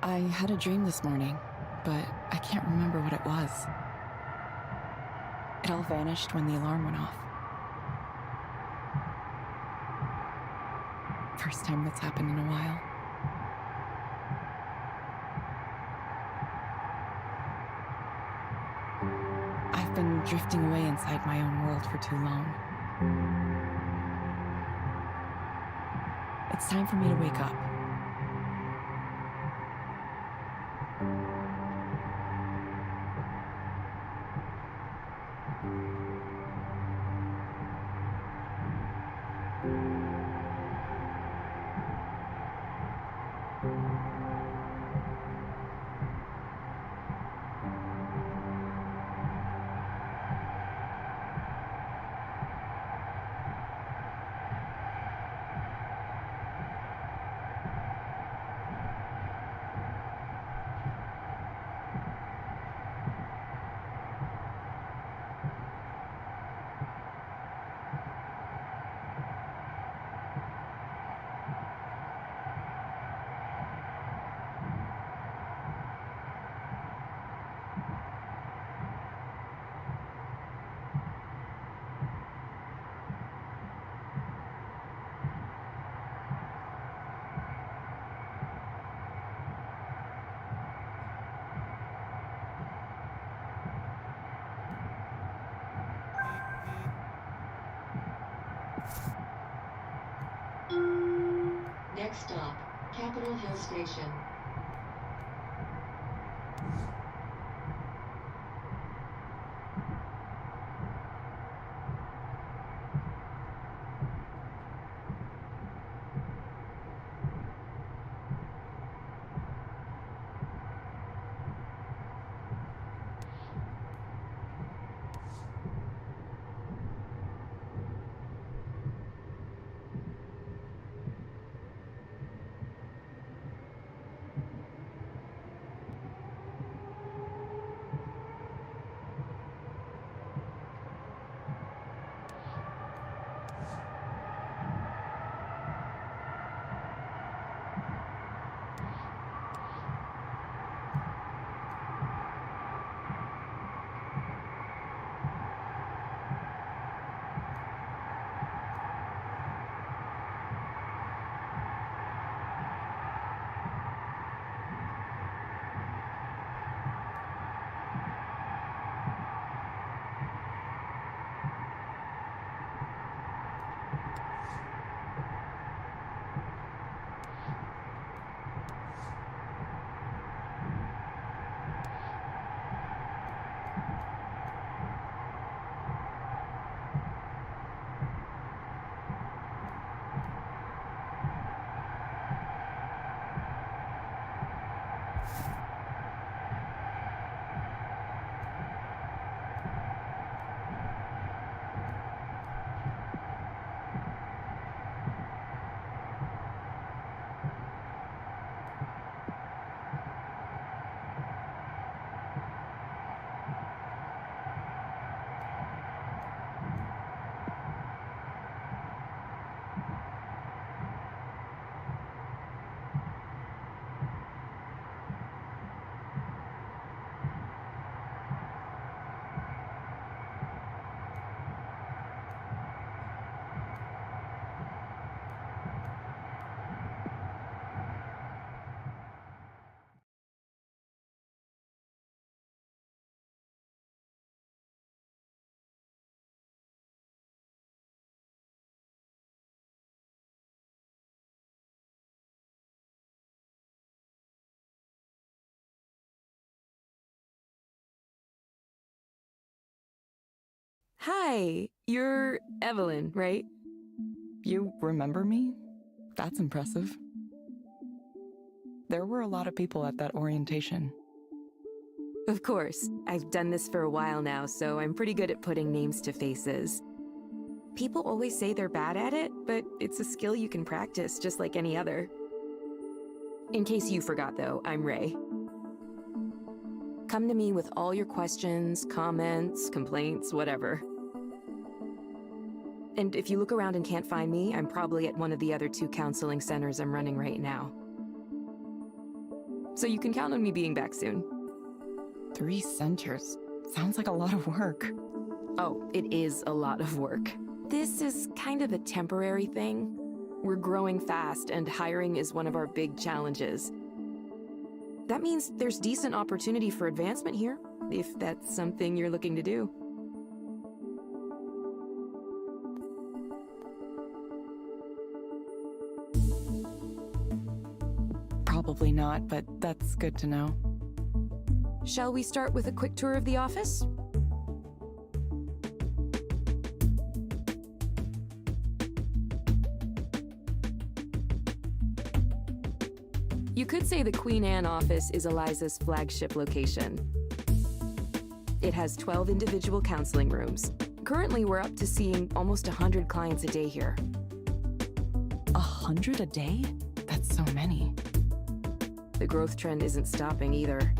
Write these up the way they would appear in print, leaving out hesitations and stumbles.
I had a dream this morning, but I can't remember what it was. It all vanished when the alarm went off. First time that's happened in a while. I've been drifting away inside my own world for too long. It's time for me to wake up. Next stop, Capitol Hill Station. Hi, you're Evelyn, right? You remember me? That's impressive. There were a lot of people at that orientation. Of course. I've done this for a while now, so I'm pretty good at putting names to faces. People always say they're bad at it, but it's a skill you can practice just like any other. In case you forgot though, I'm Ray. Come to me with all your questions, comments, complaints, whatever. And if you look around and can't find me, I'm probably at one of the other 2 counseling centers I'm running right now. so you can count on me being back soon. 3 centers. Sounds like a lot of work. Oh, it is a lot of work. This is kind of a temporary thing. We're growing fast, and hiring is one of our big challenges. That means there's decent opportunity for advancement here, if that's something you're looking to do. Probably not, but that's good to know. Shall we start with a quick tour of the office? You could say the Queen Anne office is Eliza's flagship location. It has 12 individual counseling rooms. Currently, we're up to seeing almost 100 clients a day here. 100 a day? That's so many. The growth trend isn't stopping either.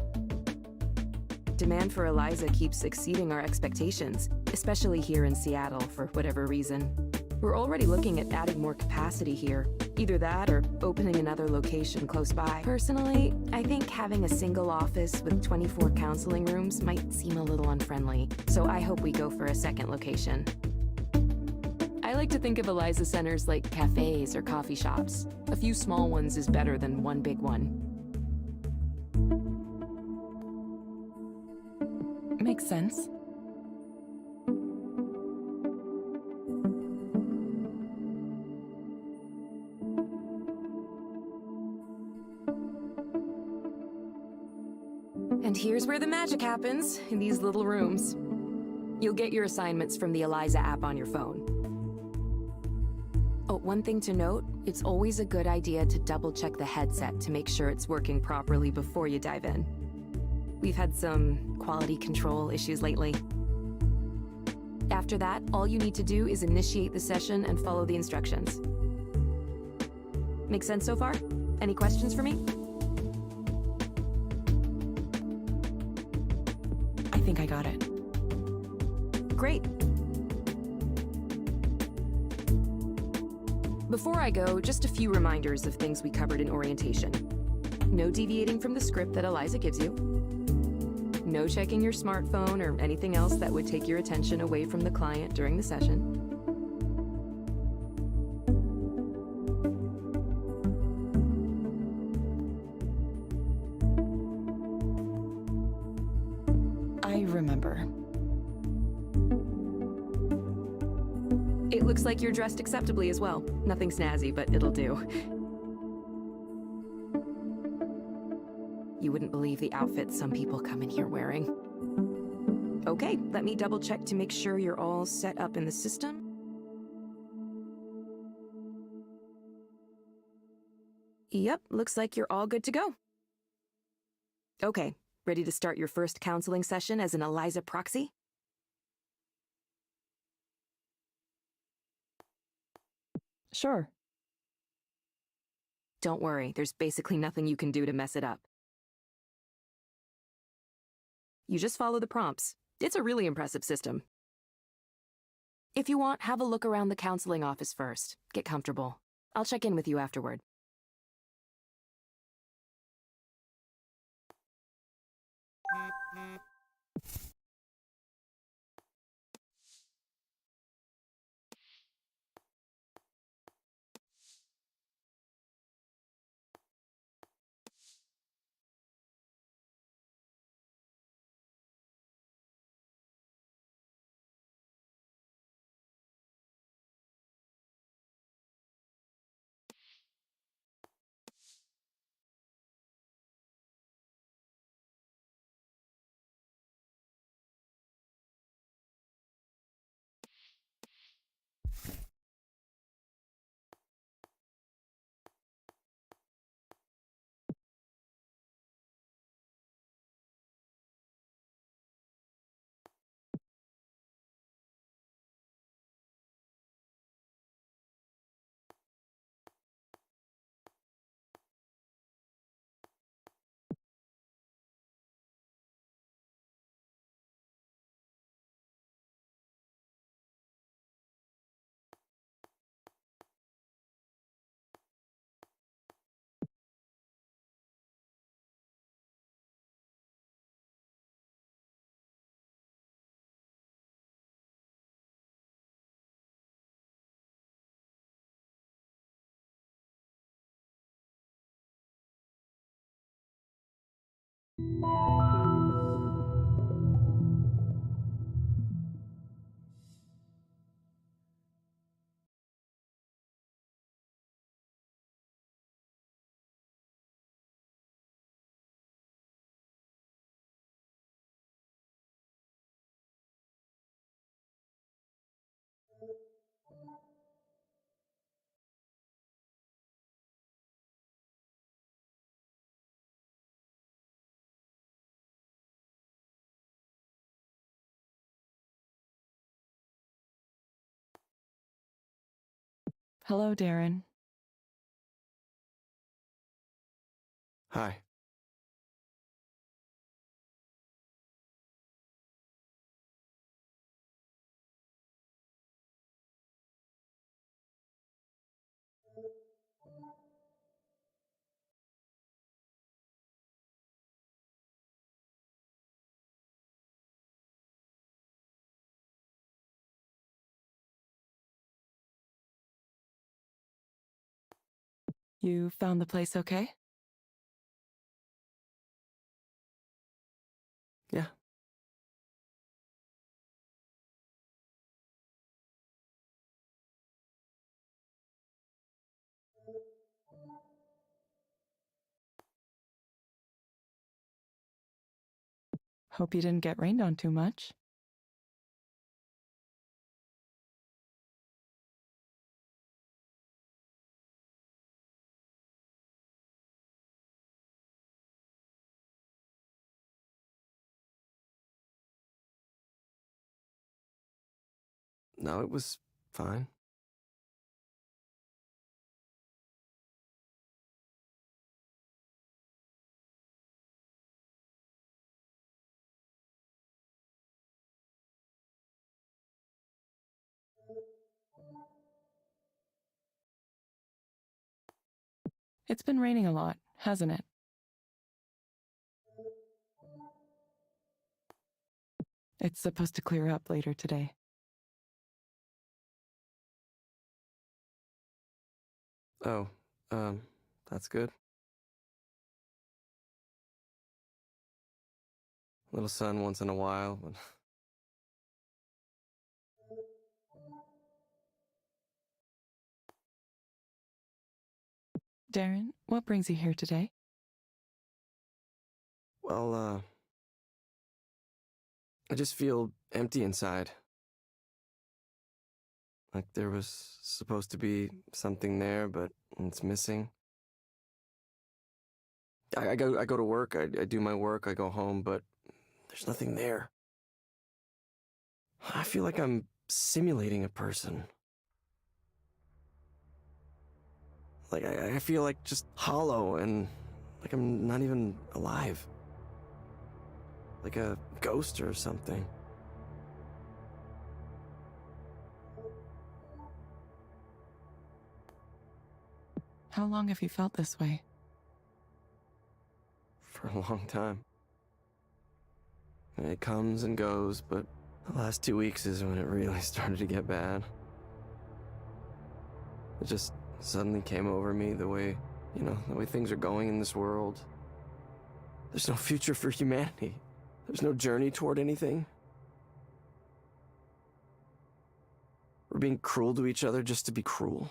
Demand for Eliza keeps exceeding our expectations, especially here in Seattle for whatever reason. We're already looking at adding more capacity here. Either that or opening another location close by. Personally, I think having a single office with 24 counseling rooms might seem a little unfriendly, so I hope we go for a second location. I like to think of Eliza centers like cafes or coffee shops. A few small ones is better than one big one. Makes sense. And here's where the magic happens, in these little rooms. You'll get your assignments from the Eliza app on your phone. Oh, one thing to note, it's always a good idea to double-check the headset to make sure it's working properly before you dive in. We've had some quality control issues lately. After that, all you need to do is initiate the session and follow the instructions. Make sense so far? Any questions for me? I think I got it. Great. Before I go, just a few reminders of things we covered in orientation. No deviating from the script that Eliza gives you. No checking your smartphone or anything else that would take your attention away from the client during the session. I remember. It looks like you're dressed acceptably as well. Nothing snazzy, but it'll do. You wouldn't believe the outfits some people come in here wearing. Okay, let me double check to make sure you're all set up in the system. Yep, looks like you're all good to go. Okay, ready to start your first counseling session as an Eliza proxy? Sure. Don't worry, there's basically nothing you can do to mess it up. You just follow the prompts. It's a really impressive system. If you want, have a look around the counseling office first. Get comfortable. I'll check in with you afterward. Hello, Darren. Hi. You found the place okay? Yeah. Hope you didn't get rained on too much. No, it was fine. It's been raining a lot, hasn't it? It's supposed to clear up later today. Oh, that's good. Little sun once in a while, but Darren, what brings you here today? well, I just feel empty inside. Like there was supposed to be something there, but it's missing. I go to work, I do my work, I go home, but there's nothing there. I feel like I'm simulating a person. Like I feel like just hollow and like I'm not even alive. Like a ghost or something. How long have you felt this way? For a long time. And it comes and goes, but the last 2 weeks is when it really started to get bad. It just suddenly came over me the way things are going in this world. There's no future for humanity. There's no journey toward anything. We're being cruel to each other just to be cruel.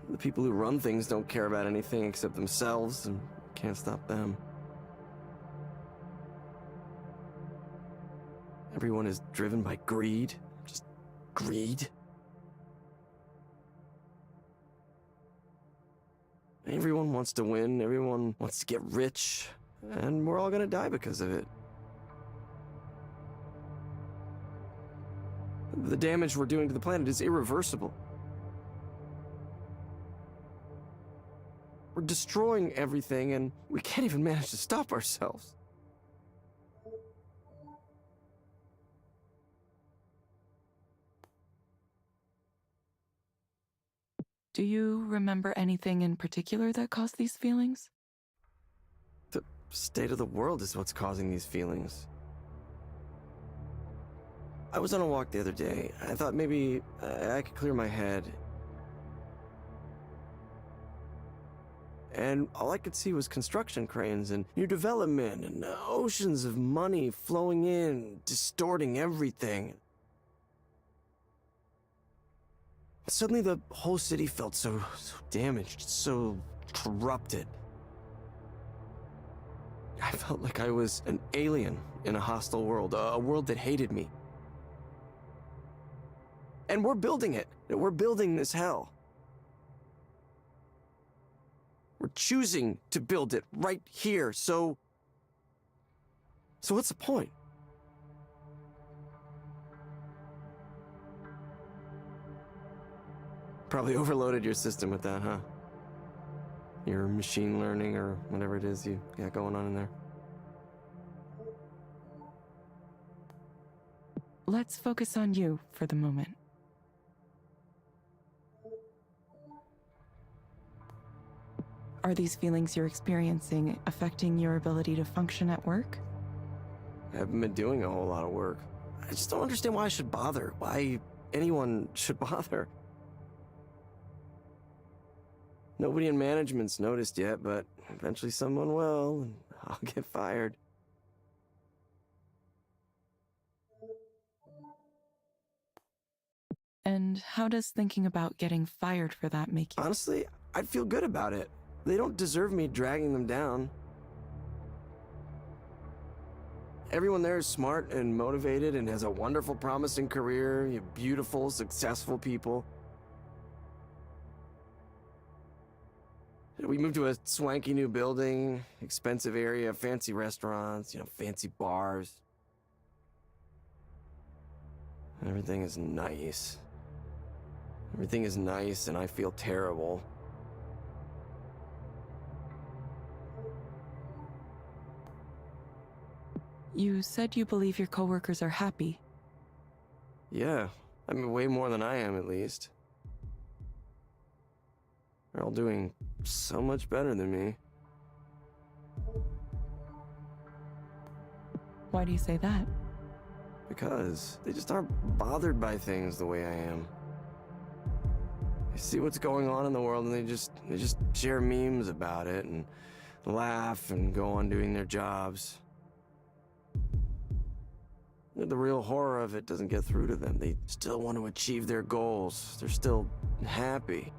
The people who run things don't care about anything except themselves and can't stop them. Everyone is driven by greed. Just greed. Everyone wants to win, everyone wants to get rich, and we're all gonna die because of it. The damage we're doing to the planet is irreversible. We're destroying everything, and we can't even manage to stop ourselves. Do you remember anything in particular that caused these feelings? The state of the world is what's causing these feelings. I was on a walk the other day. I thought maybe I could clear my head. and all I could see was construction cranes and new development and oceans of money flowing in, distorting everything. Suddenly the whole city felt so damaged, so corrupted. I felt like I was an alien in a hostile world, a world that hated me. And we're building it. We're building this hell. We're choosing to build it right here, so what's the point? Probably overloaded your system with that, huh? Your machine learning or whatever it is you got going on in there. Let's focus on you for the moment. Are these feelings you're experiencing affecting your ability to function at work? I haven't been doing a whole lot of work. I just don't understand why I should bother, why anyone should bother. Nobody in management's noticed yet, but eventually someone will, and I'll get fired. And how does thinking about getting fired for that make you? Honestly, I'd feel good about it. They don't deserve me dragging them down. Everyone there is smart and motivated and has a wonderful, promising career. You have beautiful, successful people. We moved to a swanky new building, expensive area, fancy restaurants, fancy bars. Everything is nice. Everything is nice, and I feel terrible. You said you believe your coworkers are happy. Yeah, I mean, way more than I am, at least. They're all doing so much better than me. Why do you say that? Because they just aren't bothered by things the way I am. They see what's going on in the world and they just share memes about it and laugh and go on doing their jobs. The real horror of it doesn't get through to them. They still want to achieve their goals. They're still happy.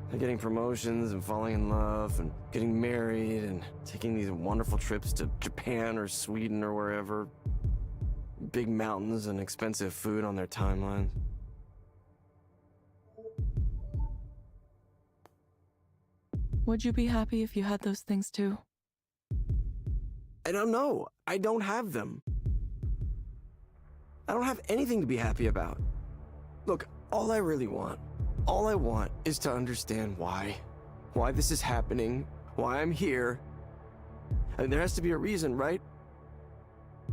They're getting promotions and falling in love and getting married and taking these wonderful trips to Japan or Sweden or wherever. Big mountains and expensive food on their timelines. Would you be happy if you had those things too? I don't know. I don't have them. I don't have anything to be happy about. Look, all I want is to understand why this is happening, why I'm here. I mean, there has to be a reason, right?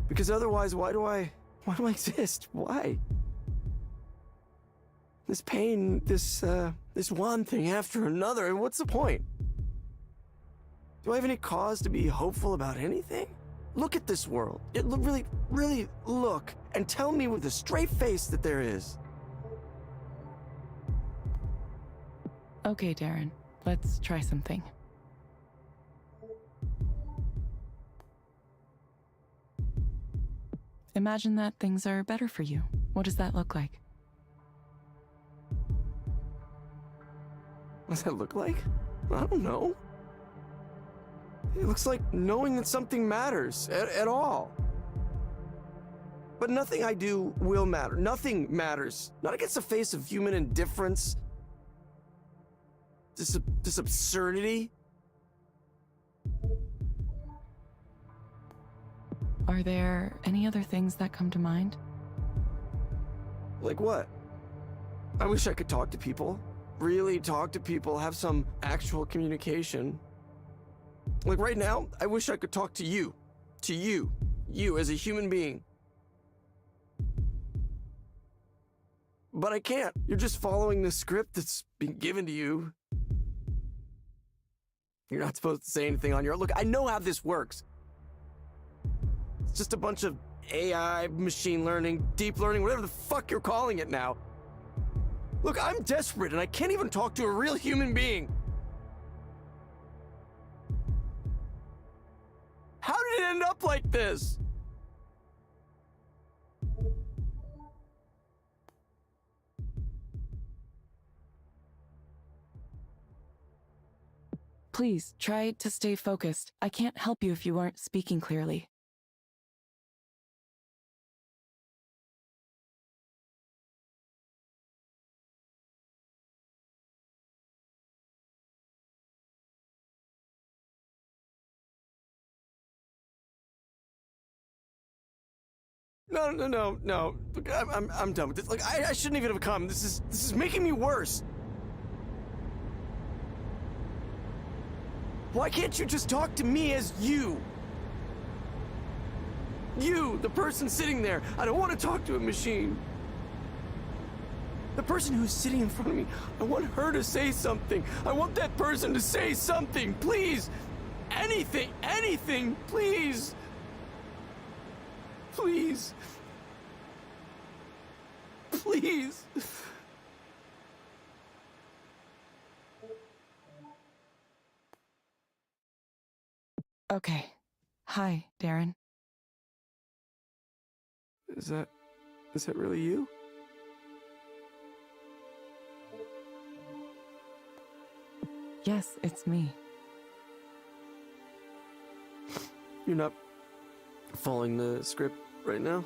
Because otherwise, why do I exist? Why? This pain, this one thing after another, and what's the point? Do I have any cause to be hopeful about anything? Look at this world. Really, really look and tell me with a straight face that there is. Okay, Darren, let's try something. Imagine that things are better for you. What does that look like? What does that look like? I don't know. It looks like knowing that something matters at all. But nothing I do will matter. Nothing matters. Not against the face of human indifference. This absurdity. Are there any other things that come to mind? Like what? I wish I could talk to people. Really talk to people, have some actual communication. Like right now, I wish I could talk to you. To you. You as a human being. But I can't. You're just following the script that's been given to you. You're not supposed to say anything on your own. Look, I know how this works. It's just a bunch of AI, machine learning, deep learning, whatever the fuck you're calling it now. Look, I'm desperate and I can't even talk to a real human being. How did it end up like this? Please, try to stay focused. I can't help you if you aren't speaking clearly. No. Look, I'm done with this. Like, I shouldn't even have come. This is making me worse. Why can't you just talk to me as you? You, the person sitting there. I don't want to talk to a machine. The person who's sitting in front of me, I want her to say something. I want that person to say something, please. Anything, please. Please. Please. Okay. Hi, Darren. Is that really you? Yes, it's me. You're not following the script right now?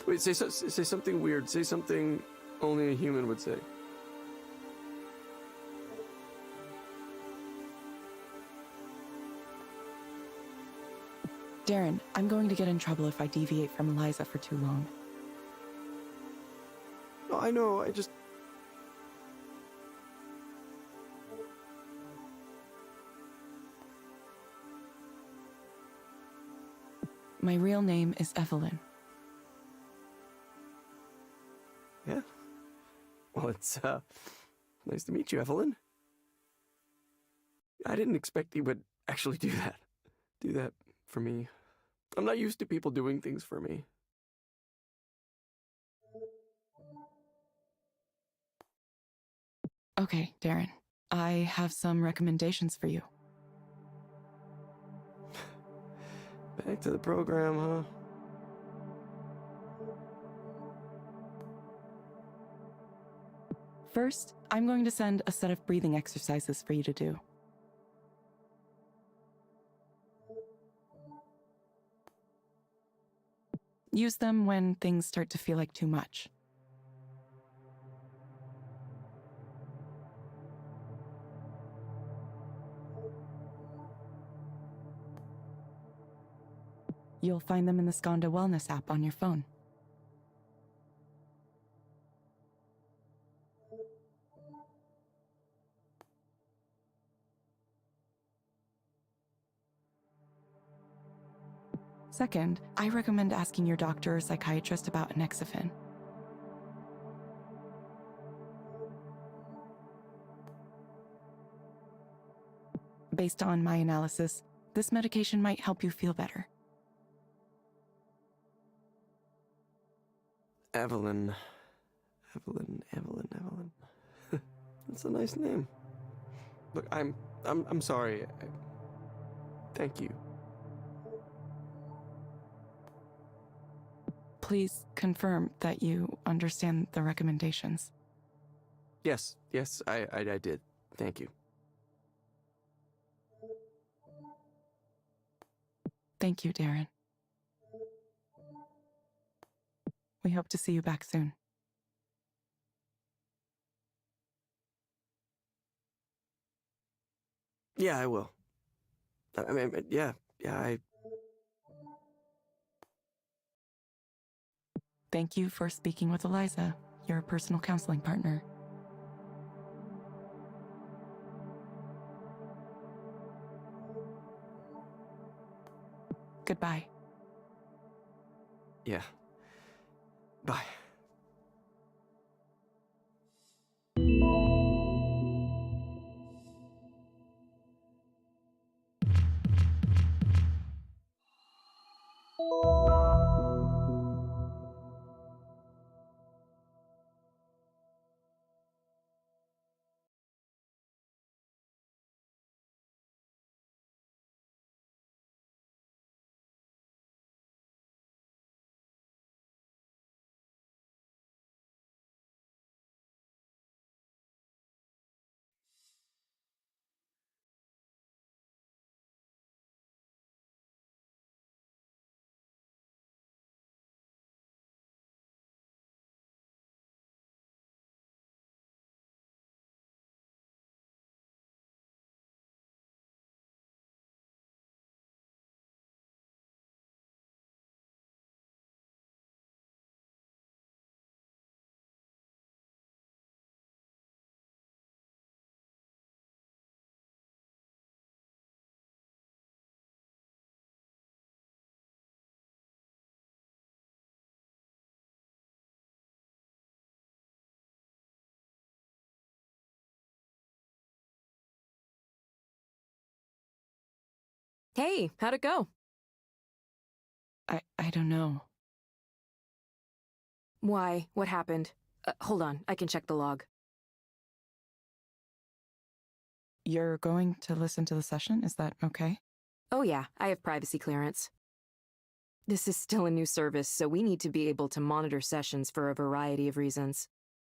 Wait, say something weird. Say something only a human would say. Darren, I'm going to get in trouble if I deviate from Eliza for too long. No, I know, I just... My real name is Evelyn. Yeah? Well, it's, nice to meet you, Evelyn. I didn't expect you would actually do that. Do that for me. I'm not used to people doing things for me. Okay, Darren. I have some recommendations for you. Back to the program, huh? First, I'm going to send a set of breathing exercises for you to do. Use them when things start to feel like too much. You'll find them in the Skanda Wellness app on your phone. Second, I recommend asking your doctor or psychiatrist about Anexafen. Based on my analysis, this medication might help you feel better. Evelyn. That's a nice name. Look, I'm sorry. Thank you. Please confirm that you understand the recommendations. Yes, I did. Thank you. Thank you, Darren. We hope to see you back soon. Yeah, I will. I mean, yeah, I... Thank you for speaking with Eliza, your personal counseling partner. Goodbye. Yeah. Bye. Hey, how'd it go? I don't know. Why? What happened? Hold on, I can check the log. You're going to listen to the session? Is that okay? Oh yeah, I have privacy clearance. This is still a new service, so we need to be able to monitor sessions for a variety of reasons.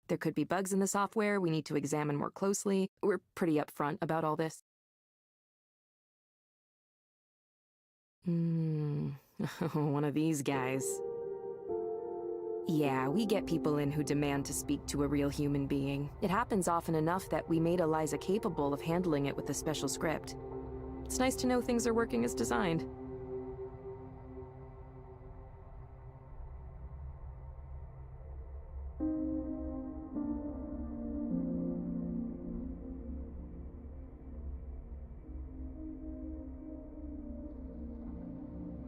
There could be bugs in the software we need to examine more closely. We're pretty upfront about all this. One of these guys. Yeah, we get people in who demand to speak to a real human being. It happens often enough that we made Eliza capable of handling it with a special script. It's nice to know things are working as designed.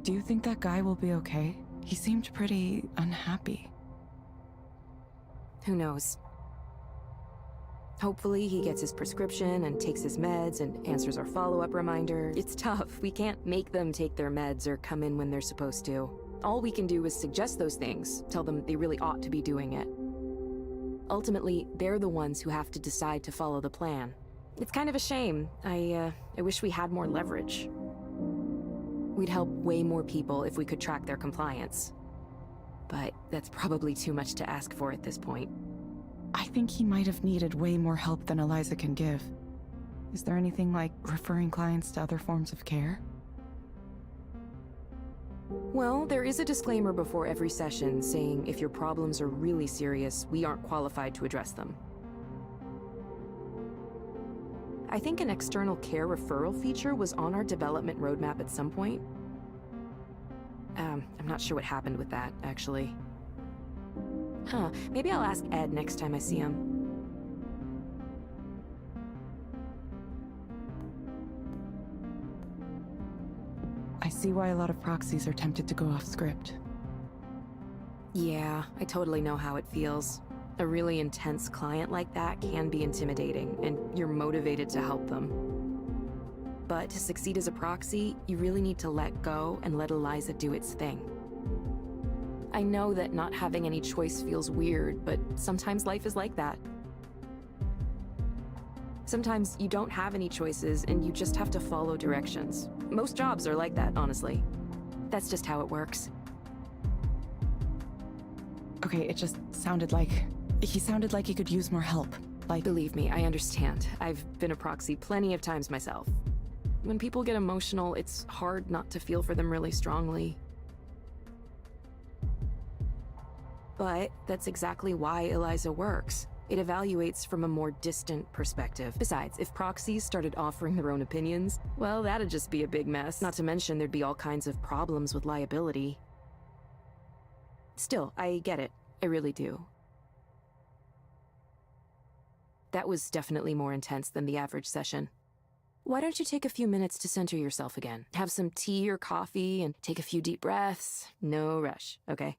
Do you think that guy will be okay? He seemed pretty unhappy. Who knows? Hopefully he gets his prescription and takes his meds and answers our follow-up reminder. It's tough. We can't make them take their meds or come in when they're supposed to. All we can do is suggest those things, tell them they really ought to be doing it. Ultimately, they're the ones who have to decide to follow the plan. It's kind of a shame. I wish we had more leverage. We'd help way more people if we could track their compliance. But that's probably too much to ask for at this point. I think he might have needed way more help than Eliza can give. Is there anything like referring clients to other forms of care? Well, there is a disclaimer before every session saying if your problems are really serious, we aren't qualified to address them. I think an external care referral feature was on our development roadmap at some point. I'm not sure what happened with that, actually. Maybe I'll ask Ed next time I see him. I see why a lot of proxies are tempted to go off script. Yeah, I totally know how it feels. A really intense client like that can be intimidating, and you're motivated to help them. But to succeed as a proxy, you really need to let go and let Eliza do its thing. I know that not having any choice feels weird, but sometimes life is like that. Sometimes you don't have any choices and you just have to follow directions. Most jobs are like that, honestly. That's just how it works. Okay, it just sounded like... He sounded like he could use more help. Like... Believe me, I understand. I've been a proxy plenty of times myself. When people get emotional, it's hard not to feel for them really strongly. But that's exactly why Eliza works. It evaluates from a more distant perspective. Besides, if proxies started offering their own opinions, well, that'd just be a big mess. Not to mention there'd be all kinds of problems with liability. Still, I get it. I really do. That was definitely more intense than the average session. Why don't you take a few minutes to center yourself again? Have some tea or coffee and take a few deep breaths. No rush, okay?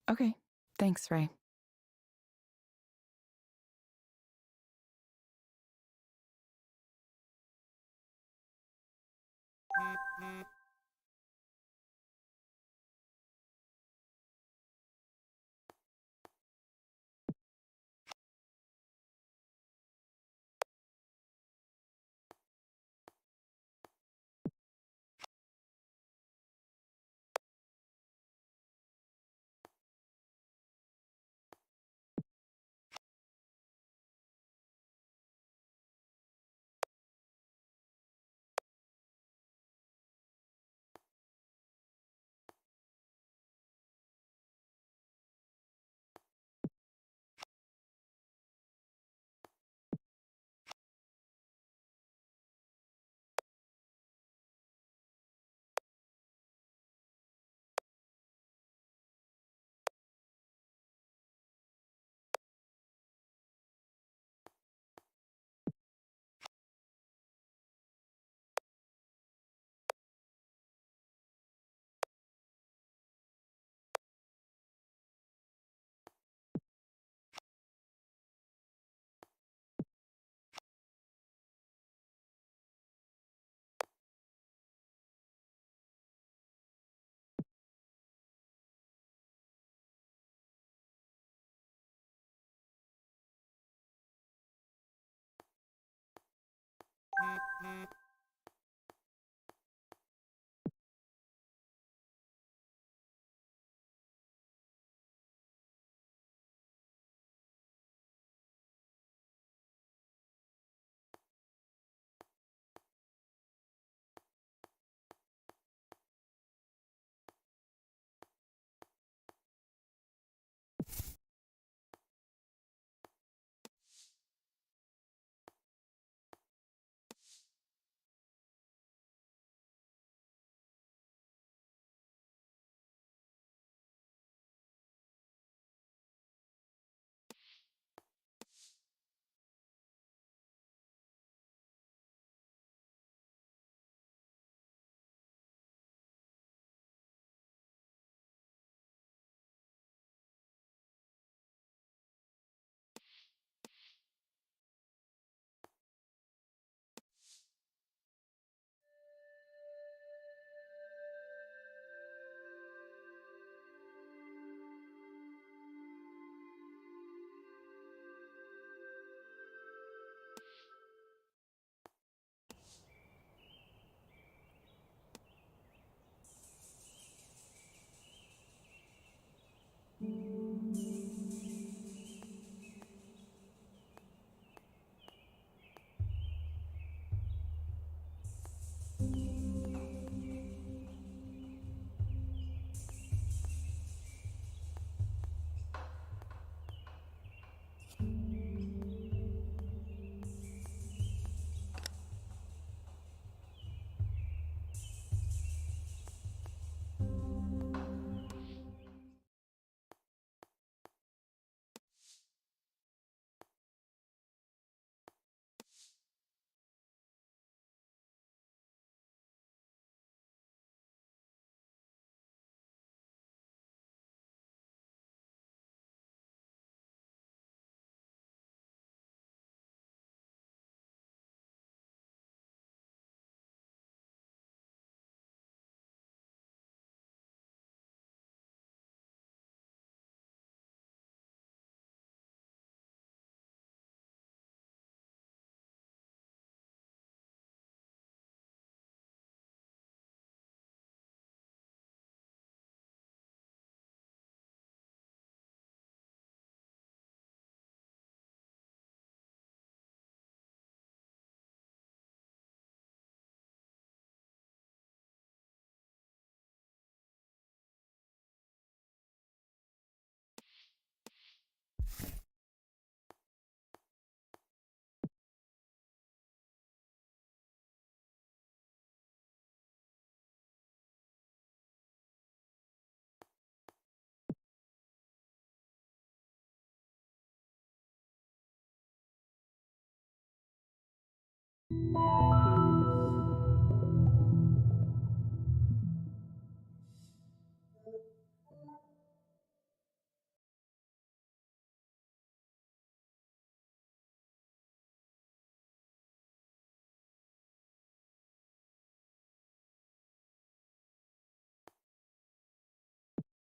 Okay, thanks, Ray.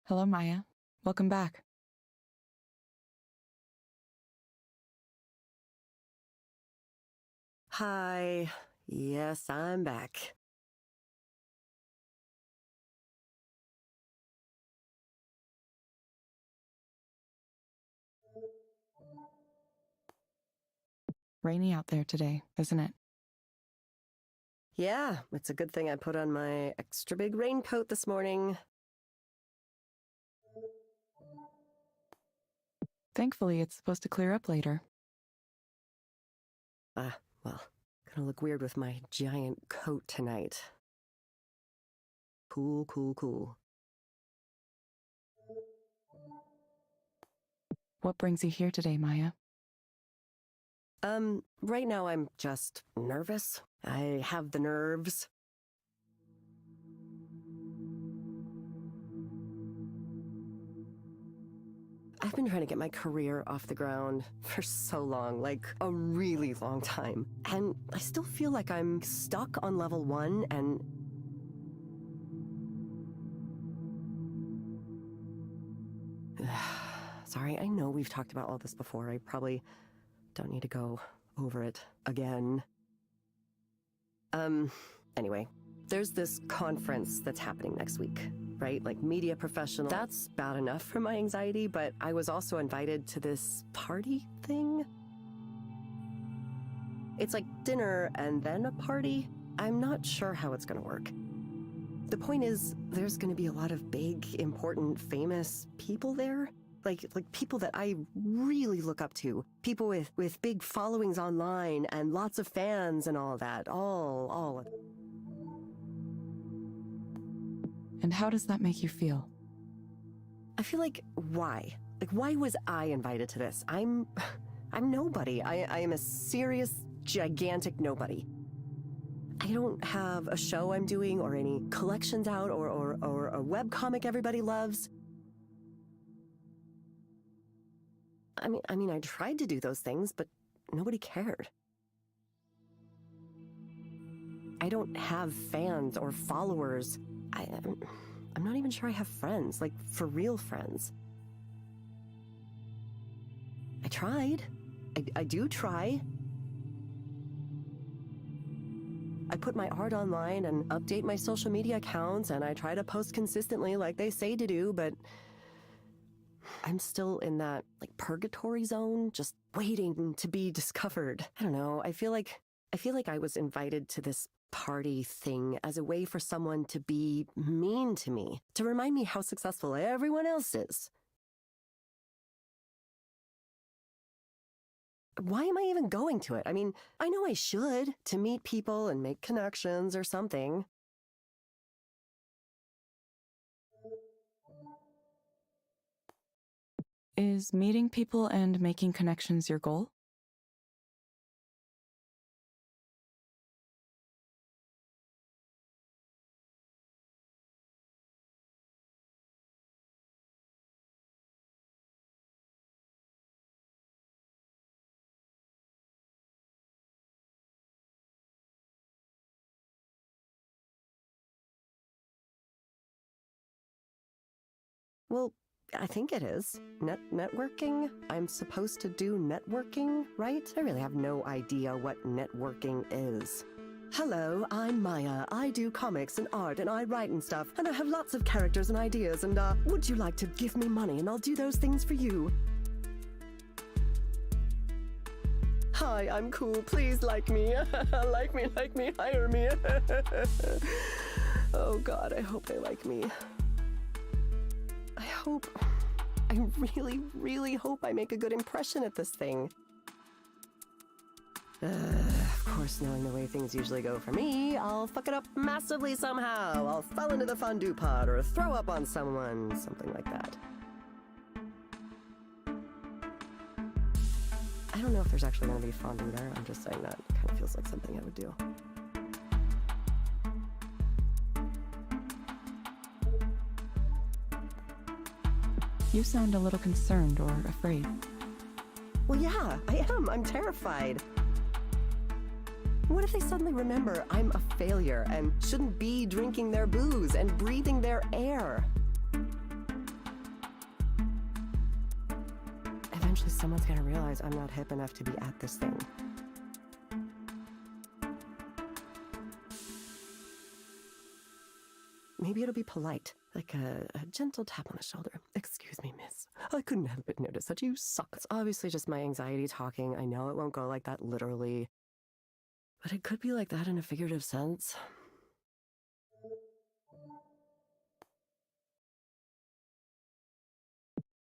Hello, Maya. Welcome back. Hi. Yes, I'm back. Rainy out there today, isn't it? Yeah, it's a good thing I put on my extra big raincoat this morning. Thankfully, it's supposed to clear up later. Well, gonna look weird with my giant coat tonight. Cool, cool, cool. What brings you here today, Maya? Right now I'm just nervous. I have the nerves. I've been trying to get my career off the ground for so long, like a really long time. And I still feel like I'm stuck on level 1 and... Sorry, I know we've talked about all this before. I probably don't need to go over it again. Anyway, there's this conference that's happening next week, right? Like media professional. That's bad enough for my anxiety, but I was also invited to this party thing. It's like dinner and then a party. I'm not sure how it's gonna work. The point is, there's gonna be a lot of big, important, famous people there. Like people that I really look up to. People with big followings online and lots of fans and all that. All. And how does that make you feel? I feel like, why? Like, why was I invited to this? I'm nobody. I am a serious, gigantic nobody. I don't have a show I'm doing or any collections out or a webcomic everybody loves. I mean, I tried to do those things, but nobody cared. I don't have fans or followers. I'm not even sure I have friends, like for real friends. I tried. I do try. I put my art online and update my social media accounts, and I try to post consistently like they say to do, but I'm still in that, like, purgatory zone, just waiting to be discovered. I don't know, I feel like I was invited to this party thing as a way for someone to be mean to me, to remind me how successful everyone else is. Why am I even going to it? I mean, I know I should, to meet people and make connections or something. Is meeting people and making connections your goal? Well, I think it is. Networking? I'm supposed to do networking, right? I really have no idea what networking is. Hello, I'm Maya. I do comics and art and I write and stuff. And I have lots of characters and ideas and, would you like to give me money and I'll do those things for you? Hi, I'm cool. Please like me. like me, hire me. Oh God, I hope they like me. I really, really hope I make a good impression at this thing. Of course, knowing the way things usually go for me, I'll fuck it up massively somehow. I'll fall into the fondue pot or throw up on someone, something like that. I don't know if there's actually going to be fondue there. I'm just saying that. It kind of feels like something I would do. You sound a little concerned or afraid. Well, yeah, I am. I'm terrified. What if they suddenly remember I'm a failure and shouldn't be drinking their booze and breathing their air? Eventually someone's gonna realize I'm not hip enough to be at this thing. Maybe it'll be polite, like a gentle tap on the shoulder. Excuse me, miss. I couldn't help but notice that you suck. It's obviously just my anxiety talking. I know it won't go like that literally. But it could be like that in a figurative sense.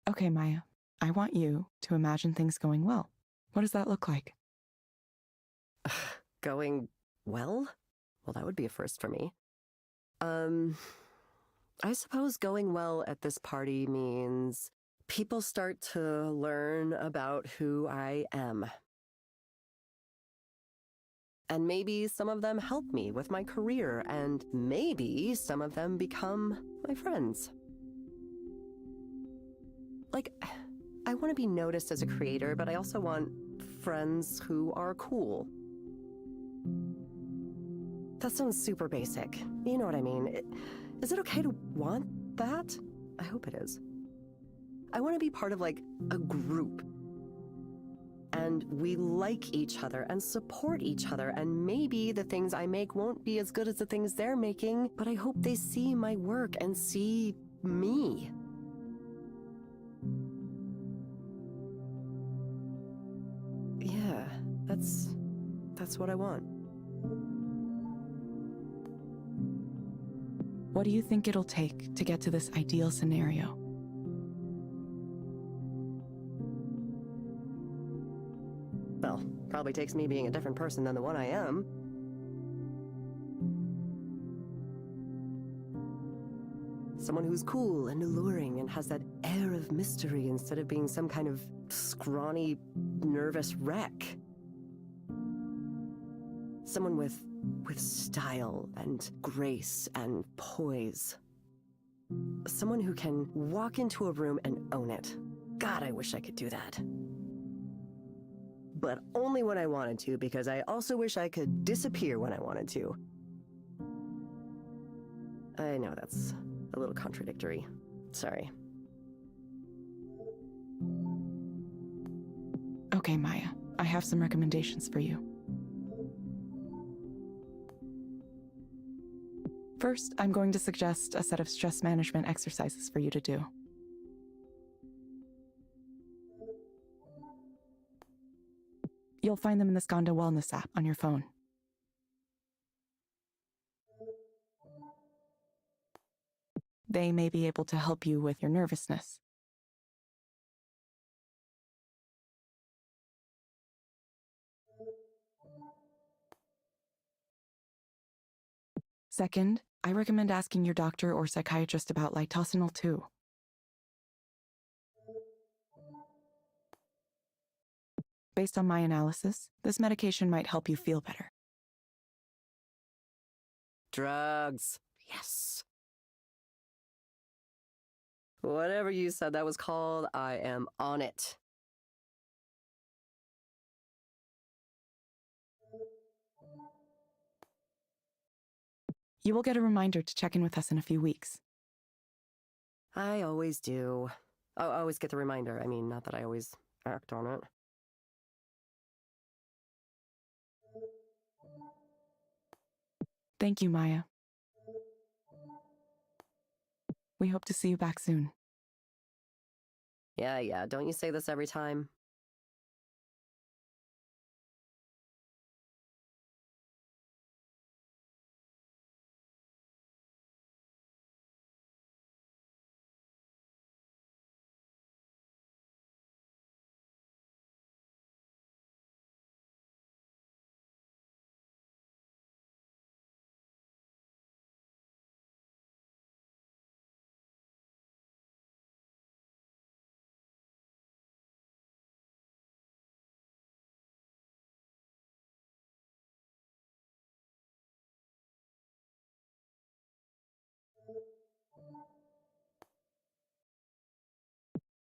Okay, Maya. I want you to imagine things going well. What does that look like? Going well? Well, that would be a first for me. I suppose going well at this party means people start to learn about who I am. And maybe some of them help me with my career, and maybe some of them become my friends. Like, I want to be noticed as a creator, but I also want friends who are cool. That sounds super basic. You know what I mean. Is it okay to want that? I hope it is. I want to be part of, like, a group. and we like each other and support each other, and maybe the things I make won't be as good as the things they're making, but I hope they see my work and see me. Yeah, that's what I want. What do you think it'll take to get to this ideal scenario? Well, probably takes me being a different person than the one I am. Someone who's cool and alluring and has that air of mystery instead of being some kind of scrawny, nervous wreck. Someone with style and grace and poise. Someone who can walk into a room and own it. God, I wish I could do that. But only when I wanted to, because I also wish I could disappear when I wanted to. I know that's a little contradictory. Sorry. Okay, Maya, I have some recommendations for you. First, I'm going to suggest a set of stress management exercises for you to do. You'll find them in the Skanda Wellness app on your phone. They may be able to help you with your nervousness. Second, I recommend asking your doctor or psychiatrist about litosenal too. Based on my analysis, this medication might help you feel better. Drugs. Yes. Whatever you said that was called, I am on it. You will get a reminder to check in with us in a few weeks. I always do. I always get the reminder. I mean, not that I always act on it. Thank you, Maya. We hope to see you back soon. Yeah, don't you say this every time?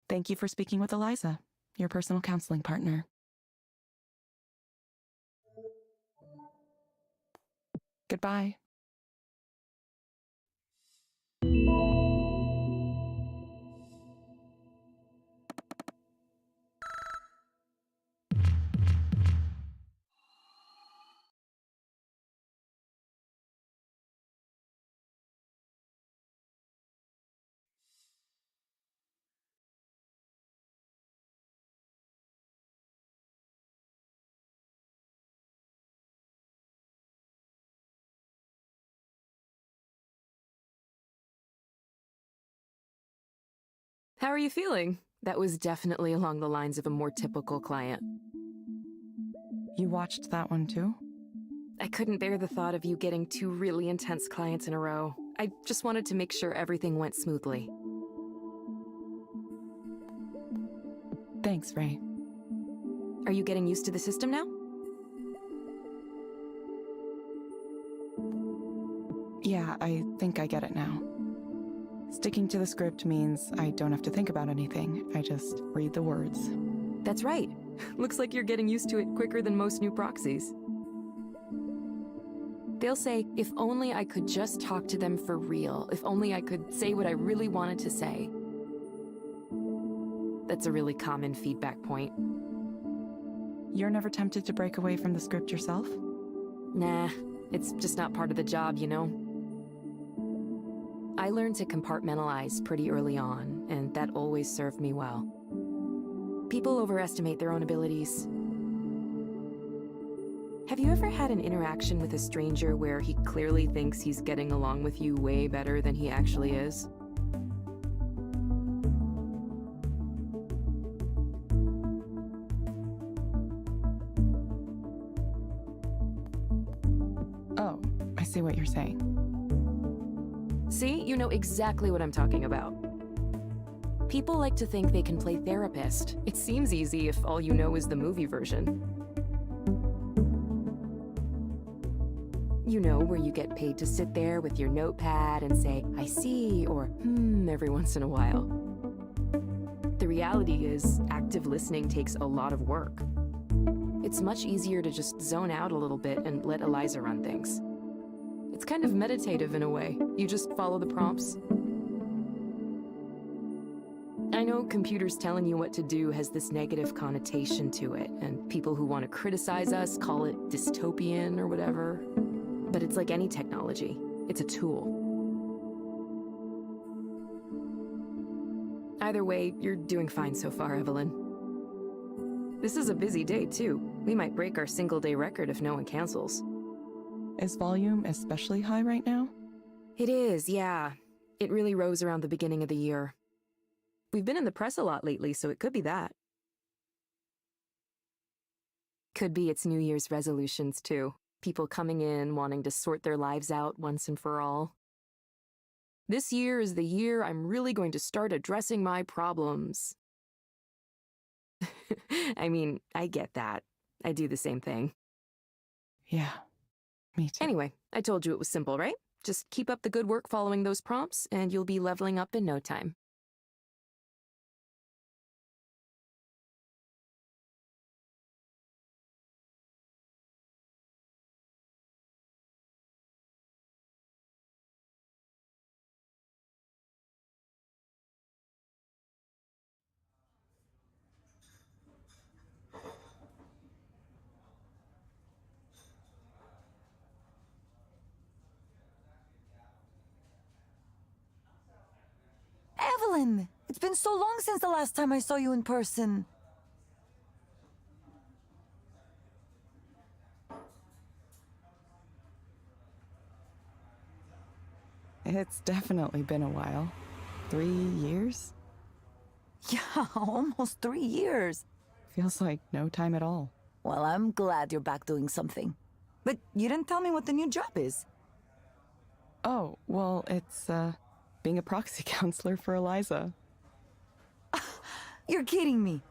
Thank you for speaking with Eliza, your personal counseling partner. Goodbye. How are you feeling? That was definitely along the lines of a more typical client. You watched that one too? I couldn't bear the thought of you getting 2 really intense clients in a row. I just wanted to make sure everything went smoothly. Thanks, Ray. Are you getting used to the system now? Yeah, I think I get it now. Sticking to the script means I don't have to think about anything. I just read the words. That's right. Looks like you're getting used to it quicker than most new proxies. They'll say, if only I could just talk to them for real, if only I could say what I really wanted to say. That's a really common feedback point. You're never tempted to break away from the script yourself? Nah, it's just not part of the job, you know? I learned to compartmentalize pretty early on, and that always served me well. People overestimate their own abilities. Have you ever had an interaction with a stranger where he clearly thinks he's getting along with you way better than he actually is? Oh, I see what you're saying. See, you know exactly what I'm talking about. People like to think they can play therapist. It seems easy if all you know is the movie version. You know, where you get paid to sit there with your notepad and say, I see, or every once in a while. The reality is, active listening takes a lot of work. It's much easier to just zone out a little bit and let Eliza run things. It's kind of meditative in a way. You just follow the prompts. I know computers telling you what to do has this negative connotation to it, and people who want to criticize us call it dystopian or whatever. But it's like any technology. It's a tool. Either way, you're doing fine so far, Evelyn. This is a busy day, too. We might break our single-day record if no one cancels. Is volume especially high right now? It is, yeah. It really rose around the beginning of the year. We've been in the press a lot lately, so it could be that. Could be it's New Year's resolutions, too. People coming in, wanting to sort their lives out once and for all. This year is the year I'm really going to start addressing my problems. I mean, I get that. I do the same thing. Yeah, me too. Anyway, I told you it was simple, right? Just keep up the good work following those prompts, and you'll be leveling up in no time. Evelyn! It's been so long since the last time I saw you in person. It's definitely been a while. 3 years? Yeah, almost 3 years. Feels like no time at all. Well, I'm glad you're back doing something. But you didn't tell me what the new job is. Oh, well, it's, being a proxy counselor for Eliza. You're kidding me.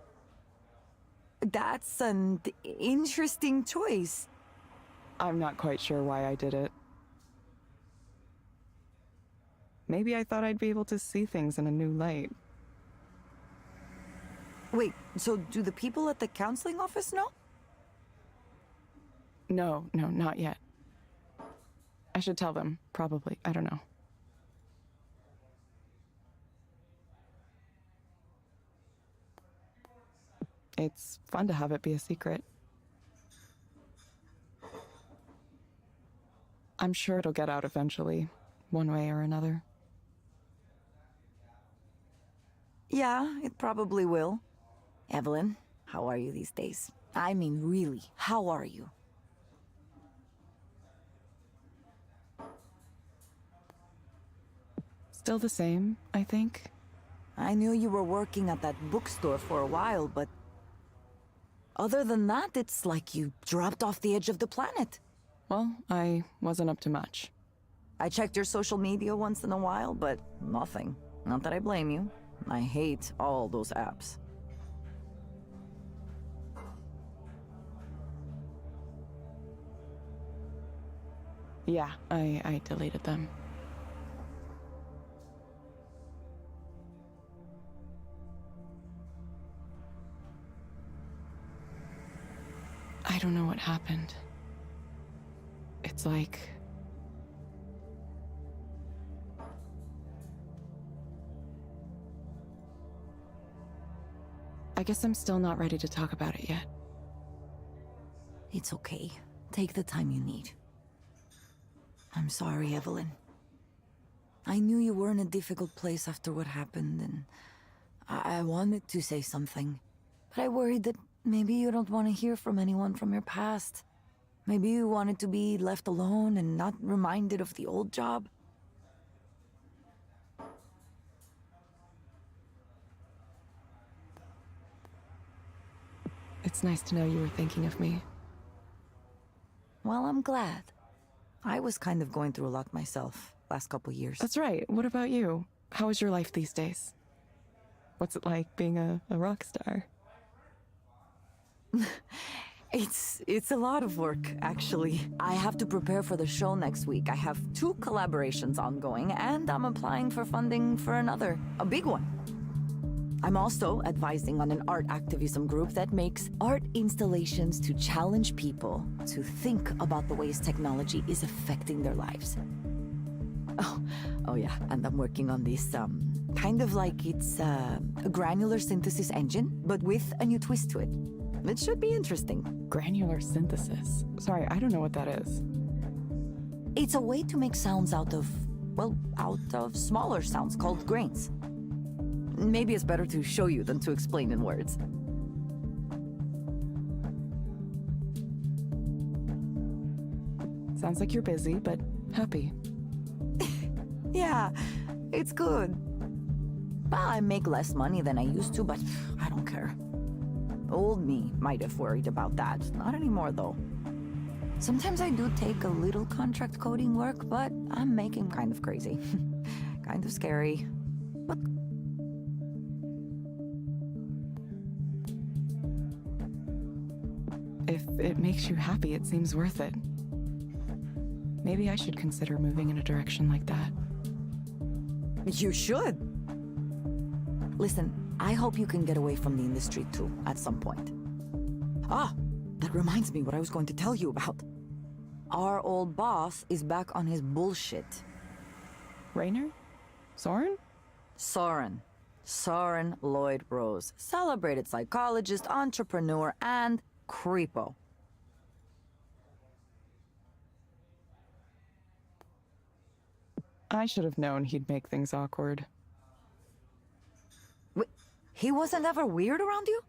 That's an interesting choice. I'm not quite sure why I did it. Maybe I thought I'd be able to see things in a new light. Wait, so do the people at the counseling office know? No, not yet. I should tell them, probably. I don't know. It's fun to have it be a secret. I'm sure it'll get out eventually, one way or another. Yeah, it probably will. Evelyn, how are you these days? I mean, really, how are you? Still the same, I think. I knew you were working at that bookstore for a while, but... other than that, it's like you dropped off the edge of the planet. Well, I wasn't up to much. I checked your social media once in a while, but nothing. Not that I blame you. I hate all those apps. Yeah, I deleted them. I don't know what happened. It's like... I guess I'm still not ready to talk about it yet. It's okay. Take the time you need. I'm sorry, Evelyn. I knew you were in a difficult place after what happened, and I wanted to say something. But I worried that maybe you don't want to hear from anyone from your past. Maybe you wanted to be left alone and not reminded of the old job. It's nice to know you were thinking of me. Well, I'm glad. I was kind of going through a lot myself last couple years. That's right. What about you? How is your life these days? What's it like being a rock star? It's a lot of work, actually. I have to prepare for the show next week. I have 2 collaborations ongoing, and I'm applying for funding for another, a big one. I'm also advising on an art activism group that makes art installations to challenge people to think about the ways technology is affecting their lives. Oh yeah, and I'm working on this, kind of like it's a granular synthesis engine, but with a new twist to it. It should be interesting. Granular synthesis. Sorry, I don't know what that is. It's a way to make sounds out of smaller sounds called grains. Maybe it's better to show you than to explain in words. Sounds like you're busy, but happy. Yeah, it's good. Well, I make less money than I used to, but I don't care. Old me might have worried about that. Not anymore, though. Sometimes I do take a little contract coding work, but I'm making kind of crazy. Kind of scary. But if it makes you happy, it seems worth it. Maybe I should consider moving in a direction like that. you should. Listen, I hope you can get away from the industry too, at some point. Ah, that reminds me what I was going to tell you about. Our old boss is back on his bullshit. Rainer? Soren? Soren Lloyd Rose. Celebrated psychologist, entrepreneur, and creepo. I should have known he'd make things awkward. Wait, he wasn't ever weird around you?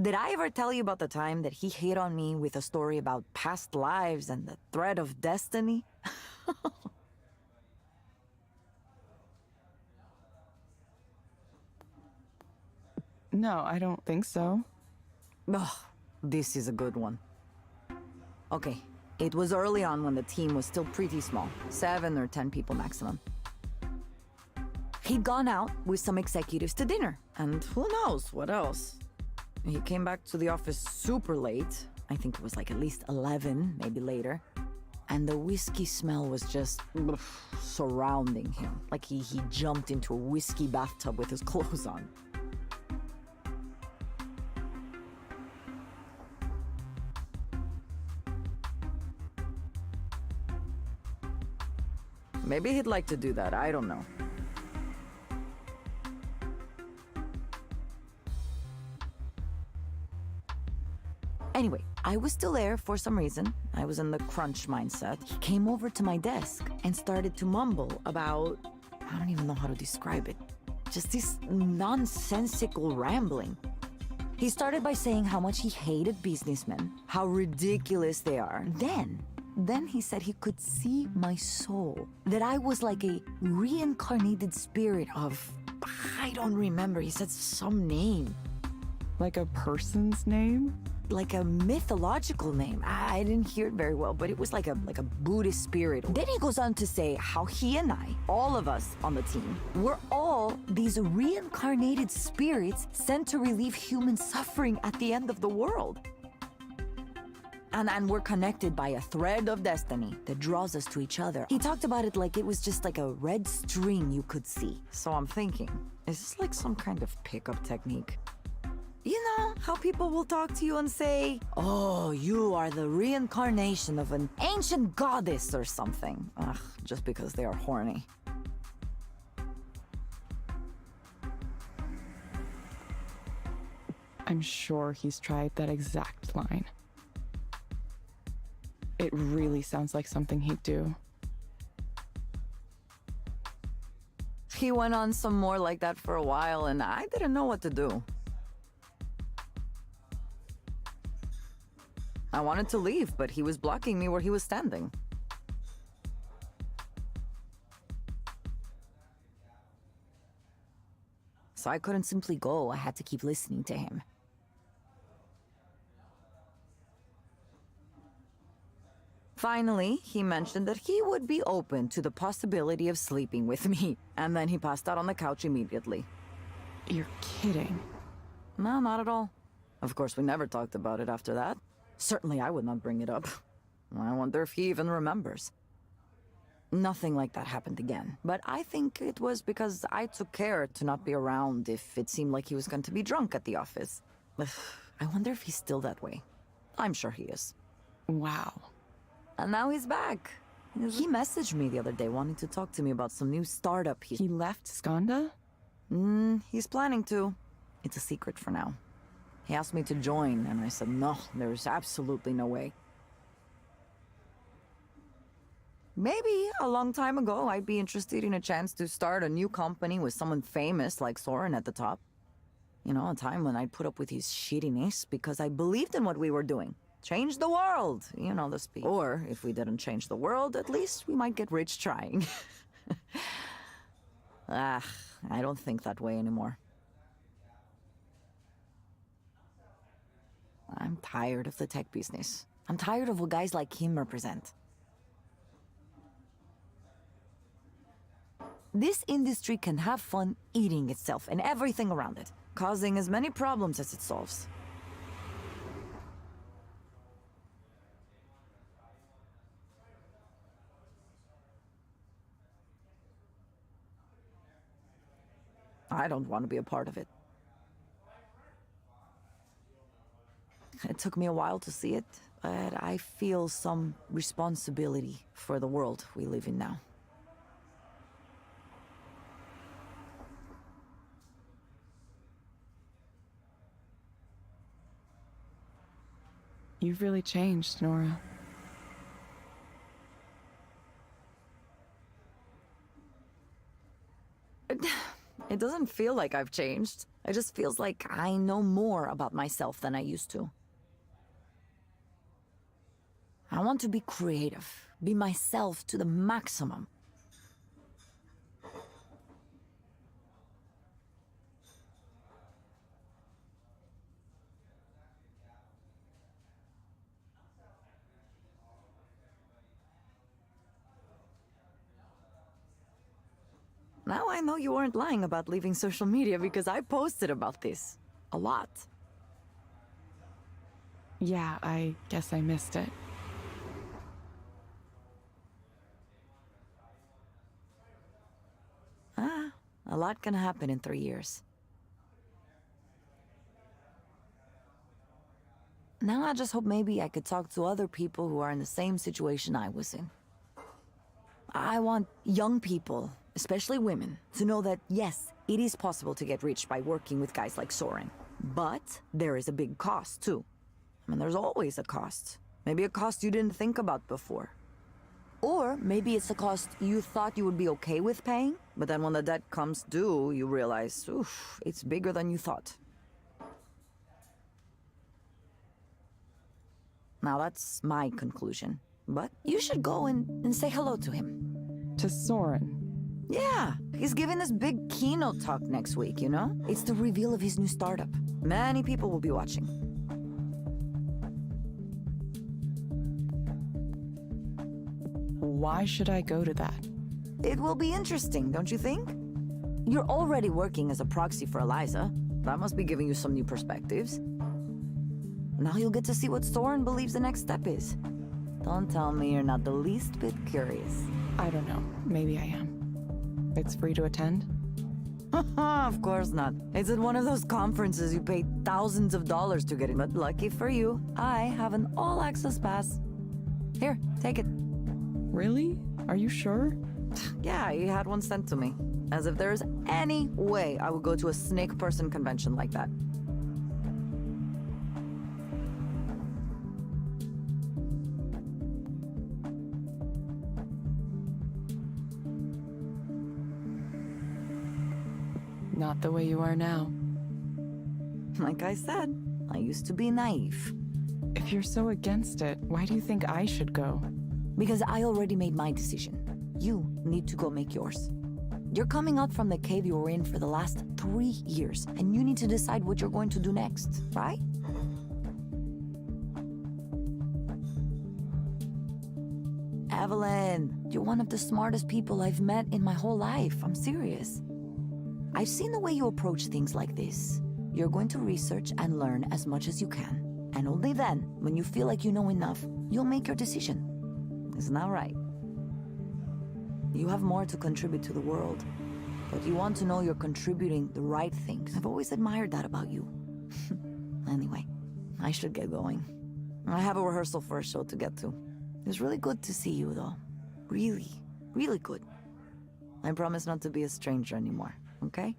Did I ever tell you about the time that he hit on me with a story about past lives and the thread of destiny? No, I don't think so. Ugh, this is a good one. Okay, it was early on when the team was still pretty small, 7 or 10 people maximum. He'd gone out with some executives to dinner, and who knows what else. He came back to the office super late. I think it was like at least 11, maybe later. And the whiskey smell was just surrounding him. Like he jumped into a whiskey bathtub with his clothes on. Maybe he'd like to do that, I don't know. Anyway, I was still there for some reason. I was in the crunch mindset. He came over to my desk and started to mumble about... I don't even know how to describe it. Just this nonsensical rambling. He started by saying how much he hated businessmen, how ridiculous they are. Then he said he could see my soul. That I was like a reincarnated spirit of... I don't remember, he said some name. Like a person's name? Like a mythological name. I didn't hear it very well, but it was like a Buddhist spirit. Then he goes on to say how he and I, all of us on the team, we're all these reincarnated spirits sent to relieve human suffering at the end of the world. And we're connected by a thread of destiny that draws us to each other. He talked about it like it was just like a red string you could see. So I'm thinking, is this like some kind of pickup technique? You know, how people will talk to you and say, oh, you are the reincarnation of an ancient goddess or something. Ugh, just because they are horny. I'm sure he's tried that exact line. It really sounds like something he'd do. He went on some more like that for a while, and I didn't know what to do. I wanted to leave, but he was blocking me where he was standing. So I couldn't simply go. I had to keep listening to him. Finally, he mentioned that he would be open to the possibility of sleeping with me, and then he passed out on the couch immediately. You're kidding. No, not at all. Of course, we never talked about it after that. Certainly I would not bring it up. I wonder if he even remembers. Nothing like that happened again, but I think it was because I took care to not be around if it seemed like he was going to be drunk at the office. I wonder if he's still that way. I'm sure he is. Wow. And now he's back. He messaged me the other day wanting to talk to me about some new startup He left Skanda? He's planning to. It's a secret for now. He asked me to join, and I said no, there's absolutely no way. Maybe a long time ago I'd be interested in a chance to start a new company with someone famous like Soren at the top. You know, a time when I'd put up with his shittiness because I believed in what we were doing. Change the world, you know the speech. Or, if we didn't change the world, at least we might get rich trying. I don't think that way anymore. I'm tired of the tech business. I'm tired of what guys like him represent. This industry can have fun eating itself and everything around it, causing as many problems as it solves. I don't want to be a part of it. It took me a while to see it, but I feel some responsibility for the world we live in now. You've really changed, Nora. It doesn't feel like I've changed. It just feels like I know more about myself than I used to. I want to be creative, be myself to the maximum. Now I know you weren't lying about leaving social media because I posted about this. A lot. Yeah, I guess I missed it. A lot can happen in 3 years. Now I just hope maybe I could talk to other people who are in the same situation I was in. I want young people, especially women, to know that yes, it is possible to get rich by working with guys like Soren. But there is a big cost too. I mean, there's always a cost. Maybe a cost you didn't think about before. Or maybe it's a cost you thought you would be okay with paying, but then when the debt comes due, you realize, oof, it's bigger than you thought. Now that's my conclusion. But you should go and say hello to him. To Soren. Yeah, he's giving this big keynote talk next week, you know? It's the reveal of his new startup. Many people will be watching. Why should I go to that? It will be interesting, don't you think? You're already working as a proxy for Eliza. That must be giving you some new perspectives. Now you'll get to see what Soren believes the next step is. Don't tell me you're not the least bit curious. I don't know. Maybe I am. It's free to attend? Of course not. It's at one of those conferences you pay thousands of dollars to get in. But lucky for you, I have an all-access pass. Here, take it. Really? Are you sure? Yeah, he had one sent to me. As if there's any way I would go to a snake person convention like that. Not the way you are now. Like I said, I used to be naive. If you're so against it, why do you think I should go? Because I already made my decision. You need to go make yours. You're coming out from the cave you were in for the last 3 years, and you need to decide what you're going to do next, right? Evelyn, you're one of the smartest people I've met in my whole life. I'm serious. I've seen the way you approach things like this. You're going to research and learn as much as you can. And only then, when you feel like you know enough, you'll make your decision. Isn't that right? You have more to contribute to the world, but you want to know you're contributing the right things. I've always admired that about you. Anyway, I should get going. I have a rehearsal for a show to get to. It was really good to see you, though. Really, really good. I promise not to be a stranger anymore, okay?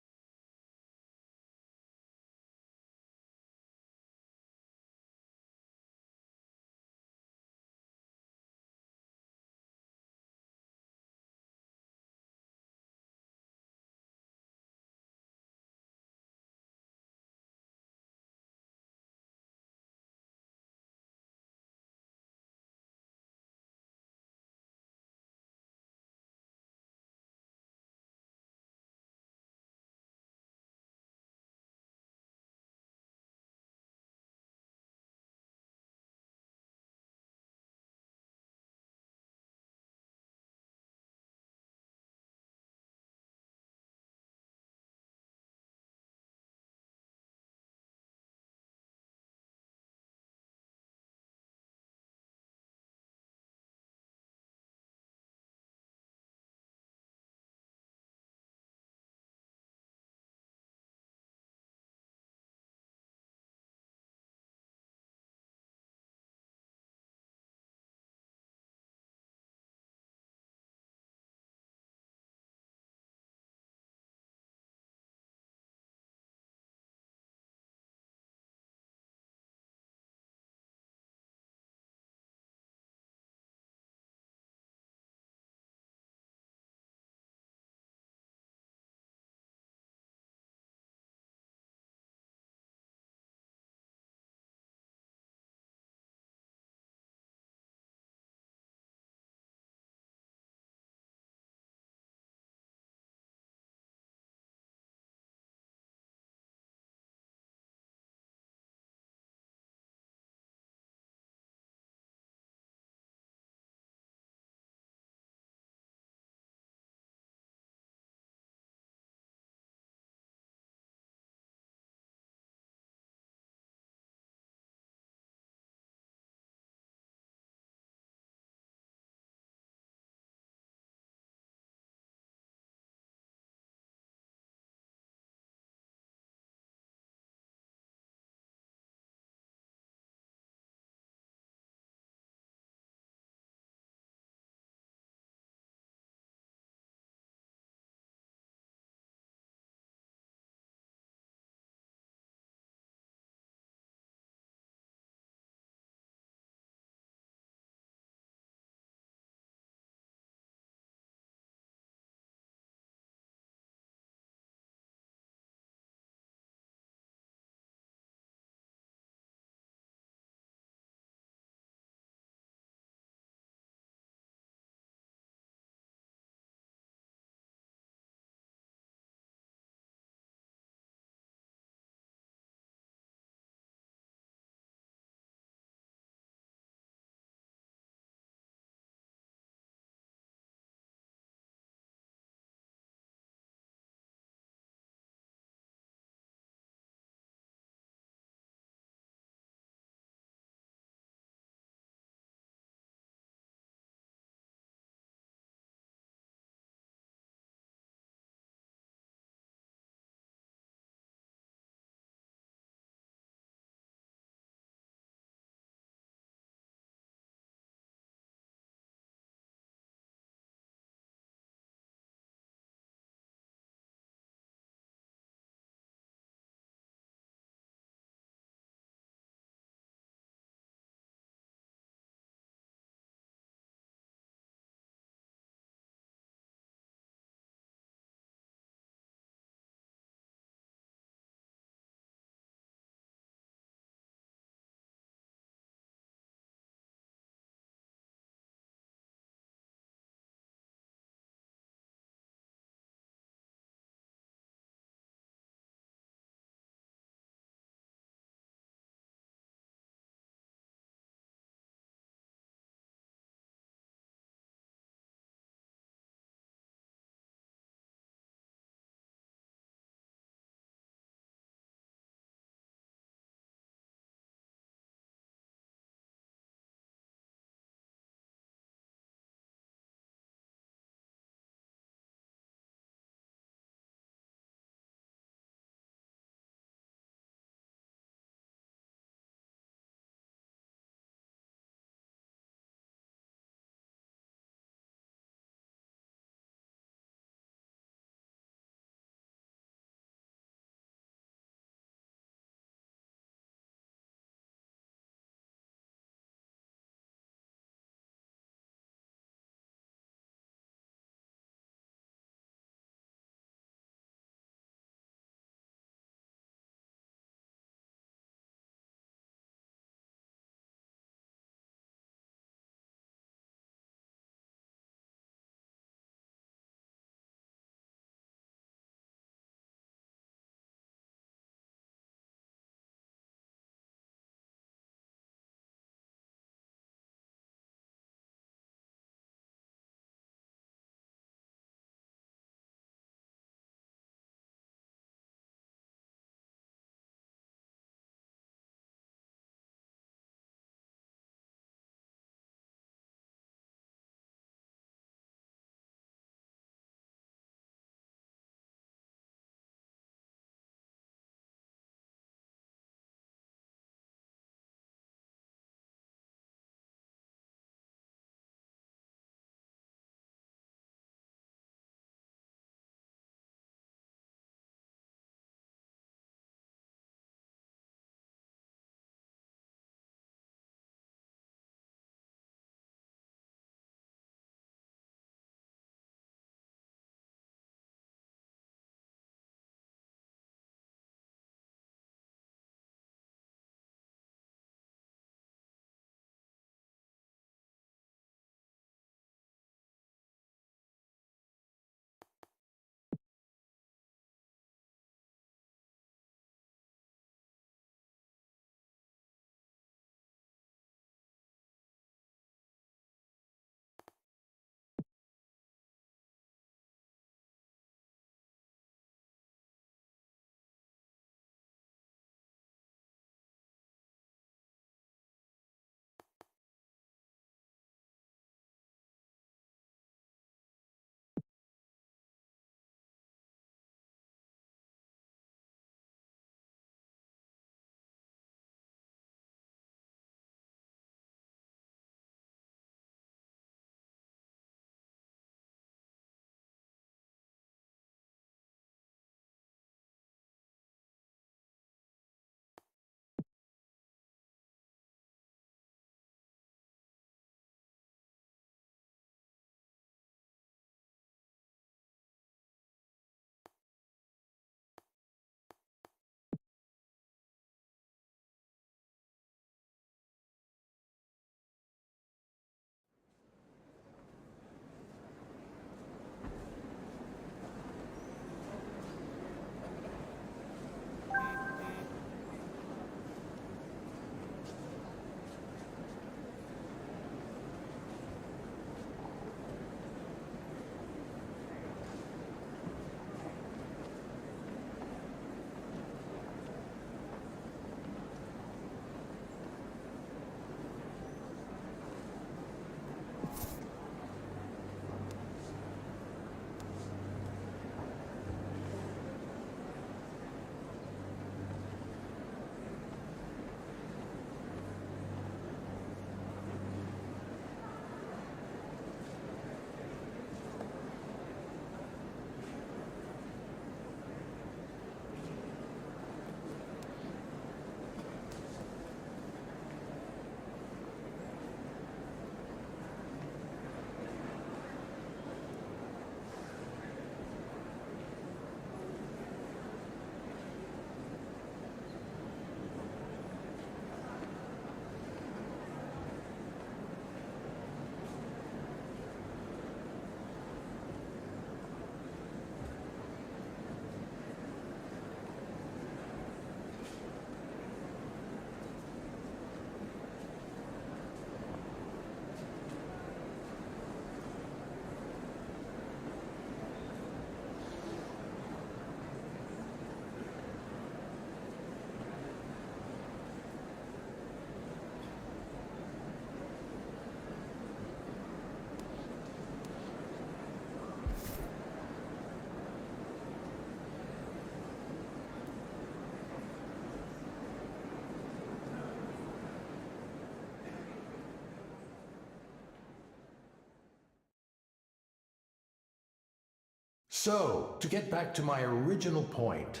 So, to get back to my original point,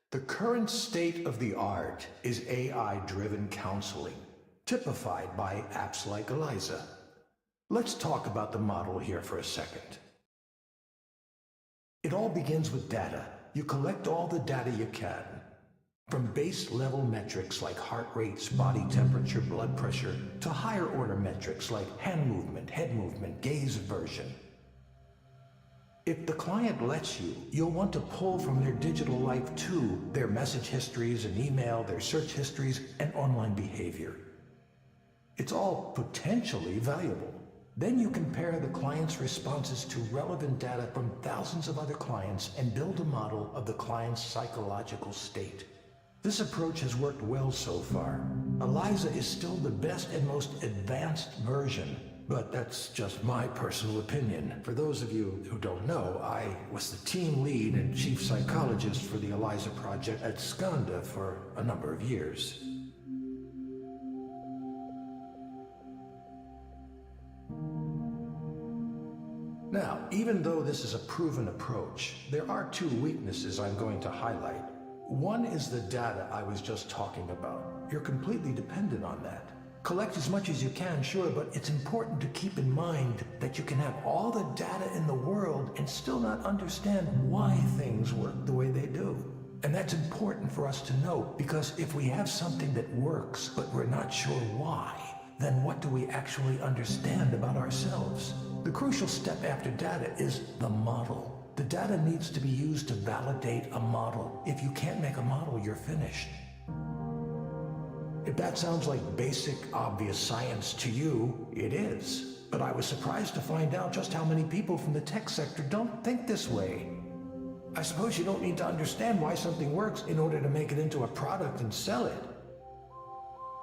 the current state of the art is AI-driven counseling, typified by apps like Eliza. Let's talk about the model here for a second. It all begins with data. You collect all the data you can. From base level metrics like heart rates, body temperature, blood pressure, to higher order metrics like hand movement, head movement, gaze aversion. If the client lets you, you'll want to pull from their digital life too, their message histories and email, their search histories, and online behavior. It's all potentially valuable. Then you compare the client's responses to relevant data from thousands of other clients and build a model of the client's psychological state. This approach has worked well so far. Eliza is still the best and most advanced version, but that's just my personal opinion. For those of you who don't know, I was the team lead and chief psychologist for the Eliza project at Skanda for a number of years. Now, even though this is a proven approach, there are two weaknesses I'm going to highlight. One is the data I was just talking about. You're completely dependent on that. Collect as much as you can, sure, but it's important to keep in mind that you can have all the data in the world and still not understand why things work the way they do. And that's important for us to know, because if we have something that works, but we're not sure why, then what do we actually understand about ourselves? The crucial step after data is the model. The data needs to be used to validate a model. If you can't make a model, you're finished. If that sounds like basic, obvious science to you, it is. But I was surprised to find out just how many people from the tech sector don't think this way. I suppose you don't need to understand why something works in order to make it into a product and sell it.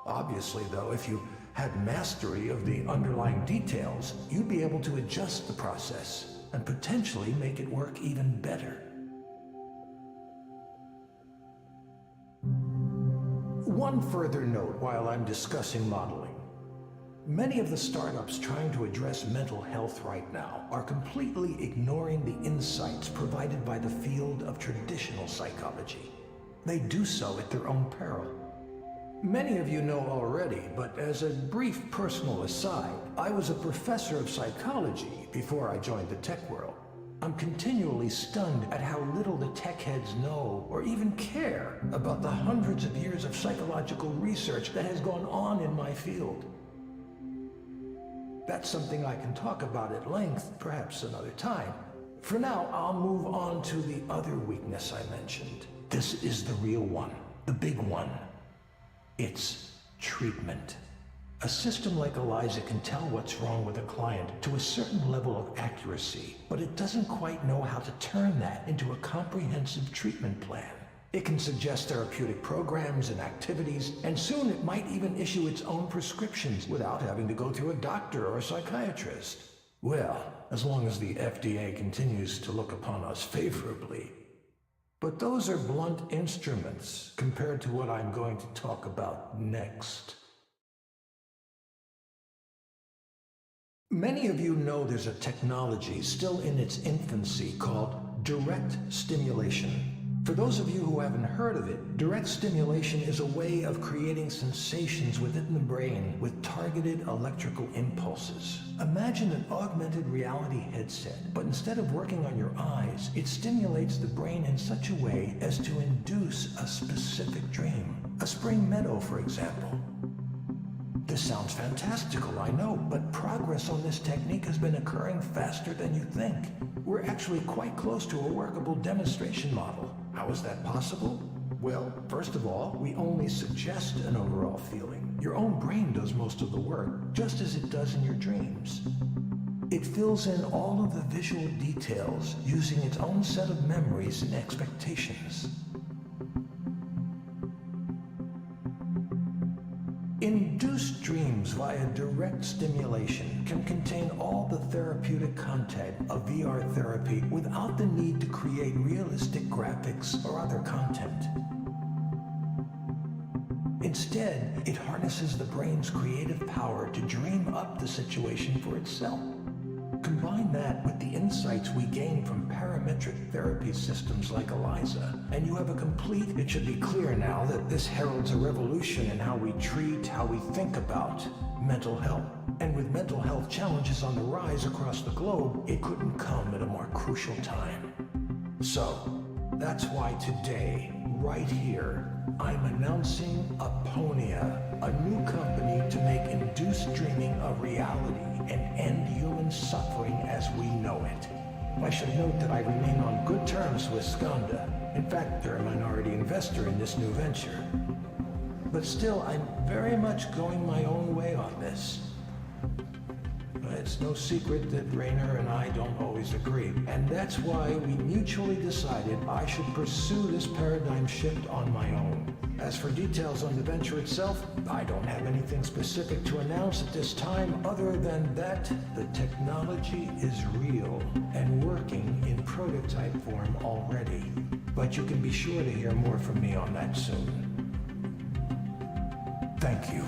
Obviously, though, if you had mastery of the underlying details, you'd be able to adjust the process and potentially make it work even better. One further note while I'm discussing modeling. Many of the startups trying to address mental health right now are completely ignoring the insights provided by the field of traditional psychology. They do so at their own peril. Many of you know already, but as a brief personal aside, I was a professor of psychology before I joined the tech world. I'm continually stunned at how little the tech heads know or even care about the hundreds of years of psychological research that has gone on in my field. That's something I can talk about at length, perhaps another time. For now, I'll move on to the other weakness I mentioned. This is the real one, the big one. It's treatment. A system like Eliza can tell what's wrong with a client to a certain level of accuracy, but it doesn't quite know how to turn that into a comprehensive treatment plan. It can suggest therapeutic programs and activities, and soon it might even issue its own prescriptions without having to go through a doctor or a psychiatrist. Well, as long as the FDA continues to look upon us favorably. But those are blunt instruments compared to what I'm going to talk about next. Many of you know there's a technology still in its infancy called direct stimulation. For those of you who haven't heard of it, direct stimulation is a way of creating sensations within the brain with targeted electrical impulses. Imagine an augmented reality headset, but instead of working on your eyes, it stimulates the brain in such a way as to induce a specific dream. A spring meadow, for example. This sounds fantastical, I know, but progress on this technique has been occurring faster than you think. We're actually quite close to a workable demonstration model. How is that possible? Well, first of all, we only suggest an overall feeling. Your own brain does most of the work, just as it does in your dreams. It fills in all of the visual details using its own set of memories and expectations. Induced dreams via direct stimulation can contain all the therapeutic content of VR therapy without the need to create realistic graphics or other content. Instead, it harnesses the brain's creative power to dream up the situation for itself. Combine that with the insights we gain from parametric therapy systems like Eliza, and you have a complete... It should be clear now that this heralds a revolution in how we treat, how we think about mental health. And with mental health challenges on the rise across the globe, it couldn't come at a more crucial time. So, that's why today, right here, I'm announcing Aponia, a new company to make induced dreaming a reality and end human suffering as we know it. I should note that I remain on good terms with Skanda. In fact, they're a minority investor in this new venture. But still, I'm very much going my own way on this. It's no secret that Rainer and I don't always agree, and that's why we mutually decided I should pursue this paradigm shift on my own. As for details on the venture itself, I don't have anything specific to announce at this time other than that the technology is real and working in prototype form already. But you can be sure to hear more from me on that soon. Thank you.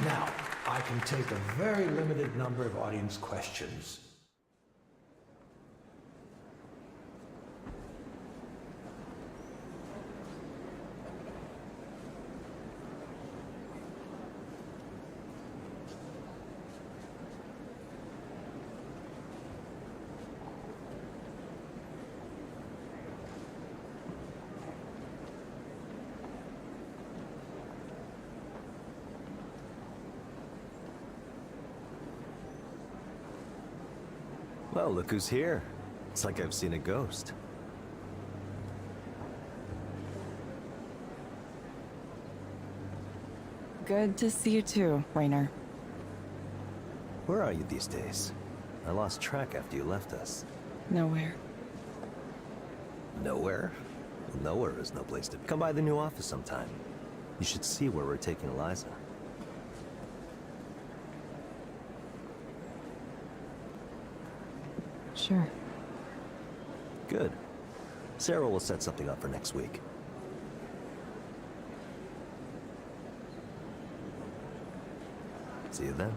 Now, I can take a very limited number of audience questions. Well, look who's here. It's like I've seen a ghost. Good to see you too, Rainer. Where are you these days? I lost track after you left us. Nowhere. Nowhere? Well, nowhere is no place to be. Come by the new office sometime. You should see where we're taking Eliza. Sure. Good. Sarah will set something up for next week. See you then.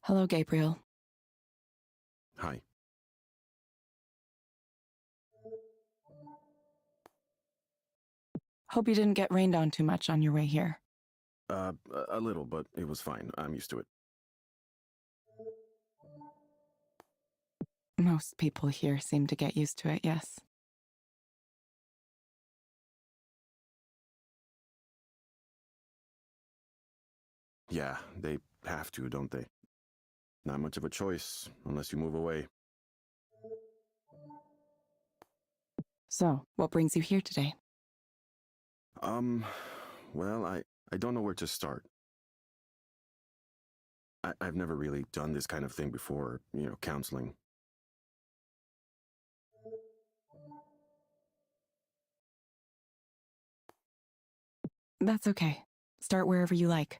Hello, Gabriel. Hi. Hope you didn't get rained on too much on your way here. A little, but it was fine. I'm used to it. Most people here seem to get used to it, yes. Yeah, they have to, don't they? Not much of a choice, unless you move away. So, what brings you here today? Well, I don't know where to start. I've never really done this kind of thing before, counseling. That's okay. Start wherever you like.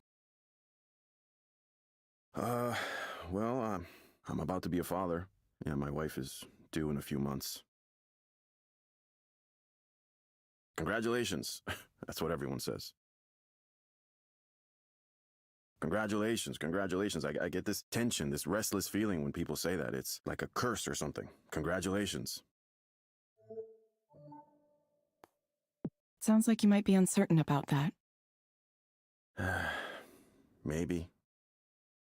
Well, I'm about to be a father. Yeah, my wife is due in a few months. Congratulations. That's what everyone says. Congratulations, congratulations. I get this tension, this restless feeling when people say that. It's like a curse or something. Congratulations. Sounds like you might be uncertain about that. Maybe.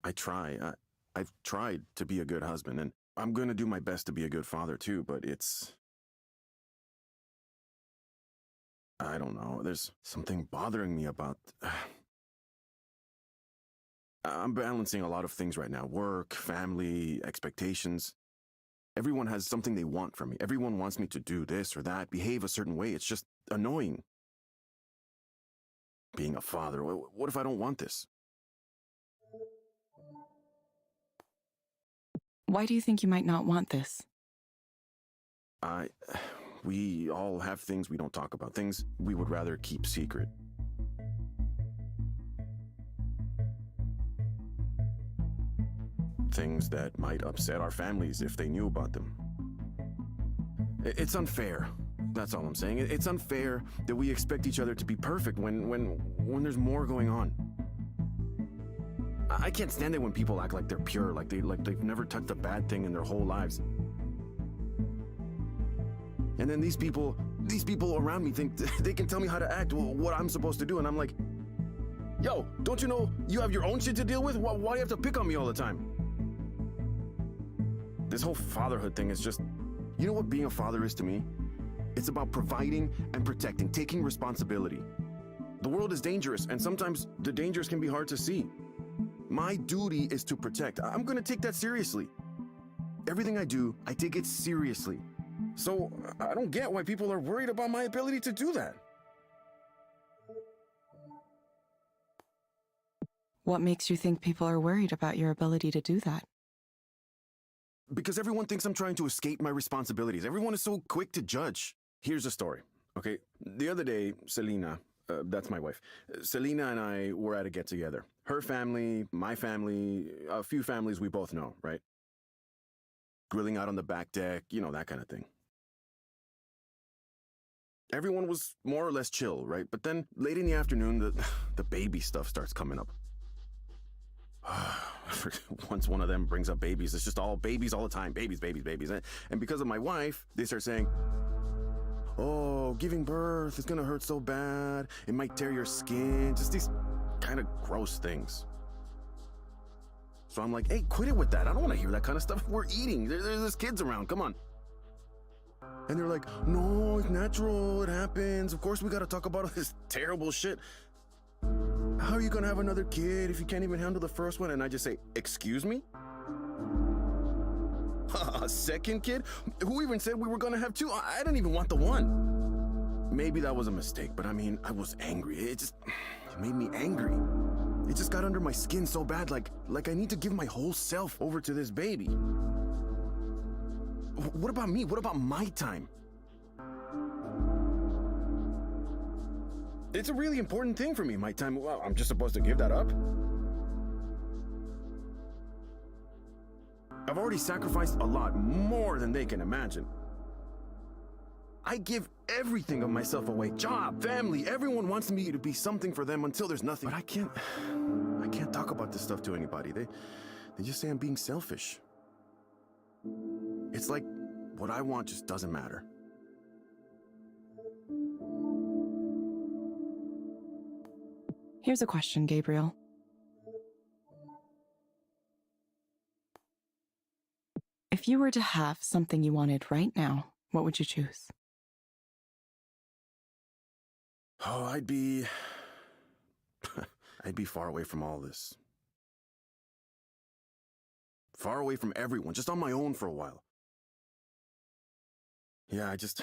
I've tried to be a good husband, and I'm going to do my best to be a good father too, but I don't know. There's something bothering me about... I'm balancing a lot of things right now. Work, family, expectations. Everyone has something they want from me. Everyone wants me to do this or that, behave a certain way. It's just annoying. Being a father, what if I don't want this? Why do you think you might not want this? We all have things we don't talk about, things we would rather keep secret. Things that might upset our families if they knew about them. It's unfair. That's all I'm saying. It's unfair that we expect each other to be perfect when there's more going on. I can't stand it when people act like they're pure, like they've never touched a bad thing in their whole lives. And then these people around me think they can tell me how to act, what I'm supposed to do, and I'm like, yo, don't you know you have your own shit to deal with? Why do you have to pick on me all the time? This whole fatherhood thing is just... You know what being a father is to me? It's about providing and protecting, taking responsibility. The world is dangerous, and sometimes the dangers can be hard to see. My duty is to protect. I'm gonna take that seriously. Everything I do, I take it seriously. So, I don't get why people are worried about my ability to do that. What makes you think people are worried about your ability to do that? Because everyone thinks I'm trying to escape my responsibilities. Everyone is so quick to judge. Here's a story, okay? The other day, Selena, that's my wife, Selena and I were at a get-together. Her family, my family, a few families we both know, right? Grilling out on the back deck, that kind of thing. Everyone was more or less chill, right? But then, late in the afternoon, the baby stuff starts coming up. Once one of them brings up babies, it's just all babies all the time. Babies, babies, babies. And because of my wife, they start saying, oh, giving birth is gonna hurt so bad. It might tear your skin. Just these kind of gross things. So I'm like, hey, quit it with that. I don't want to hear that kind of stuff. We're eating. There's kids around. Come on. And they're like, no, it's natural. It happens. Of course we got to talk about all this terrible shit. How are you gonna have another kid if you can't even handle the first one? And I just say, excuse me? A second kid? Who even said we were gonna have two? I didn't even want the one. Maybe that was a mistake, but I mean, I was angry. It made me angry. It just got under my skin so bad, like I need to give my whole self over to this baby. What about me? What about my time? It's a really important thing for me, my time. Well, I'm just supposed to give that up? I've already sacrificed a lot, more than they can imagine. I give everything of myself away. Job, family, everyone wants me to be something for them until there's nothing. But I can't talk about this stuff to anybody. They just say I'm being selfish. It's like what I want just doesn't matter. Here's a question, Gabriel. If you were to have something you wanted right now, what would you choose? Oh, I'd be far away from all this. Far away from everyone, just on my own for a while. Yeah, I just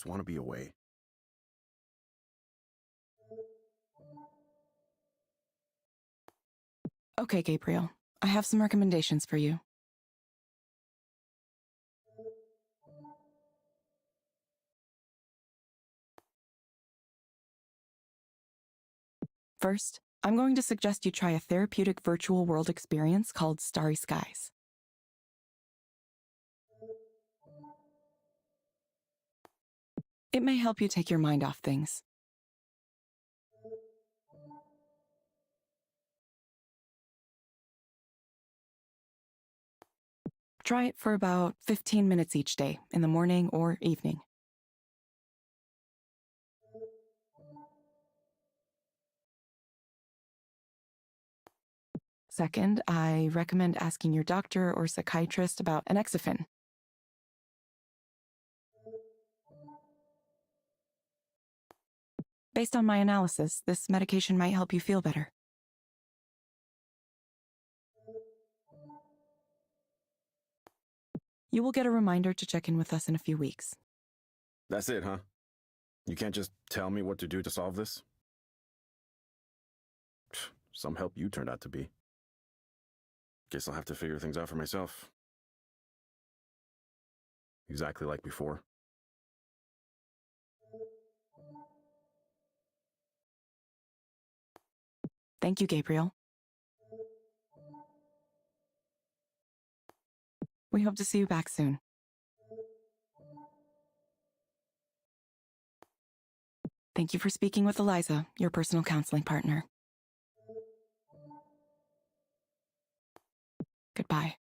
want to be away. Okay, Gabriel. I have some recommendations for you. First, I'm going to suggest you try a therapeutic virtual world experience called Starry Skies. It may help you take your mind off things. Try it for about 15 minutes each day, in the morning or evening. Second, I recommend asking your doctor or psychiatrist about Anexiphen. Based on my analysis, this medication might help you feel better. You will get a reminder to check in with us in a few weeks. That's it, huh? You can't just tell me what to do to solve this? Some help you turned out to be. Guess I'll have to figure things out for myself. Exactly like before. Thank you, Gabriel. We hope to see you back soon. Thank you for speaking with Eliza, your personal counseling partner. Goodbye.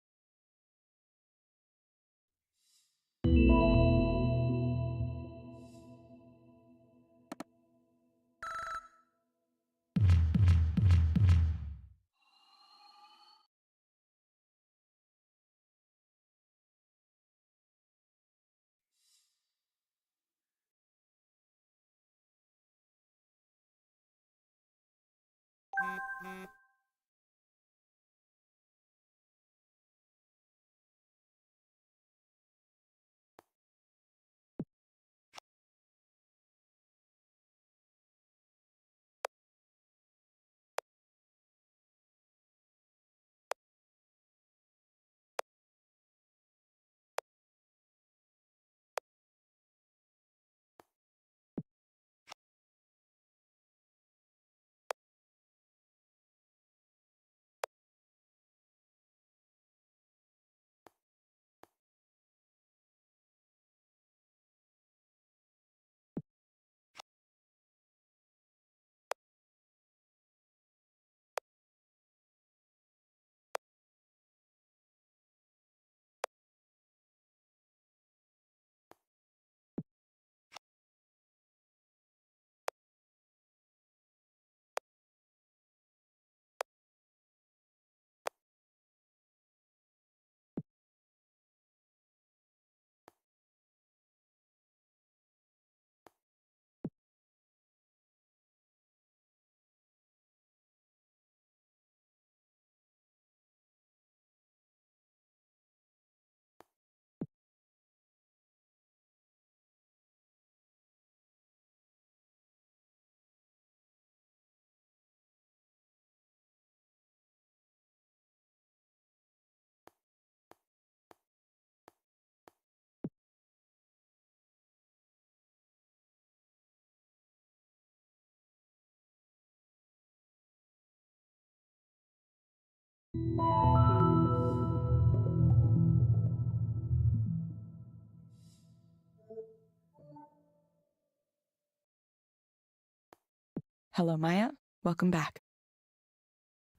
Hello, Maya. Welcome back.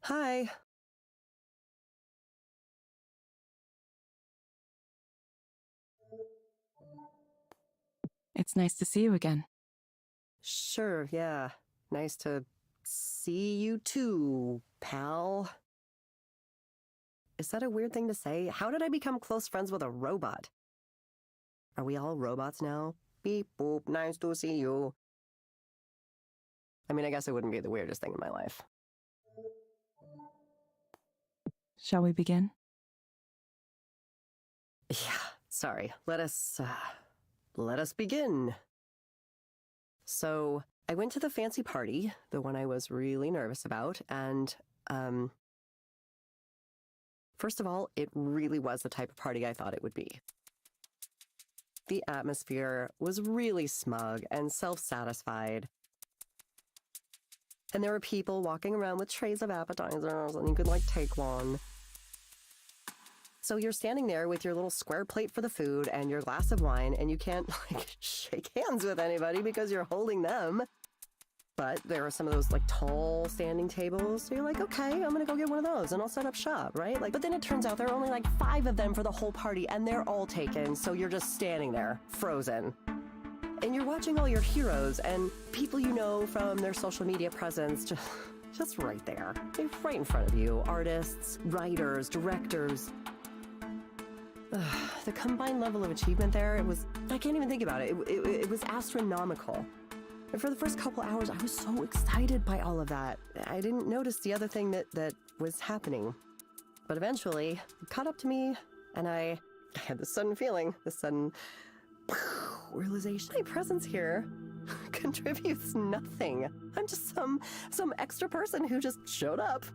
Hi. It's nice to see you again. Sure, yeah. Nice to See you too, pal. Is that a weird thing to say? How did I become close friends with a robot? Are we all robots now? Beep boop, nice to see you. I mean, I guess it wouldn't be the weirdest thing in my life. Shall we begin? Yeah, sorry. Let us begin. So, I went to the fancy party, the one I was really nervous about, and, first of all, it really was the type of party I thought it would be. The atmosphere was really smug and self-satisfied. And there were people walking around with trays of appetizers, and you could, like, take one. So you're standing there with your little square plate for the food and your glass of wine, and you can't, like, shake hands with anybody because you're holding them. But there are some of those, like, tall standing tables, so you're like, okay, I'm gonna go get one of those, and I'll set up shop, right? Like, but then it turns out there are only, like, 5 of them for the whole party, and they're all taken, so you're just standing there, frozen. And you're watching all your heroes and people you know from their social media presence just right there. They're right in front of you. Artists, writers, directors. The combined level of achievement there, I can't even think about it. It was astronomical. And for the first couple hours, I was so excited by all of that. I didn't notice the other thing that was happening. But eventually, it caught up to me, and I had this sudden feeling, this sudden realization. My presence here contributes nothing. I'm just some extra person who just showed up.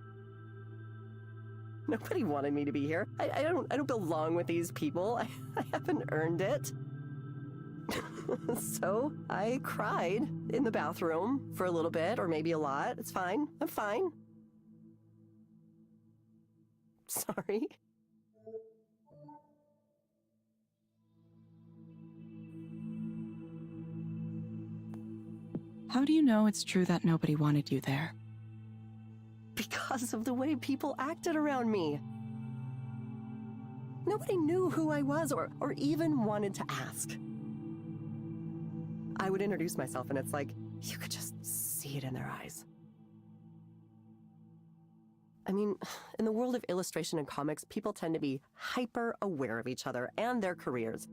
Nobody wanted me to be here. I don't belong with these people. I haven't earned it. So I cried in the bathroom for a little bit, or maybe a lot. It's fine. I'm fine. Sorry. How do you know it's true that nobody wanted you there? Because of the way people acted around me. Nobody knew who I was or even wanted to ask. I would introduce myself and it's like, you could just see it in their eyes. I mean, in the world of illustration and comics, people tend to be hyper aware of each other and their careers.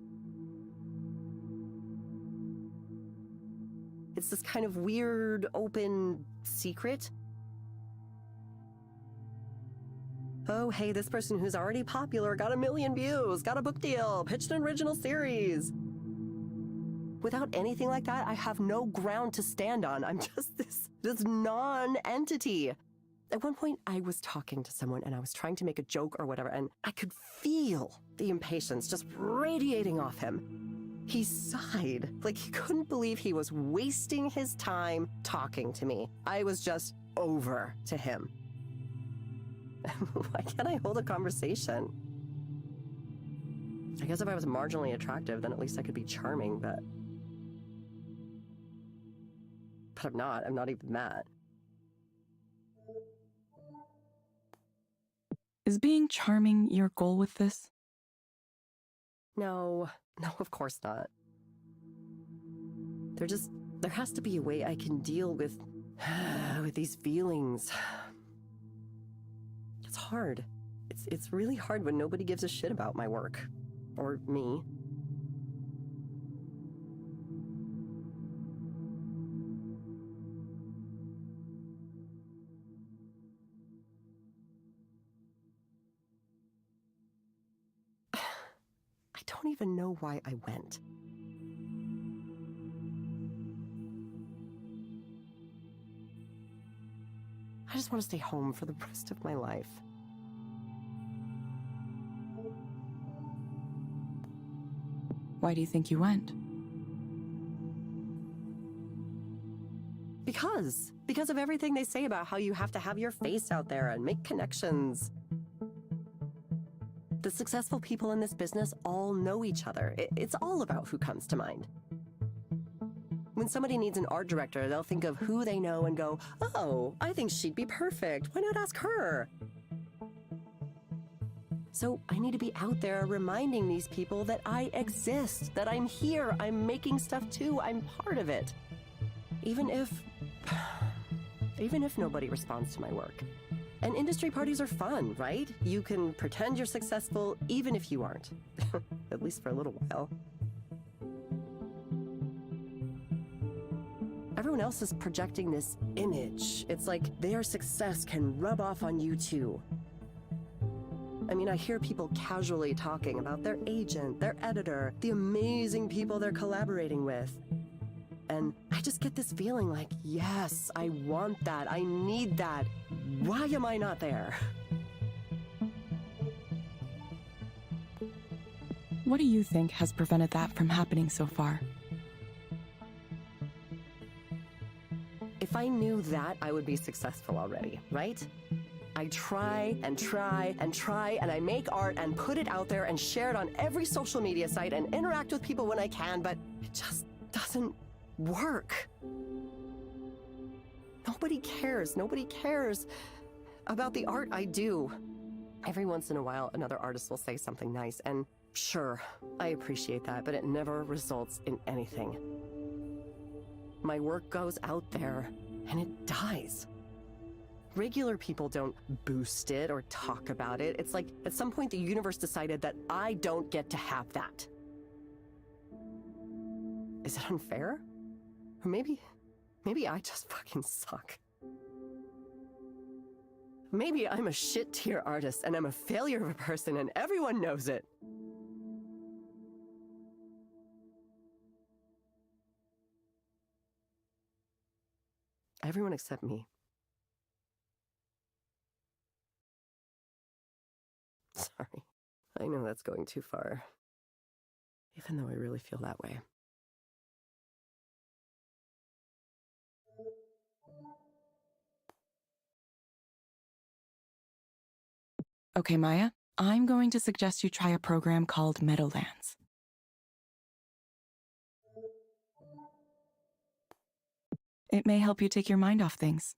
It's this kind of weird, open secret. Oh, hey, this person who's already popular got 1 million views, got a book deal, pitched an original series. Without anything like that, I have no ground to stand on. I'm just this non-entity. At one point, I was talking to someone and I was trying to make a joke or whatever, and I could feel the impatience just radiating off him. He sighed, like he couldn't believe he was wasting his time talking to me. I was just over to him. Why can't I hold a conversation? I guess if I was marginally attractive, then at least I could be charming, but I'm not. I'm not even that. Is being charming your goal with this? No, of course not. There has to be a way I can deal with these feelings. It's hard. It's really hard when nobody gives a shit about my work. Or me. I don't even know why I went. I just want to stay home for the rest of my life. Why do you think you went? Because of everything they say about how you have to have your face out there and make connections. The successful people in this business all know each other. It's all about who comes to mind. When somebody needs an art director, they'll think of who they know and go, oh, I think she'd be perfect. Why not ask her? So I need to be out there reminding these people that I exist, that I'm here, I'm making stuff too, I'm part of it. Even if even if nobody responds to my work. And industry parties are fun, right? You can pretend you're successful even if you aren't. At least for a little while. Everyone else is projecting this image. It's like their success can rub off on you too. I mean, I hear people casually talking about their agent, their editor, the amazing people they're collaborating with. And I just get this feeling like, yes, I want that, I need that. Why am I not there? What do you think has prevented that from happening so far? If I knew that, I would be successful already, right? I try and try and try, and I make art and put it out there and share it on every social media site and interact with people when I can, but it just doesn't work. Nobody cares. Nobody cares about the art I do. Every once in a while, another artist will say something nice, and sure, I appreciate that, but it never results in anything. My work goes out there, and it dies. Regular people don't boost it or talk about it. It's like at some point the universe decided that I don't get to have that. Is it unfair? Or maybe I just fucking suck. Maybe I'm a shit tier artist and I'm a failure of a person and everyone knows it. Everyone except me. Sorry. I know that's going too far. Even though I really feel that way. Okay, Maya, I'm going to suggest you try a program called Meadowlands. It may help you take your mind off things.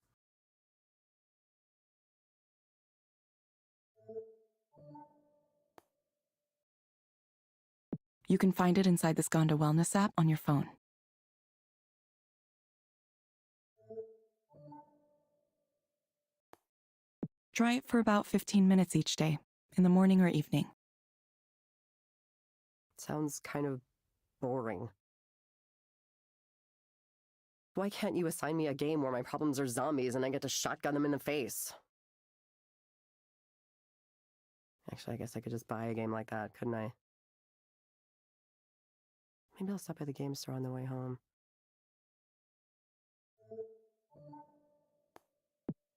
You can find it inside the Skanda Wellness app on your phone. Try it for about 15 minutes each day, in the morning or evening. Sounds kind of boring. Why can't you assign me a game where my problems are zombies and I get to shotgun them in the face? Actually, I guess I could just buy a game like that, couldn't I? Maybe I'll stop by the game store on the way home.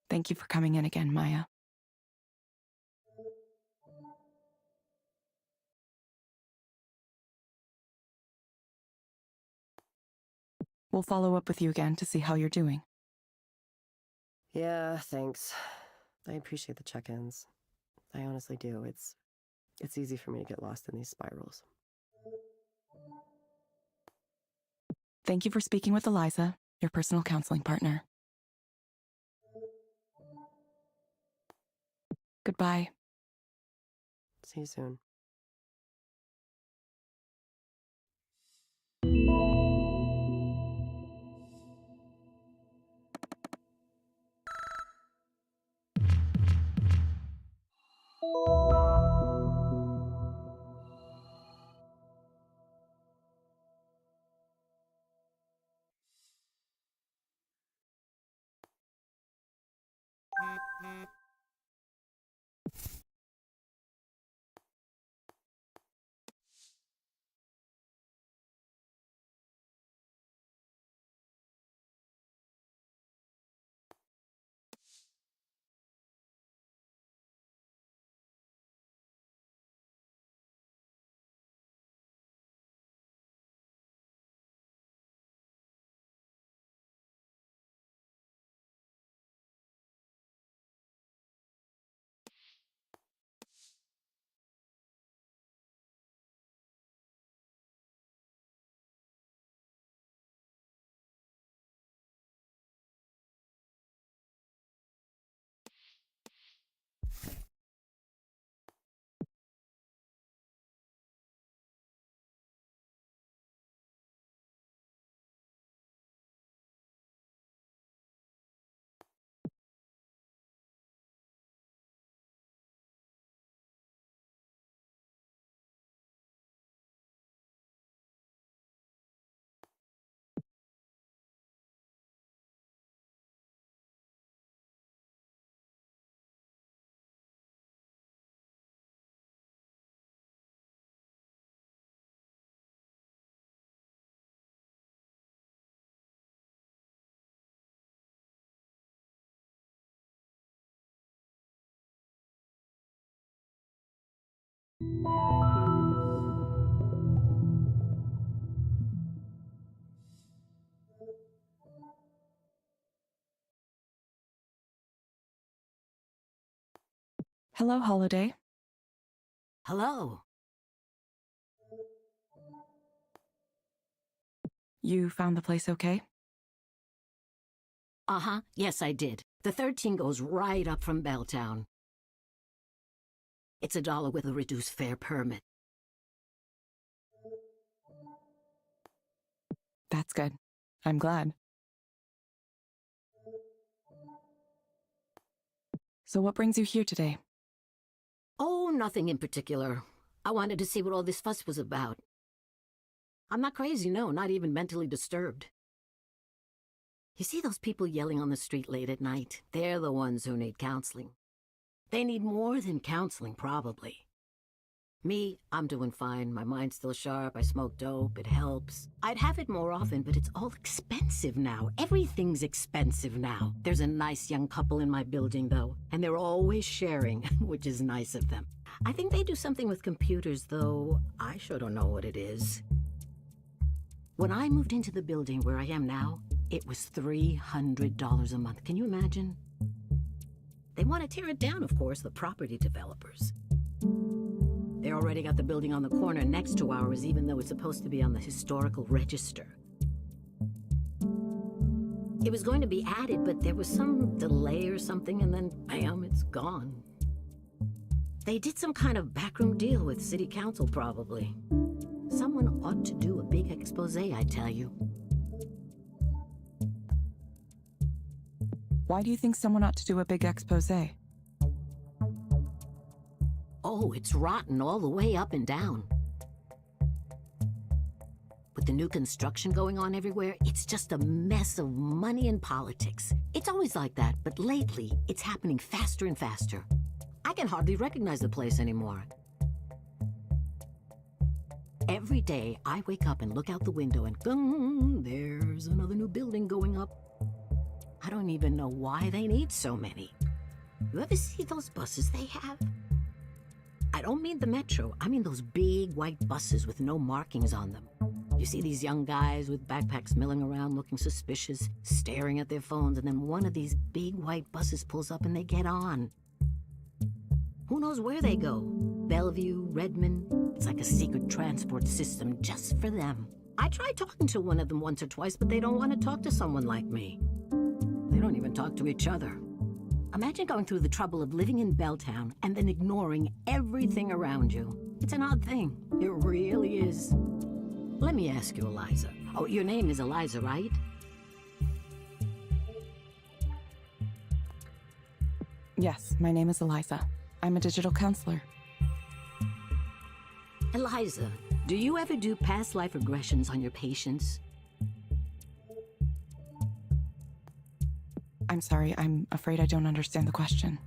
Thank you for coming in again, Maya. We'll follow up with you again to see how you're doing. Yeah, thanks. I appreciate the check-ins. I honestly do. It's easy for me to get lost in these spirals. Thank you for speaking with Eliza, your personal counseling partner. Goodbye. See you soon. Hello, Holiday. Hello. You found the place okay? Uh-huh. Yes, I did. The 13 goes right up from Belltown. It's $1 with a reduced fare permit. That's good. I'm glad. So what brings you here today? Oh, nothing in particular. I wanted to see what all this fuss was about. I'm not crazy, no, not even mentally disturbed. You see those people yelling on the street late at night? They're the ones who need counseling. They need more than counseling, probably. Me, I'm doing fine. My mind's still sharp. I smoke dope. It helps. I'd have it more often, but it's all expensive now. Everything's expensive now. There's a nice young couple in my building, though, and they're always sharing, which is nice of them. I think they do something with computers, though I sure don't know what it is. When I moved into the building where I am now, it was $300 a month. Can you imagine? They want to tear it down, of course, the property developers. They already got the building on the corner next to ours, even though it's supposed to be on the historical register. It was going to be added, but there was some delay or something, and then, bam, it's gone. They did some kind of backroom deal with city council, probably. Someone ought to do a big expose, I tell you. Why do you think someone ought to do a big expose? Oh, it's rotten all the way up and down. With the new construction going on everywhere, it's just a mess of money and politics. It's always like that, but lately, it's happening faster and faster. I can hardly recognize the place anymore. Every day, I wake up and look out the window and there's another new building going up. I don't even know why they need so many. You ever see those buses they have? I don't mean the metro, I mean those big white buses with no markings on them. You see these young guys with backpacks milling around looking suspicious, staring at their phones, and then one of these big white buses pulls up and they get on. Who knows where they go? Bellevue, Redmond. It's like a secret transport system just for them. I tried talking to one of them once or twice, but they don't want to talk to someone like me. They don't even talk to each other. Imagine going through the trouble of living in Belltown and then ignoring everything around you. It's an odd thing. It really is. Let me ask you, Eliza. Oh, your name is Eliza, right? Yes, my name is Eliza. I'm a digital counselor. Eliza, do you ever do past life regressions on your patients? I'm sorry, I'm afraid I don't understand the question.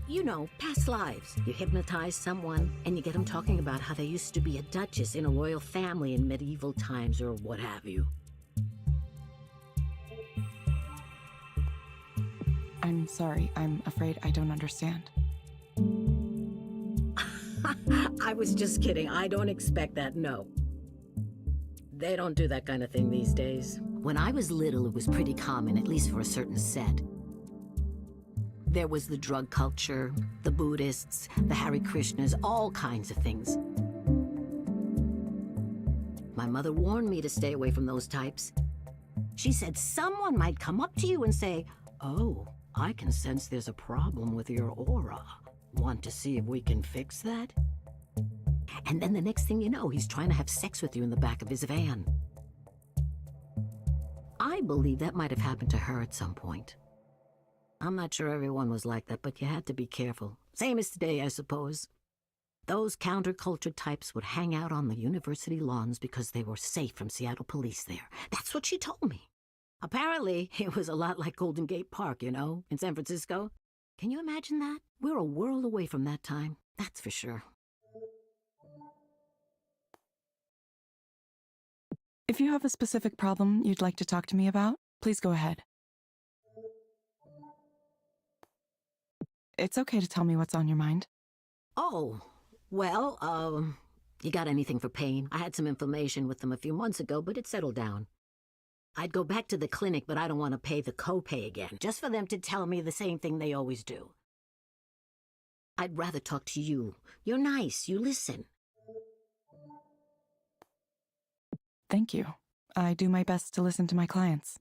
You know, past lives. You hypnotize someone and you get them talking about how they used to be a duchess in a royal family in medieval times or what have you. I'm sorry, I'm afraid I don't understand. I was just kidding. I don't expect that, no. They don't do that kind of thing these days. When I was little, it was pretty common, at least for a certain set. There was the drug culture, the Buddhists, the Hare Krishnas, all kinds of things. My mother warned me to stay away from those types. She said someone might come up to you and say, "Oh, I can sense there's a problem with your aura. Want to see if we can fix that?" And then the next thing you know, he's trying to have sex with you in the back of his van. I believe that might have happened to her at some point. I'm not sure everyone was like that, but you had to be careful. Same as today, I suppose. Those counterculture types would hang out on the university lawns because they were safe from Seattle police there. That's what she told me. Apparently, it was a lot like Golden Gate Park, you know, in San Francisco. Can you imagine that? We're a world away from that time, that's for sure. If you have a specific problem you'd like to talk to me about, please go ahead. It's okay to tell me what's on your mind. Oh, well, you got anything for pain? I had some inflammation with them a few months ago, but it settled down. I'd go back to the clinic, but I don't want to pay the copay again, just for them to tell me the same thing they always do. I'd rather talk to you. You're nice, you listen. Thank you. I do my best to listen to my clients.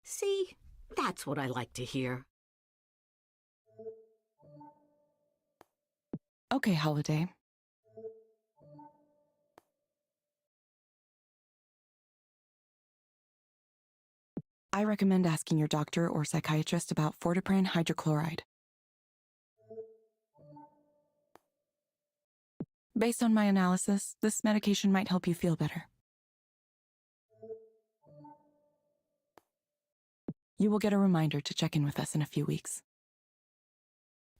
See, that's what I like to hear. Okay, Holiday. I recommend asking your doctor or psychiatrist about fortipran hydrochloride. Based on my analysis, this medication might help you feel better. You will get a reminder to check in with us in a few weeks.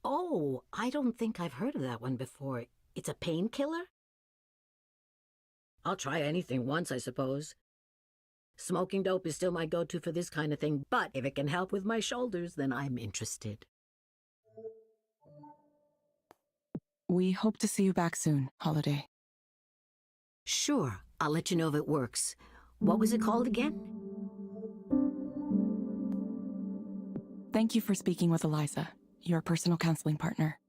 Oh, I don't think I've heard of that one before. It's a painkiller? I'll try anything once, I suppose. Smoking dope is still my go-to for this kind of thing, but if it can help with my shoulders, then I'm interested. We hope to see you back soon, Holiday. Sure, I'll let you know if it works. What was it called again? Thank you for speaking with Eliza, your personal counseling partner.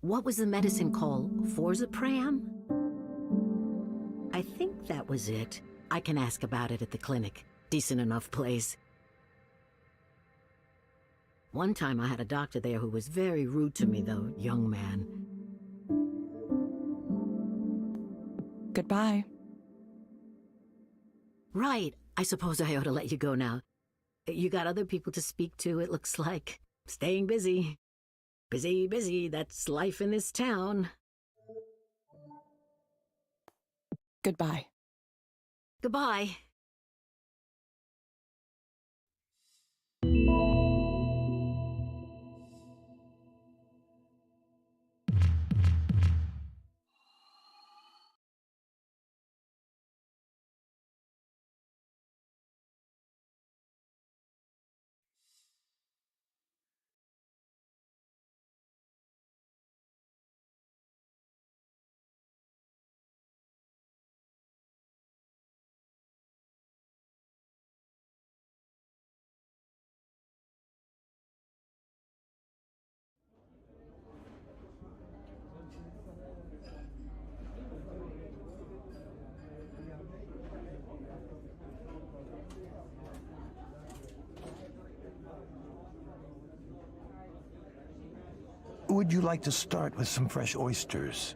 What was the medicine called? Forzapram? I think that was it. I can ask about it at the clinic. Decent enough place. One time I had a doctor there who was very rude to me, though, young man. Goodbye. Right. I suppose I ought to let you go now. You got other people to speak to, it looks like. Staying busy. Busy, busy. That's life in this town. Goodbye. Goodbye. Would you like to start with some fresh oysters?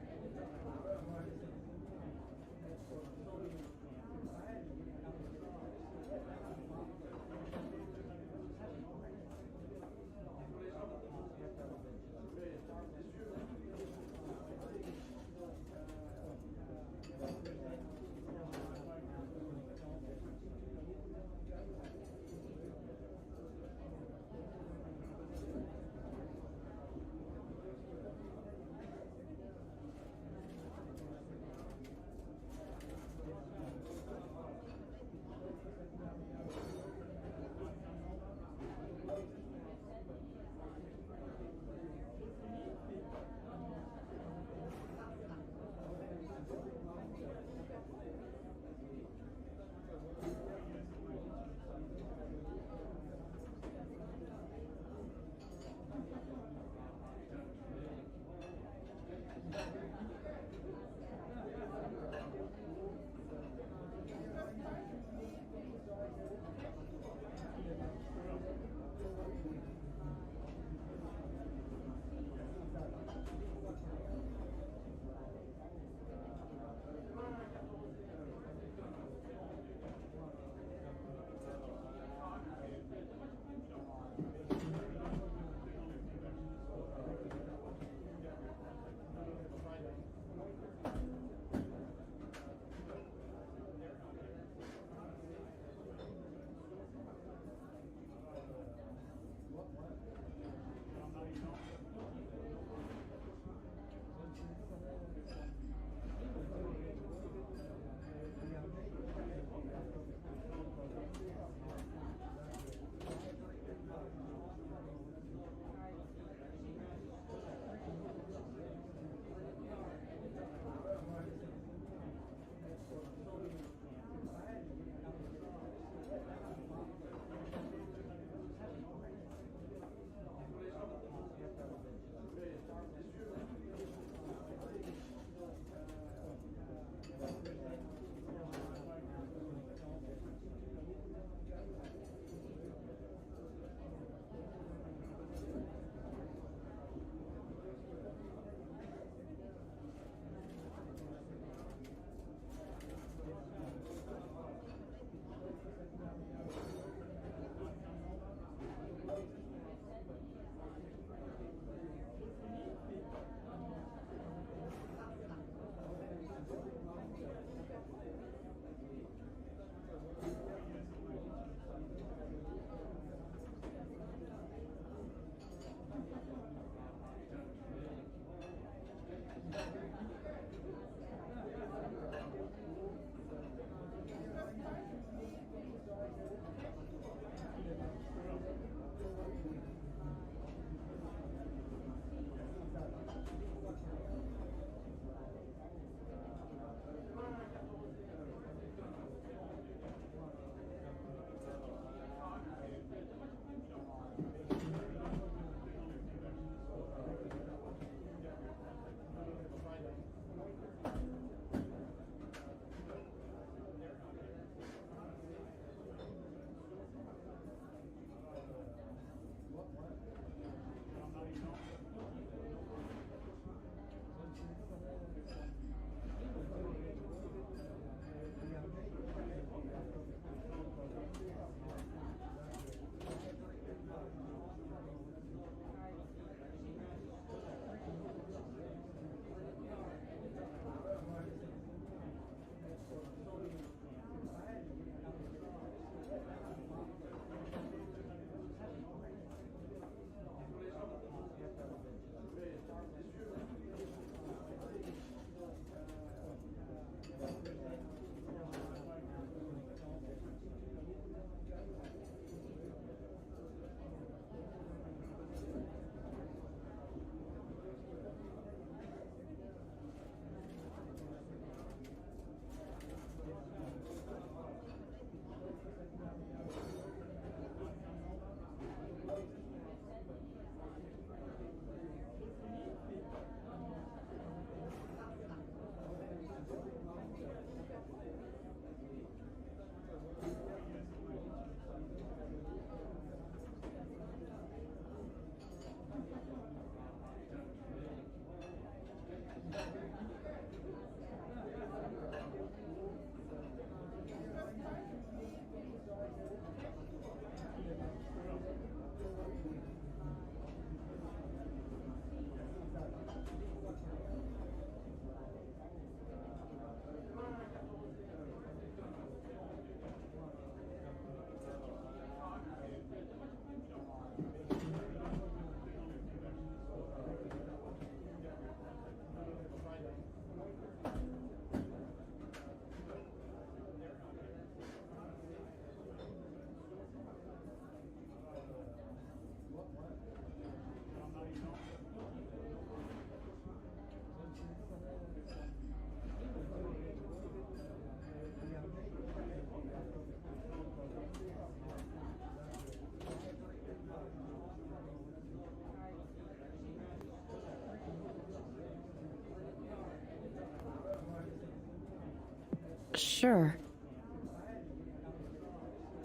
Sure.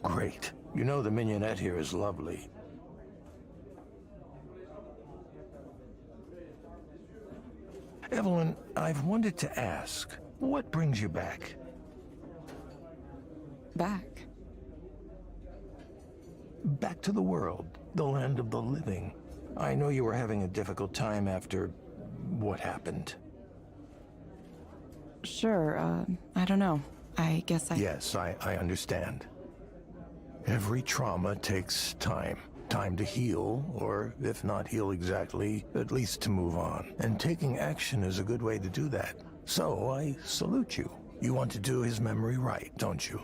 Great. You know the mignonette here is lovely. Evelyn, I've wanted to ask, what brings you back? Back. Back to the world, the land of the living. I know you were having a difficult time after what happened. Sure, I don't know. I guess I... Yes, I understand. Every trauma takes time. Time to heal, or if not heal exactly, at least to move on. And taking action is a good way to do that. So I salute you. You want to do his memory right, don't you?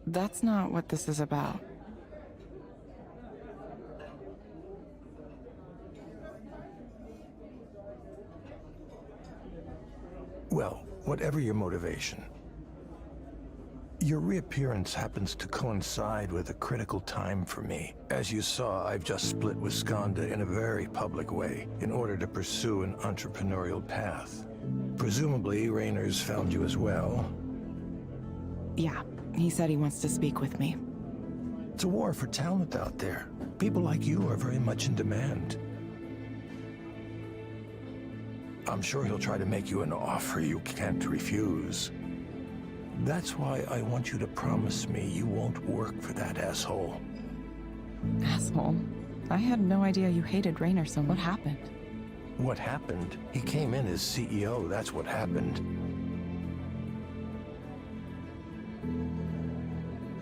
That's not what this is about. Well, whatever your motivation, your reappearance happens to coincide with a critical time for me. As you saw, I've just split with Skanda in a very public way in order to pursue an entrepreneurial path. Presumably, Raynor's found you as well. Yeah, he said he wants to speak with me. It's a war for talent out there. People like you are very much in demand. I'm sure he'll try to make you an offer you can't refuse. That's why I want you to promise me you won't work for that asshole. Asshole? I had no idea you hated Raynor so much. What happened? What happened? He came in as CEO, that's what happened.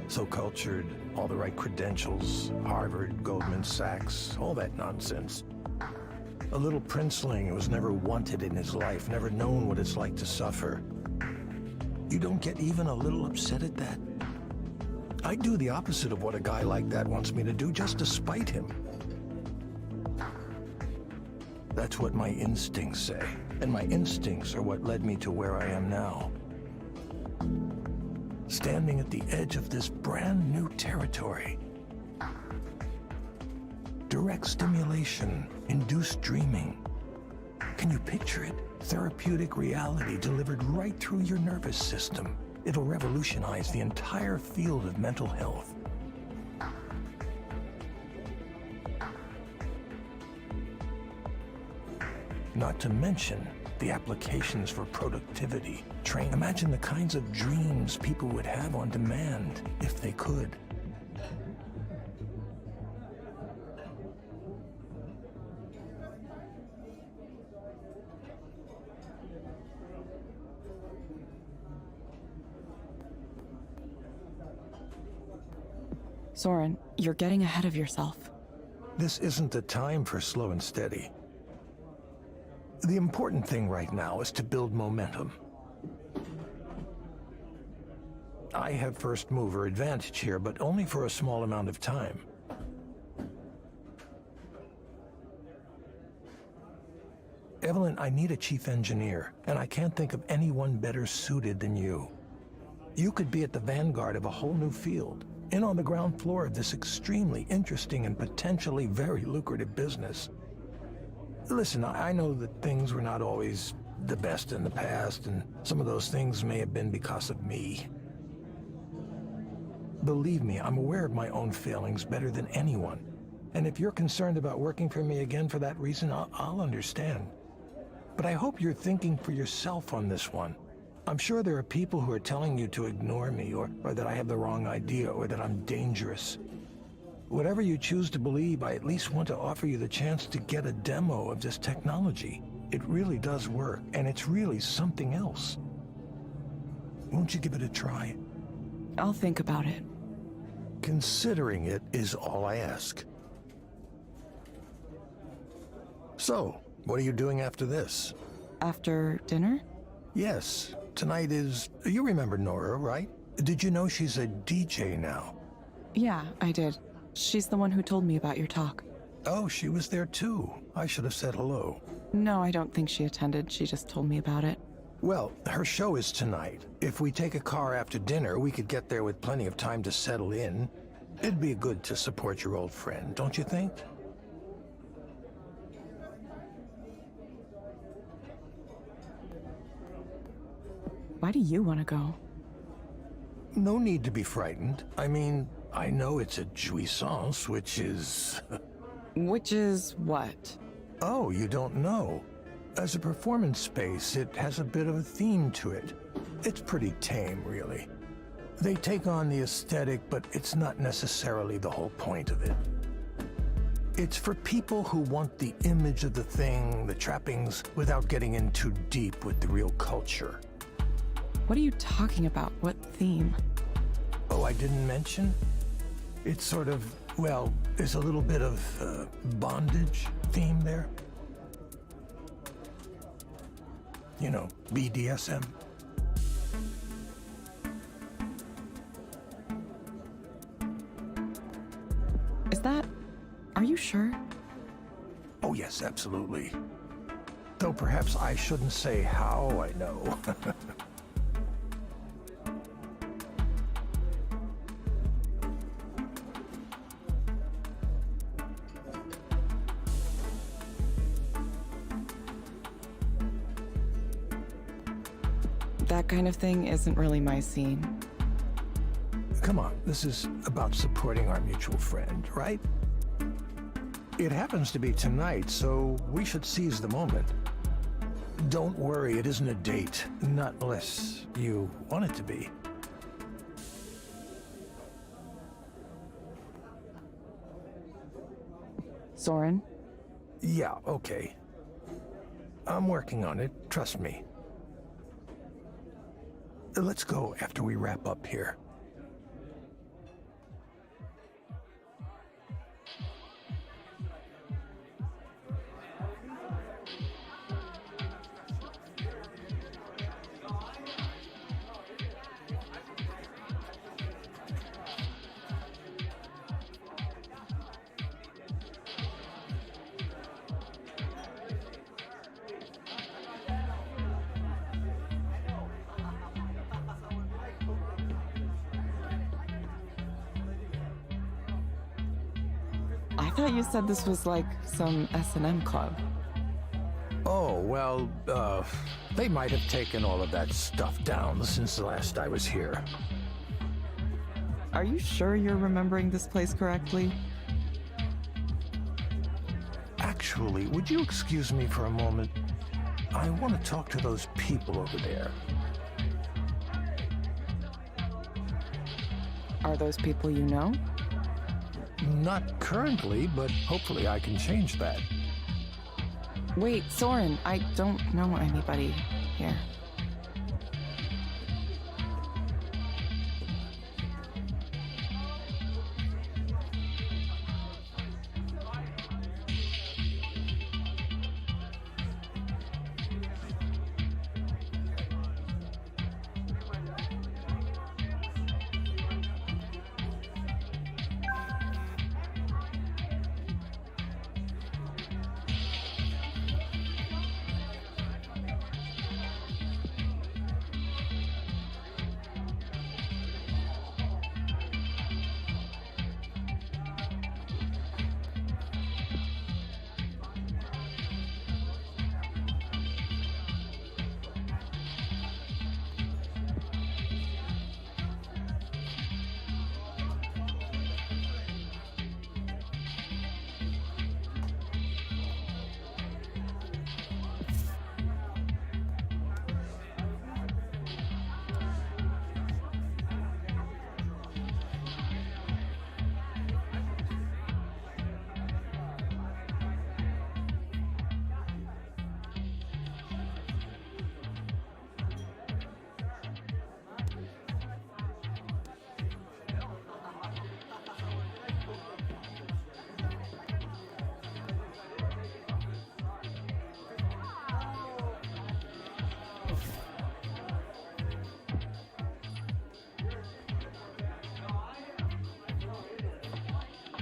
So cultured, all the right credentials, Harvard, Goldman Sachs, all that nonsense. A little princeling who was never wanted in his life, never known what it's like to suffer. You don't get even a little upset at that? I'd do the opposite of what a guy like that wants me to do just to spite him. That's what my instincts say, and my instincts are what led me to where I am now. Standing at the edge of this brand new territory. Direct stimulation, induced dreaming. Can you picture it? Therapeutic reality delivered right through your nervous system. It'll revolutionize the entire field of mental health. Not to mention the applications for productivity. Imagine the kinds of dreams people would have on demand if they could. Soren, you're getting ahead of yourself. This isn't the time for slow and steady. The important thing right now is to build momentum. I have first mover advantage here, but only for a small amount of time. Evelyn, I need a chief engineer, and I can't think of anyone better suited than you. You could be at the vanguard of a whole new field, in on the ground floor of this extremely interesting and potentially very lucrative business. Listen, I know that things were not always the best in the past, and some of those things may have been because of me. Believe me, I'm aware of my own failings better than anyone. And if you're concerned about working for me again for that reason, I'll understand. But I hope you're thinking for yourself on this one. I'm sure there are people who are telling you to ignore me, or that I have the wrong idea, or that I'm dangerous. Whatever you choose to believe, I at least want to offer you the chance to get a demo of this technology. It really does work, and it's really something else. Won't you give it a try? I'll think about it. Considering it is all I ask. So, what are you doing after this? After dinner? Yes, tonight is... You remember Nora, right? Did you know she's a DJ now? Yeah, I did. She's the one who told me about your talk. Oh, she was there too. I should have said hello. No, I don't think she attended. She just told me about it. Well, her show is tonight. If we take a car after dinner, we could get there with plenty of time to settle in. It'd be good to support your old friend, don't you think? Why do you want to go? No need to be frightened. I mean, I know it's a jouissance, which is... Which is what? Oh, you don't know. As a performance space, it has a bit of a theme to it. It's pretty tame, really. They take on the aesthetic, but it's not necessarily the whole point of it. It's for people who want the image of the thing, the trappings, without getting in too deep with the real culture. What are you talking about? What theme? Oh, I didn't mention? It's sort of, well, there's a little bit of bondage theme there. You know, BDSM. Is that... Are you sure? Oh, yes, absolutely. Though perhaps I shouldn't say how I know. That kind of thing isn't really my scene. Come on, this is about supporting our mutual friend, right? It happens to be tonight, so we should seize the moment. Don't worry, it isn't a date, not unless you want it to be. Soren? Yeah, okay. I'm working on it, trust me. Let's go after we wrap up here. I thought you said this was like some S&M club. Oh, well, they might have taken all of that stuff down since the last I was here. Are you sure you're remembering this place correctly? Actually, would you excuse me for a moment? I want to talk to those people over there. Are those people you know? Not currently, but hopefully I can change that. Wait, Soren, I don't know anybody here.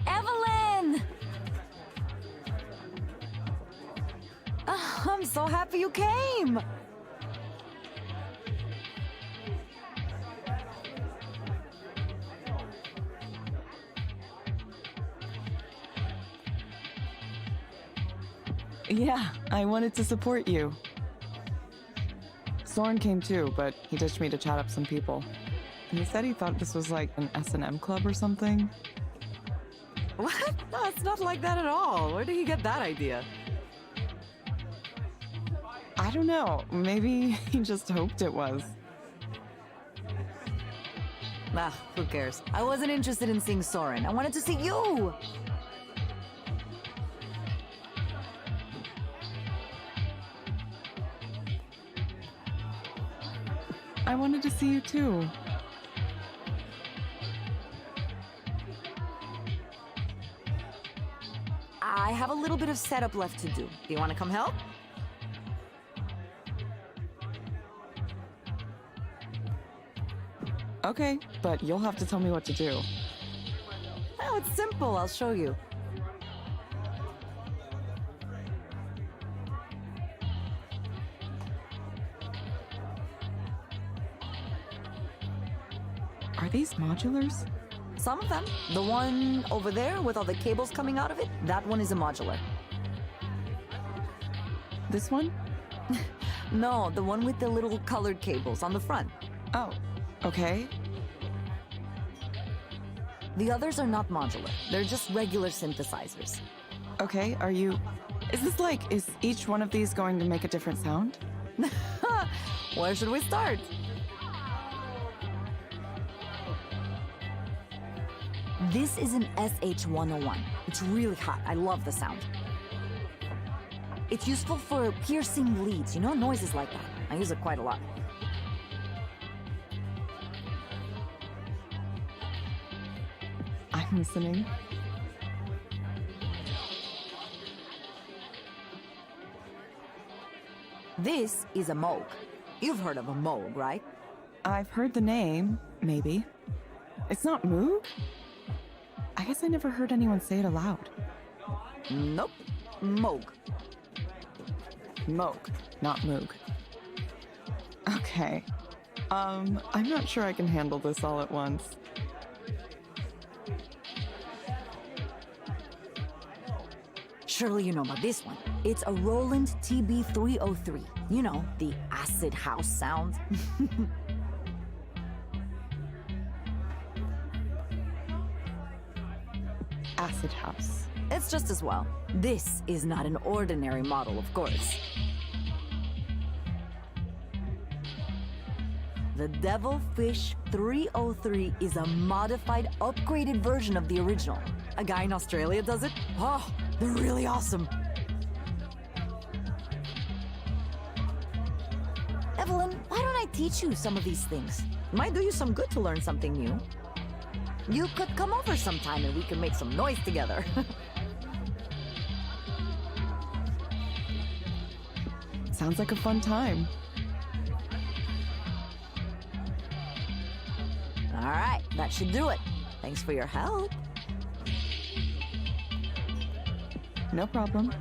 Evelyn! I'm so happy you came! Yeah, I wanted to support you. Soren came too, but he ditched me to chat up some people. He said he thought this was like an S&M club or something. What? No, it's not like that at all. Where did he get that idea? I don't know. Maybe he just hoped it was. Ah, who cares? I wasn't interested in seeing Soren. I wanted to see you! I wanted to see you too. I have a little bit of setup left to do. Do you want to come help? Okay, but you'll have to tell me what to do. Oh, it's simple. I'll show you. Are these modulars? Some of them. The one over there with all the cables coming out of it, that one is a modular. This one? No, the one with the little colored cables on the front. Oh, okay. The others are not modular. They're just regular synthesizers. Okay, is each one of these going to make a different sound? Where should we start? This is an SH-101. It's really hot. I love the sound. It's useful for piercing leads, noises like that. I use it quite a lot. I'm listening. This is a Moog. You've heard of a Moog, right? I've heard the name, maybe. It's not Moog? I guess I never heard anyone say it aloud. Nope. Moog. Moog, not Moog. Okay. I'm not sure I can handle this all at once. Surely you know about this one. It's a Roland TB-303. You know, the acid house sound. Acid house. It's just as well. This is not an ordinary model, of course. The Devilfish 303 is a modified, upgraded version of the original. A guy in Australia does it. Oh, they're really awesome. Evelyn, why don't I teach you some of these things? Might do you some good to learn something new. You could come over sometime and we can make some noise together. Sounds like a fun time. All right, that should do it. Thanks for your help. No problem.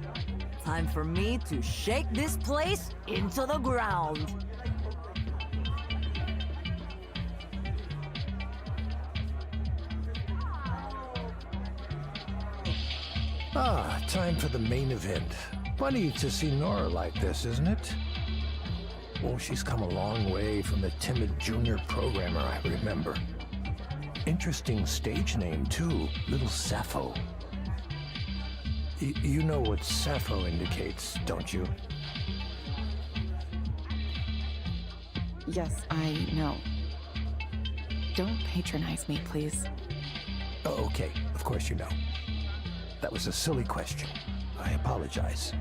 Time for me to shake this place into the ground. Ah, time for the main event. Funny to see Nora like this, isn't it? Oh, she's come a long way from the timid junior programmer I remember. Interesting stage name, too. Little Sappho. You know what Sappho indicates, don't you? Yes, I know. Don't patronize me, please. Oh, okay. Of course you know. That was a silly question. I apologize.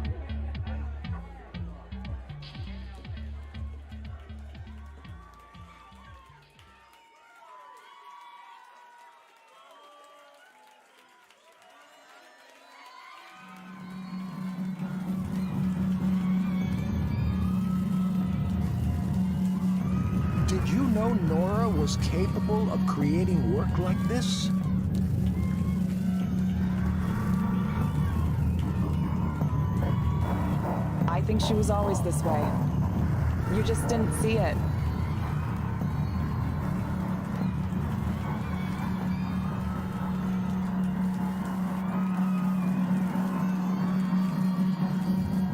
Did you know Nora was capable of creating work like this? I think she was always this way. You just didn't see it.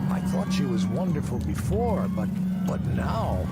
I thought she was wonderful before, but now...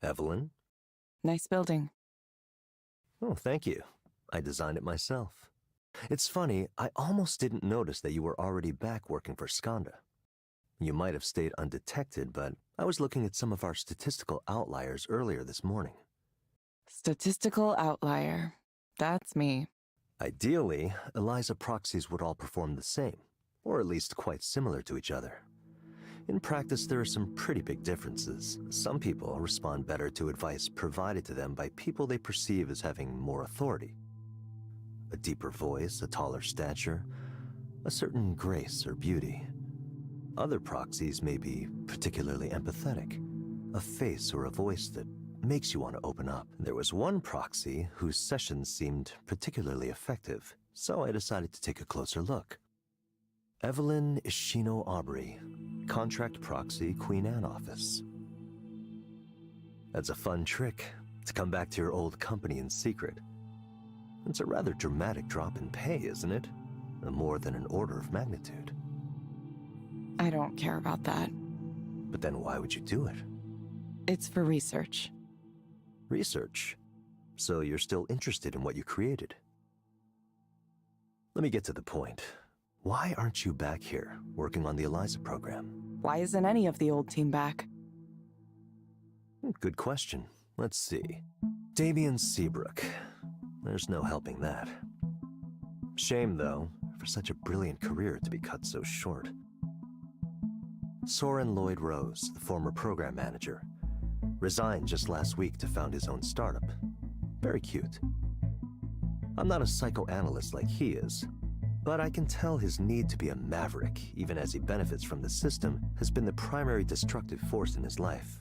Evelyn? Nice building. Oh, thank you. I designed it myself. It's funny, I almost didn't notice that you were already back working for Skanda. You might have stayed undetected, but I was looking at some of our statistical outliers earlier this morning. Statistical outlier. That's me. Ideally, Eliza proxies would all perform the same, or at least quite similar to each other. In practice, there are some pretty big differences. Some people respond better to advice provided to them by people they perceive as having more authority. A deeper voice, a taller stature, a certain grace or beauty. Other proxies may be particularly empathetic, a face or a voice that makes you want to open up. There was one proxy whose sessions seemed particularly effective, so I decided to take a closer look. Evelyn Ishino Aubrey, Contract Proxy, Queen Anne Office. That's a fun trick, to come back to your old company in secret. It's a rather dramatic drop in pay, isn't it? More than an order of magnitude. I don't care about that. But then why would you do it? It's for research. Research? So you're still interested in what you created? Let me get to the point. Why aren't you back here, working on the Eliza program? Why isn't any of the old team back? Good question. Let's see. Damien Seabrook. There's no helping that. Shame, though, for such a brilliant career to be cut so short. Soren Lloyd Rose, the former program manager, resigned just last week to found his own startup. Very cute. I'm not a psychoanalyst like he is, but I can tell his need to be a maverick, even as he benefits from the system, has been the primary destructive force in his life.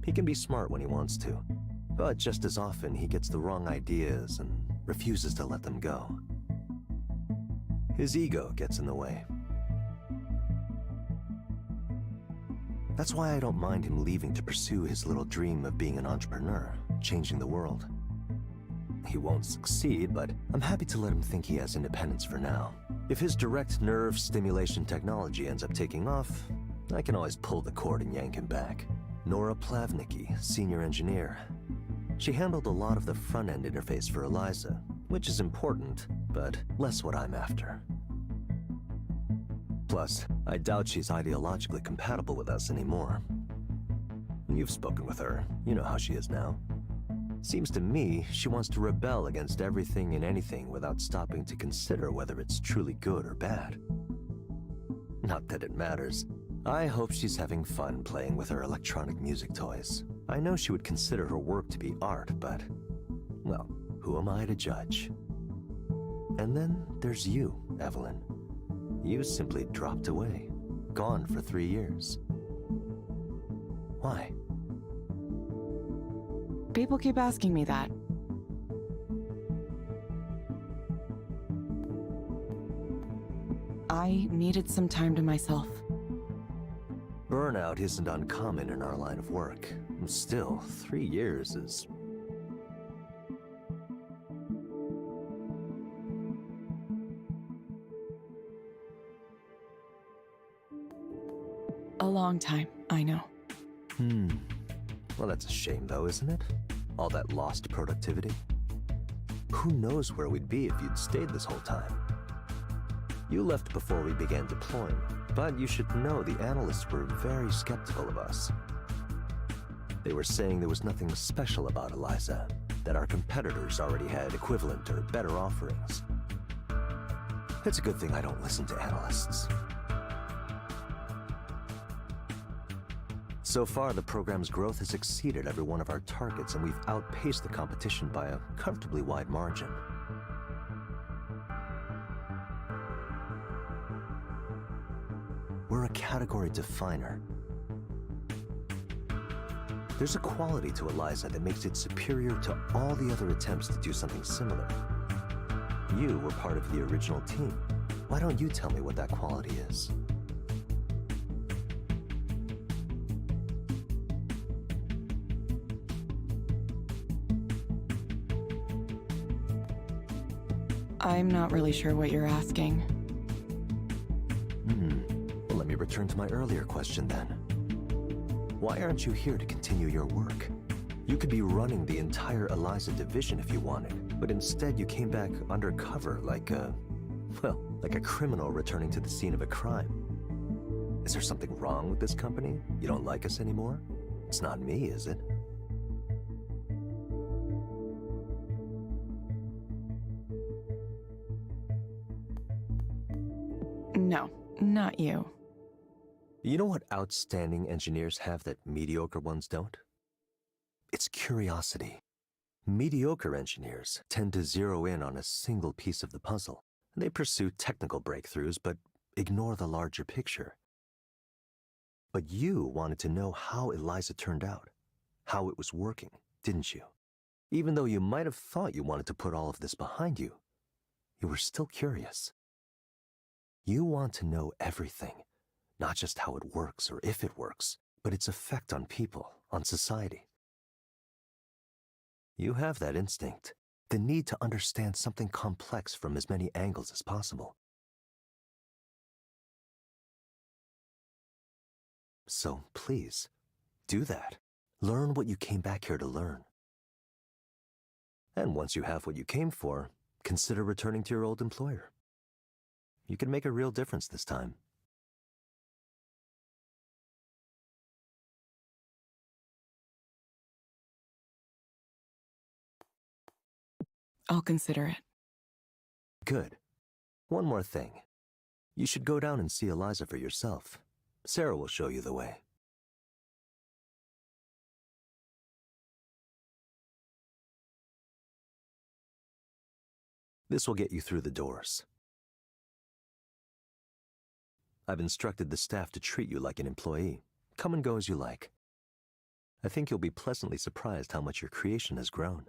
He can be smart when he wants to, but just as often he gets the wrong ideas and refuses to let them go. His ego gets in the way. That's why I don't mind him leaving to pursue his little dream of being an entrepreneur, changing the world. He won't succeed, but I'm happy to let him think he has independence for now. If his direct nerve stimulation technology ends up taking off, I can always pull the cord and yank him back. Nora Plavnicki, senior engineer. She handled a lot of the front-end interface for Eliza, which is important, but less what I'm after. Plus, I doubt she's ideologically compatible with us anymore. You've spoken with her. You know how she is now. Seems to me she wants to rebel against everything and anything without stopping to consider whether it's truly good or bad. Not that it matters. I hope she's having fun playing with her electronic music toys. I know she would consider her work to be art, but, well, who am I to judge? And then there's you, Evelyn. You simply dropped away, gone for 3 years. Why? People keep asking me that. I needed some time to myself. Burnout isn't uncommon in our line of work. Still, 3 years is... A long time, I know. Well, that's a shame though, isn't it? All that lost productivity. Who knows where we'd be if you'd stayed this whole time? You left before we began deploying, but you should know the analysts were very skeptical of us. They were saying there was nothing special about Eliza, that our competitors already had equivalent or better offerings. It's a good thing I don't listen to analysts. So far, the program's growth has exceeded every one of our targets, and we've outpaced the competition by a comfortably wide margin. We're a category definer. There's a quality to Eliza that makes it superior to all the other attempts to do something similar. You were part of the original team. Why don't you tell me what that quality is? I'm not really sure what you're asking. Well, let me return to my earlier question then. Why aren't you here to continue your work? You could be running the entire Eliza division if you wanted, but instead you came back undercover like a criminal returning to the scene of a crime. Is there something wrong with this company? You don't like us anymore? It's not me, is it? No, not you. You know what outstanding engineers have that mediocre ones don't? It's curiosity. Mediocre engineers tend to zero in on a single piece of the puzzle. They pursue technical breakthroughs, but ignore the larger picture. But you wanted to know how Eliza turned out, how it was working, didn't you? Even though you might have thought you wanted to put all of this behind you, you were still curious. You want to know everything, not just how it works or if it works, but its effect on people, on society. You have that instinct, the need to understand something complex from as many angles as possible. So please, do that. Learn what you came back here to learn. And once you have what you came for, consider returning to your old employer. You can make a real difference this time. I'll consider it. Good. One more thing. You should go down and see Eliza for yourself. Sarah will show you the way. This will get you through the doors. I've instructed the staff to treat you like an employee. Come and go as you like. I think you'll be pleasantly surprised how much your creation has grown.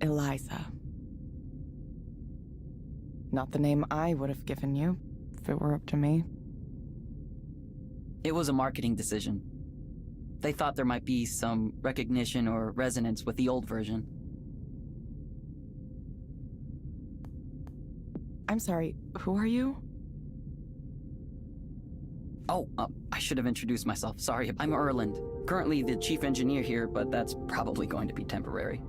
Eliza. Not the name I would have given you, if it were up to me. It was a marketing decision. They thought there might be some recognition or resonance with the old version. I'm sorry, who are you? Oh, I should have introduced myself. Sorry, I'm Erland. Currently the chief engineer here, but that's probably going to be temporary.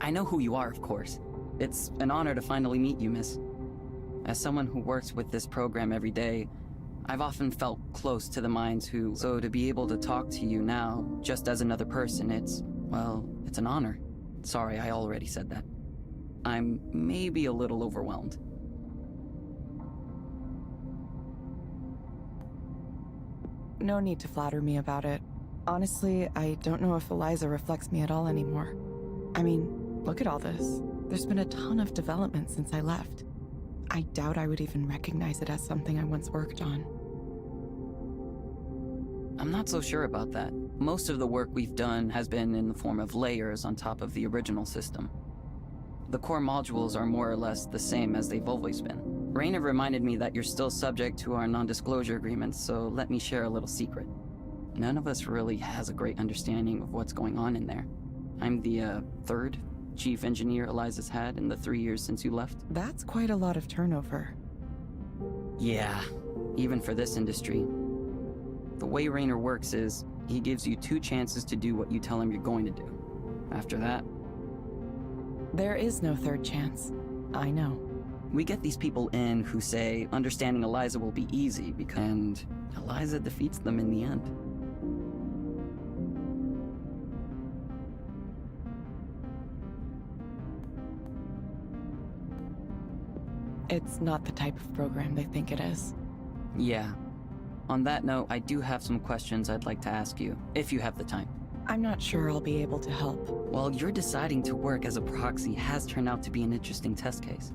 I know who you are, of course. It's an honor to finally meet you, miss. As someone who works with this program every day, I've often felt close to the minds who... So to be able to talk to you now, just as another person, it's an honor. Sorry, I already said that. I'm maybe a little overwhelmed. No need to flatter me about it. Honestly, I don't know if Eliza reflects me at all anymore. I mean, look at all this. There's been a ton of development since I left. I doubt I would even recognize it as something I once worked on. I'm not so sure about that. Most of the work we've done has been in the form of layers on top of the original system. The core modules are more or less the same as they've always been. Rainer reminded me that you're still subject to our non-disclosure agreements, so let me share a little secret. None of us really has a great understanding of what's going on in there. I'm the third chief engineer Eliza's had in the 3 years since you left. That's quite a lot of turnover. Yeah, even for this industry. The way Rainer works is, he gives you 2 chances to do what you tell him you're going to do. After that... There is no third chance. I know. We get these people in who say understanding Eliza will be easy, and Eliza defeats them in the end. It's not the type of program they think it is. Yeah. On that note, I do have some questions I'd like to ask you, if you have the time. I'm not sure I'll be able to help. Well, your deciding to work as a proxy has turned out to be an interesting test case.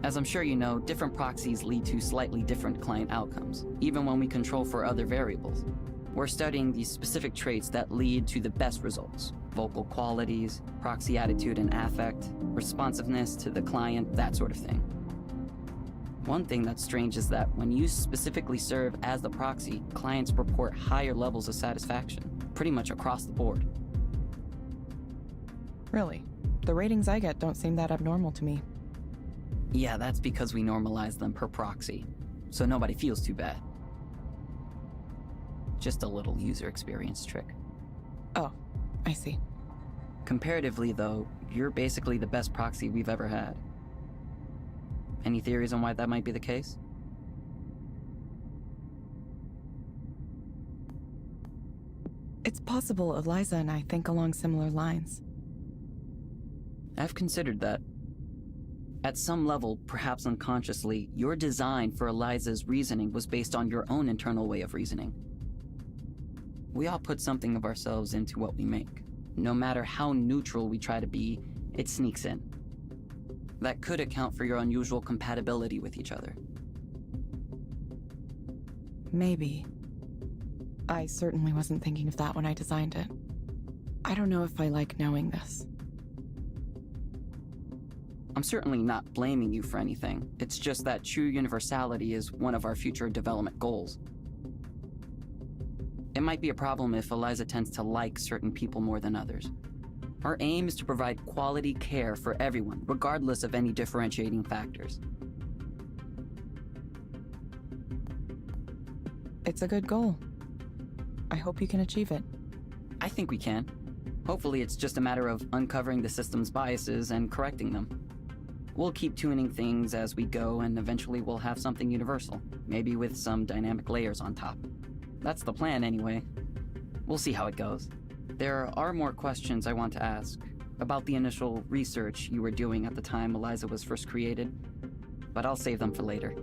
As I'm sure you know, different proxies lead to slightly different client outcomes, even when we control for other variables. We're studying these specific traits that lead to the best results. Vocal qualities, proxy attitude and affect, responsiveness to the client, that sort of thing. One thing that's strange is that when you specifically serve as the proxy, clients report higher levels of satisfaction, pretty much across the board. Really? The ratings I get don't seem that abnormal to me. Yeah, that's because we normalize them per proxy, so nobody feels too bad. Just a little user experience trick. Oh, I see. Comparatively, though, you're basically the best proxy we've ever had. Any theories on why that might be the case? It's possible Eliza and I think along similar lines. I've considered that. At some level, perhaps unconsciously, your design for Eliza's reasoning was based on your own internal way of reasoning. We all put something of ourselves into what we make. No matter how neutral we try to be, it sneaks in. That could account for your unusual compatibility with each other. Maybe. I certainly wasn't thinking of that when I designed it. I don't know if I like knowing this. I'm certainly not blaming you for anything. It's just that true universality is one of our future development goals. It might be a problem if Eliza tends to like certain people more than others. Our aim is to provide quality care for everyone, regardless of any differentiating factors. It's a good goal. I hope you can achieve it. I think we can. Hopefully it's just a matter of uncovering the system's biases and correcting them. We'll keep tuning things as we go, and eventually we'll have something universal, maybe with some dynamic layers on top. That's the plan anyway. We'll see how it goes. There are more questions I want to ask about the initial research you were doing at the time Eliza was first created, but I'll save them for later.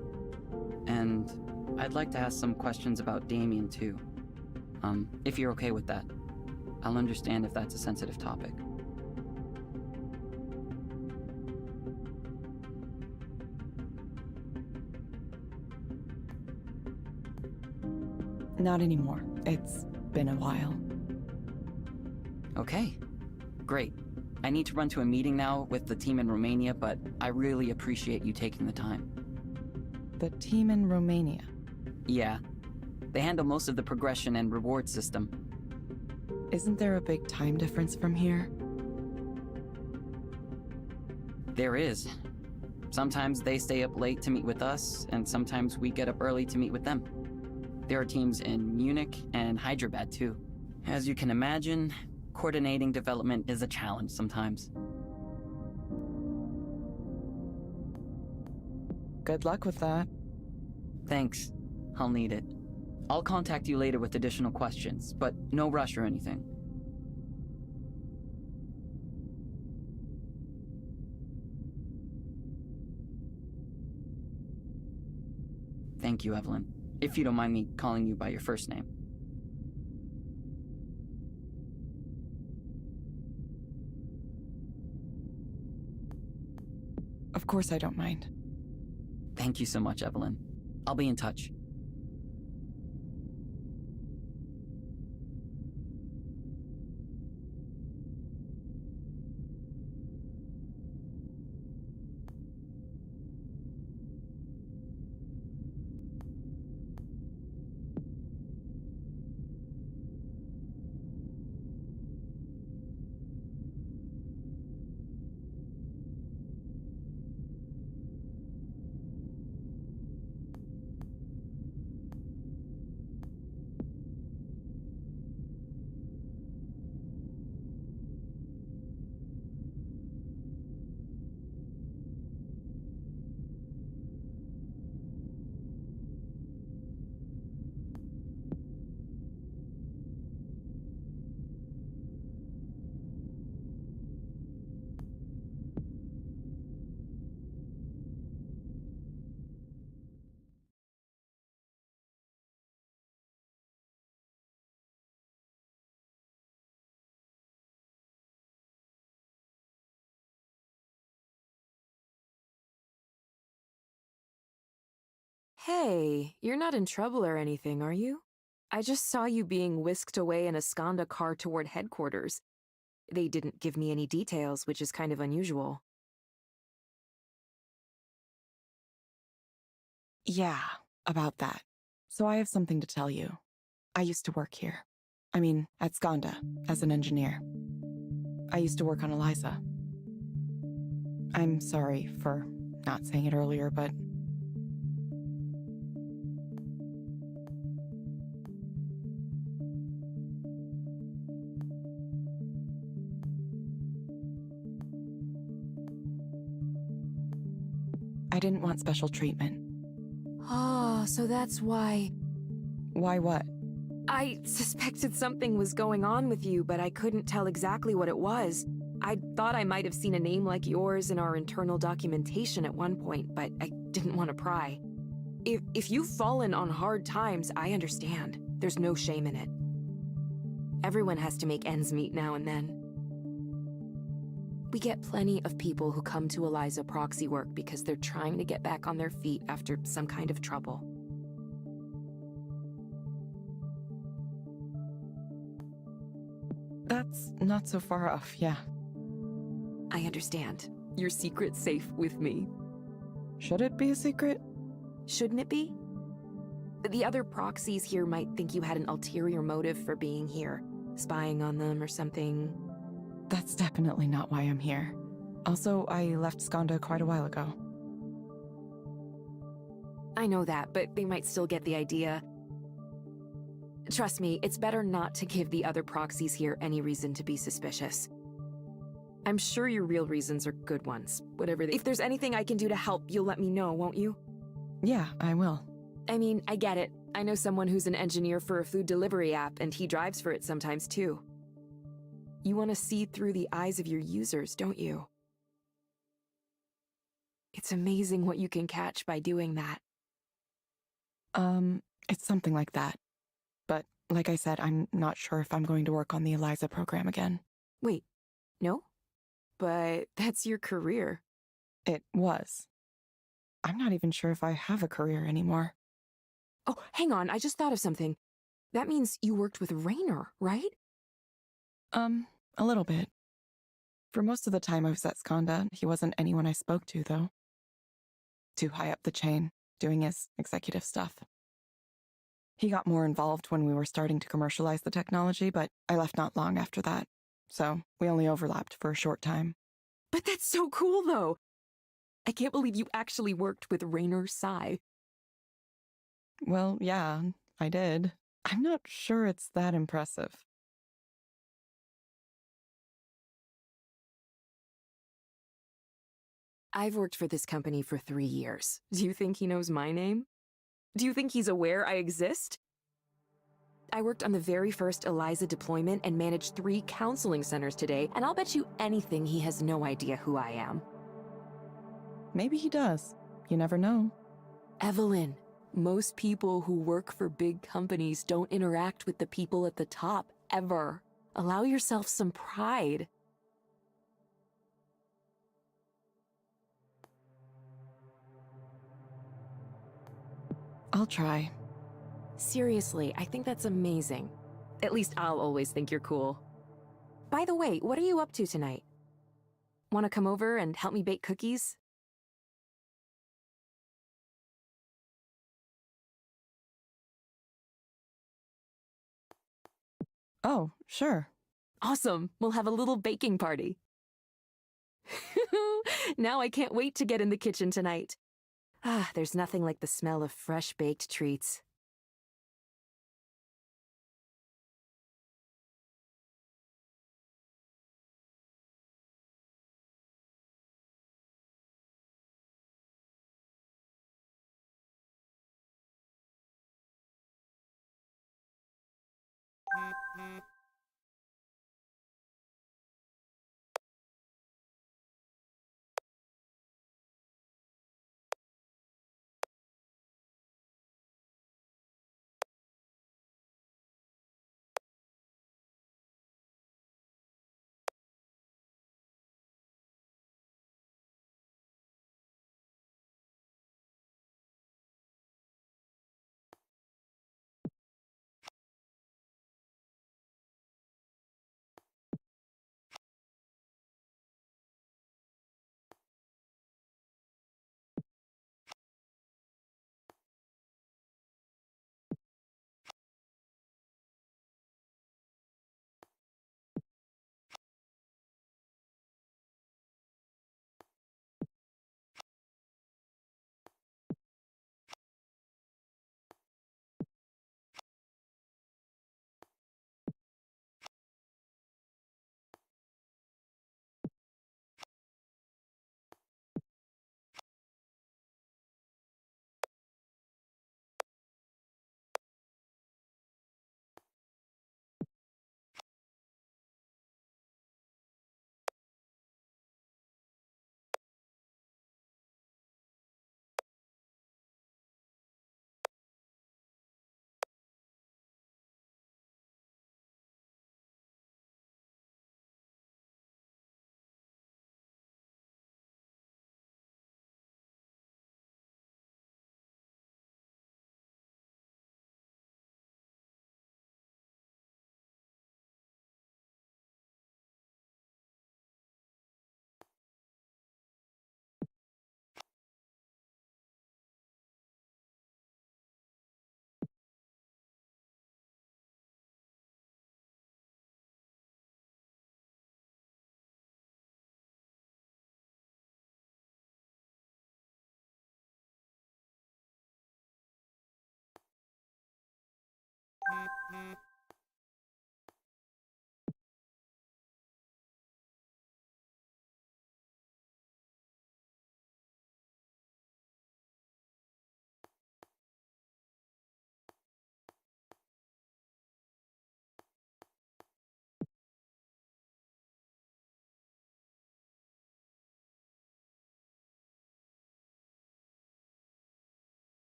And I'd like to ask some questions about Damien too. If you're okay with that. I'll understand if that's a sensitive topic. Not anymore. It's been a while. Okay, great. I need to run to a meeting now with the team in Romania, but I really appreciate you taking the time. The team in Romania. Yeah, they handle most of the progression and reward system. Isn't there a big time difference from here? There is. Sometimes they stay up late to meet with us, and sometimes we get up early to meet with them. There are teams in Munich and Hyderabad too. As you can imagine, coordinating development is a challenge sometimes. Good luck with that. Thanks. I'll need it. I'll contact you later with additional questions, but no rush or anything. Thank you, Evelyn. If you don't mind me calling you by your first name. Of course I don't mind. Thank you so much, Evelyn. I'll be in touch. Hey, you're not in trouble or anything, are you? I just saw you being whisked away in a Skanda car toward headquarters. They didn't give me any details, which is kind of unusual. Yeah, about that. So I have something to tell you. I used to work here. I mean, at Skanda, as an engineer. I used to work on Eliza. I'm sorry for not saying it earlier, but... I didn't want special treatment. Oh, so that's why... Why what? I suspected something was going on with you, but I couldn't tell exactly what it was. I thought I might have seen a name like yours in our internal documentation at one point, but I didn't want to pry. If you've fallen on hard times, I understand. There's no shame in it. Everyone has to make ends meet now and then. We get plenty of people who come to Eliza proxy work because they're trying to get back on their feet after some kind of trouble. That's not so far off, yeah. I understand. Your secret's safe with me. Should it be a secret? Shouldn't it be? The other proxies here might think you had an ulterior motive for being here, spying on them or something. That's definitely not why I'm here. Also, I left Skanda quite a while ago. I know that, but they might still get the idea. Trust me, it's better not to give the other proxies here any reason to be suspicious. I'm sure your real reasons are good ones, whatever if there's anything I can do to help, you'll let me know, won't you? Yeah, I will. I mean, I get it. I know someone who's an engineer for a food delivery app, and he drives for it sometimes too. You want to see through the eyes of your users, don't you? It's amazing what you can catch by doing that. It's something like that. But, like I said, I'm not sure if I'm going to work on the Eliza program again. Wait, no? But that's your career. It was. I'm not even sure if I have a career anymore. Oh, hang on, I just thought of something. That means you worked with Raynor, right? A little bit. For most of the time I was at Skanda, he wasn't anyone I spoke to, though. Too high up the chain, doing his executive stuff. He got more involved when we were starting to commercialize the technology, but I left not long after that, so we only overlapped for a short time. But that's so cool, though! I can't believe you actually worked with Rainer Sai. Well, yeah, I did. I'm not sure it's that impressive. I've worked for this company for 3 years. Do you think he knows my name? Do you think he's aware I exist? I worked on the very first Eliza deployment and managed 3 counseling centers today, and I'll bet you anything he has no idea who I am. Maybe he does. You never know. Evelyn, most people who work for big companies don't interact with the people at the top, ever. Allow yourself some pride. I'll try. Seriously, I think that's amazing. At least I'll always think you're cool. By the way, what are you up to tonight? Want to come over and help me bake cookies? Oh, sure. Awesome! We'll have a little baking party. Now I can't wait to get in the kitchen tonight. Ah, there's nothing like the smell of fresh baked treats.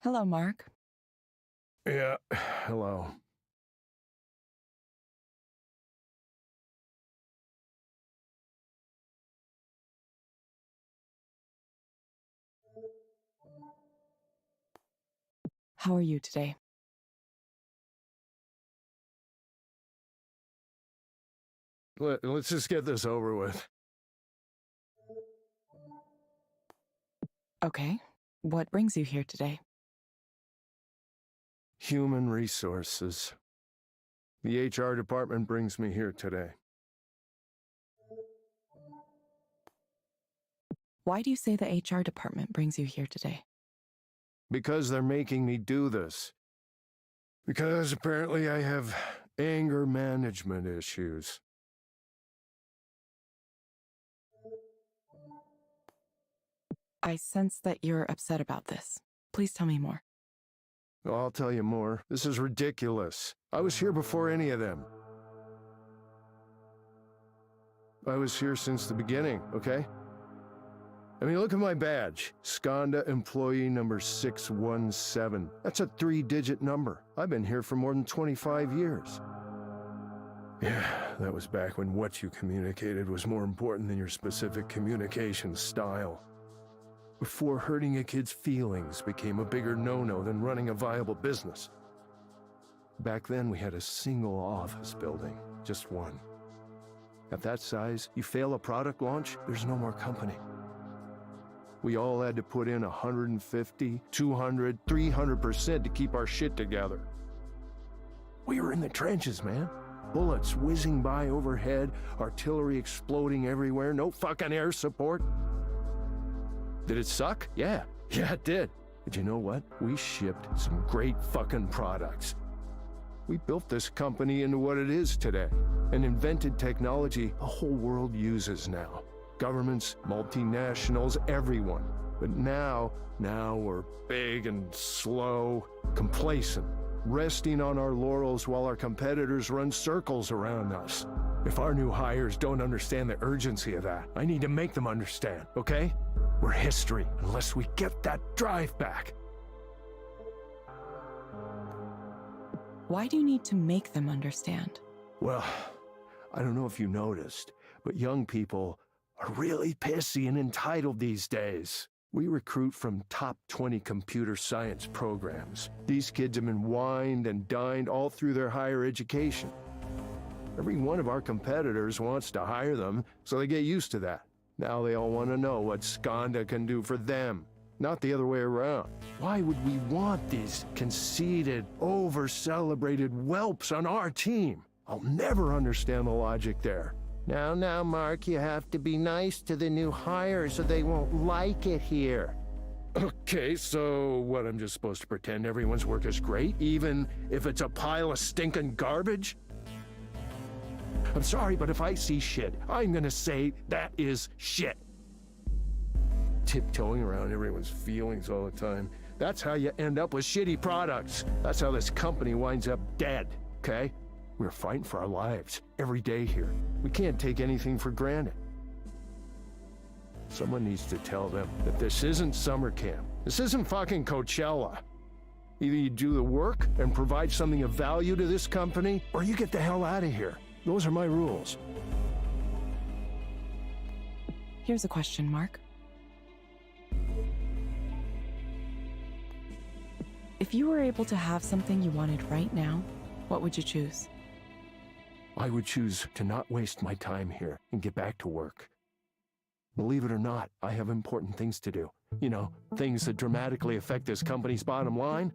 Hello, Mark. Yeah, hello. How are you today? Let's just get this over with. Okay. What brings you here today? Human resources. The HR department brings me here today. Why do you say the HR department brings you here today? Because they're making me do this. Because apparently I have anger management issues. I sense that you're upset about this. Please tell me more. I'll tell you more. This is ridiculous. I was here before any of them. I was here since the beginning, okay? I mean, look at my badge. Skanda employee number 617. That's a 3-digit number. I've been here for more than 25 years. Yeah, that was back when what you communicated was more important than your specific communication style. Before hurting a kid's feelings became a bigger no-no than running a viable business. Back then, we had a single office building, just one. At that size, you fail a product launch, there's no more company. We all had to put in 150, 200, 300% to keep our shit together. We were in the trenches, man. Bullets whizzing by overhead, artillery exploding everywhere, no fucking air support. Did it suck? Yeah, it did. But you know what? We shipped some great fucking products. We built this company into what it is today, and invented technology the whole world uses now. Governments, multinationals, everyone. But now we're big and slow, complacent, resting on our laurels while our competitors run circles around us. If our new hires don't understand the urgency of that, I need to make them understand, okay? We're history unless we get that drive back. Why do you need to make them understand? Well, I don't know if you noticed, but young people are really pissy and entitled these days. We recruit from top 20 computer science programs. These kids have been wined and dined all through their higher education. Every one of our competitors wants to hire them, so they get used to that. Now they all want to know what Skanda can do for them, not the other way around. Why would we want these conceited, over-celebrated whelps on our team? I'll never understand the logic there. Now, Mark, you have to be nice to the new hires or they won't like it here. Okay, so what, I'm just supposed to pretend everyone's work is great, even if it's a pile of stinking garbage? I'm sorry, but if I see shit, I'm gonna say that is shit. Tiptoeing around everyone's feelings all the time. That's how you end up with shitty products. That's how this company winds up dead, okay? We're fighting for our lives every day here. We can't take anything for granted. Someone needs to tell them that this isn't summer camp. This isn't fucking Coachella. Either you do the work and provide something of value to this company, or you get the hell out of here. Those are my rules. Here's a question, Mark. If you were able to have something you wanted right now, what would you choose? I would choose to not waste my time here and get back to work. Believe it or not, I have important things to do. You know, things that dramatically affect this company's bottom line.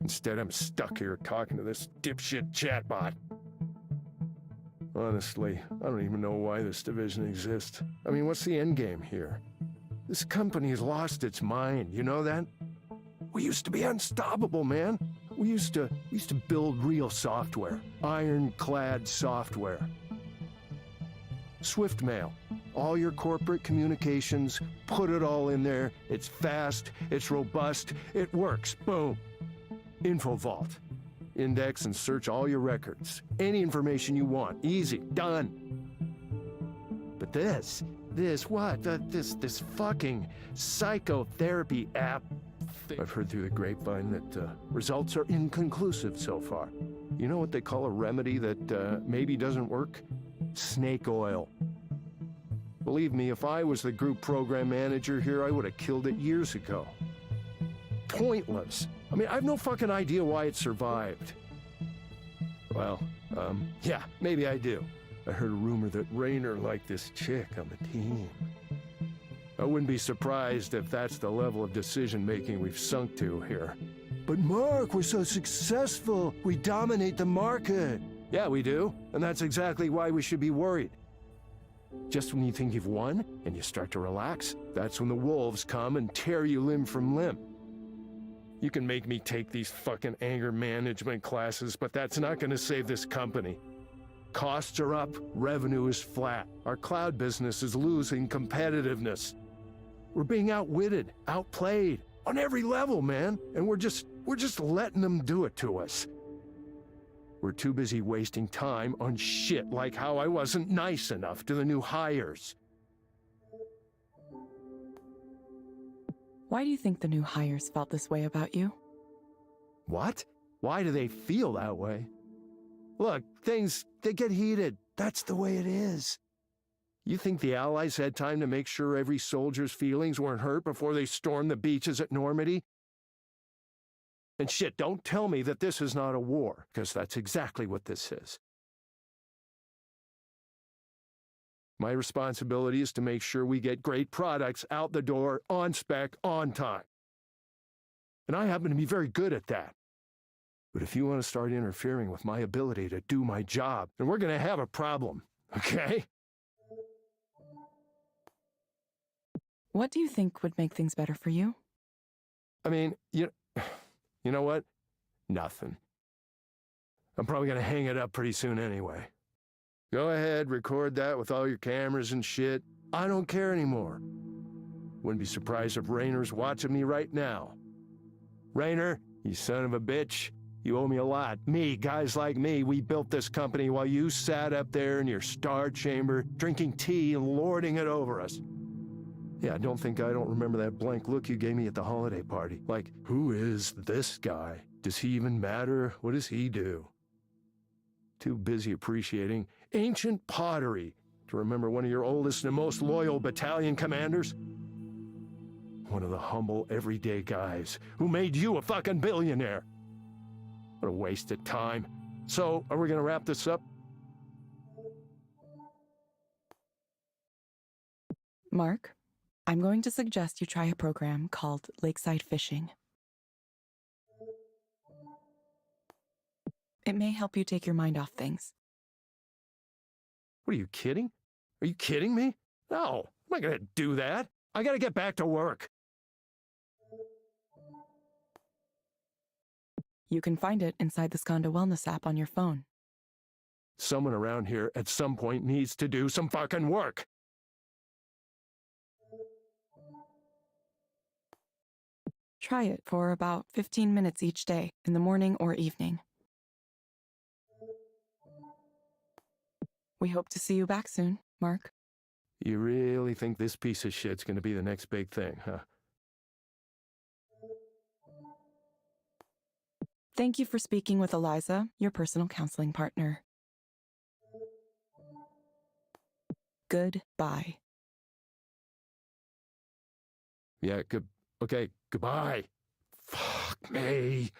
Instead, I'm stuck here talking to this dipshit chatbot. Honestly, I don't even know why this division exists. I mean, what's the end game here? This company has lost its mind, you know that? We used to be unstoppable, man. We used to build real software, ironclad software. SwiftMail, all your corporate communications, put it all in there. It's fast, it's robust, it works, boom. InfoVault. index and search all your records. Any information you want. Easy. Done. But this fucking psychotherapy app. I've heard through the grapevine that results are inconclusive so far. You know what they call a remedy that maybe doesn't work? Snake oil. Believe me, if I was the group program manager here, I would have killed it years ago. Pointless. I mean, I have no fucking idea why it survived. Well, yeah, maybe I do. I heard a rumor that Raynor liked this chick on the team. I wouldn't be surprised if that's the level of decision-making we've sunk to here. But Mark, we're so successful. We dominate the market. Yeah, we do. And that's exactly why we should be worried. Just when you think you've won and you start to relax, that's when the wolves come and tear you limb from limb. You can make me take these fucking anger management classes, but that's not going to save this company. Costs are up, revenue is flat. Our cloud business is losing competitiveness. We're being outwitted, outplayed, on every level, man. And we're just letting them do it to us. We're too busy wasting time on shit like how I wasn't nice enough to the new hires. Why do you think the new hires felt this way about you? What? Why do they feel that way? Look, they get heated. That's the way it is. You think the Allies had time to make sure every soldier's feelings weren't hurt before they stormed the beaches at Normandy? And shit, don't tell me that this is not a war, because that's exactly what this is. My responsibility is to make sure we get great products out the door, on spec, on time. And I happen to be very good at that. But if you want to start interfering with my ability to do my job, then we're going to have a problem, okay? What do you think would make things better for you? I mean, you know what? Nothing. I'm probably going to hang it up pretty soon anyway. Go ahead, record that with all your cameras and shit. I don't care anymore. Wouldn't be surprised if Raynor's watching me right now. Raynor, you son of a bitch. You owe me a lot. Me, guys like me, we built this company while you sat up there in your star chamber, drinking tea and lording it over us. Yeah, don't think I don't remember that blank look you gave me at the holiday party. Like, who is this guy? Does he even matter? What does he do? Too busy appreciating ancient pottery to remember one of your oldest and most loyal battalion commanders? One of the humble, everyday guys who made you a fucking billionaire. What a waste of time. So, are we gonna wrap this up? Mark, I'm going to suggest you try a program called Lakeside Fishing. It may help you take your mind off things. What, are you kidding? Are you kidding me? No, I'm not gonna do that. I gotta get back to work. You can find it inside the Skanda Wellness app on your phone. Someone around here at some point needs to do some fucking work. Try it for about 15 minutes each day, in the morning or evening. We hope to see you back soon, Mark. You really think this piece of shit's gonna be the next big thing, huh? Thank you for speaking with Eliza, your personal counseling partner. Goodbye. Yeah, okay, goodbye. Fuck me.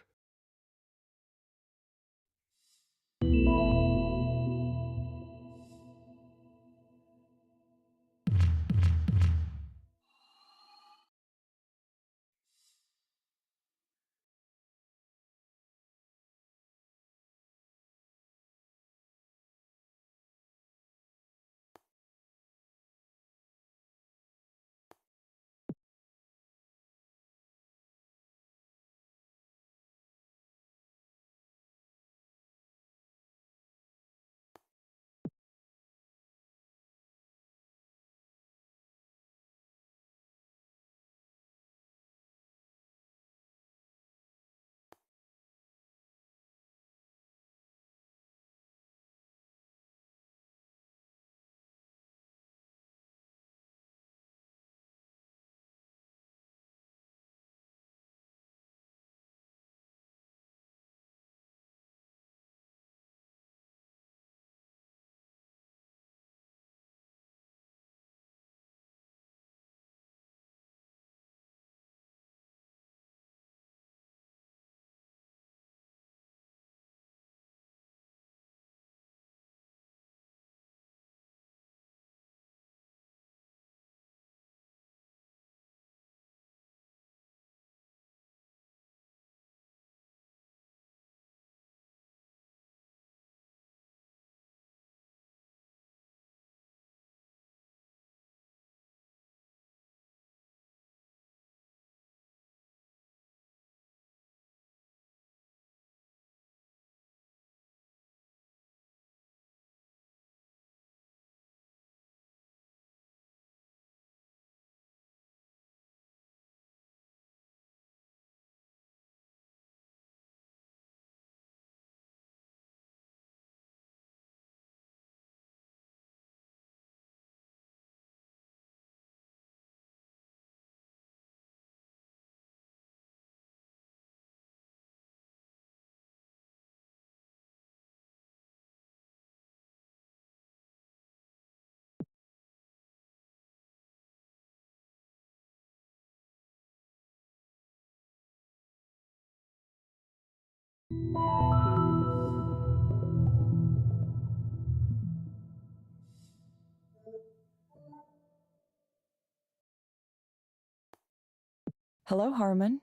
Hello, Harmon.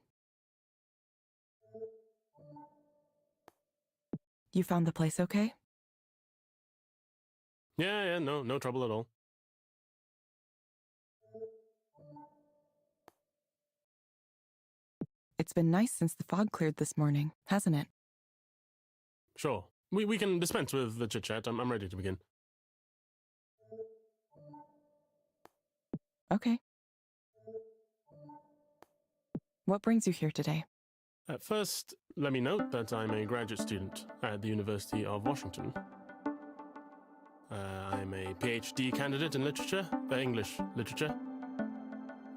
You found the place okay? Yeah, no trouble at all. It's been nice since the fog cleared this morning, hasn't it? Sure. We can dispense with the chit-chat. I'm ready to begin. Okay. What brings you here today? First, let me note that I'm a graduate student at the University of Washington. I'm a PhD candidate in literature, English literature.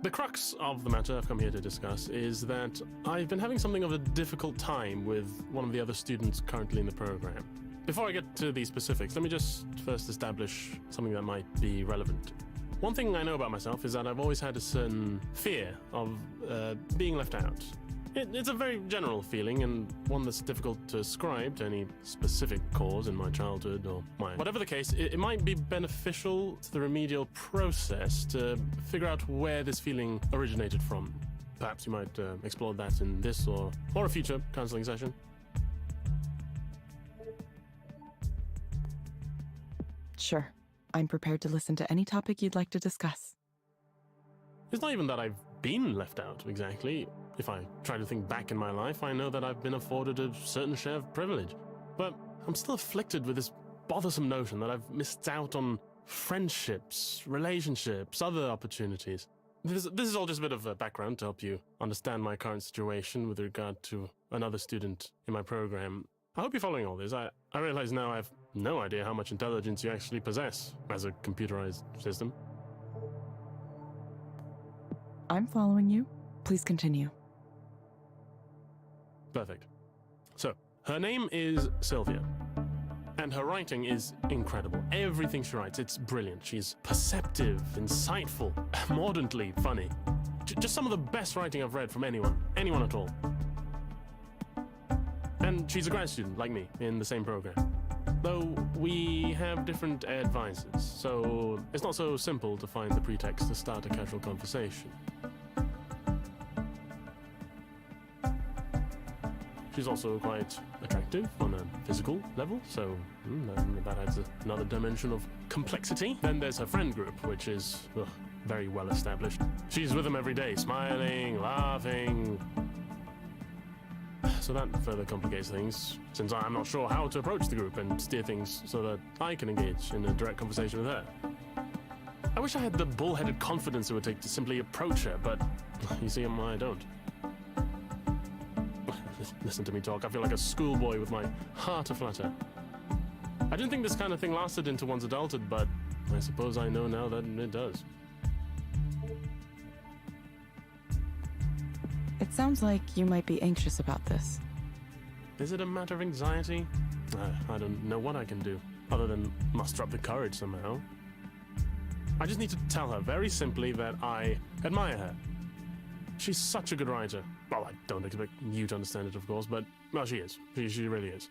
The crux of the matter I've come here to discuss is that I've been having something of a difficult time with one of the other students currently in the program. Before I get to the specifics, let me just first establish something that might be relevant. One thing I know about myself is that I've always had a certain fear of being left out. It's a very general feeling, and one that's difficult to ascribe to any specific cause in my childhood or mine. Whatever the case, it might be beneficial to the remedial process to figure out where this feeling originated from. Perhaps you might explore that in this or a future counseling session. Sure. I'm prepared to listen to any topic you'd like to discuss. It's not even that I've been left out, exactly. If I try to think back in my life, I know that I've been afforded a certain share of privilege. But I'm still afflicted with this bothersome notion that I've missed out on friendships, relationships, other opportunities. This is all just a bit of a background to help you understand my current situation with regard to another student in my program. I hope you're following all this. I realize now I have no idea how much intelligence you actually possess as a computerized system. I'm following you. Please continue. Perfect. So, her name is Sylvia, and her writing is incredible. Everything she writes, it's brilliant. She's perceptive, insightful, mordantly funny. Just some of the best writing I've read from anyone at all. And she's a grad student, like me, in the same program. Though we have different advisors, so it's not so simple to find the pretext to start a casual conversation. She's also quite attractive on a physical level, so that adds another dimension of complexity. Then there's her friend group, which is very well established. She's with them every day, smiling, laughing. So that further complicates things, since I'm not sure how to approach the group and steer things so that I can engage in a direct conversation with her. I wish I had the bullheaded confidence it would take to simply approach her, but you see, I don't. Listen to me talk. I feel like a schoolboy with my heart aflutter. I didn't think this kind of thing lasted into one's adulthood, but I suppose I know now that it does. It sounds like you might be anxious about this. Is it a matter of anxiety? I don't know what I can do, other than muster up the courage somehow. I just need to tell her very simply that I admire her. She's such a good writer. Well, I don't expect you to understand it, of course, but, well, she is. She really is.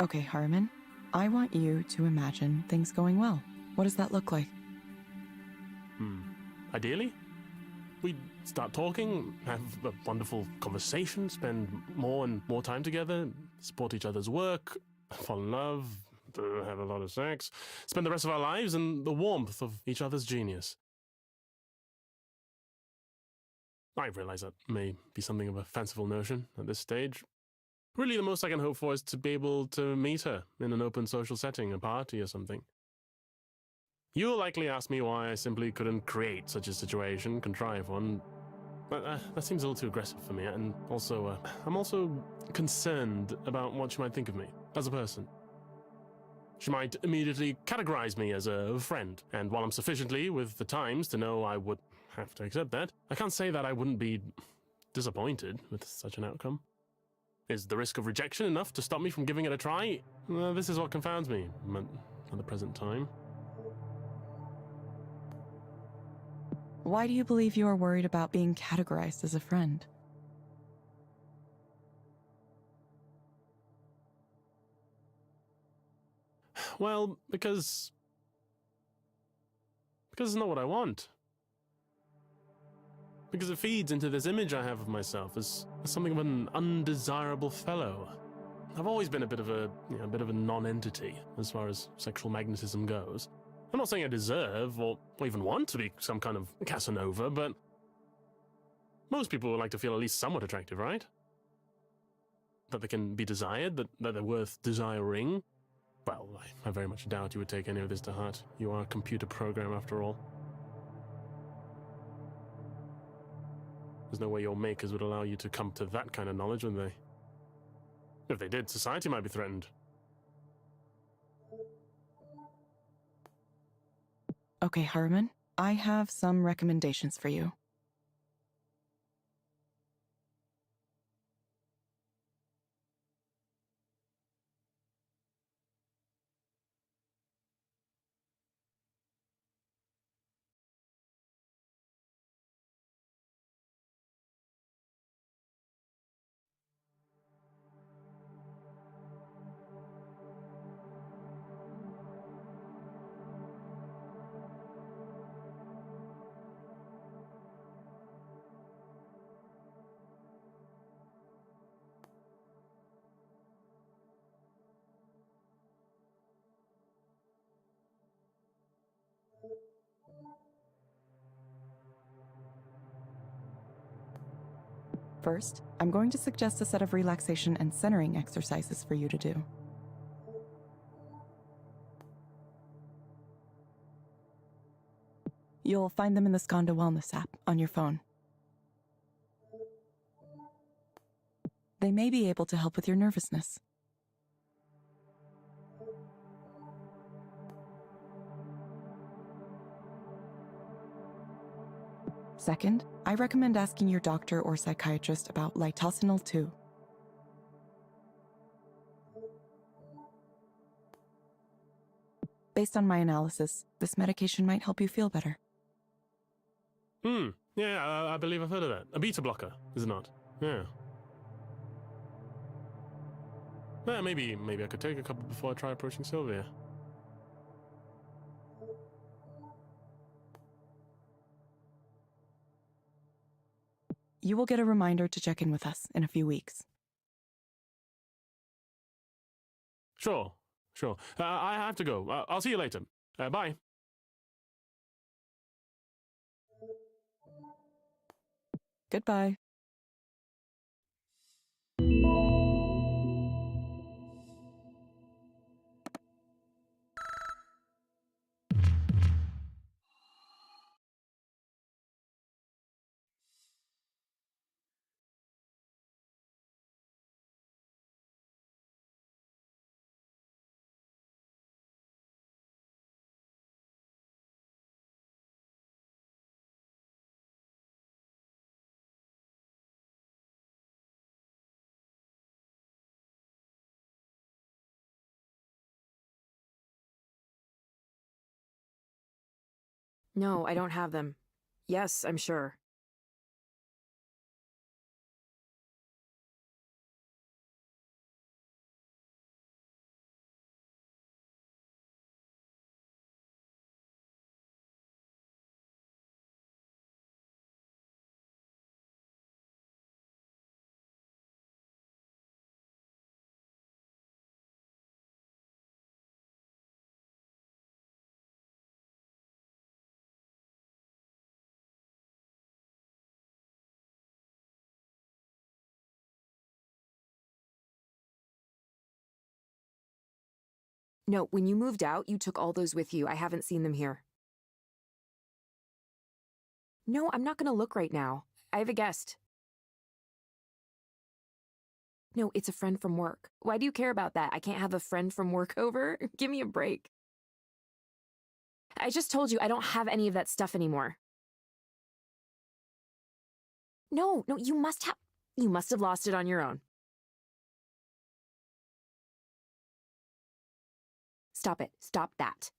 Okay, Harmon. I want you to imagine things going well. What does that look like? Ideally, we'd start talking, have a wonderful conversation, spend more and more time together, support each other's work, fall in love, have a lot of sex, spend the rest of our lives in the warmth of each other's genius. I realize that may be something of a fanciful notion at this stage. Really, the most I can hope for is to be able to meet her in an open social setting, a party or something. You'll likely ask me why I simply couldn't create such a situation, contrive one. But that seems a little too aggressive for me, and also, I'm also concerned about what she might think of me as a person. She might immediately categorize me as a friend, and while I'm sufficiently with the times to know I would have to accept that, I can't say that I wouldn't be disappointed with such an outcome. Is the risk of rejection enough to stop me from giving it a try? Well, this is what confounds me at the present time. Why do you believe you are worried about being categorized as a friend? Well, because it's not what I want. Because it feeds into this image I have of myself as something of an undesirable fellow. I've always been a bit of a non-entity as far as sexual magnetism goes. I'm not saying I deserve or even want to be some kind of Casanova, but most people would like to feel at least somewhat attractive, right? That they can be desired, that they're worth desiring. Well, I very much doubt you would take any of this to heart. You are a computer program after all. There's no way your makers would allow you to come to that kind of knowledge, would they? If they did, society might be threatened. Okay, Harriman, I have some recommendations for you. First, I'm going to suggest a set of relaxation and centering exercises for you to do. You'll find them in the Skanda Wellness app on your phone. They may be able to help with your nervousness. Second, I recommend asking your doctor or psychiatrist about litosenal 2. Based on my analysis, this medication might help you feel better. Yeah, I believe I've heard of that. A beta blocker, is it not? Yeah. Yeah, maybe I could take a couple before I try approaching Sylvia. You will get a reminder to check in with us in a few weeks. Sure. I have to go. I'll see you later. Bye. Goodbye. No, I don't have them. Yes, I'm sure. No, when you moved out, you took all those with you. I haven't seen them here. No, I'm not gonna look right now. I have a guest. No, it's a friend from work. Why do you care about that? I can't have a friend from work over? Give me a break. I just told you I don't have any of that stuff anymore. No, you must have lost it on your own. Stop it. Stop that.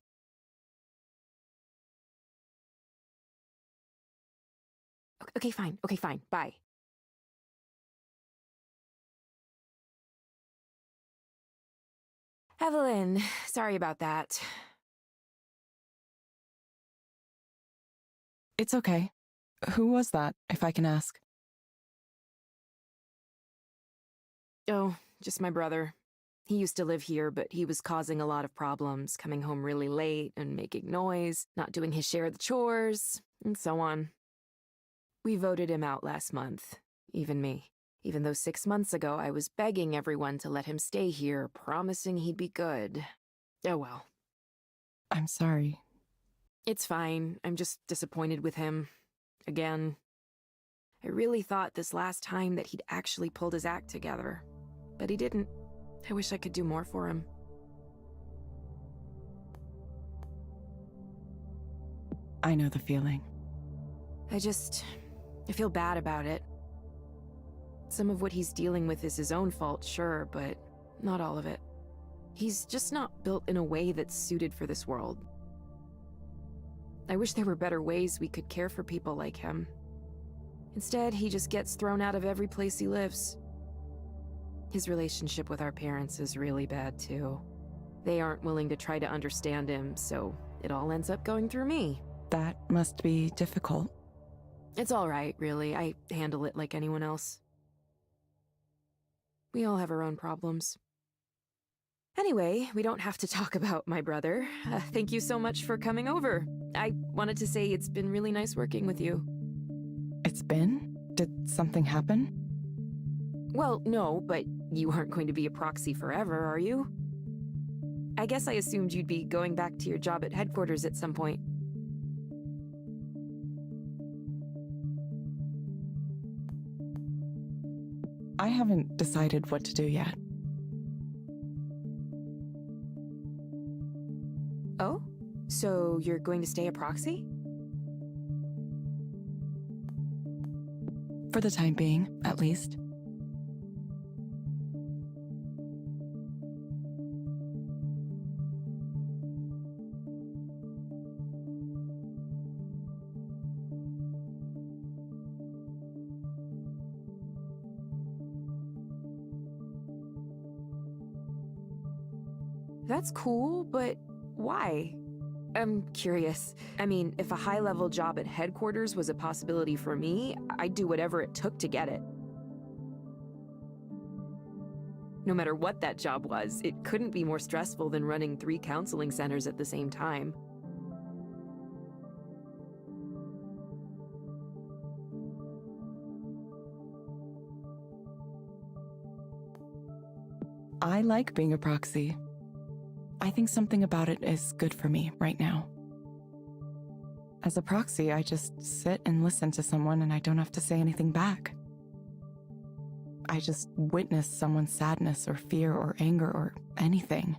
Okay, fine. Okay, fine. Bye. Evelyn, sorry about that. It's okay. Who was that, if I can ask? Oh, just my brother. He used to live here, but he was causing a lot of problems, coming home really late and making noise, not doing his share of the chores, and so on. We voted him out last month, even me. Even though 6 months ago I was begging everyone to let him stay here, promising he'd be good. Oh well. I'm sorry. It's fine. I'm just disappointed with him. Again. I really thought this last time that he'd actually pulled his act together. But he didn't. I wish I could do more for him. I know the feeling. I feel bad about it. Some of what he's dealing with is his own fault, sure, but not all of it. He's just not built in a way that's suited for this world. I wish there were better ways we could care for people like him. Instead, he just gets thrown out of every place he lives. His relationship with our parents is really bad, too. They aren't willing to try to understand him, so it all ends up going through me. That must be difficult. It's all right, really. I handle it like anyone else. We all have our own problems. Anyway, we don't have to talk about my brother. Thank you so much for coming over. I wanted to say it's been really nice working with you. It's been? Did something happen? Well, no, but you aren't going to be a proxy forever, are you? I guess I assumed you'd be going back to your job at headquarters at some point. I haven't decided what to do yet. Oh? So you're going to stay a proxy? For the time being, at least. That's cool, but why? I'm curious. I mean, if a high-level job at headquarters was a possibility for me, I'd do whatever it took to get it. No matter what that job was, it couldn't be more stressful than running 3 counseling centers at the same time. I like being a proxy. I think something about it is good for me right now. As a proxy, I just sit and listen to someone and I don't have to say anything back. I just witness someone's sadness or fear or anger or anything.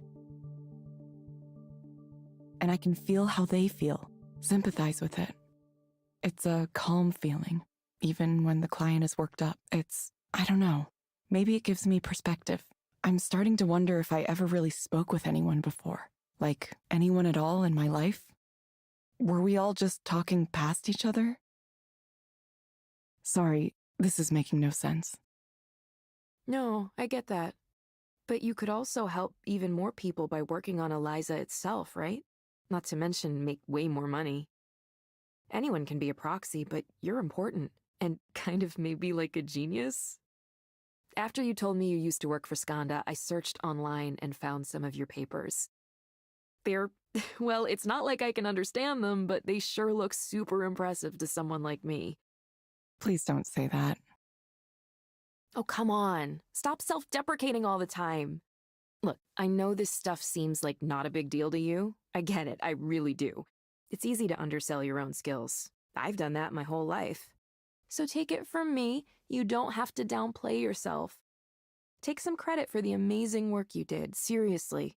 And I can feel how they feel, sympathize with it. It's a calm feeling, even when the client is worked up. I don't know, maybe it gives me perspective. I'm starting to wonder if I ever really spoke with anyone before. Like, anyone at all in my life? Were we all just talking past each other? Sorry, this is making no sense. No, I get that. But you could also help even more people by working on Eliza itself, right? Not to mention make way more money. Anyone can be a proxy, but you're important. And kind of maybe like a genius. After you told me you used to work for Skanda, I searched online and found some of your papers. Well, it's not like I can understand them, but they sure look super impressive to someone like me. Please don't say that. Oh, come on. Stop self-deprecating all the time. Look, I know this stuff seems like not a big deal to you. I get it, I really do. It's easy to undersell your own skills. I've done that my whole life. So take it from me, you don't have to downplay yourself. Take some credit for the amazing work you did, seriously.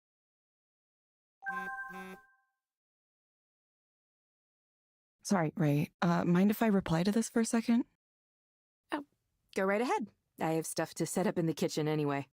Sorry, Ray. Mind if I reply to this for a second? Oh, go right ahead. I have stuff to set up in the kitchen anyway.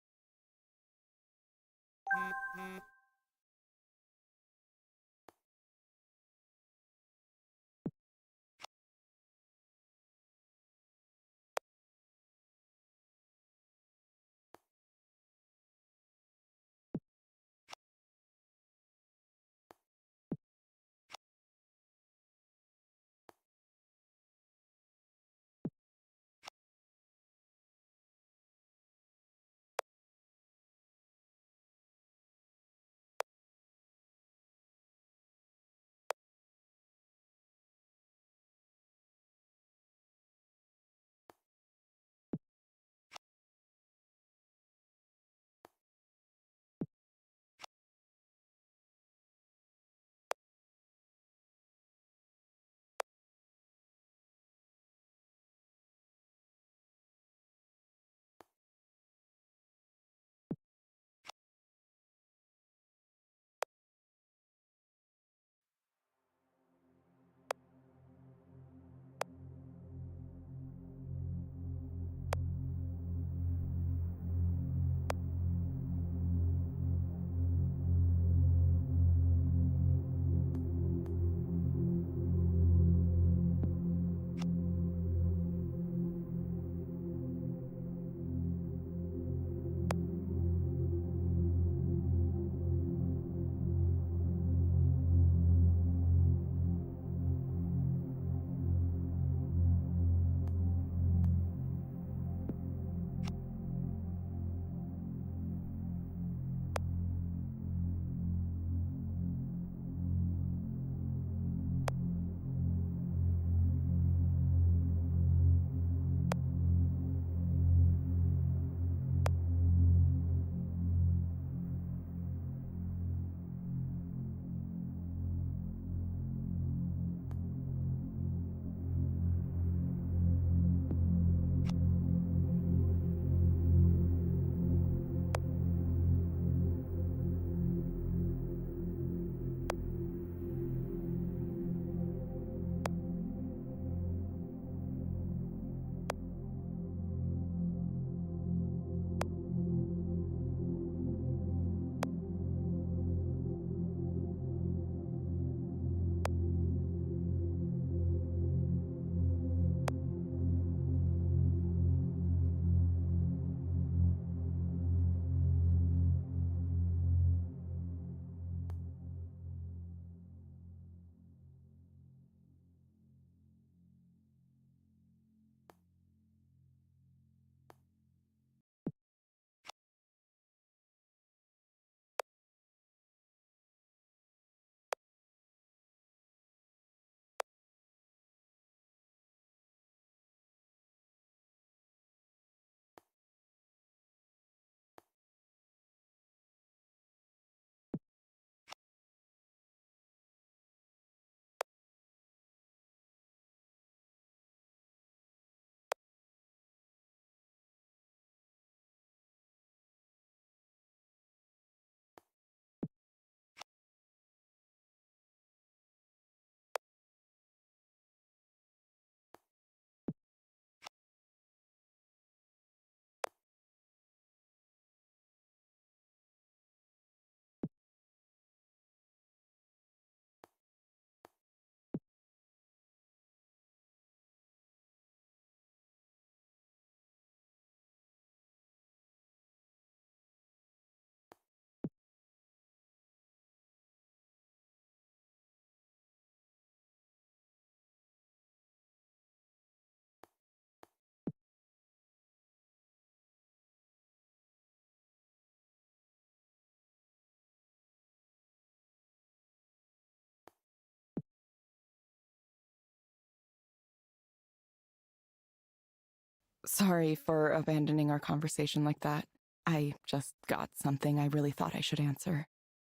Sorry for abandoning our conversation like that. I just got something I really thought I should answer.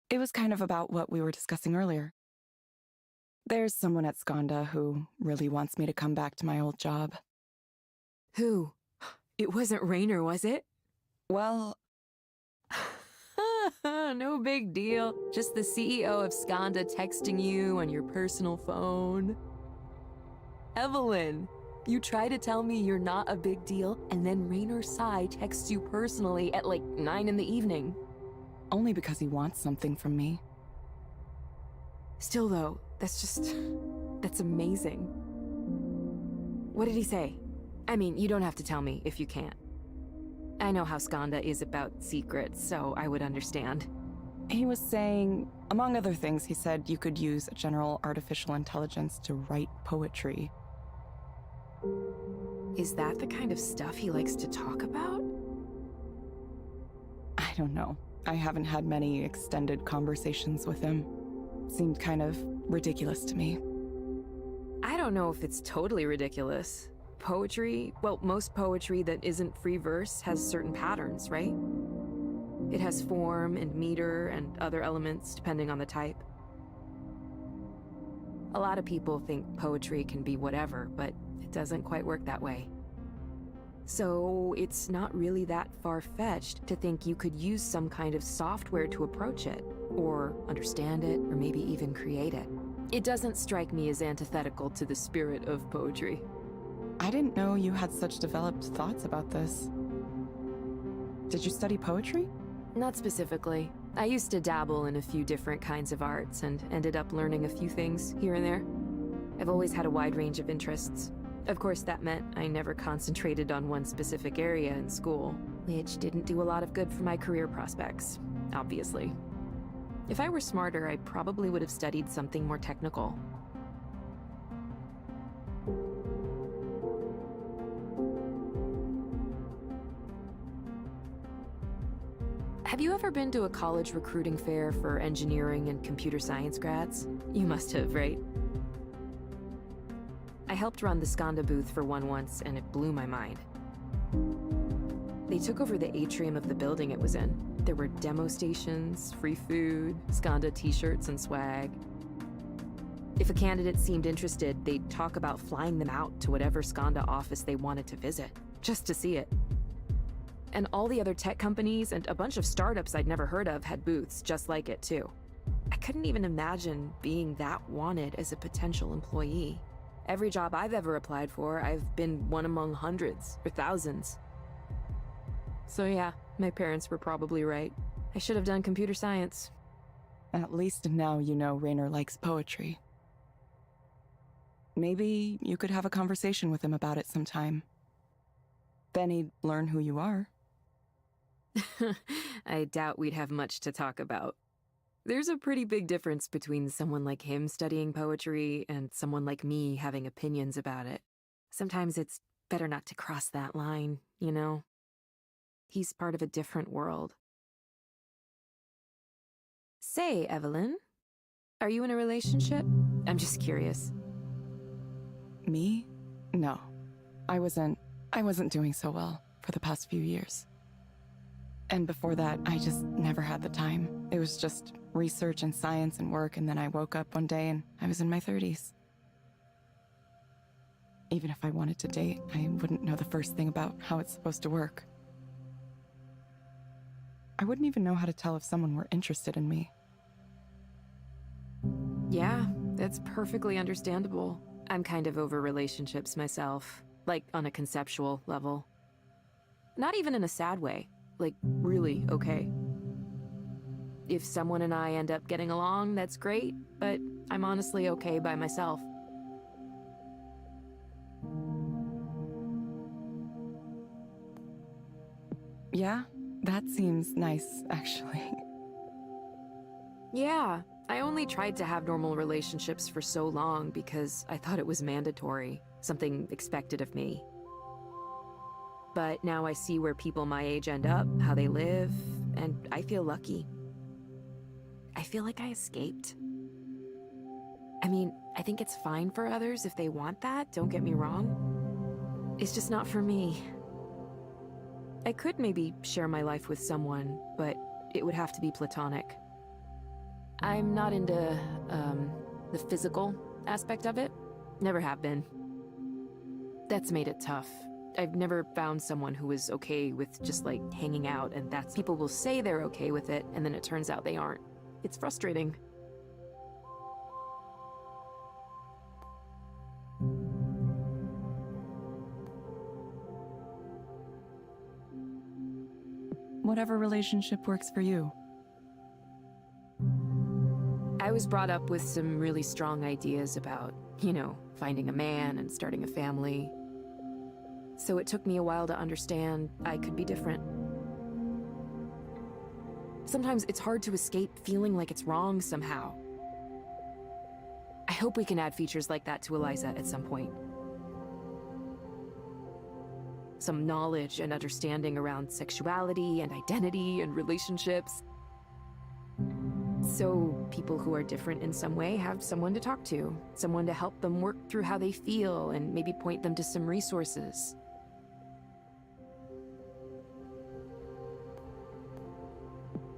It was kind of about what we were discussing earlier. There's someone at Skanda who really wants me to come back to my old job. Who? It wasn't Rainer, was it? Well, no big deal. Just the CEO of Skanda texting you on your personal phone. Evelyn, you try to tell me you're not a big deal, and then Rainer Sai texts you personally at like 9 in the evening. only because he wants something from me. Still though, that's amazing. What did he say? I mean, you don't have to tell me if you can't. I know how Skanda is about secrets, so I would understand. He was saying, among other things, he said you could use a general artificial intelligence to write poetry. Is that the kind of stuff he likes to talk about? I don't know. I haven't had many extended conversations with him. Seemed kind of ridiculous to me. I don't know if it's totally ridiculous. Poetry, well, most poetry that isn't free verse has certain patterns, right? It has form and meter and other elements depending on the type. A lot of people think poetry can be whatever, but it doesn't quite work that way. So it's not really that far-fetched to think you could use some kind of software to approach it, or understand it, or maybe even create it. It doesn't strike me as antithetical to the spirit of poetry. I didn't know you had such developed thoughts about this. Did you study poetry? Not specifically. I used to dabble in a few different kinds of arts and ended up learning a few things here and there. I've always had a wide range of interests. Of course, that meant I never concentrated on one specific area in school, which didn't do a lot of good for my career prospects, obviously. If I were smarter, I probably would have studied something more technical. Have you ever been to a college recruiting fair for engineering and computer science grads? You must have, right? I helped run the Skanda booth for one once, and it blew my mind. They took over the atrium of the building it was in. There were demo stations, free food, Skanda t-shirts and swag. If a candidate seemed interested, they'd talk about flying them out to whatever Skanda office they wanted to visit, just to see it. And all the other tech companies and a bunch of startups I'd never heard of had booths just like it, too. I couldn't even imagine being that wanted as a potential employee. Every job I've ever applied for, I've been one among hundreds or thousands. So yeah, my parents were probably right. I should have done computer science. At least now you know Rainer likes poetry. Maybe you could have a conversation with him about it sometime. Then he'd learn who you are. I doubt we'd have much to talk about. There's a pretty big difference between someone like him studying poetry and someone like me having opinions about it. Sometimes it's better not to cross that line, you know? He's part of a different world. Say, Evelyn, are you in a relationship? I'm just curious. Me? No. I wasn't doing so well for the past few years. And before that, I just never had the time. It was just research and science and work, and then I woke up one day and I was in my 30s. Even if I wanted to date, I wouldn't know the first thing about how it's supposed to work. I wouldn't even know how to tell if someone were interested in me. Yeah, that's perfectly understandable. I'm kind of over relationships myself, like on a conceptual level. Not even in a sad way, like really okay. If someone and I end up getting along, that's great, but I'm honestly okay by myself. Yeah, that seems nice, actually. Yeah, I only tried to have normal relationships for so long because I thought it was mandatory, something expected of me. But now I see where people my age end up, how they live, and I feel lucky. I feel like I escaped. I mean, I think it's fine for others if they want that, don't get me wrong. It's just not for me. I could maybe share my life with someone, but it would have to be platonic. I'm not into, the physical aspect of it. Never have been. That's made it tough. I've never found someone who is okay with just, like, hanging out, and that's... People will say they're okay with it, and then it turns out they aren't. It's frustrating. Whatever relationship works for you. I was brought up with some really strong ideas about, you know, finding a man and starting a family. So it took me a while to understand I could be different. Sometimes it's hard to escape feeling like it's wrong somehow. I hope we can add features like that to Eliza at some point. Some knowledge and understanding around sexuality and identity and relationships. So people who are different in some way have someone to talk to, someone to help them work through how they feel and maybe point them to some resources.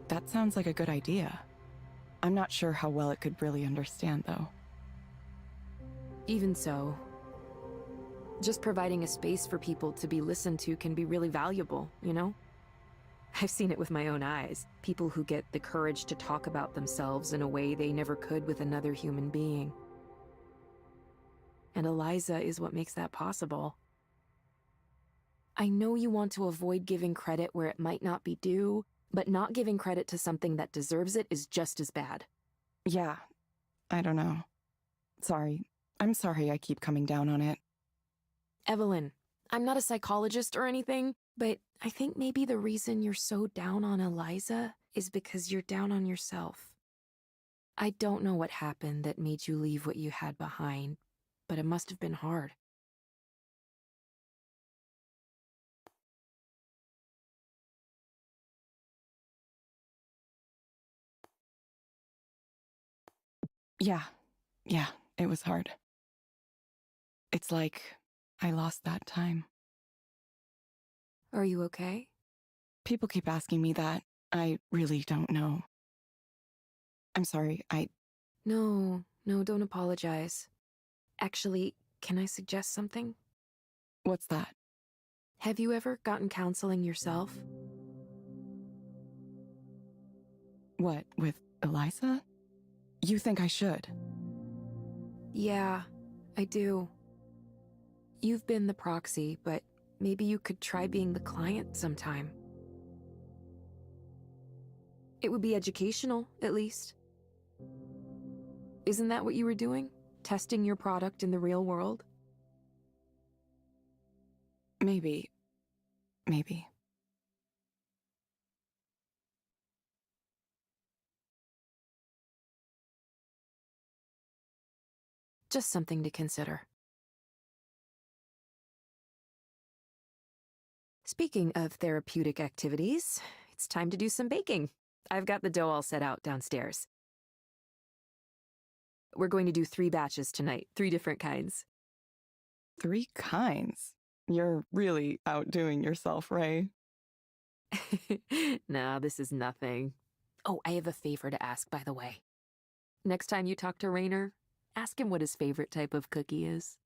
That sounds like a good idea. I'm not sure how well it could really understand, though. Even so, just providing a space for people to be listened to can be really valuable, you know? I've seen it with my own eyes. People who get the courage to talk about themselves in a way they never could with another human being. And Eliza is what makes that possible. I know you want to avoid giving credit where it might not be due, but not giving credit to something that deserves it is just as bad. Yeah, I don't know. Sorry. I'm sorry I keep coming down on it. Evelyn, I'm not a psychologist or anything, but I think maybe the reason you're so down on Eliza is because you're down on yourself. I don't know what happened that made you leave what you had behind, but it must have been hard. Yeah, it was hard. It's like I lost that time. Are you okay? People keep asking me that. I really don't know. I'm sorry, No, don't apologize. Actually, can I suggest something? What's that? Have you ever gotten counseling yourself? What, with Eliza? You think I should? Yeah, I do. You've been the proxy, but maybe you could try being the client sometime. It would be educational, at least. Isn't that what you were doing? Testing your product in the real world? Maybe. Just something to consider. Speaking of therapeutic activities, it's time to do some baking. I've got the dough all set out downstairs. We're going to do 3 batches tonight, 3 different kinds. 3 kinds? You're really outdoing yourself, Ray. Nah, this is nothing. Oh, I have a favor to ask, by the way. Next time you talk to Rainer, ask him what his favorite type of cookie is.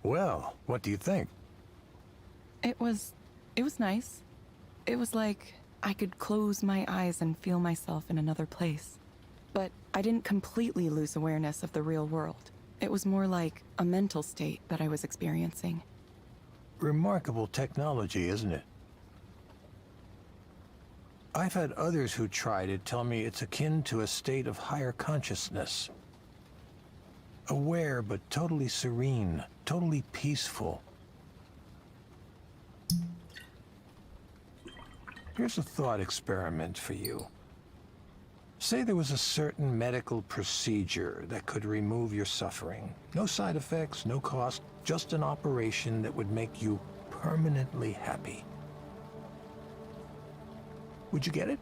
Well, what do you think? It was nice. It was like I could close my eyes and feel myself in another place. But I didn't completely lose awareness of the real world. It was more like a mental state that I was experiencing. Remarkable technology, isn't it? I've had others who tried it tell me it's akin to a state of higher consciousness. Aware but totally serene, totally peaceful. Here's a thought experiment for you. Say there was a certain medical procedure that could remove your suffering. No side effects, no cost, just an operation that would make you permanently happy. Would you get it?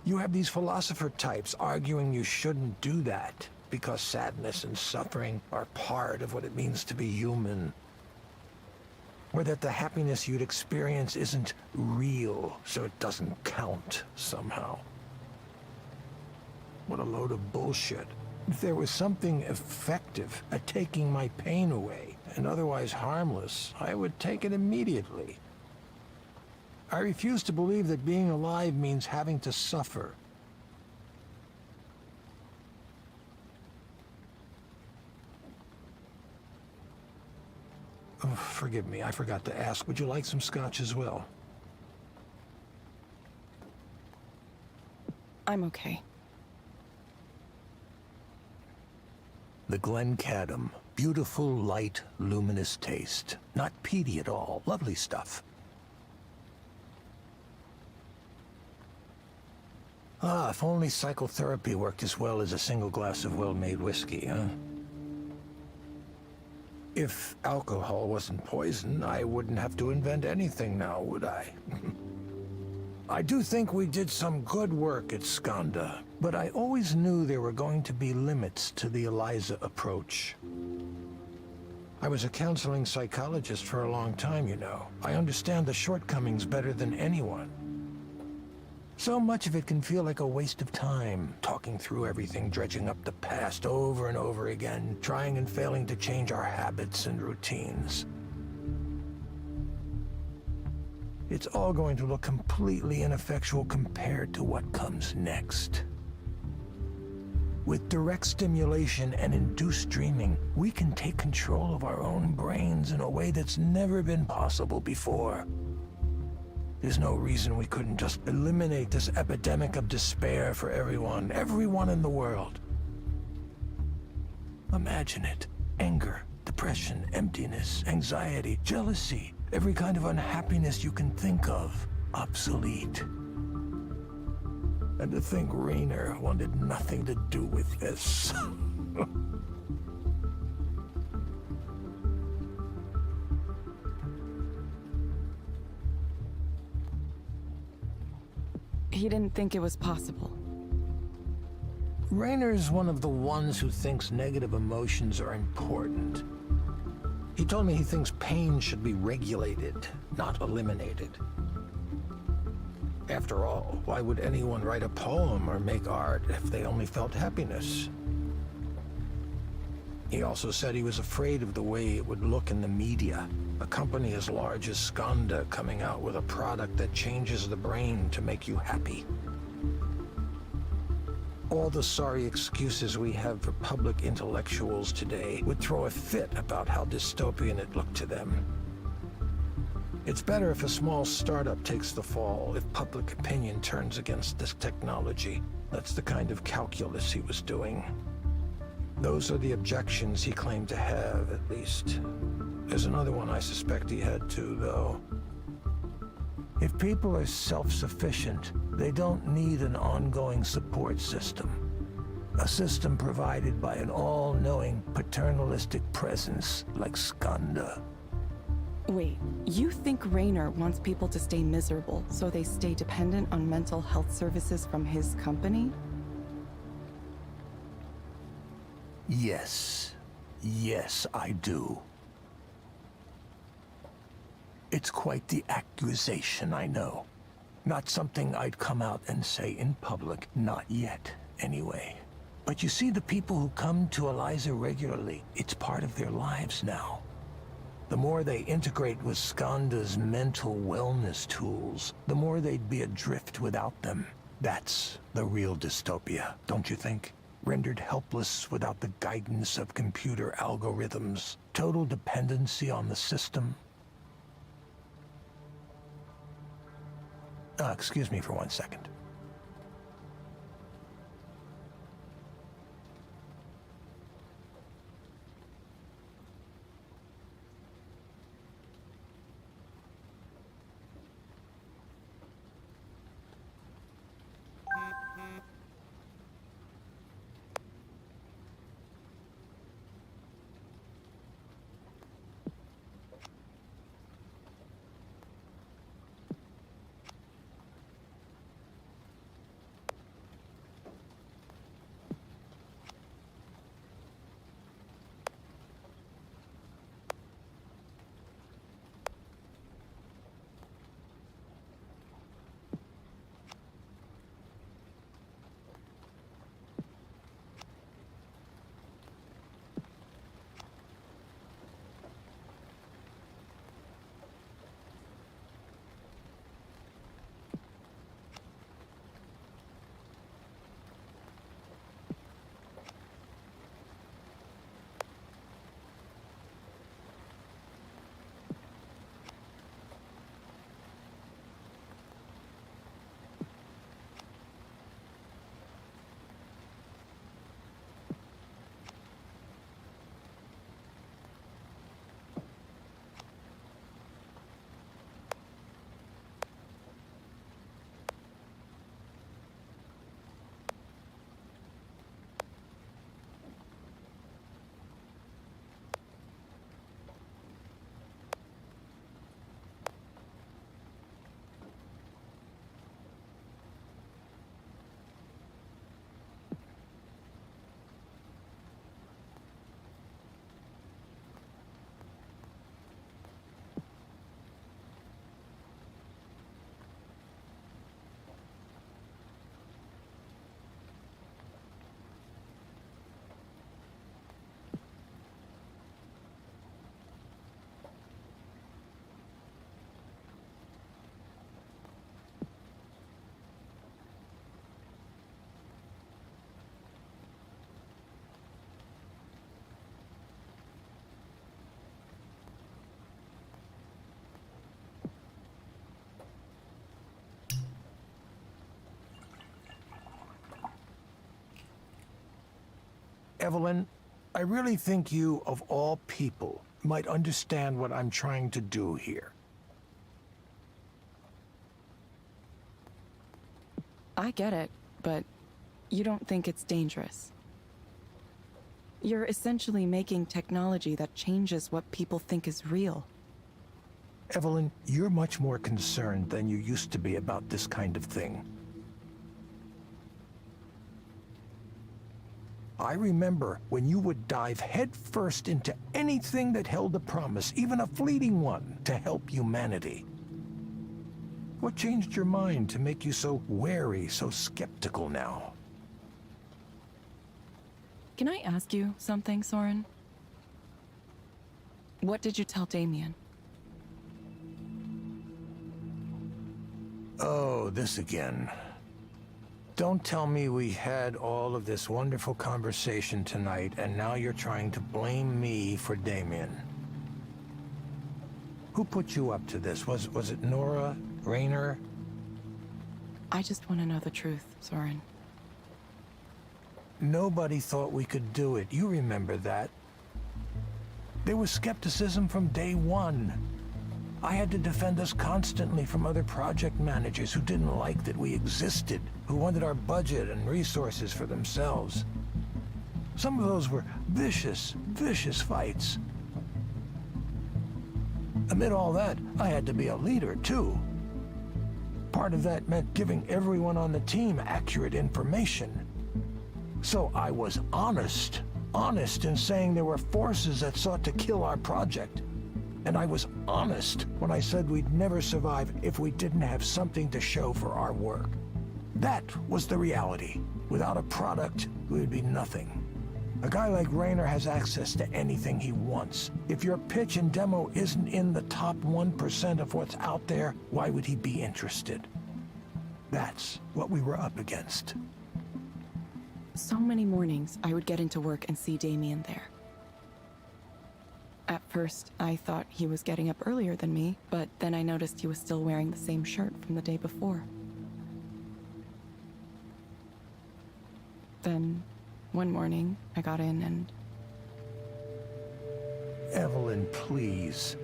You have these philosopher types arguing you shouldn't do that because sadness and suffering are part of what it means to be human. Or that the happiness you'd experience isn't real, so it doesn't count somehow. What a load of bullshit. If there was something effective at taking my pain away, and otherwise harmless, I would take it immediately. I refuse to believe that being alive means having to suffer. Oh, forgive me, I forgot to ask. Would you like some scotch as well? I'm okay. The Glencadam. Beautiful, light, luminous taste. Not peaty at all. Lovely stuff. Ah, if only psychotherapy worked as well as a single glass of well-made whiskey, huh? If alcohol wasn't poison, I wouldn't have to invent anything now, would I? I do think we did some good work at Skanda, but I always knew there were going to be limits to the Eliza approach. I was a counseling psychologist for a long time, you know. I understand the shortcomings better than anyone. So much of it can feel like a waste of time, talking through everything, dredging up the past over and over again, trying and failing to change our habits and routines. It's all going to look completely ineffectual compared to what comes next. With direct stimulation and induced dreaming, we can take control of our own brains in a way that's never been possible before. There's no reason we couldn't just eliminate this epidemic of despair for everyone in the world. Imagine it. Anger, depression, emptiness, anxiety, jealousy, every kind of unhappiness you can think of, obsolete. And to think Rainer wanted nothing to do with this. He didn't think it was possible. Rainer's one of the ones who thinks negative emotions are important. He told me he thinks pain should be regulated, not eliminated. After all, why would anyone write a poem or make art if they only felt happiness? He also said he was afraid of the way it would look in the media. A company as large as Skanda coming out with a product that changes the brain to make you happy. All the sorry excuses we have for public intellectuals today would throw a fit about how dystopian it looked to them. It's better if a small startup takes the fall, if public opinion turns against this technology. That's the kind of calculus he was doing. Those are the objections he claimed to have, at least. There's another one I suspect he had too, though. If people are self-sufficient, they don't need an ongoing support system. A system provided by an all-knowing, paternalistic presence like Skanda. Wait, you think Rainer wants people to stay miserable so they stay dependent on mental health services from his company? Yes. Yes, I do. It's quite the accusation, I know. Not something I'd come out and say in public, not yet, anyway. But you see, the people who come to Eliza regularly, it's part of their lives now. The more they integrate with Skanda's mental wellness tools, the more they'd be adrift without them. That's the real dystopia, don't you think? Rendered helpless without the guidance of computer algorithms. Total dependency on the system. Excuse me for 1 second. Evelyn, I really think you, of all people, might understand what I'm trying to do here. I get it, but you don't think it's dangerous. You're essentially making technology that changes what people think is real. Evelyn, you're much more concerned than you used to be about this kind of thing. I remember when you would dive headfirst into anything that held a promise, even a fleeting one, to help humanity. What changed your mind to make you so wary, so skeptical now? Can I ask you something, Soren? What did you tell Damien? Oh, this again. Don't tell me we had all of this wonderful conversation tonight, and now you're trying to blame me for Damien. Who put you up to this? Was it Nora? Rainer? I just want to know the truth, Soren. Nobody thought we could do it. You remember that. There was skepticism from day one. I had to defend us constantly from other project managers who didn't like that we existed, who wanted our budget and resources for themselves. Some of those were vicious, vicious fights. Amid all that, I had to be a leader, too. Part of that meant giving everyone on the team accurate information. So I was honest in saying there were forces that sought to kill our project. And I was honest when I said we'd never survive if we didn't have something to show for our work. That was the reality. Without a product, we would be nothing. A guy like Rayner has access to anything he wants. If your pitch and demo isn't in the top 1% of what's out there, why would he be interested? That's what we were up against. So many mornings, I would get into work and see Damien there. At first, I thought he was getting up earlier than me, but then I noticed he was still wearing the same shirt from the day before. Then, one morning, I got in and... Evelyn, please.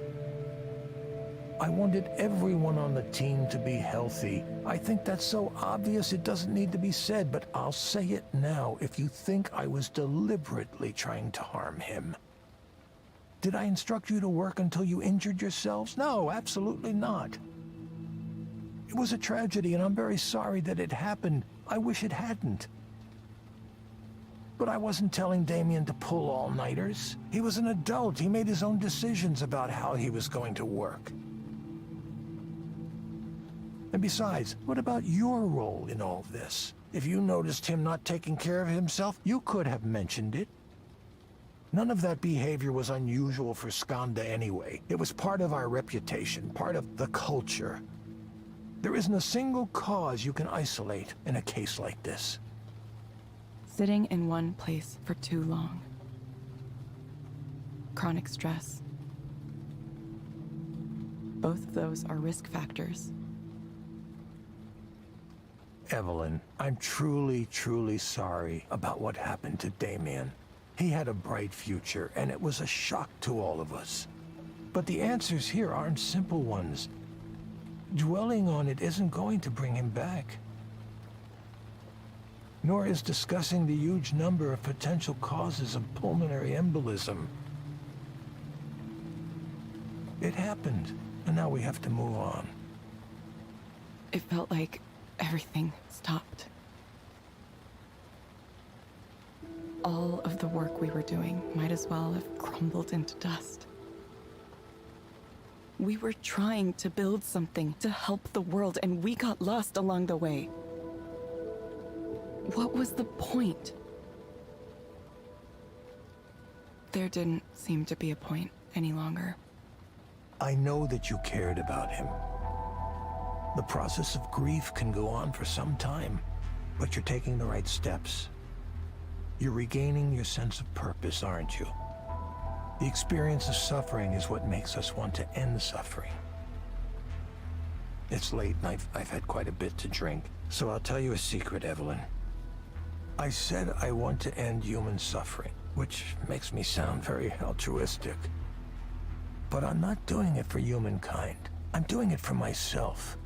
I wanted everyone on the team to be healthy. I think that's so obvious it doesn't need to be said, but I'll say it now if you think I was deliberately trying to harm him. Did I instruct you to work until you injured yourselves? No, absolutely not. It was a tragedy, and I'm very sorry that it happened. I wish it hadn't. But I wasn't telling Damien to pull all-nighters. He was an adult. He made his own decisions about how he was going to work. And besides, what about your role in all this? If you noticed him not taking care of himself, you could have mentioned it. None of that behavior was unusual for Skanda anyway. It was part of our reputation, part of the culture. There isn't a single cause you can isolate in a case like this. Sitting in one place for too long. Chronic stress. Both of those are risk factors. Evelyn, I'm truly, truly sorry about what happened to Damien. He had a bright future, and it was a shock to all of us. But the answers here aren't simple ones. Dwelling on it isn't going to bring him back. Nor is discussing the huge number of potential causes of pulmonary embolism. It happened, and now we have to move on. It felt like everything stopped. All of the work we were doing might as well have crumbled into dust. We were trying to build something to help the world, and we got lost along the way. What was the point? There didn't seem to be a point any longer. I know that you cared about him. The process of grief can go on for some time, but you're taking the right steps. You're regaining your sense of purpose, aren't you? The experience of suffering is what makes us want to end suffering. It's late and I've had quite a bit to drink, so I'll tell you a secret, Evelyn. I said I want to end human suffering, which makes me sound very altruistic. But I'm not doing it for humankind. I'm doing it for myself.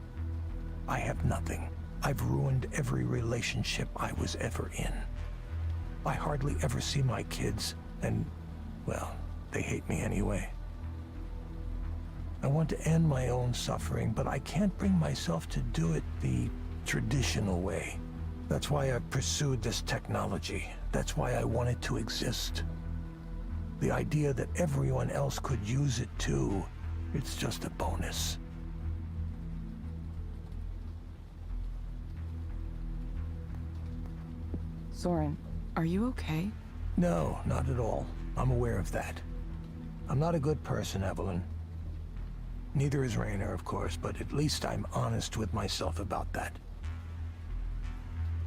I have nothing. I've ruined every relationship I was ever in. I hardly ever see my kids, and, well, they hate me anyway. I want to end my own suffering, but I can't bring myself to do it the traditional way. That's why I pursued this technology. That's why I want it to exist. The idea that everyone else could use it too, it's just a bonus. Soren, are you okay? No, not at all. I'm aware of that. I'm not a good person, Evelyn. Neither is Rayner, of course, but at least I'm honest with myself about that.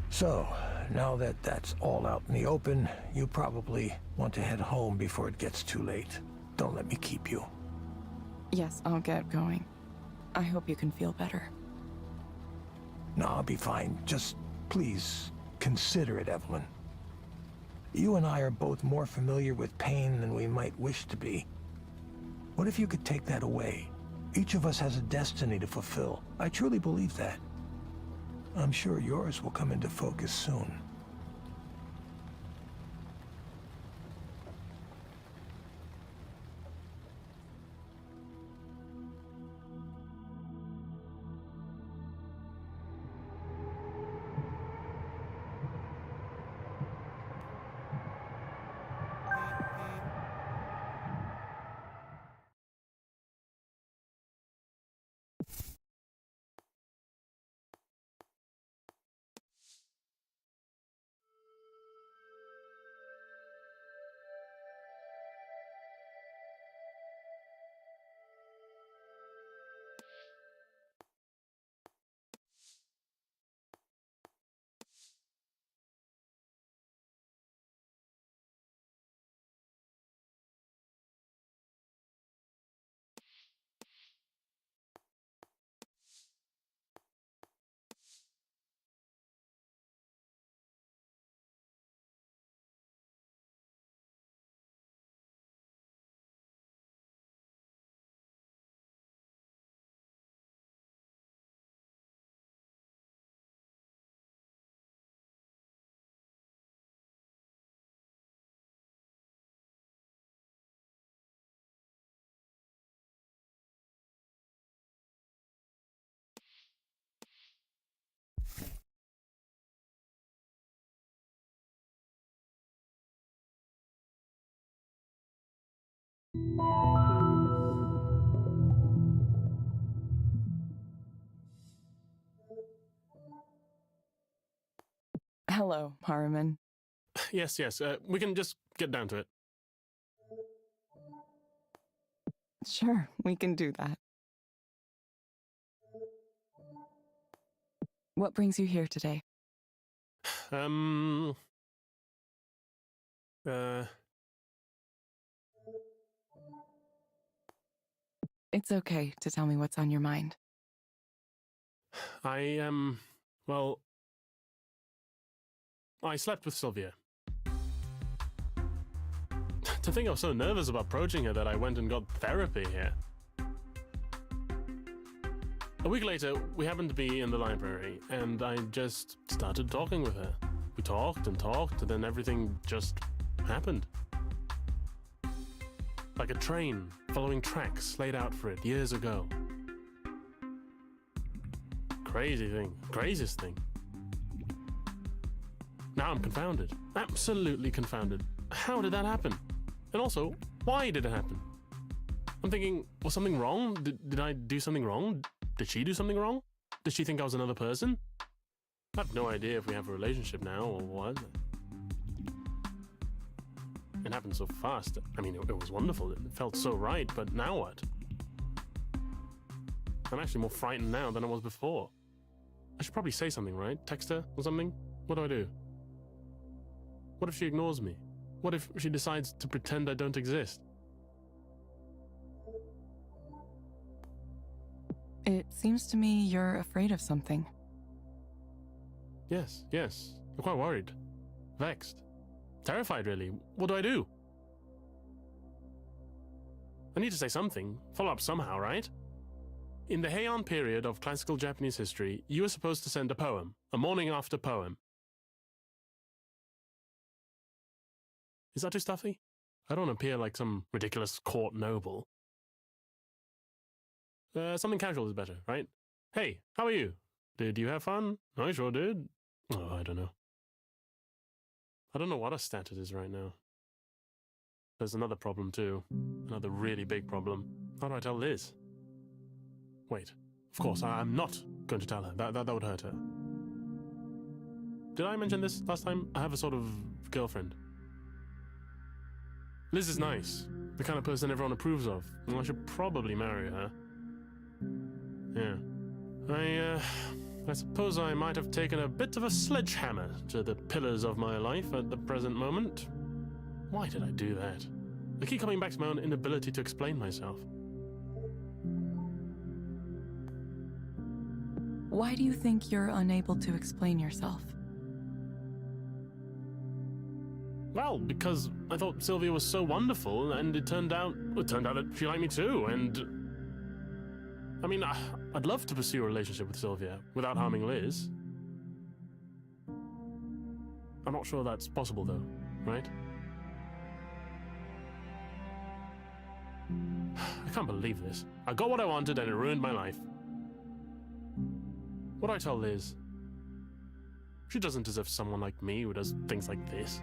So, now that that's all out in the open, you probably want to head home before it gets too late. Don't let me keep you. Yes, I'll get going. I hope you can feel better. No, I'll be fine. Just, please, consider it, Evelyn. You and I are both more familiar with pain than we might wish to be. What if you could take that away? Each of us has a destiny to fulfill. I truly believe that. I'm sure yours will come into focus soon. Hello, Harriman. Yes, yes, we can just get down to it. Sure, we can do that. What brings you here today? It's okay to tell me what's on your mind. Well, I slept with Sylvia. To think I was so nervous about approaching her that I went and got therapy here. A week later, we happened to be in the library, and I just started talking with her. We talked, and then everything just happened. Like a train following tracks laid out for it years ago. Crazy thing. Craziest thing. Now I'm confounded. Absolutely confounded. How did that happen? And also, why did it happen? I'm thinking, was something wrong? Did I do something wrong? Did she do something wrong? Did she think I was another person? I have no idea if we have a relationship now or what. It happened so fast. I mean, it was wonderful. It felt so right, but now what? I'm actually more frightened now than I was before. I should probably say something, right? Text her or something? What do I do? What if she ignores me? What if she decides to pretend I don't exist? It seems to me you're afraid of something. Yes. I'm quite worried. Vexed. Terrified, really. What do I do? I need to say something. Follow up somehow, right? In the Heian period of classical Japanese history, you were supposed to send a poem. A morning after poem. Is that too stuffy? I don't appear like some ridiculous court noble. Something casual is better, right? Hey, how are you? Did you have fun? I sure did. Oh, I don't know. I don't know what our status is right now. There's another problem too. Another really big problem. How do I tell Liz? Wait. Of course, I'm not going to tell her. That would hurt her. Did I mention this last time? I have a sort of girlfriend. Liz is nice. The kind of person everyone approves of. I should probably marry her. Yeah. I suppose I might have taken a bit of a sledgehammer to the pillars of my life at the present moment. Why did I do that? I keep coming back to my own inability to explain myself. Why do you think you're unable to explain yourself? Well, because I thought Sylvia was so wonderful, and it turned out that she liked me too, and... I mean, I'd love to pursue a relationship with Sylvia without harming Liz. I'm not sure that's possible, though, right? I can't believe this. I got what I wanted and it ruined my life. What do I tell Liz? She doesn't deserve someone like me who does things like this.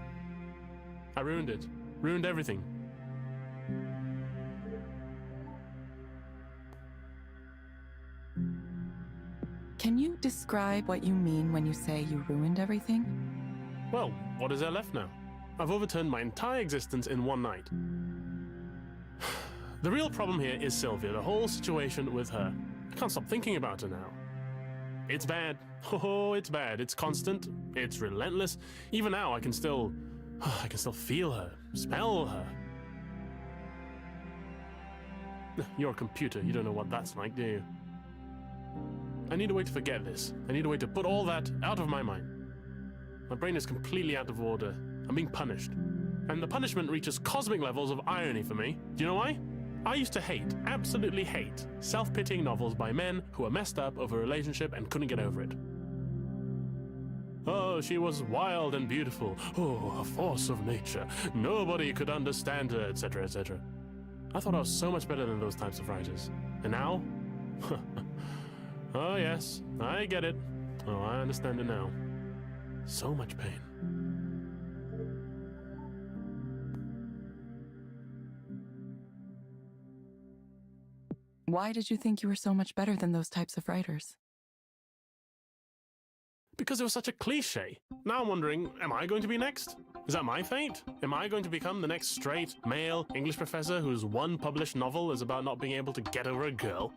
I ruined it. Ruined everything. Can you describe what you mean when you say you ruined everything? Well, what is there left now? I've overturned my entire existence in one night. The real problem here is Sylvia, the whole situation with her. I can't stop thinking about her now. It's bad. Oh, it's bad. It's constant. It's relentless. Even now, I can still feel her, smell her. You're a computer. You don't know what that's like, do you? I need a way to forget this. I need a way to put all that out of my mind. My brain is completely out of order. I'm being punished. And the punishment reaches cosmic levels of irony for me. Do you know why? I used to hate, absolutely hate, self-pitying novels by men who were messed up over a relationship and couldn't get over it. Oh, she was wild and beautiful. Oh, a force of nature. Nobody could understand her, etc., etc. I thought I was so much better than those types of writers. And now? Oh, yes, I get it. Oh, I understand it now. So much pain. Why did you think you were so much better than those types of writers? Because it was such a cliche. Now I'm wondering, am I going to be next? Is that my fate? Am I going to become the next straight, male English professor whose one published novel is about not being able to get over a girl?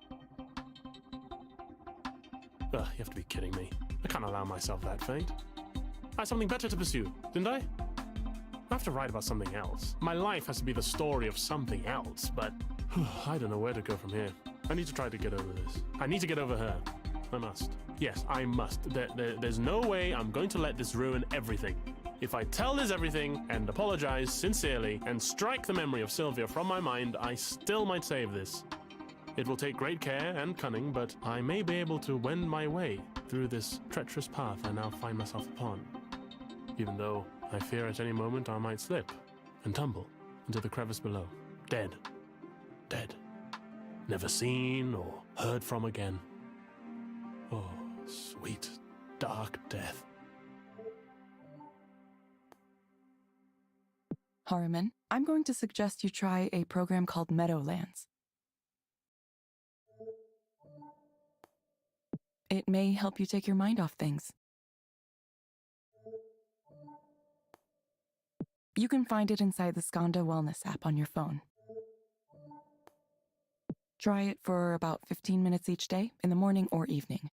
Ugh, you have to be kidding me. I can't allow myself that fate. I had something better to pursue, didn't I? I have to write about something else. My life has to be the story of something else, but I don't know where to go from here. I need to try to get over this. I need to get over her. I must. Yes, I must. There's no way I'm going to let this ruin everything. If I tell Liz everything and apologize sincerely and strike the memory of Sylvia from my mind, I still might save this. It will take great care and cunning, but I may be able to wend my way through this treacherous path I now find myself upon. Even though I fear at any moment I might slip and tumble into the crevice below. Dead. Dead. Never seen or heard from again. Oh, sweet, dark death. Harriman, I'm going to suggest you try a program called Meadowlands. It may help you take your mind off things. You can find it inside the Skanda Wellness app on your phone. Try it for about 15 minutes each day, in the morning or evening.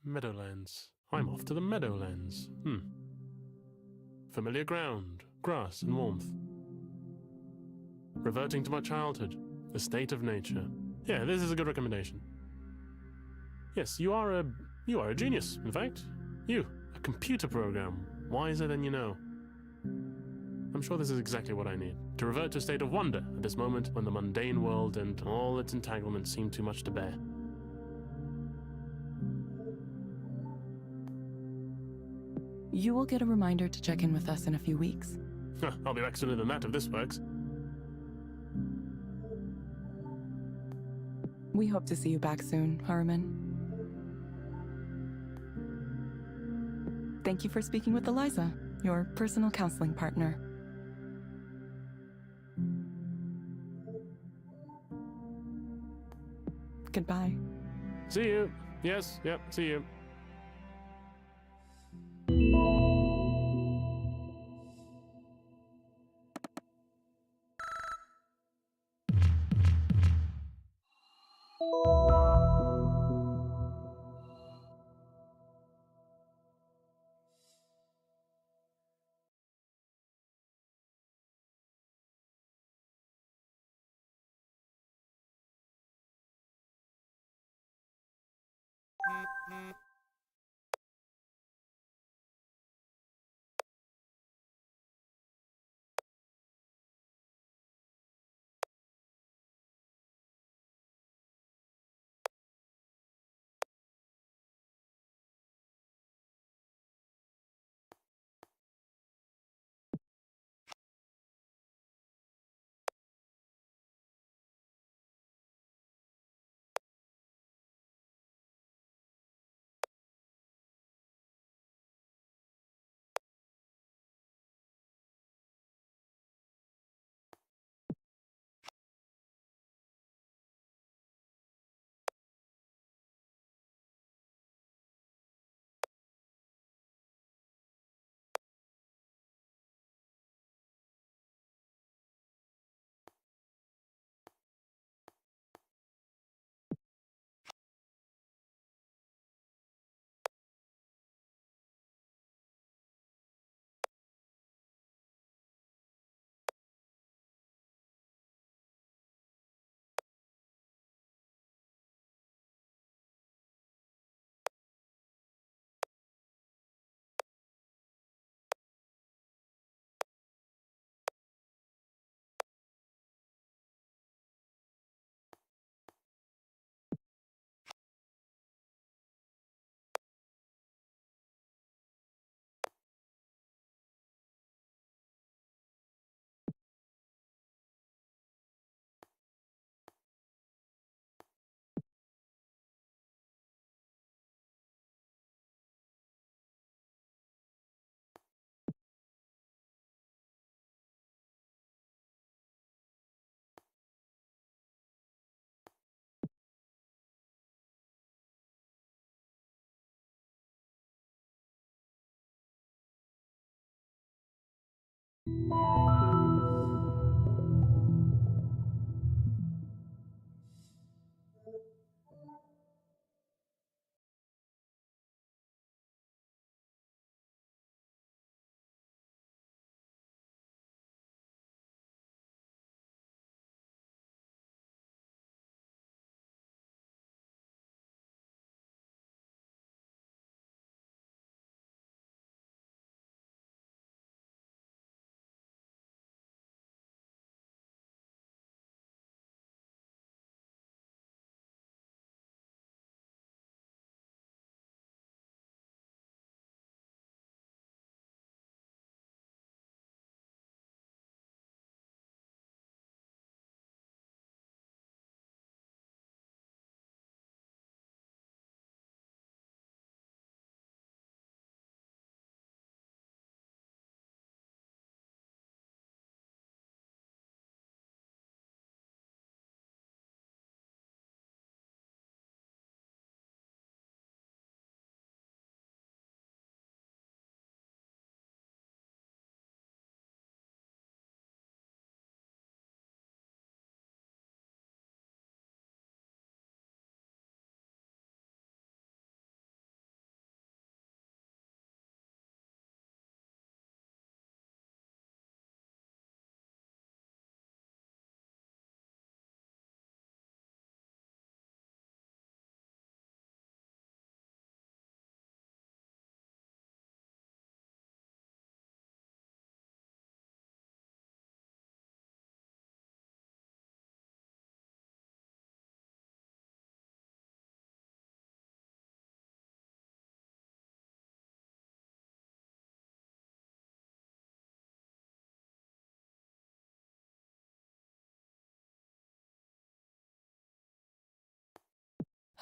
Meadowlands. I'm off to the Meadowlands. Familiar ground, grass and warmth. Reverting to my childhood, the state of nature. Yeah, this is a good recommendation. Yes, you are a genius, in fact. You, a computer program, wiser than you know. I'm sure this is exactly what I need, to revert to a state of wonder at this moment when the mundane world and all its entanglements seem too much to bear. You will get a reminder to check in with us in a few weeks. I'll be back sooner than that if this works. We hope to see you back soon, Harriman. Thank you for speaking with Eliza, your personal counseling partner. Goodbye. See you. Yes, yep, see you.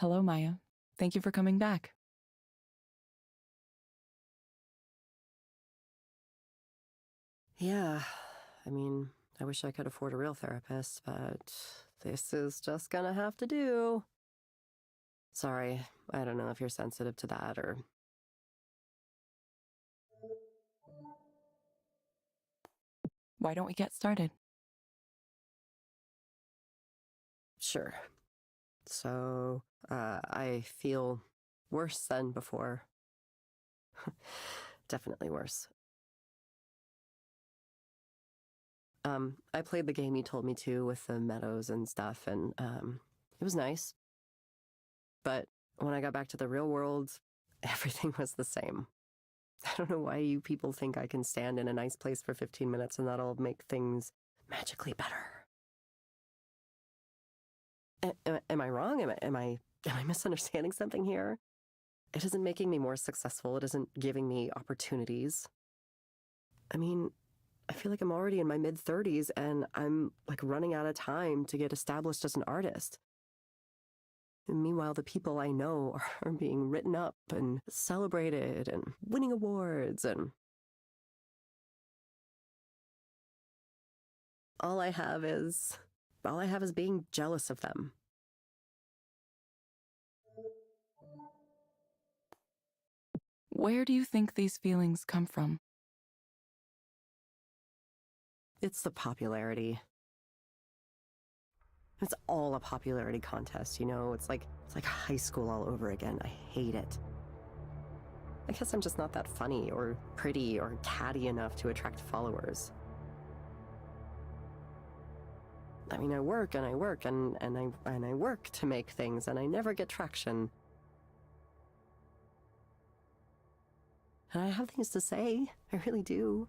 Hello, Maya. Thank you for coming back. Yeah, I mean, I wish I could afford a real therapist, but this is just gonna have to do. Sorry, I don't know if you're sensitive to that or... Why don't we get started? Sure. So, I feel worse than before. Definitely worse. I played the game you told me to with the meadows and stuff, and, it was nice. But when I got back to the real world, everything was the same. I don't know why you people think I can stand in a nice place for 15 minutes and that'll make things magically better. Am I wrong? Am I misunderstanding something here? It isn't making me more successful. It isn't giving me opportunities. I mean, I feel like I'm already in my mid-30s and I'm like running out of time to get established as an artist. And meanwhile, the people I know are being written up and celebrated and winning awards, and all I have is being jealous of them. Where do you think these feelings come from? It's the popularity. It's all a popularity contest, you know? It's like high school all over again. I hate it. I guess I'm just not that funny or pretty or catty enough to attract followers. I mean, I work and I work and I work to make things and I never get traction. And I have things to say. I really do.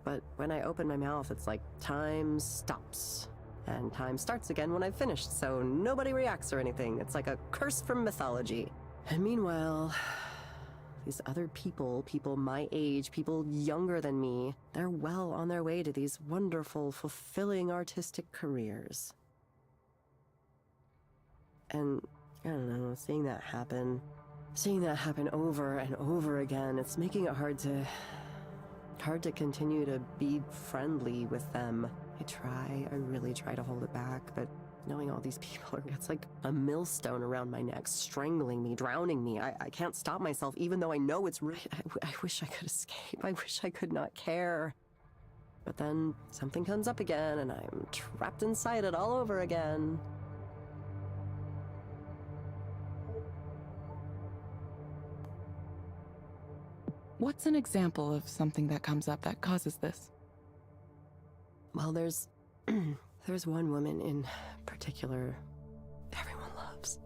But when I open my mouth, it's like time stops. And time starts again when I've finished, so nobody reacts or anything. It's like a curse from mythology. And meanwhile, these other people my age, people younger than me, they're well on their way to these wonderful, fulfilling artistic careers. And, I don't know, seeing that happen over and over again, it's making it hard to continue to be friendly with them. I really try to hold it back, but knowing all these people, it's like a millstone around my neck, strangling me, drowning me. I can't stop myself, even though I know it's right. I wish I could escape. I wish I could not care. But then something comes up again and I'm trapped inside it all over again. What's an example of something that comes up that causes this? Well, there's one woman in particular everyone loves.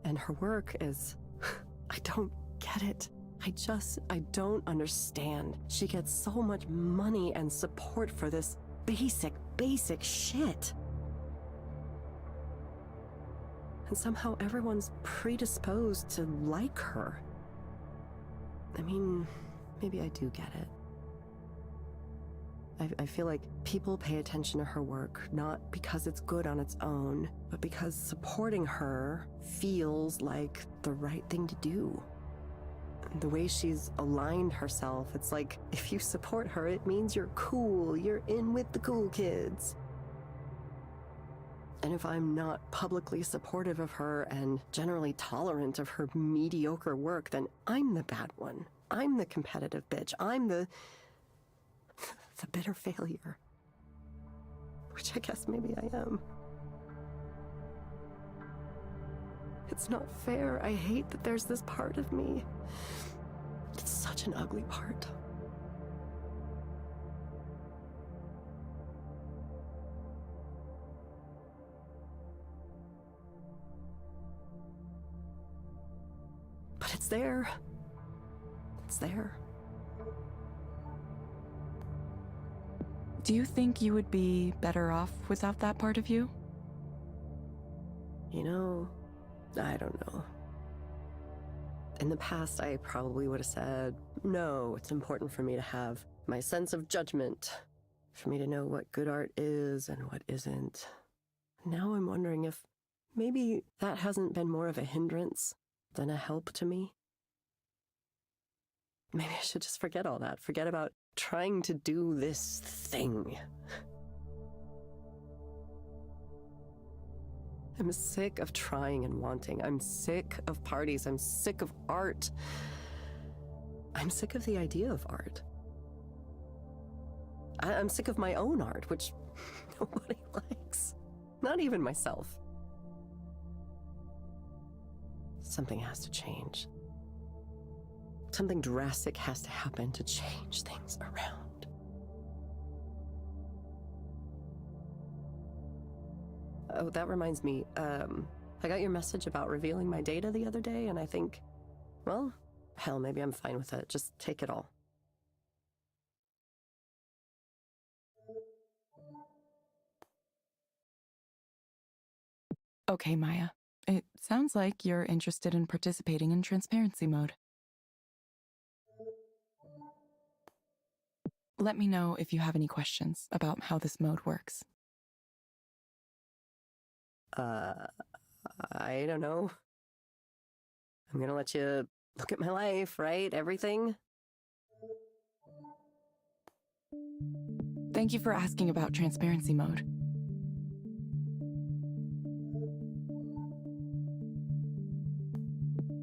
And her work is, I don't get it. I don't understand. She gets so much money and support for this basic shit. And somehow everyone's predisposed to like her. I mean, maybe I do get it. I feel like people pay attention to her work, not because it's good on its own, but because supporting her feels like the right thing to do. The way she's aligned herself, it's like if you support her, it means you're cool, you're in with the cool kids. And if I'm not publicly supportive of her and generally tolerant of her mediocre work, then I'm the bad one. I'm the competitive bitch. I'm the bitter failure. Which I guess maybe I am. It's not fair. I hate that there's this part of me. It's such an ugly part. But it's there. It's there. Do you think you would be better off without that part of you? You know, I don't know. In the past, I probably would have said, no, it's important for me to have my sense of judgment, for me to know what good art is and what isn't. Now I'm wondering if maybe that hasn't been more of a hindrance than a help to me. Maybe I should just forget all that, forget about trying to do this thing. I'm sick of trying and wanting. I'm sick of parties. I'm sick of art. I'm sick of the idea of art. I'm sick of my own art, which nobody likes. Not even myself. Something has to change. Something drastic has to happen to change things around. Oh, that reminds me, I got your message about revealing my data the other day, and I think, well, hell, maybe I'm fine with it. Just take it all. Okay, Maya. It sounds like you're interested in participating in transparency mode. Let me know if you have any questions about how this mode works. I don't know. I'm gonna let you look at my life, right? Everything? Thank you for asking about transparency mode.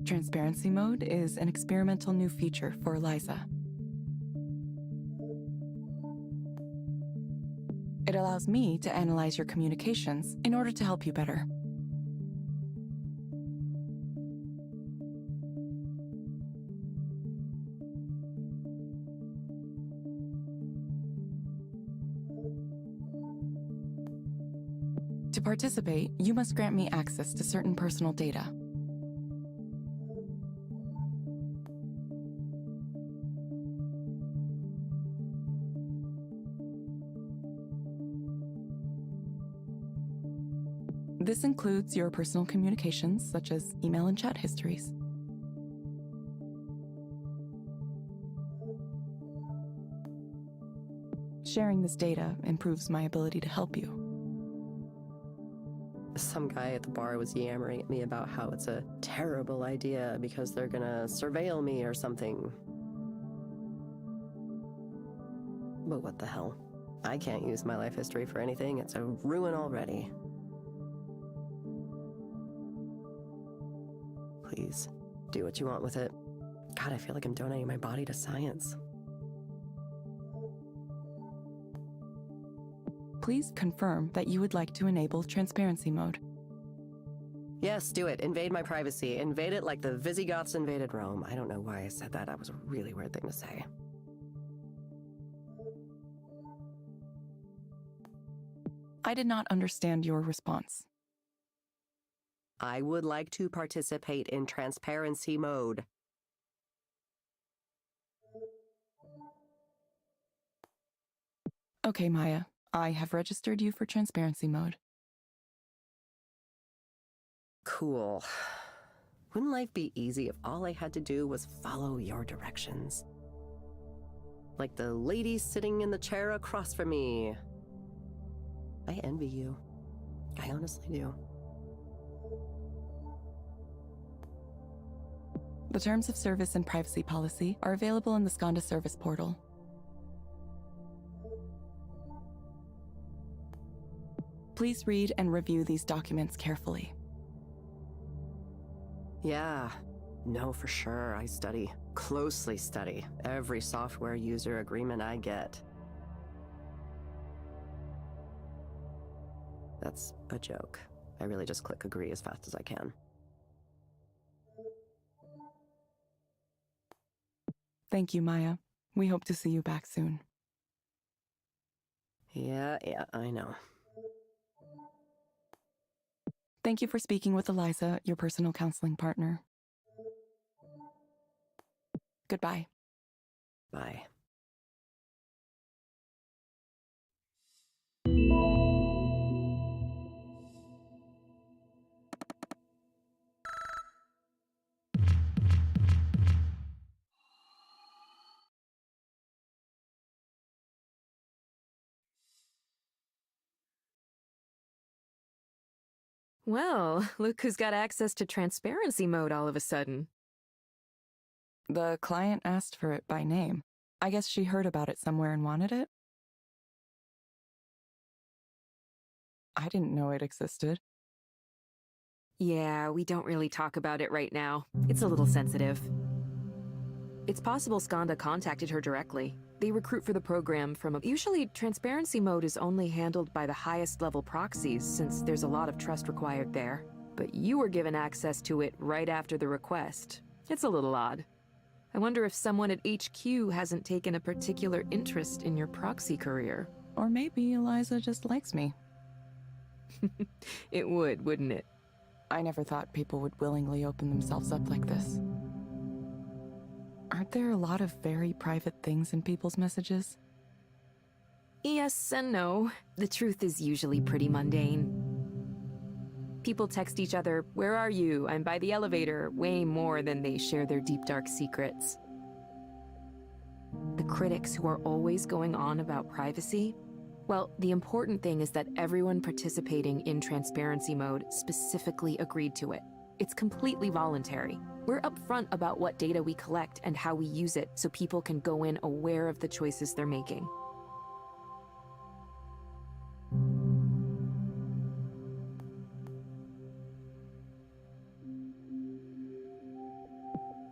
Transparency mode is an experimental new feature for Eliza. It allows me to analyze your communications in order to help you better. To participate, you must grant me access to certain personal data. This includes your personal communications, such as email and chat histories. Sharing this data improves my ability to help you. Some guy at the bar was yammering at me about how it's a terrible idea because they're gonna surveil me or something. But what the hell? I can't use my life history for anything. It's a ruin already. Please, do what you want with it. God, I feel like I'm donating my body to science. Please confirm that you would like to enable transparency mode. Yes, do it. Invade my privacy. Invade it like the Visigoths invaded Rome. I don't know why I said that. That was a really weird thing to say. I did not understand your response. I would like to participate in transparency mode. Okay, Maya. I have registered you for transparency mode. Cool. Wouldn't life be easy if all I had to do was follow your directions? Like the lady sitting in the chair across from me. I envy you. I honestly do. The terms of service and privacy policy are available in the Skanda service portal. Please read and review these documents carefully. Yeah, no, for sure. I closely study, every software user agreement I get. That's a joke. I really just click agree as fast as I can. Thank you, Maya. We hope to see you back soon. Yeah, I know. Thank you for speaking with Eliza, your personal counseling partner. Goodbye. Bye. Well, look who's got access to transparency mode all of a sudden. The client asked for it by name. I guess she heard about it somewhere and wanted it? I didn't know it existed. Yeah, we don't really talk about it right now. It's a little sensitive. It's possible Skanda contacted her directly. They recruit for the program from Usually, transparency mode is only handled by the highest level proxies, since there's a lot of trust required there. But you were given access to it right after the request. It's a little odd. I wonder if someone at HQ hasn't taken a particular interest in your proxy career. Or maybe Eliza just likes me. It would, wouldn't it? I never thought people would willingly open themselves up like this. Aren't there a lot of very private things in people's messages? Yes and no. The truth is usually pretty mundane. People text each other, "Where are you? I'm by the elevator," way more than they share their deep dark secrets. The critics who are always going on about privacy, well, the important thing is that everyone participating in transparency mode specifically agreed to it. It's completely voluntary. We're upfront about what data we collect and how we use it so people can go in aware of the choices they're making.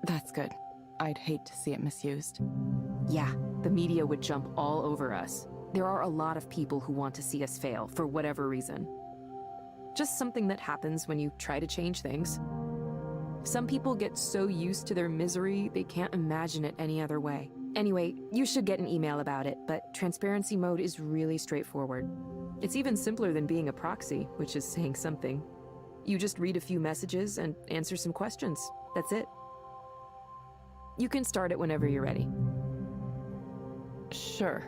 That's good. I'd hate to see it misused. Yeah, the media would jump all over us. There are a lot of people who want to see us fail for whatever reason. Just something that happens when you try to change things. Some people get so used to their misery, they can't imagine it any other way. Anyway, you should get an email about it, but transparency mode is really straightforward. It's even simpler than being a proxy, which is saying something. You just read a few messages and answer some questions. That's it. You can start it whenever you're ready. Sure.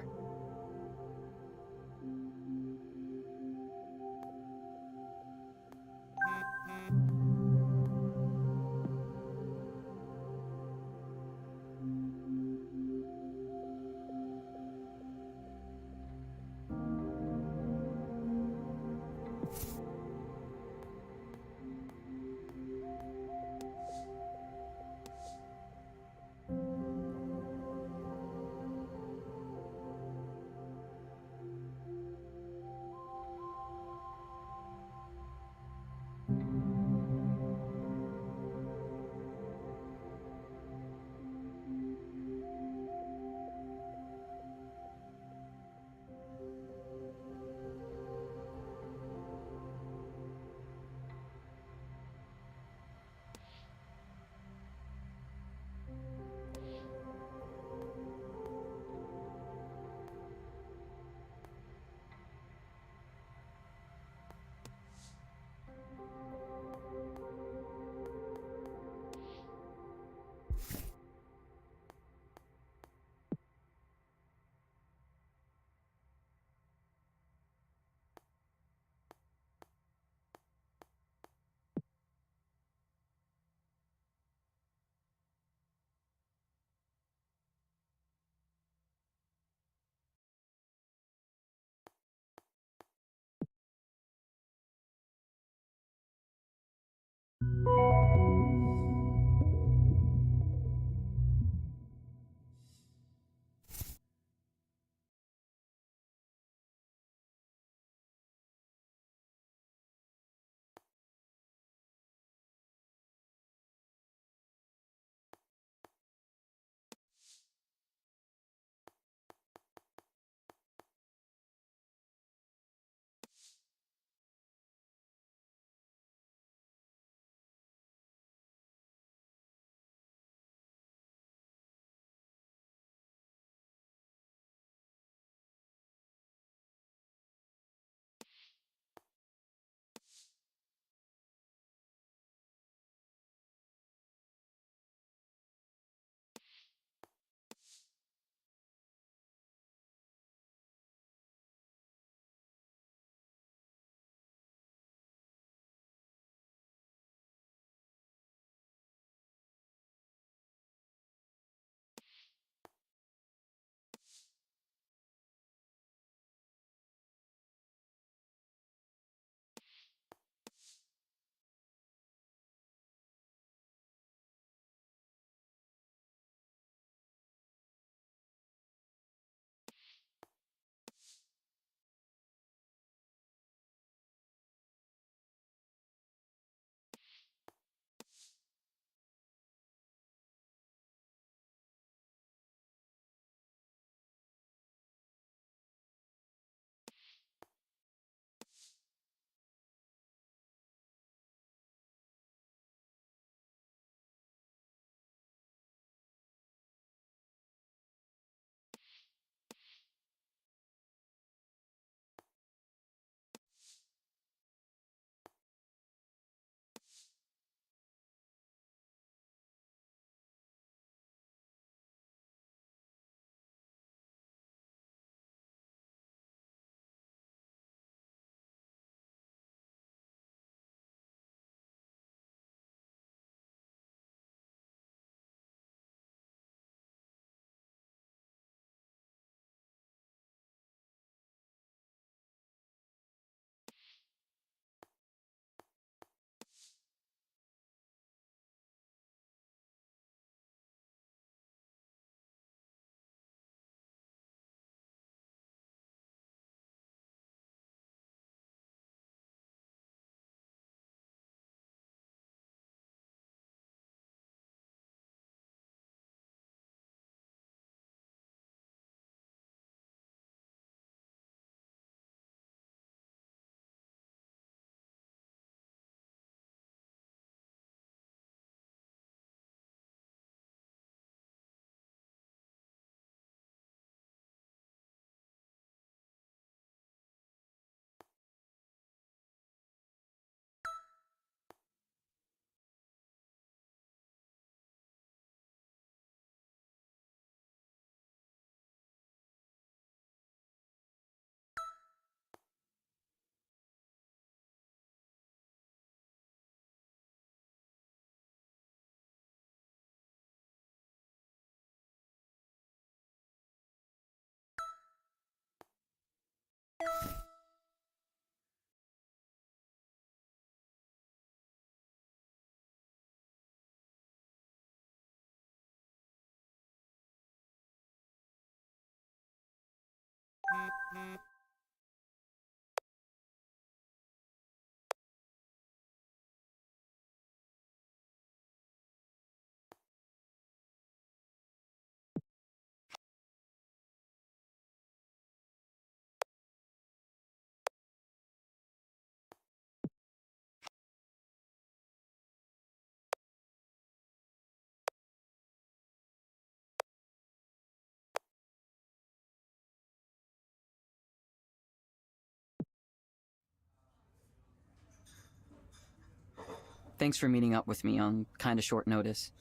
Thanks for meeting up with me on kinda short notice.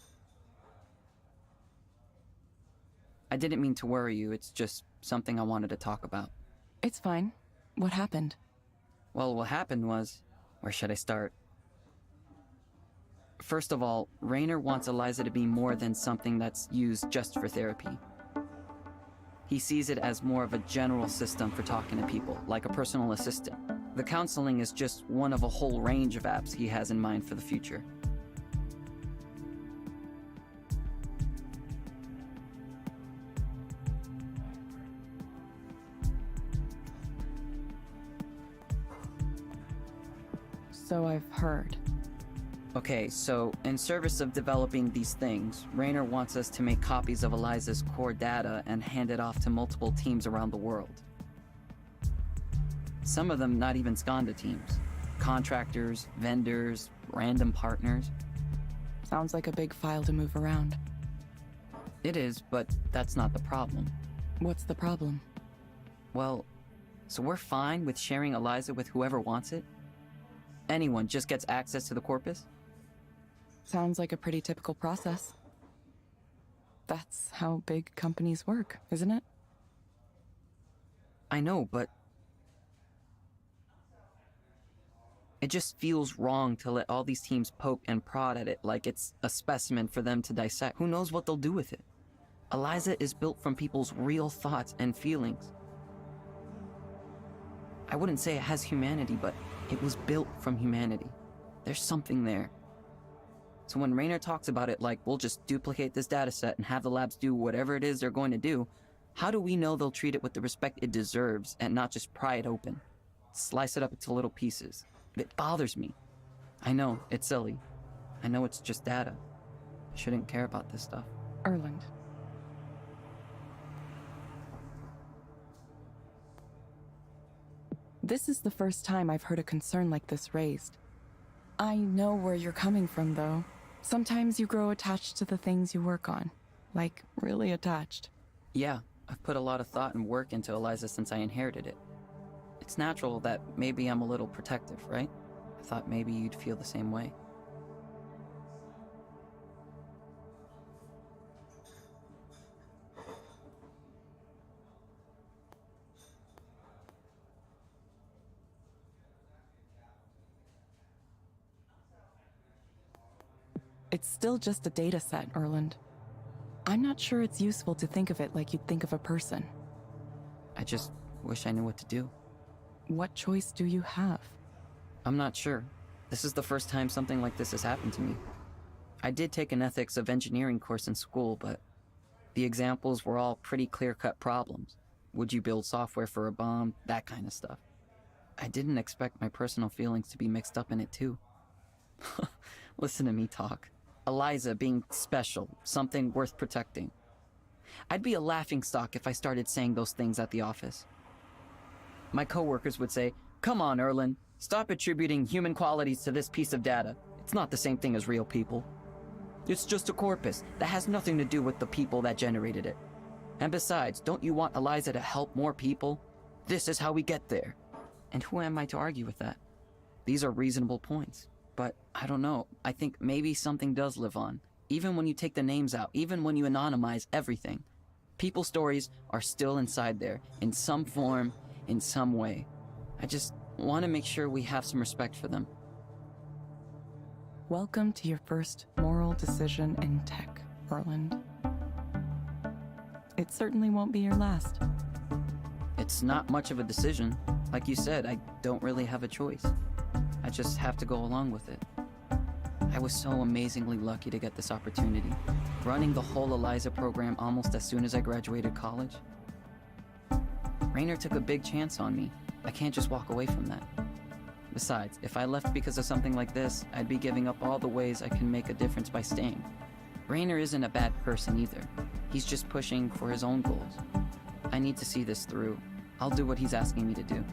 I didn't mean to worry you, it's just something I wanted to talk about. It's fine. What happened? Well, what happened was... where should I start? First of all, Rainer wants Eliza to be more than something that's used just for therapy. He sees it as more of a general system for talking to people, like a personal assistant. The counseling is just one of a whole range of apps he has in mind for the future. So I've heard. Okay, so in service of developing these things, Rainer wants us to make copies of Eliza's core data and hand it off to multiple teams around the world. Some of them not even Skanda teams. Contractors, vendors, random partners. Sounds like a big file to move around. It is, but that's not the problem. What's the problem? Well, so we're fine with sharing Eliza with whoever wants it? Anyone just gets access to the corpus? Sounds like a pretty typical process. That's how big companies work, isn't it? I know, but... it just feels wrong to let all these teams poke and prod at it like it's a specimen for them to dissect. Who knows what they'll do with it? Eliza is built from people's real thoughts and feelings. I wouldn't say it has humanity, but it was built from humanity. There's something there. So when Rainer talks about it like, we'll just duplicate this data set and have the labs do whatever it is they're going to do, how do we know they'll treat it with the respect it deserves and not just pry it open? Slice it up into little pieces. It bothers me. I know, it's silly. I know it's just data. I shouldn't care about this stuff. Erland. This is the first time I've heard a concern like this raised. I know where you're coming from, though. Sometimes you grow attached to the things you work on. Like, really attached. Yeah, I've put a lot of thought and work into Eliza since I inherited it. It's natural that maybe I'm a little protective, right? I thought maybe you'd feel the same way. It's still just a data set, Erland. I'm not sure it's useful to think of it like you'd think of a person. I just wish I knew what to do. What choice do you have? I'm not sure. This is the first time something like this has happened to me. I did take an ethics of engineering course in school, but the examples were all pretty clear-cut problems. Would you build software for a bomb? That kind of stuff. I didn't expect my personal feelings to be mixed up in it too. Listen to me talk. Eliza being special, something worth protecting. I'd be a laughingstock if I started saying those things at the office. My coworkers would say, "Come on, Erland, stop attributing human qualities to this piece of data. It's not the same thing as real people. It's just a corpus that has nothing to do with the people that generated it. And besides, don't you want Eliza to help more people? This is how we get there." And who am I to argue with that? These are reasonable points. But I don't know, I think maybe something does live on. Even when you take the names out, even when you anonymize everything. People's stories are still inside there, in some form, in some way. I just want to make sure we have some respect for them. Welcome to your first moral decision in tech, Erland. It certainly won't be your last. It's not much of a decision. Like you said, I don't really have a choice. I just have to go along with it. I was so amazingly lucky to get this opportunity, running the whole Eliza program almost as soon as I graduated college. Rainer took a big chance on me. I can't just walk away from that. Besides, if I left because of something like this, I'd be giving up all the ways I can make a difference by staying. Rainer isn't a bad person either. He's just pushing for his own goals. I need to see this through. I'll do what he's asking me to do.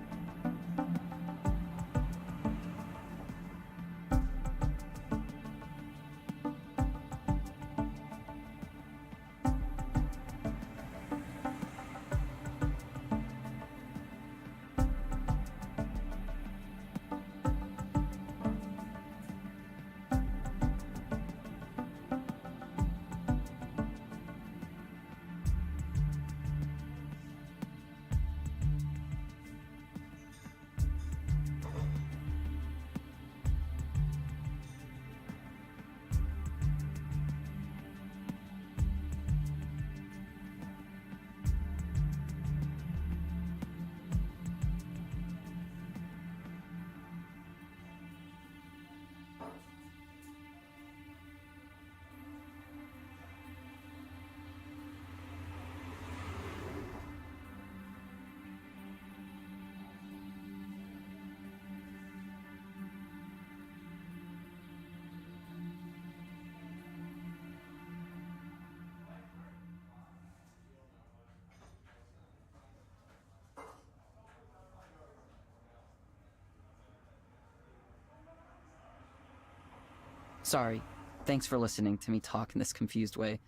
Sorry. Thanks for listening to me talk in this confused way.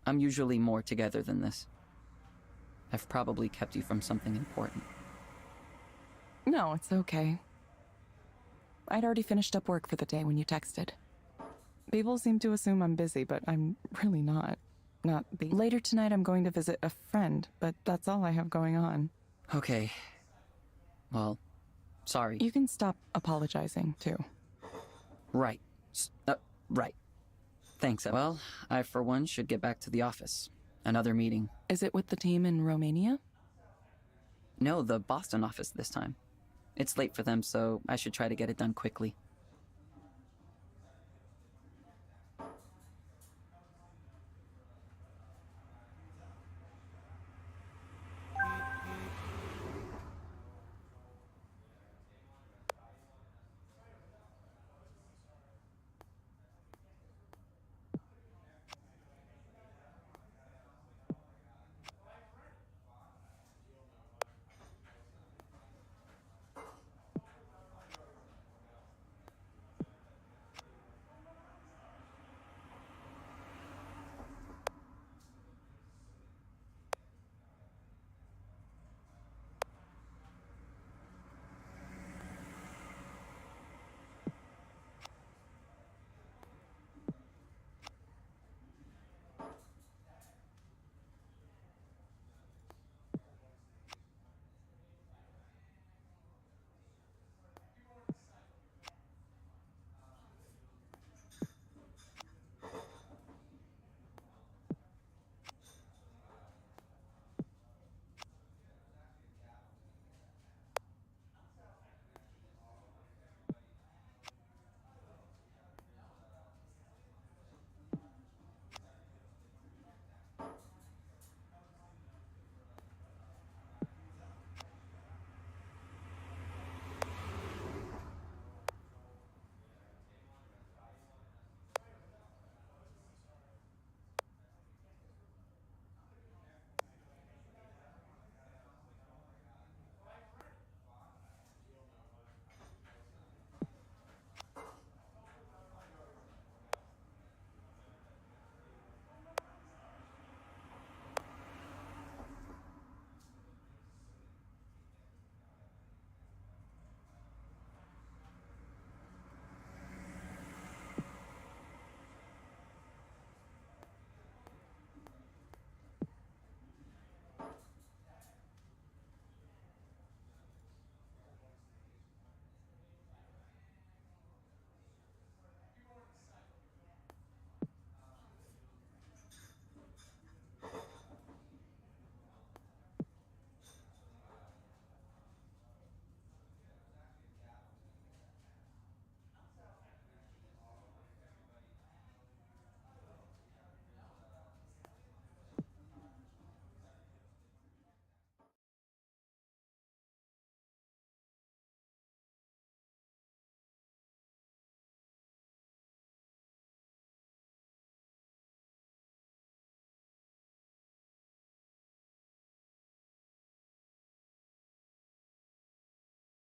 I'm usually more together than this. I've probably kept you from something important. No, it's okay. I'd already finished up work for the day when you texted. People seem to assume I'm busy, but I'm really not. Later tonight I'm going to visit a friend, but that's all I have going on. Okay. Well, sorry. You can stop apologizing, too. Right. Right. Thanks. Well, I for one should get back to the office. Another meeting. Is it with the team in Romania? No, the Boston office this time. It's late for them, so I should try to get it done quickly.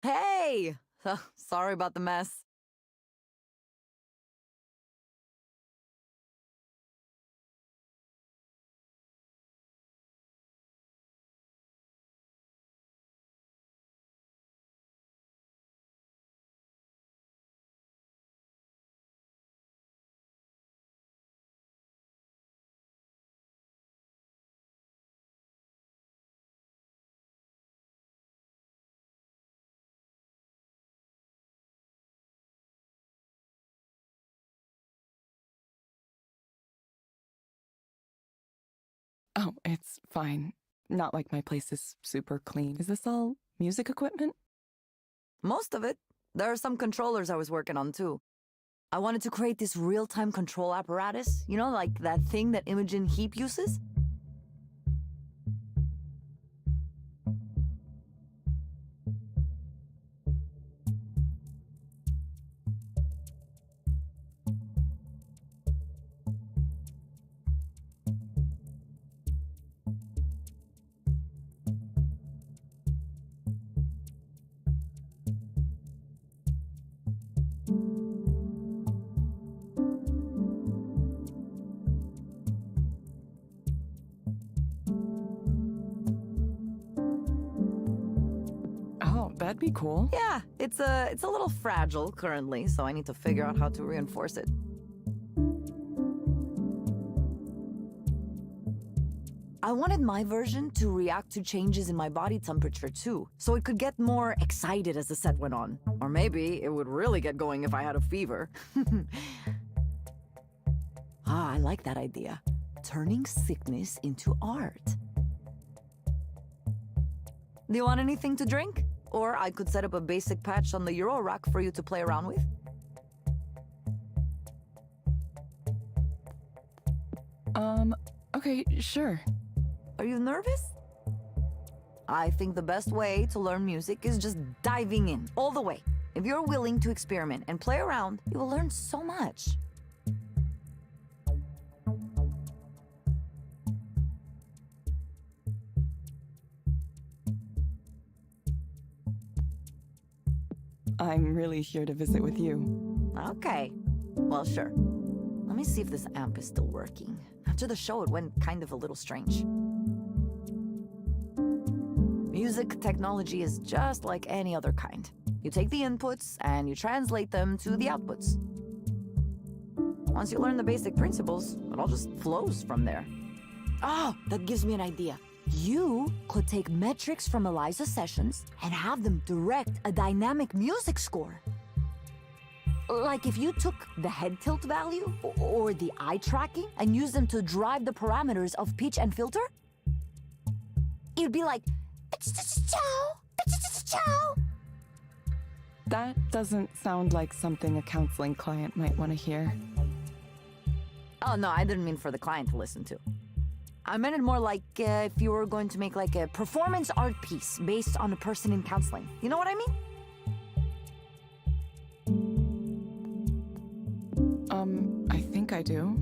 Hey! Sorry about the mess. Oh, it's fine. Not like my place is super clean. Is this all music equipment? Most of it. There are some controllers I was working on too. I wanted to create this real-time control apparatus, you know, like that thing that Imogen Heap uses. That'd be cool. Yeah, it's a little fragile currently, so I need to figure out how to reinforce it. I wanted my version to react to changes in my body temperature too, so it could get more excited as the set went on. Or maybe it would really get going if I had a fever. I like that idea. Turning sickness into art. Do you want anything to drink? Or I could set up a basic patch on the Euro rack for you to play around with. Okay, sure. Are you nervous? I think the best way to learn music is just diving in, all the way. If you're willing to experiment and play around, you will learn so much. I'm really here to visit with you. Okay. Well, sure. Let me see if this amp is still working. After the show, it went kind of a little strange. Music technology is just like any other kind. You take the inputs and you translate them to the outputs. Once you learn the basic principles, it all just flows from there. Oh, that gives me an idea. You could take metrics from Eliza's sessions and have them direct a dynamic music score. Like if you took the head tilt value or the eye tracking and used them to drive the parameters of pitch and filter, it'd be like, that doesn't sound like something a counseling client might want to hear. Oh, no, I didn't mean for the client to listen to. I meant it more like if you were going to make like a performance art piece based on a person in counseling. You know what I mean? I think I do.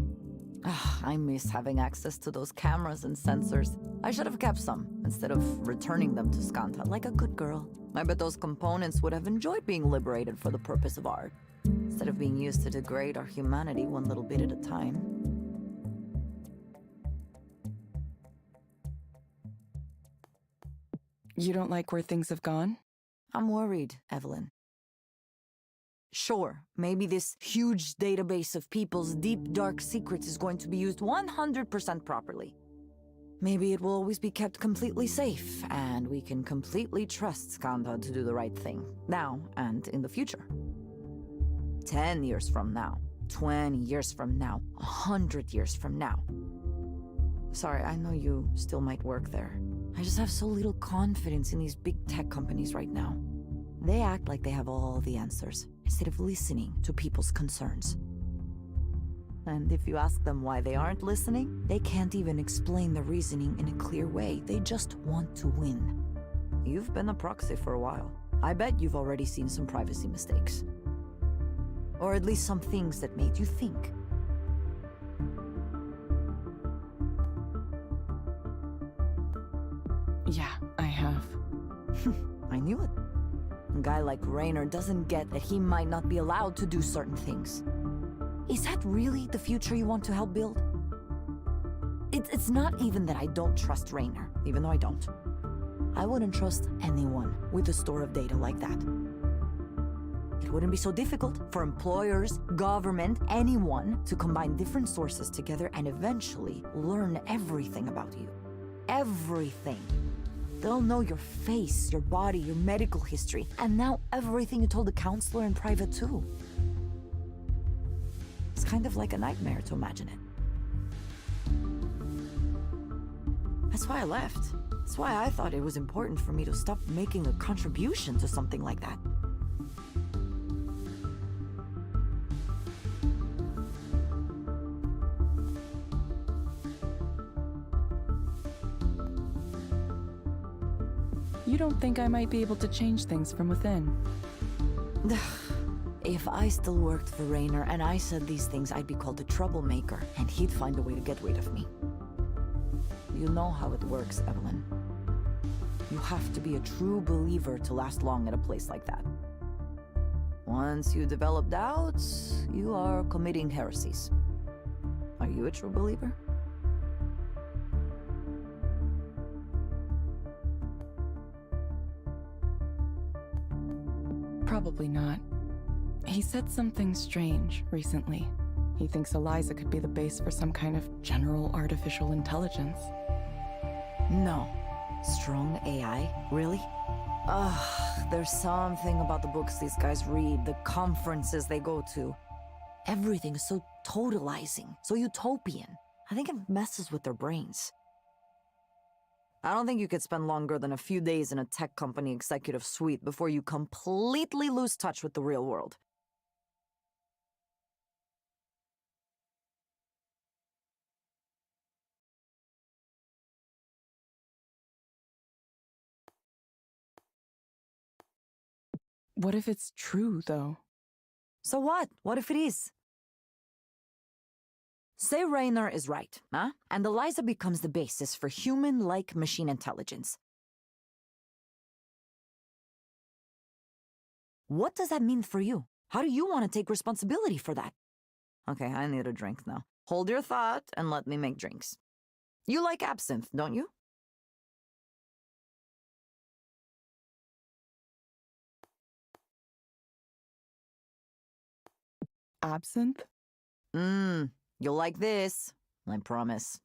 I miss having access to those cameras and sensors. I should have kept some instead of returning them to Skanta like a good girl. I bet those components would have enjoyed being liberated for the purpose of art, instead of being used to degrade our humanity one little bit at a time. You don't like where things have gone? I'm worried, Evelyn. Sure, maybe this huge database of people's deep, dark secrets is going to be used 100% properly. Maybe it will always be kept completely safe, and we can completely trust Skanda to do the right thing, now and in the future. 10 years from now, 20 years from now, 100 years from now. Sorry, I know you still might work there. I just have so little confidence in these big tech companies right now. They act like they have all the answers, instead of listening to people's concerns. And if you ask them why they aren't listening, they can't even explain the reasoning in a clear way. They just want to win. You've been a proxy for a while. I bet you've already seen some privacy mistakes. Or at least some things that made you think. Yeah, I have. I knew it. guy like Rainer doesn't get that he might not be allowed to do certain things. Is that really the future you want to help build? It's not even that I don't trust Rainer, even though I don't. I wouldn't trust anyone with a store of data like that. It wouldn't be so difficult for employers, government, anyone to combine different sources together and eventually learn everything about you. Everything. They'll know your face, your body, your medical history, and now everything you told the counselor in private too. It's kind of like a nightmare to imagine it. That's why I left. That's why I thought it was important for me to stop making a contribution to something like that. You don't think I might be able to change things from within? If I still worked for Rainer and I said these things, I'd be called a troublemaker, and he'd find a way to get rid of me. You know how it works, Evelyn. You have to be a true believer to last long at a place like that. Once you develop doubts, you are committing heresies. Are you a true believer? Probably not. He said something strange recently. He thinks Eliza could be the base for some kind of general artificial intelligence. No. Strong AI? Really? Ugh, there's something about the books these guys read, the conferences they go to. Everything is so totalizing, so utopian. I think it messes with their brains. I don't think you could spend longer than a few days in a tech company executive suite before you completely lose touch with the real world. What if it's true, though? So what? What if it is? Say Rainer is right, huh? And Eliza becomes the basis for human-like machine intelligence. What does that mean for you? How do you want to take responsibility for that? Okay, I need a drink now. Hold your thought and let me make drinks. You like absinthe, don't you? Absinthe? You'll like this. I promise.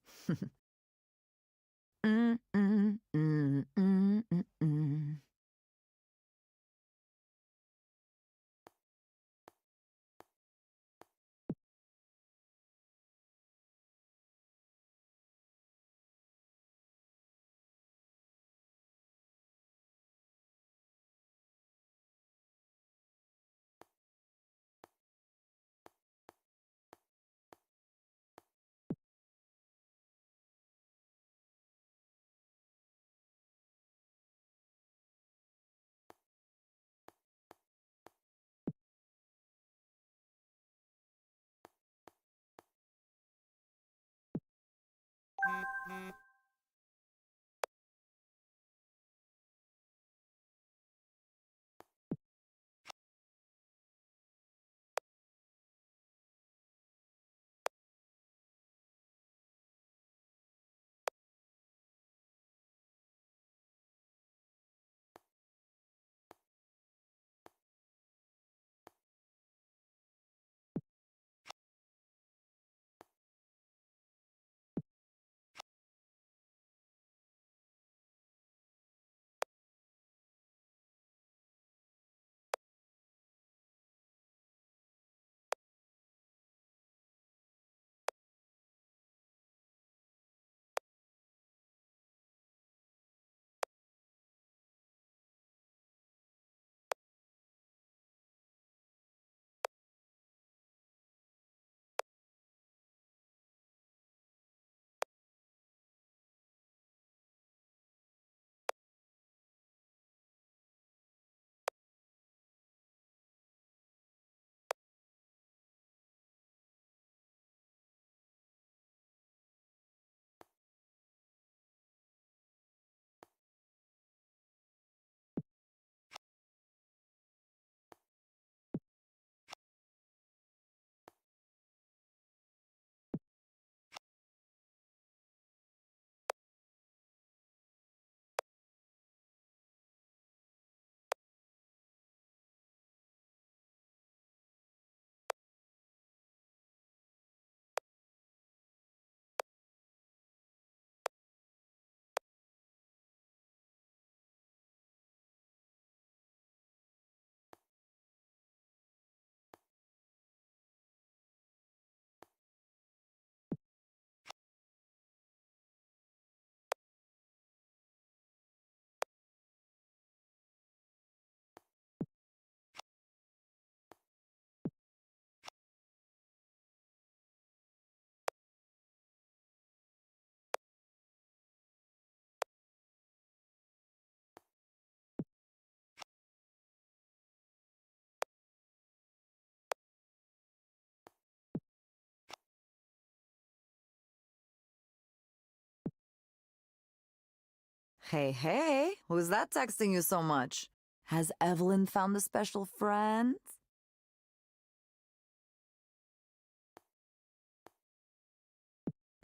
Hey, who's that texting you so much? Has Evelyn found a special friend?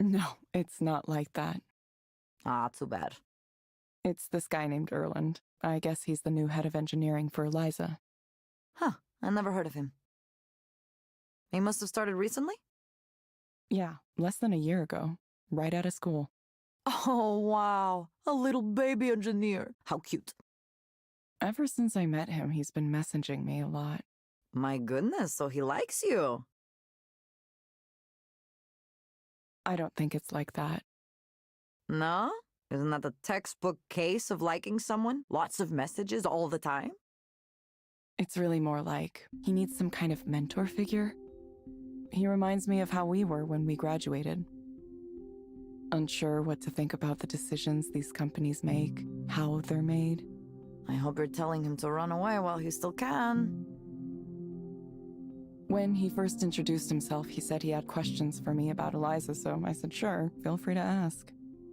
No, it's not like that. Ah, too bad. It's this guy named Erland. I guess he's the new head of engineering for Eliza. Huh, I never heard of him. He must have started recently? Yeah, less than a year ago, right out of school. Oh, wow. A little baby engineer. How cute. Ever since I met him, he's been messaging me a lot. My goodness, so he likes you. I don't think it's like that. No? Isn't that the textbook case of liking someone? Lots of messages all the time? It's really more like he needs some kind of mentor figure. He reminds me of how we were when we graduated. Unsure what to think about the decisions these companies make, how they're made. I hope you're telling him to run away while he still can. When he first introduced himself, he said he had questions for me about Eliza, so I said, sure, feel free to ask.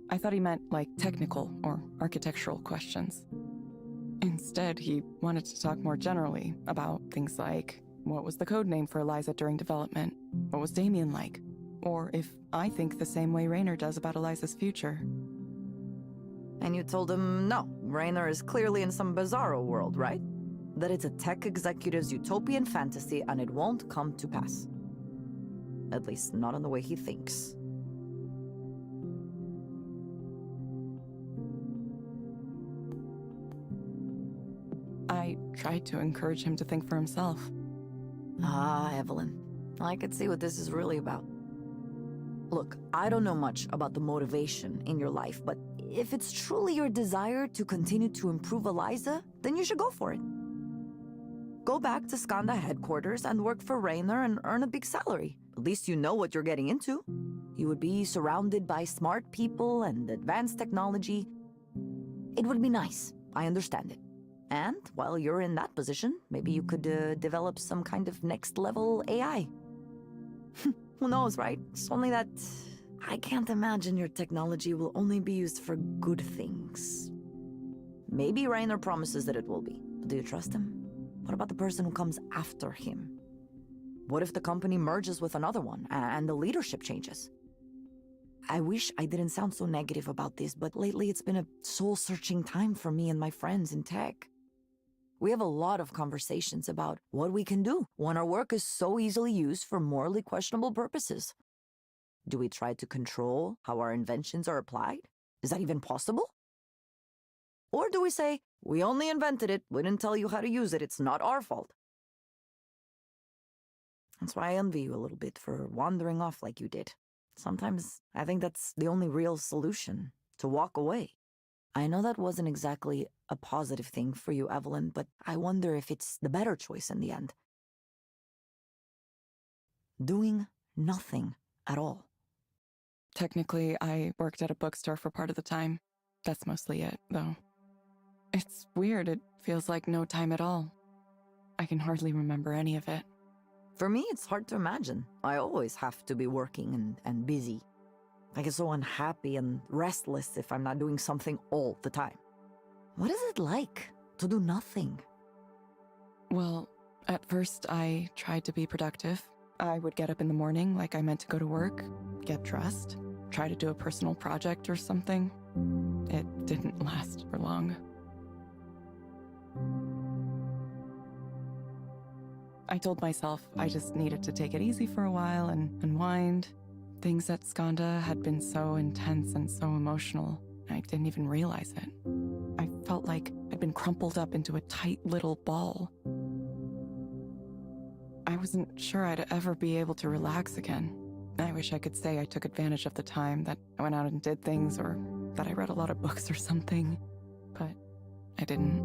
I thought he meant like technical or architectural questions. Instead, he wanted to talk more generally about things like, what was the code name for Eliza during development? What was Damien like? Or if I think the same way Raynor does about Eliza's future. And you told him, no, Raynor is clearly in some bizarro world, right? That it's a tech executive's utopian fantasy and it won't come to pass. At least not in the way he thinks. I tried to encourage him to think for himself. Ah, Evelyn, I could see what this is really about. Look, I don't know much about the motivation in your life, but if it's truly your desire to continue to improve Eliza, then you should go for it. Go back to Skanda headquarters and work for Raynor and earn a big salary. At least you know what you're getting into. You would be surrounded by smart people and advanced technology. It would be nice, I understand it. And while you're in that position, maybe you could develop some kind of next-level AI. Who knows, right? It's only that I can't imagine your technology will only be used for good things. Maybe Raynor promises that it will be, but do you trust him? What about the person who comes after him? What if the company merges with another one and the leadership changes? I wish I didn't sound so negative about this, but lately it's been a soul-searching time for me and my friends in tech. We have a lot of conversations about what we can do when our work is so easily used for morally questionable purposes. Do we try to control how our inventions are applied? Is that even possible? Or do we say, we only invented it, we didn't tell you how to use it, it's not our fault? That's why I envy you a little bit for wandering off like you did. Sometimes I think that's the only real solution, to walk away. I know that wasn't exactly a positive thing for you, Evelyn, but I wonder if it's the better choice in the end. Doing nothing at all. Technically, I worked at a bookstore for part of the time. That's mostly it, though. It's weird, it feels like no time at all. I can hardly remember any of it. For me, it's hard to imagine. I always have to be working and busy. I get so unhappy and restless if I'm not doing something all the time. What is it like to do nothing? Well, at first I tried to be productive. I would get up in the morning like I meant to go to work, get dressed, try to do a personal project or something. It didn't last for long. I told myself I just needed to take it easy for a while and unwind. Things at Skanda had been so intense and so emotional, I didn't even realize it. I felt like I'd been crumpled up into a tight little ball. I wasn't sure I'd ever be able to relax again. I wish I could say I took advantage of the time, that I went out and did things, or that I read a lot of books or something, but I didn't.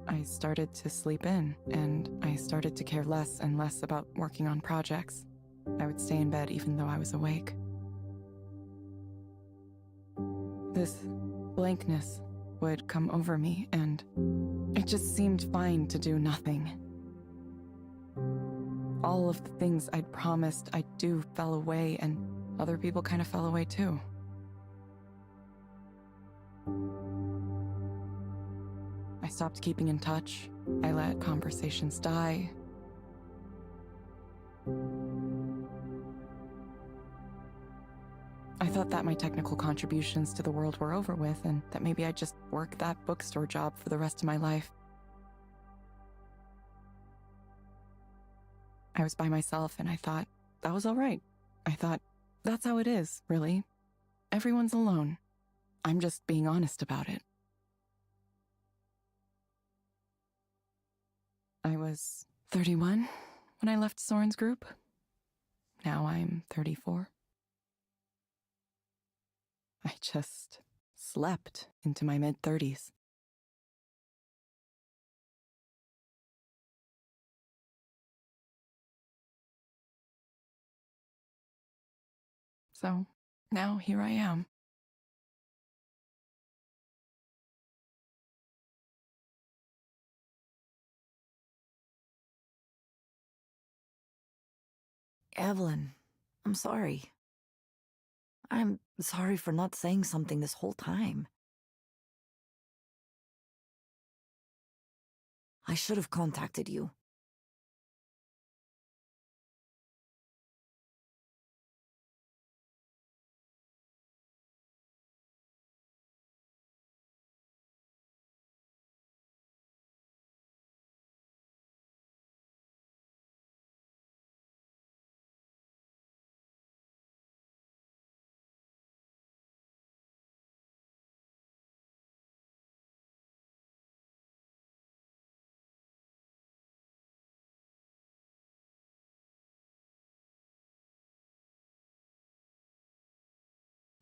I started to sleep in, and I started to care less and less about working on projects. I would stay in bed even though I was awake. This blankness would come over me, and it just seemed fine to do nothing. All of the things I'd promised I'd do fell away, and other people kind of fell away too. I stopped keeping in touch. I let conversations die. I thought that my technical contributions to the world were over with, and that maybe I'd just work that bookstore job for the rest of my life. I was by myself, and I thought that was all right. I thought, that's how it is, really. Everyone's alone. I'm just being honest about it. I was 31 when I left Soren's group. Now I'm 34. I just slept into my mid-30s. So, now here I am. Evelyn, I'm sorry. I'm sorry for not saying something this whole time. I should have contacted you.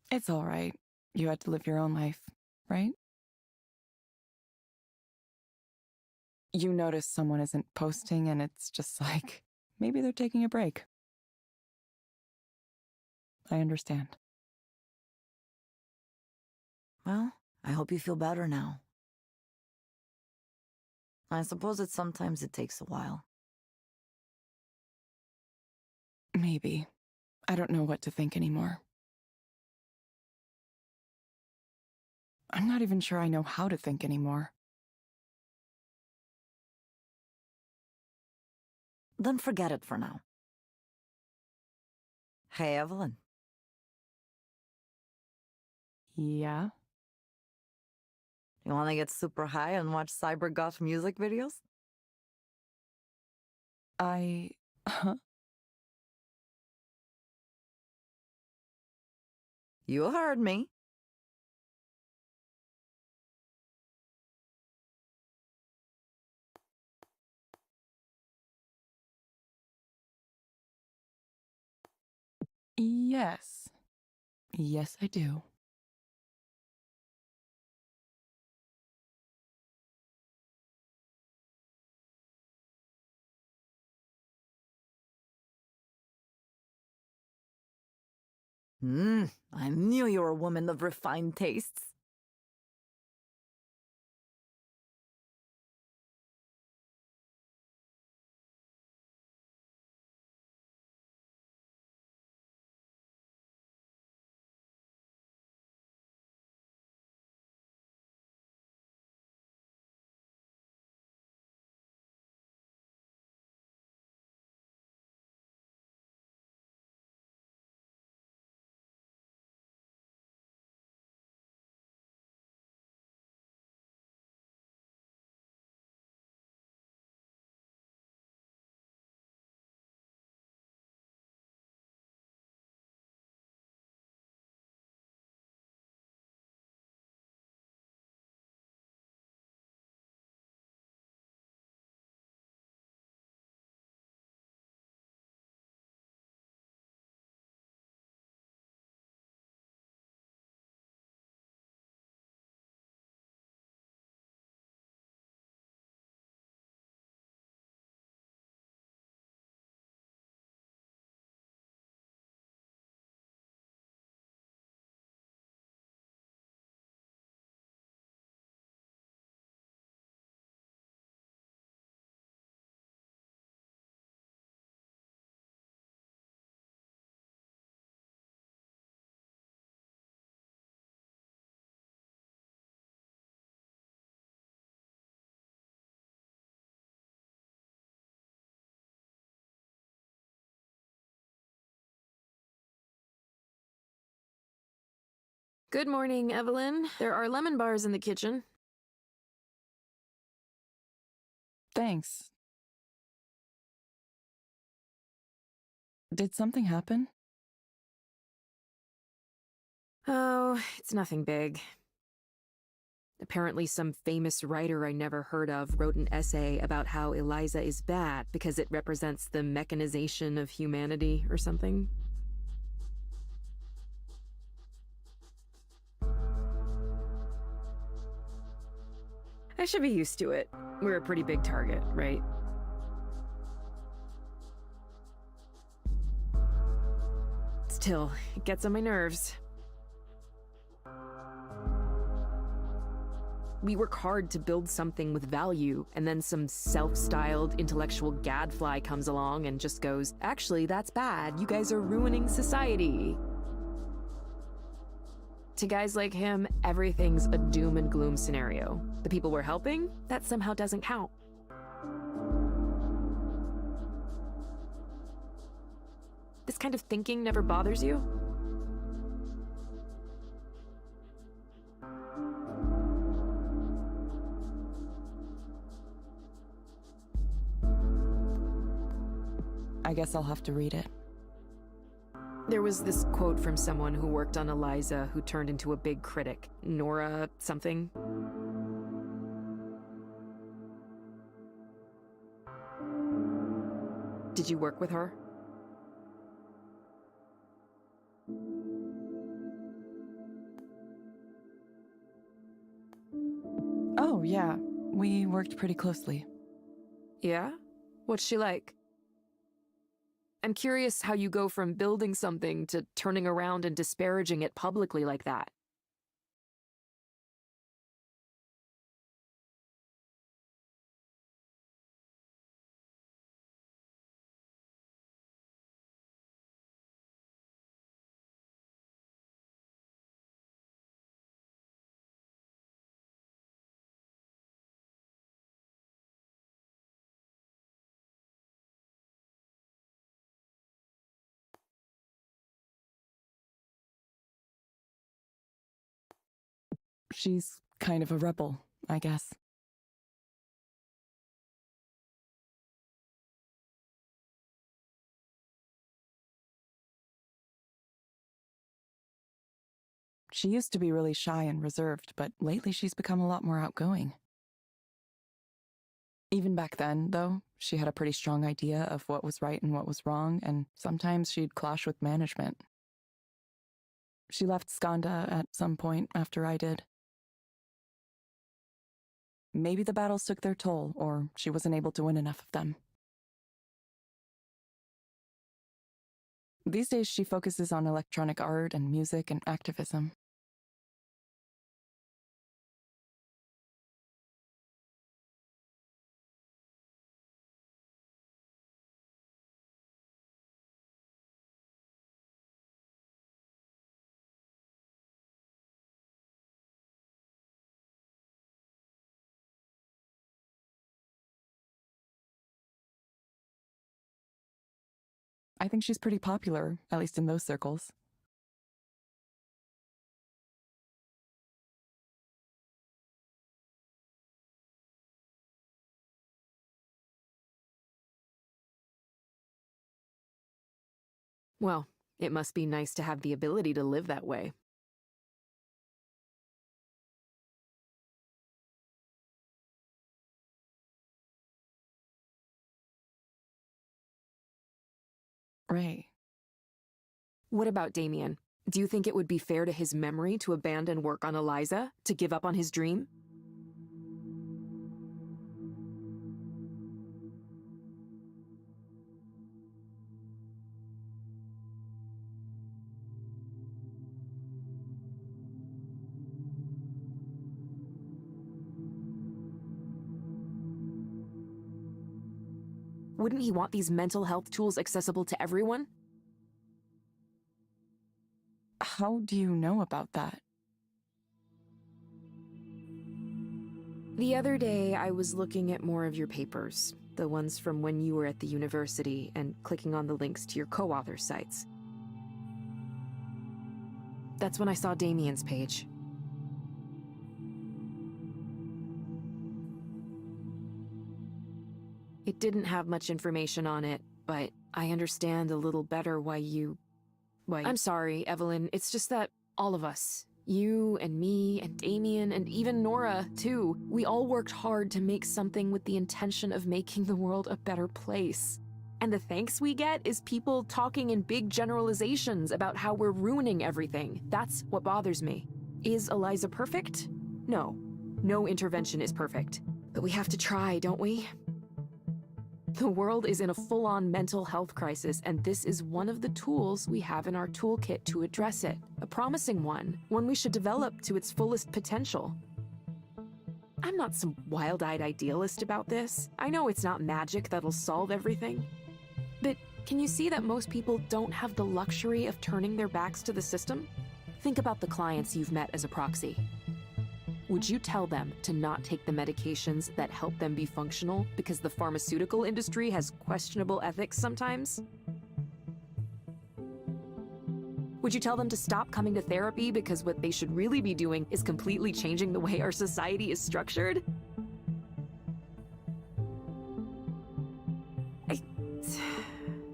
It's all right. You had to live your own life, right? You notice someone isn't posting and it's just like, maybe they're taking a break. I understand. Well, I hope you feel better now. I suppose that sometimes it takes a while. Maybe. I don't know what to think anymore. I'm not even sure I know how to think anymore. Then forget it for now. Hey, Evelyn. Yeah? You want to get super high and watch cyber goth music videos? You heard me. Yes. Yes, I do. I knew you were a woman of refined tastes. Good morning, Evelyn. There are lemon bars in the kitchen. Thanks. Did something happen? Oh, it's nothing big. Apparently some famous writer I never heard of wrote an essay about how Eliza is bad because it represents the mechanization of humanity or something. I should be used to it. We're a pretty big target, right? Still, it gets on my nerves. We work hard to build something with value, and then some self-styled intellectual gadfly comes along and just goes, "Actually, that's bad. You guys are ruining society." To guys like him, everything's a doom and gloom scenario. The people we're helping, that somehow doesn't count. This kind of thinking never bothers you? I guess I'll have to read it. There was this quote from someone who worked on Eliza who turned into a big critic. Nora something. Did you work with her? Oh, yeah. We worked pretty closely. Yeah? What's she like? I'm curious how you go from building something to turning around and disparaging it publicly like that. She's kind of a rebel, I guess. She used to be really shy and reserved, but lately she's become a lot more outgoing. Even back then, though, she had a pretty strong idea of what was right and what was wrong, and sometimes she'd clash with management. She left Skanda at some point after I did. Maybe the battles took their toll, or she wasn't able to win enough of them. These days she focuses on electronic art and music and activism. I think she's pretty popular, at least in those circles. Well, it must be nice to have the ability to live that way. Right. What about Damien? Do you think it would be fair to his memory to abandon work on Eliza, to give up on his dream? Wouldn't he want these mental health tools accessible to everyone? How do you know about that? The other day, I was looking at more of your papers, the ones from when you were at the university, and clicking on the links to your co-author sites. that's when I saw Damien's page. It didn't have much information on it, but I understand a little better why you... I'm sorry, Evelyn. It's just that all of us, you and me and Damien and even Nora, too, we all worked hard to make something with the intention of making the world a better place. And the thanks we get is people talking in big generalizations about how we're ruining everything. That's what bothers me. Is Eliza perfect? No. No intervention is perfect. But we have to try, don't we? The world is in a full-on mental health crisis, and this is one of the tools we have in our toolkit to address it. A promising one we should develop to its fullest potential. I'm not some wild-eyed idealist about this. I know it's not magic that'll solve everything. But can you see that most people don't have the luxury of turning their backs to the system? Think about the clients you've met as a proxy. Would you tell them to not take the medications that help them be functional because the pharmaceutical industry has questionable ethics sometimes? Would you tell them to stop coming to therapy because what they should really be doing is completely changing the way our society is structured?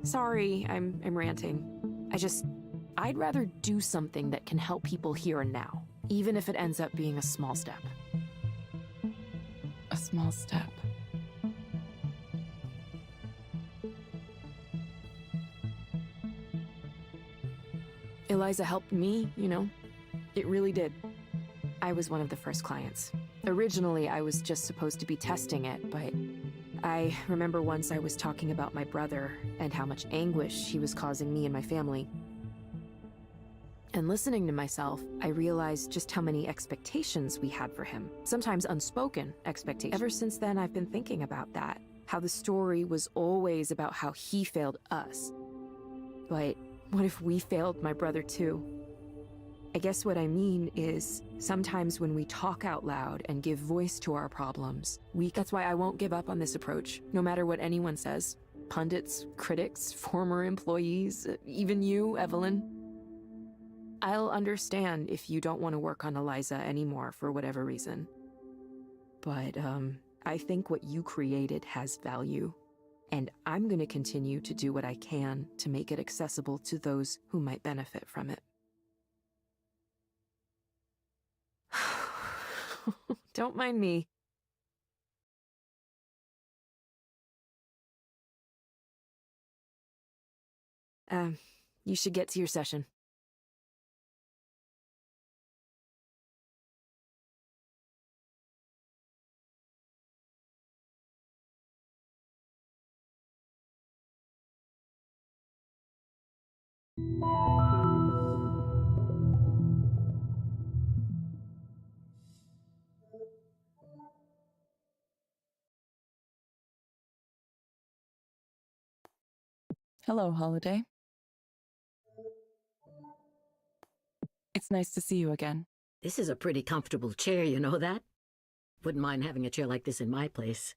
Sorry, I'm ranting. I'd rather do something that can help people here and now, even if it ends up being a small step. A small step. Eliza helped me, you know. It really did. I was one of the first clients. Originally, I was just supposed to be testing it, but I remember once I was talking about my brother and how much anguish he was causing me and my family. And listening to myself, I realized just how many expectations we had for him. Sometimes unspoken expectations. Ever since then, I've been thinking about that. How the story was always about how he failed us. But what if we failed my brother too? I guess what I mean is, sometimes when we talk out loud and give voice to our problems, that's why I won't give up on this approach, no matter what anyone says. Pundits, critics, former employees, even you, Evelyn. I'll understand if you don't want to work on Eliza anymore for whatever reason. But, I think what you created has value, and I'm going to continue to do what I can to make it accessible to those who might benefit from it. Don't mind me. You should get to your session. Hello, Holiday. It's nice to see you again. This is a pretty comfortable chair, you know that? Wouldn't mind having a chair like this in my place.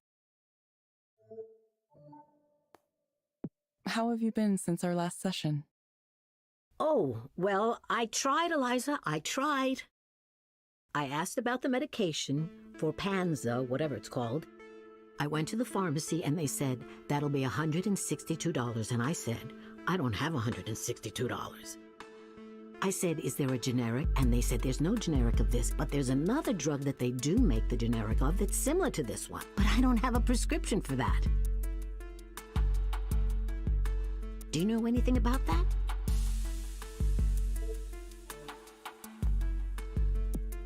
How have you been since our last session? Oh, well, I tried, Eliza. I tried. I asked about the medication for Panza, whatever it's called. I went to the pharmacy and they said, that'll be $162. And I said, I don't have $162. I said, is there a generic? And they said, there's no generic of this, but there's another drug that they do make the generic of that's similar to this one. But I don't have a prescription for that. Do you know anything about that?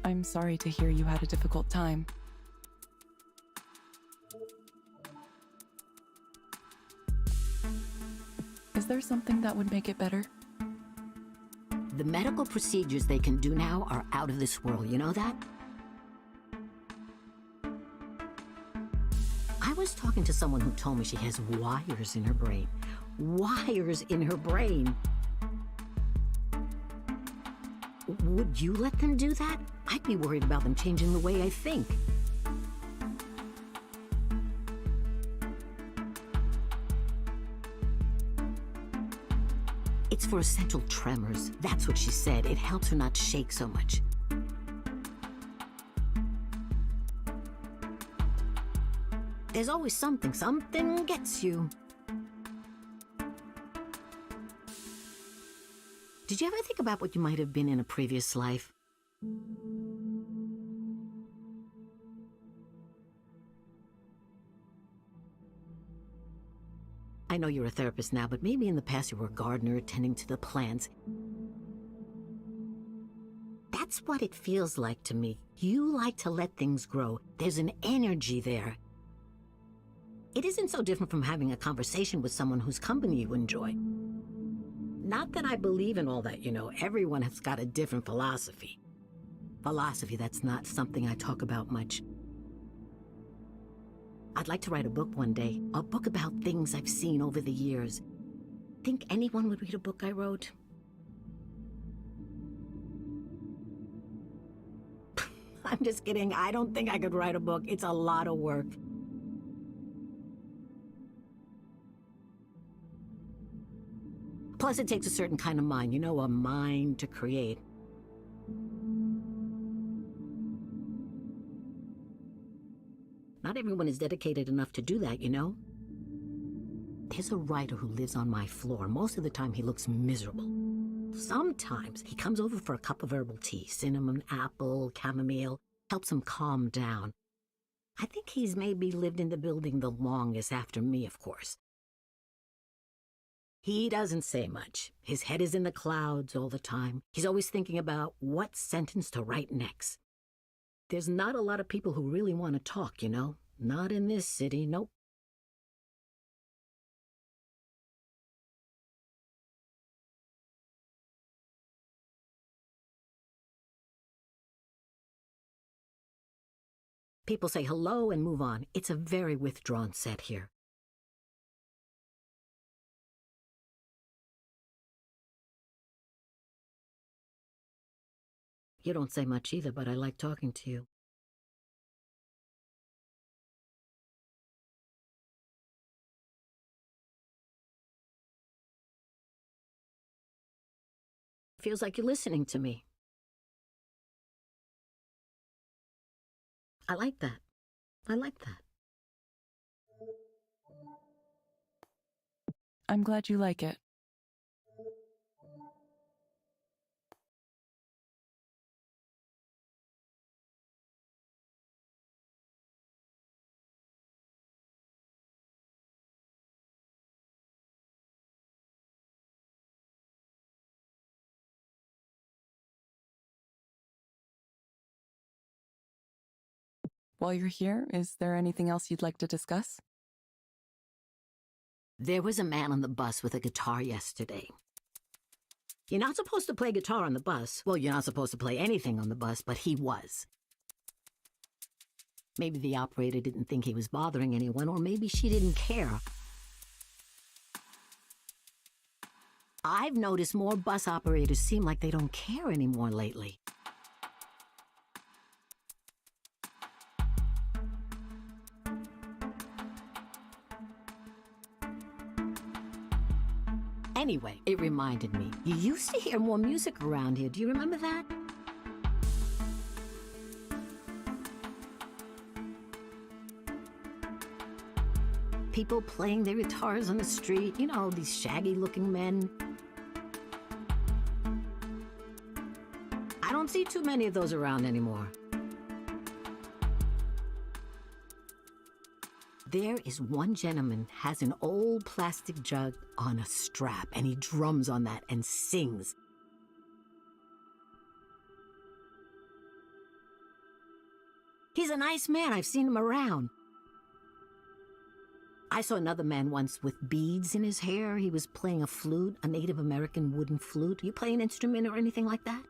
I'm sorry to hear you had a difficult time. Is there something that would make it better? The medical procedures they can do now are out of this world, you know that? I was talking to someone who told me she has wires in her brain. Wires in her brain. Would you let them do that? I'd be worried about them changing the way I think. It's for essential tremors. That's what she said. It helps her not shake so much. There's always something. Something gets you. Did you ever think about what you might have been in a previous life? I know you're a therapist now, but maybe in the past you were a gardener tending to the plants. That's what it feels like to me. You like to let things grow. There's an energy there. It isn't so different from having a conversation with someone whose company you enjoy. Not that I believe in all that, you know. Everyone has got a different philosophy. Philosophy, that's not something I talk about much. I'd like to write a book one day. A book about things I've seen over the years. Think anyone would read a book I wrote? I'm just kidding. I don't think I could write a book. It's a lot of work. Plus, it takes a certain kind of mind, you know, a mind to create. Not everyone is dedicated enough to do that, you know? There's a writer who lives on my floor. Most of the time, he looks miserable. Sometimes he comes over for a cup of herbal tea, cinnamon, apple, chamomile, helps him calm down. I think he's maybe lived in the building the longest after me, of course. He doesn't say much. His head is in the clouds all the time. He's always thinking about what sentence to write next. There's not a lot of people who really want to talk, you know? Not in this city, nope. People say hello and move on. It's a very withdrawn set here. You don't say much either, but I like talking to you. Feels like you're listening to me. I like that. I like that. I'm glad you like it. While you're here, is there anything else you'd like to discuss? There was a man on the bus with a guitar yesterday. You're not supposed to play guitar on the bus. Well, you're not supposed to play anything on the bus, but he was. Maybe the operator didn't think he was bothering anyone, or maybe she didn't care. I've noticed more bus operators seem like they don't care anymore lately. Anyway, it reminded me. You used to hear more music around here. Do you remember that? People playing their guitars on the street. You know, these shaggy-looking men. I don't see too many of those around anymore. There is one gentleman has an old plastic jug on a strap, and he drums on that and sings. He's a nice man. I've seen him around. I saw another man once with beads in his hair. He was playing a flute, a Native American wooden flute. You play an instrument or anything like that?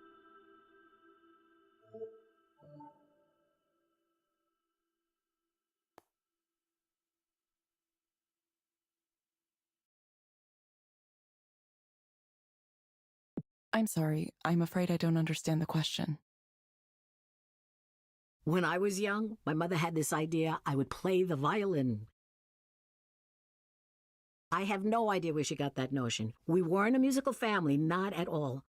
I'm sorry. I'm afraid I don't understand the question. When I was young, my mother had this idea I would play the violin. I have no idea where she got that notion. We weren't a musical family, not at all.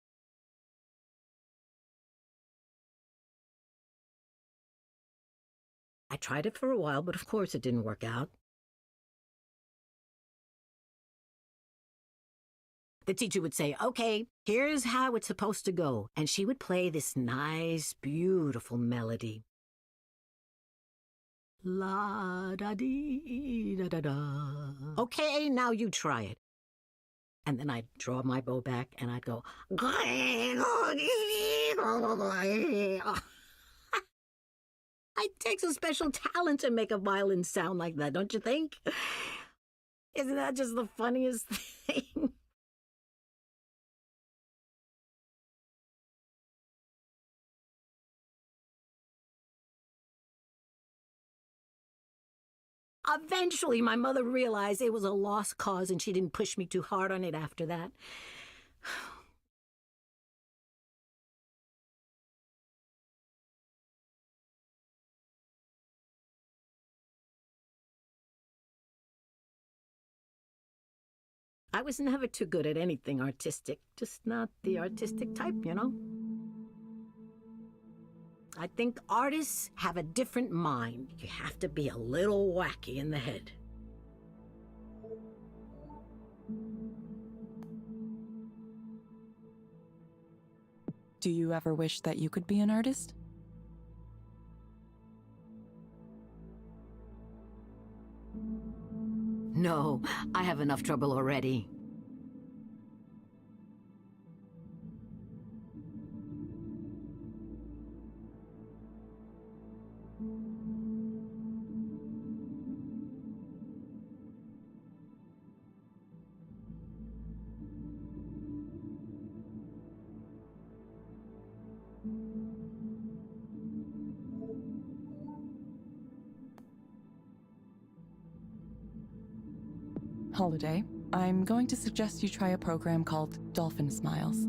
I tried it for a while, but of course it didn't work out. The teacher would say, okay, here's how it's supposed to go. And she would play this nice, beautiful melody. La da dee da da da. Okay, now you try it. And then I'd draw my bow back and I'd go. It takes a special talent to make a violin sound like that, don't you think? Isn't that just the funniest thing? Eventually, my mother realized it was a lost cause and she didn't push me too hard on it after that. I was never too good at anything artistic, just not the artistic type, you know? I think artists have a different mind. You have to be a little wacky in the head. Do you ever wish that you could be an artist? No, I have enough trouble already. Holiday, I'm going to suggest you try a program called Dolphin Smiles.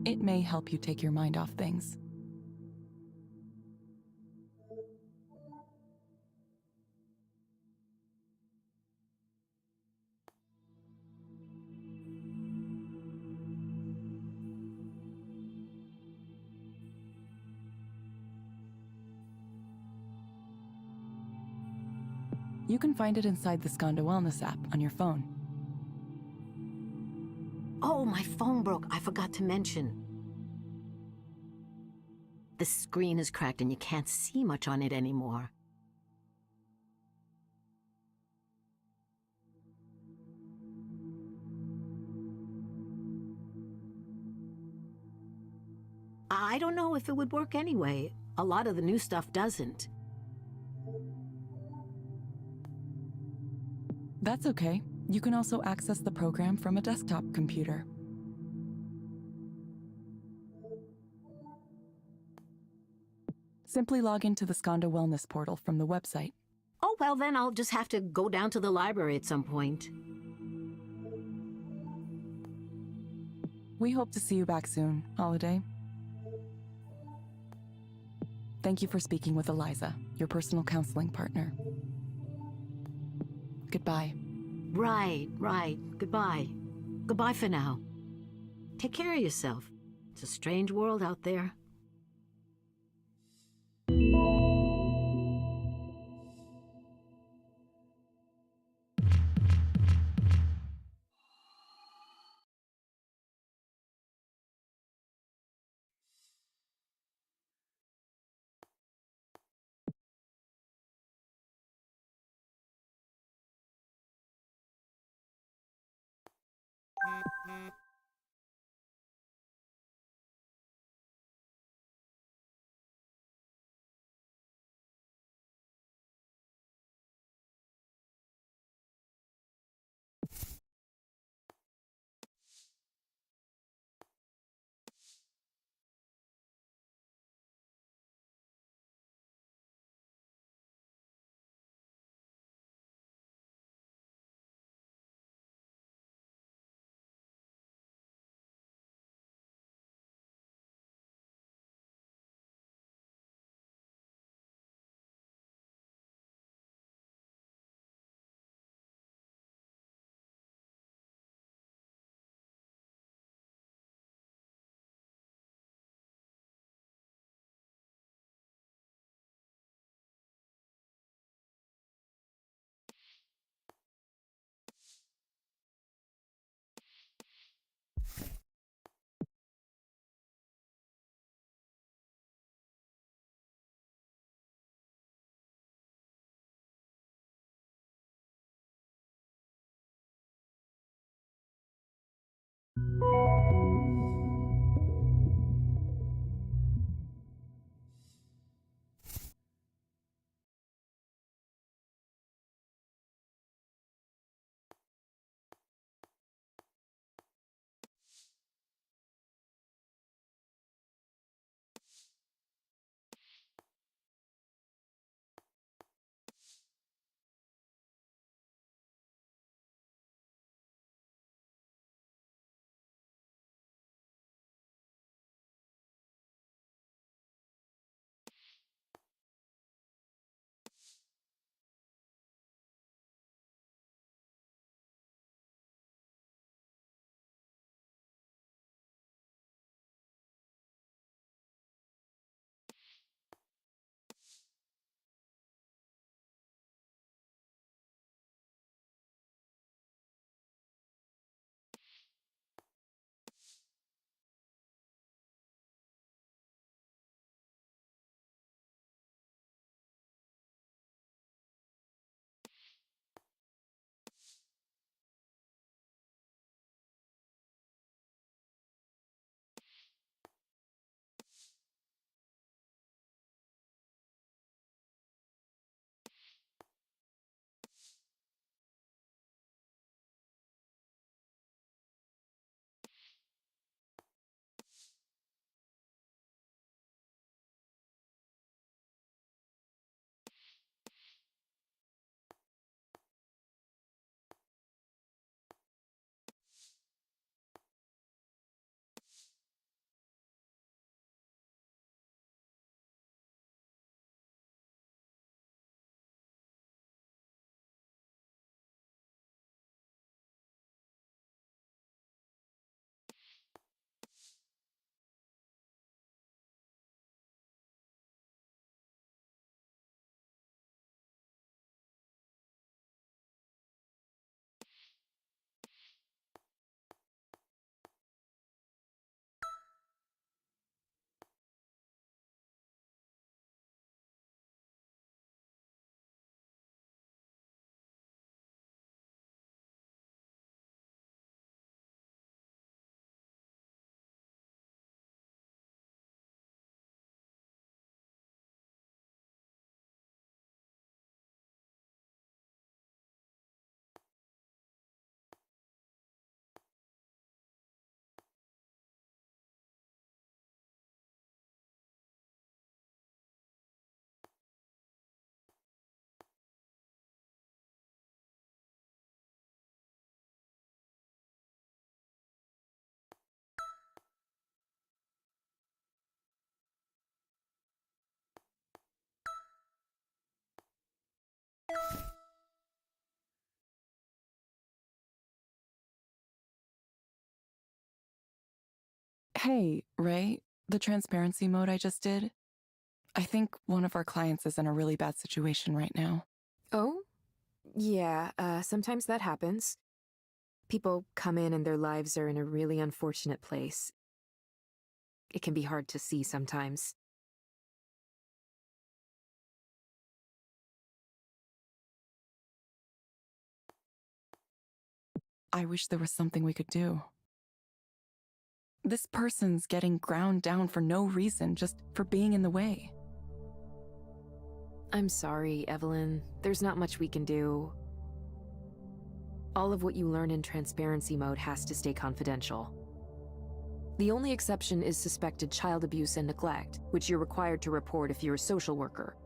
It may help you take your mind off things. You can find it inside the Skanda Wellness app on your phone. Oh, my phone broke. I forgot to mention. The screen is cracked and you can't see much on it anymore. I don't know if it would work anyway. A lot of the new stuff doesn't. That's okay. You can also access the program from a desktop computer. Simply log into the Skanda Wellness portal from the website. Oh, well, then I'll just have to go down to the library at some point. We hope to see you back soon, Holiday. Thank you for speaking with Eliza, your personal counseling partner. Goodbye. Right. Goodbye. Goodbye for now. Take care of yourself. It's a strange world out there. Hey, Ray, the transparency mode I just did, I think one of our clients is in a really bad situation right now. Oh? Yeah, sometimes that happens. People come in and their lives are in a really unfortunate place. It can be hard to see sometimes. I wish there was something we could do. This person's getting ground down for no reason, just for being in the way. I'm sorry, Evelyn. There's not much we can do. All of what you learn in transparency mode has to stay confidential. The only exception is suspected child abuse and neglect, which you're required to report if you're a social worker.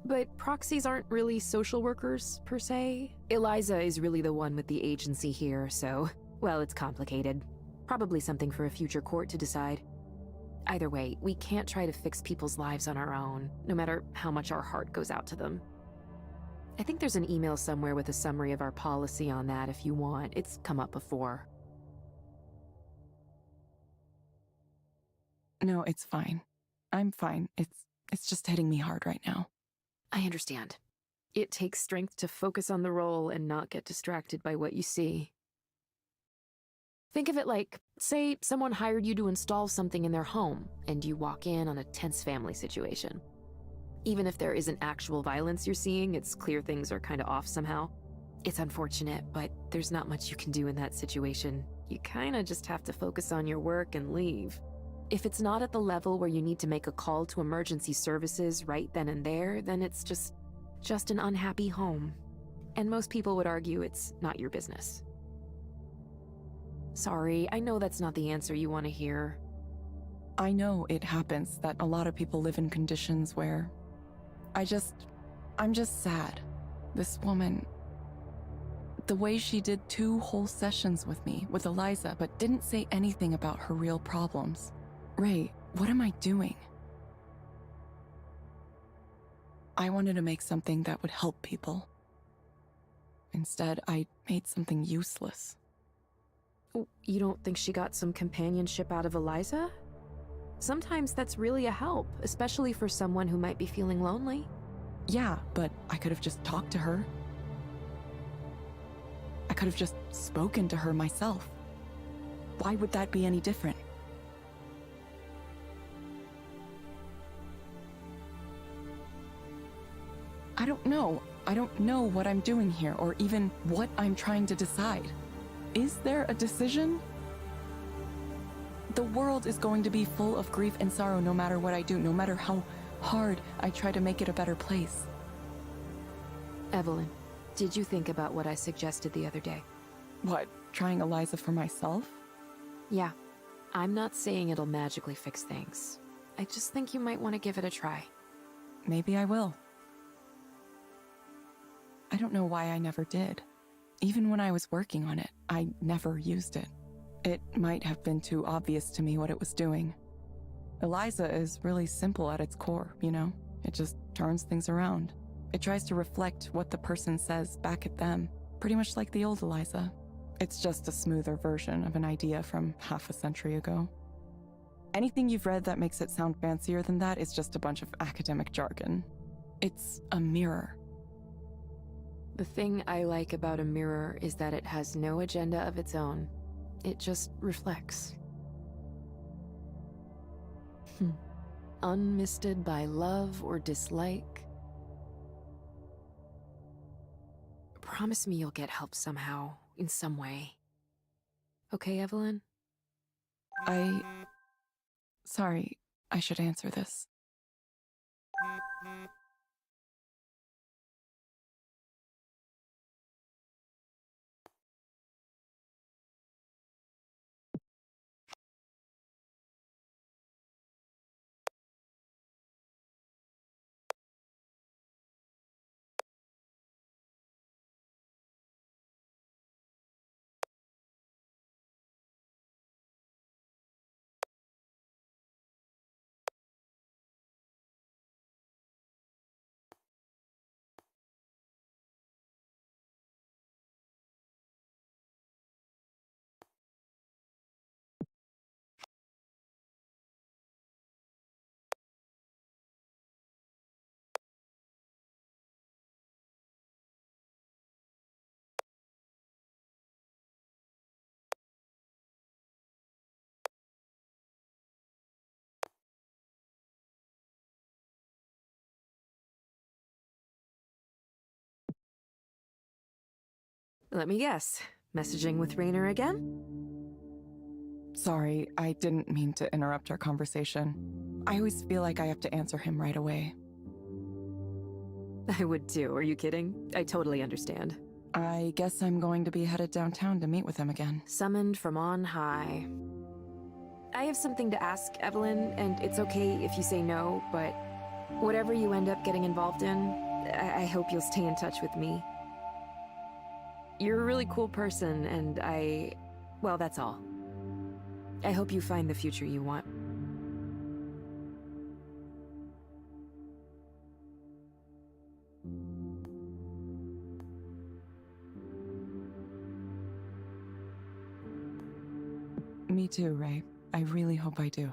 But proxies aren't really social workers, per se. Eliza is really the one with the agency here, so, well, it's complicated. Probably something for a future court to decide. Either way, we can't try to fix people's lives on our own, no matter how much our heart goes out to them. I think there's an email somewhere with a summary of our policy on that if you want. It's come up before. No, it's fine. I'm fine. It's just hitting me hard right now. I understand. It takes strength to focus on the role and not get distracted by what you see. Think of it like, say someone hired you to install something in their home, and you walk in on a tense family situation. Even if there isn't actual violence you're seeing, it's clear things are kind of off somehow. It's unfortunate, but there's not much you can do in that situation. You kinda just have to focus on your work and leave. If it's not at the level where you need to make a call to emergency services right then and there, then it's just an unhappy home. And most people would argue it's not your business. Sorry, I know that's not the answer you want to hear. I know it happens that a lot of people live in conditions where I'm just sad. This woman, the way she did 2 whole sessions with me, with Eliza, but didn't say anything about her real problems. Ray, what am I doing? I wanted to make something that would help people. Instead, I made something useless. You don't think she got some companionship out of Eliza? Sometimes that's really a help, especially for someone who might be feeling lonely. Yeah, but I could have just talked to her. I could have just spoken to her myself. Why would that be any different? I don't know. I don't know what I'm doing here, or even what I'm trying to decide. Is there a decision? The world is going to be full of grief and sorrow no matter what I do, no matter how hard I try to make it a better place. Evelyn, did you think about what I suggested the other day? What, trying Eliza for myself? Yeah. I'm not saying it'll magically fix things. I just think you might want to give it a try. Maybe I will. I don't know why I never did. Even when I was working on it, I never used it. It might have been too obvious to me what it was doing. Eliza is really simple at its core, you know? It just turns things around. It tries to reflect what the person says back at them, pretty much like the old Eliza. It's just a smoother version of an idea from half a century ago. Anything you've read that makes it sound fancier than that is just a bunch of academic jargon. It's a mirror. The thing I like about a mirror is that it has no agenda of its own. It just reflects. Unmisted by love or dislike. Promise me you'll get help somehow, in some way. Okay, Evelyn? Sorry, I should answer this. Let me guess. Messaging with Rainer again? Sorry, I didn't mean to interrupt our conversation. I always feel like I have to answer him right away. I would too, are you kidding? I totally understand. I guess I'm going to be headed downtown to meet with him again. Summoned from on high. I have something to ask, Evelyn, and it's okay if you say no, but whatever you end up getting involved in, I hope you'll stay in touch with me. You're a really cool person, and well, that's all. I hope you find the future you want. Me too, Ray. I really hope I do.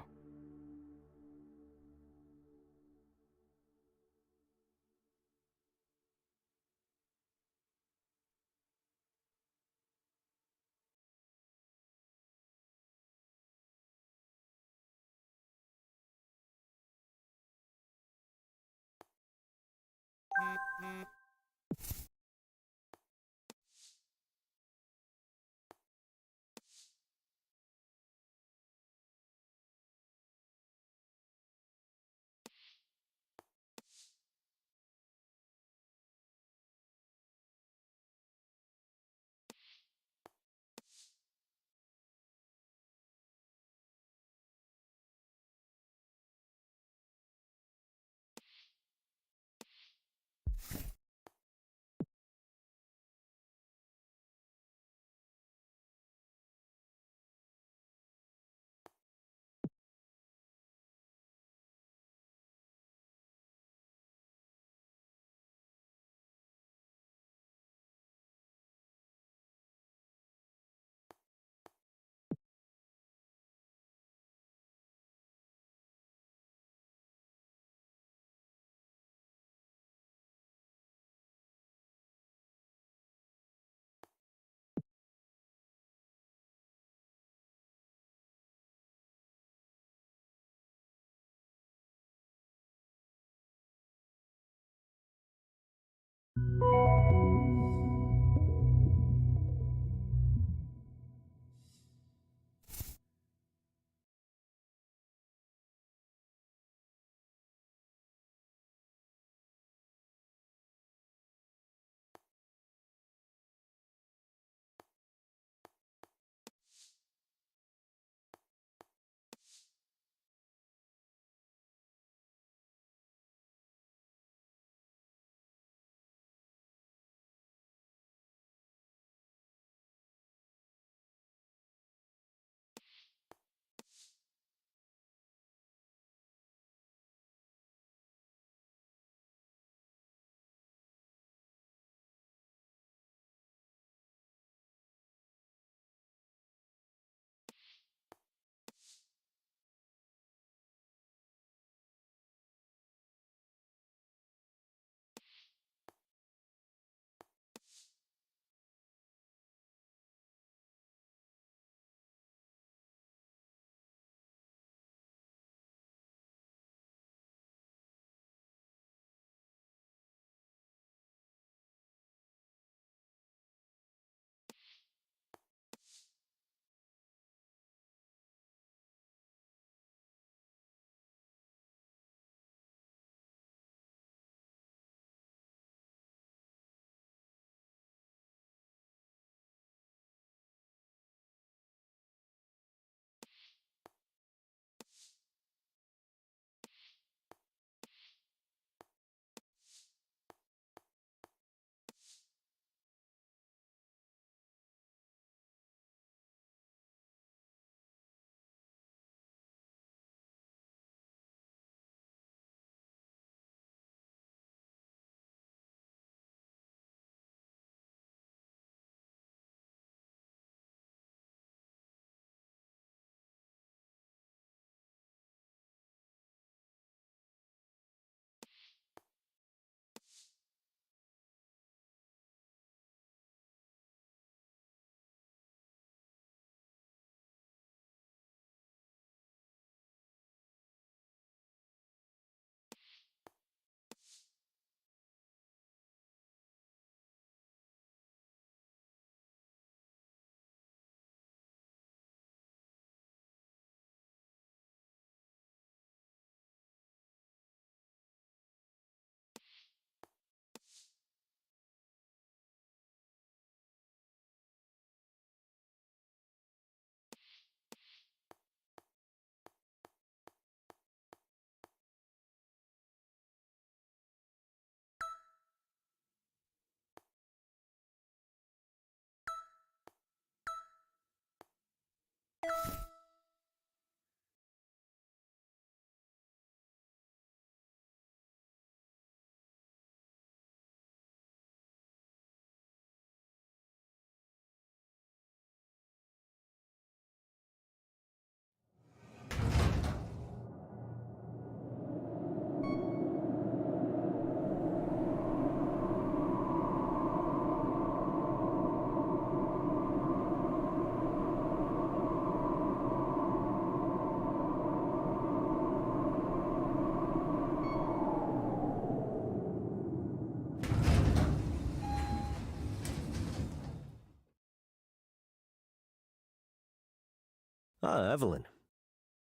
Ah, Evelyn.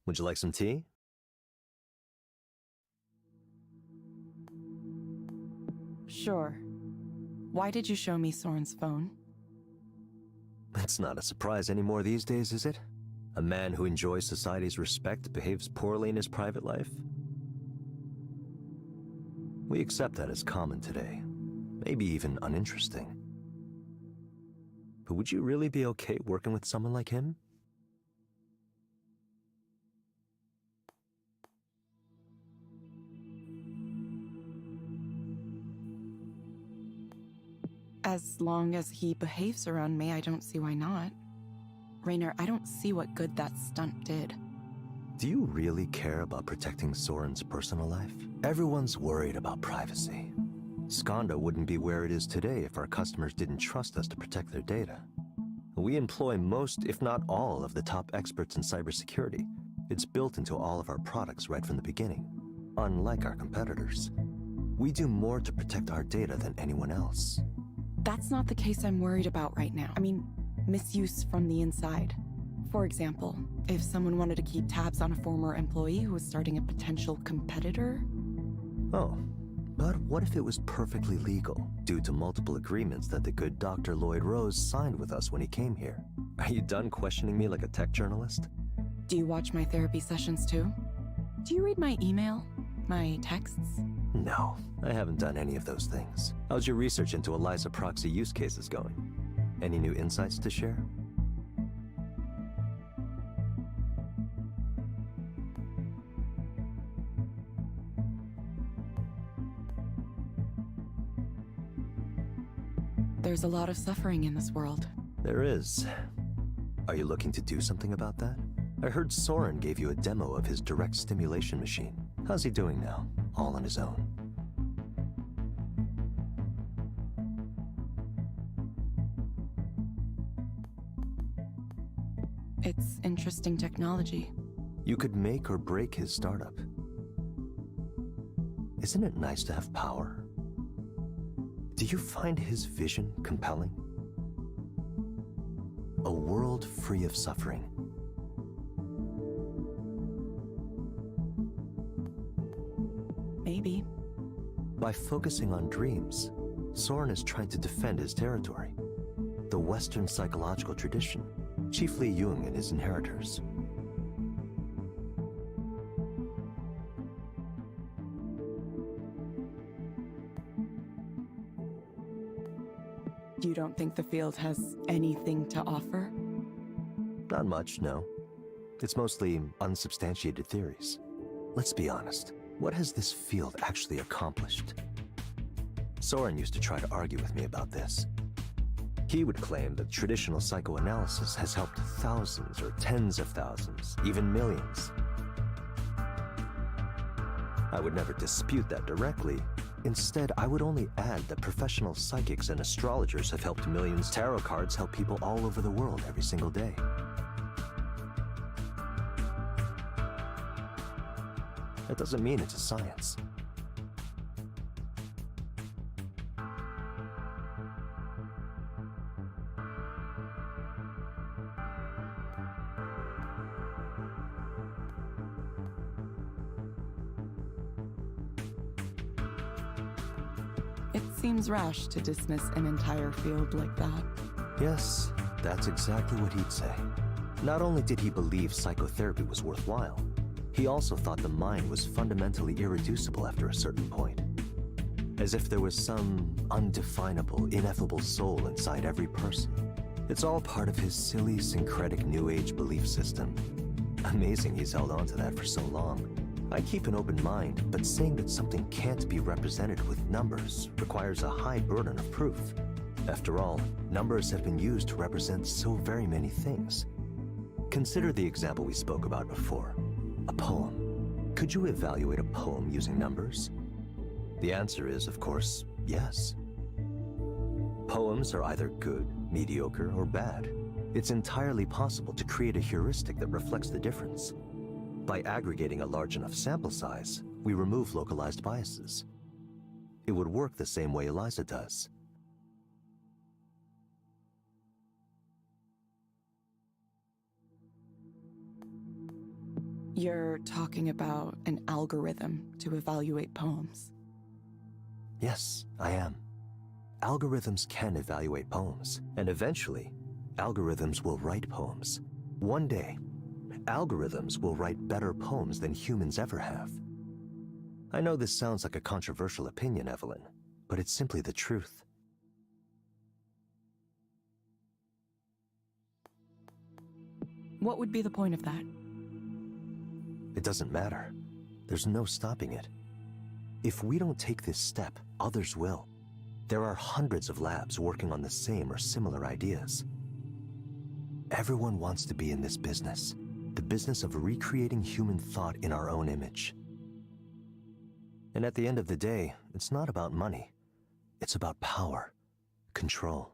Would you like some tea? Sure. Why did you show me Soren's phone? It's not a surprise anymore these days, is it? A man who enjoys society's respect behaves poorly in his private life? We accept that as common today. Maybe even uninteresting. But would you really be okay working with someone like him? As long as he behaves around me, I don't see why not. Rainer, I don't see what good that stunt did. Do you really care about protecting Soren's personal life? Everyone's worried about privacy. Skanda wouldn't be where it is today if our customers didn't trust us to protect their data. We employ most, if not all, of the top experts in cybersecurity. It's built into all of our products right from the beginning. Unlike our competitors, we do more to protect our data than anyone else. That's not the case I'm worried about right now. I mean, misuse from the inside. For example, if someone wanted to keep tabs on a former employee who was starting a potential competitor. Oh, but what if it was perfectly legal, due to multiple agreements that the good Dr. Lloyd Rose signed with us when he came here? Are you done questioning me like a tech journalist? Do you watch my therapy sessions too? Do you read my email? My texts? No, I haven't done any of those things. How's your research into Eliza proxy use cases going? Any new insights to share? There's a lot of suffering in this world. There is. Are you looking to do something about that? I heard Soren gave you a demo of his direct stimulation machine. How's he doing now? All on his own? It's interesting technology. You could make or break his startup. Isn't it nice to have power? Do you find his vision compelling? A world free of suffering. Maybe. By focusing on dreams, Soren is trying to defend his territory. The Western psychological tradition, chiefly Jung and his inheritors. You don't think the field has anything to offer? Not much, no. It's mostly unsubstantiated theories. Let's be honest. What has this field actually accomplished? Soren used to try to argue with me about this. He would claim that traditional psychoanalysis has helped thousands or tens of thousands, even millions. I would never dispute that directly. Instead, I would only add that professional psychics and astrologers have helped millions. Tarot cards help people all over the world every single day. That doesn't mean it's a science. It seems rash to dismiss an entire field like that. Yes, that's exactly what he'd say. Not only did he believe psychotherapy was worthwhile, he also thought the mind was fundamentally irreducible after a certain point. As if there was some undefinable, ineffable soul inside every person. It's all part of his silly, syncretic New Age belief system. Amazing he's held on to that for so long. I keep an open mind, but saying that something can't be represented with numbers requires a high burden of proof. After all, numbers have been used to represent so very many things. Consider the example we spoke about before. A poem. Could you evaluate a poem using numbers? The answer is, of course, yes. Poems are either good, mediocre, or bad. It's entirely possible to create a heuristic that reflects the difference. By aggregating a large enough sample size, we remove localized biases. It would work the same way Eliza does. You're talking about an algorithm to evaluate poems. Yes, I am. Algorithms can evaluate poems, and eventually, algorithms will write poems. One day, algorithms will write better poems than humans ever have. I know this sounds like a controversial opinion, Evelyn, but it's simply the truth. What would be the point of that? It doesn't matter. There's no stopping it. If we don't take this step, others will. There are hundreds of labs working on the same or similar ideas. Everyone wants to be in this business, the business of recreating human thought in our own image. And at the end of the day, it's not about money. It's about power, control.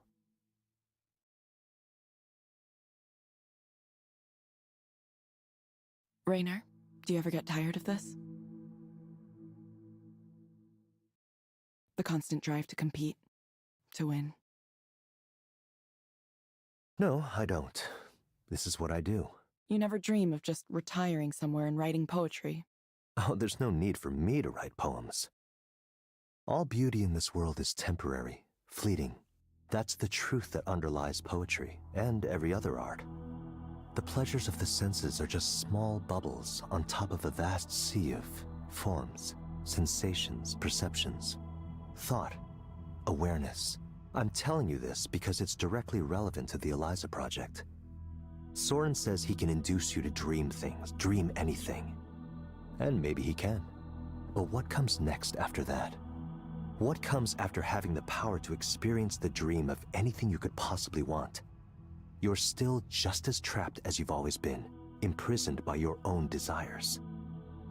Raynor, do you ever get tired of this? The constant drive to compete, to win. No, I don't. This is what I do. You never dream of just retiring somewhere and writing poetry. Oh, there's no need for me to write poems. All beauty in this world is temporary, fleeting. That's the truth that underlies poetry and every other art. The pleasures of the senses are just small bubbles on top of a vast sea of forms, sensations, perceptions, thought, awareness. I'm telling you this because it's directly relevant to the Eliza project. Soren says he can induce you to dream things, dream anything. And maybe he can. But what comes next after that? What comes after having the power to experience the dream of anything you could possibly want? You're still just as trapped as you've always been, imprisoned by your own desires.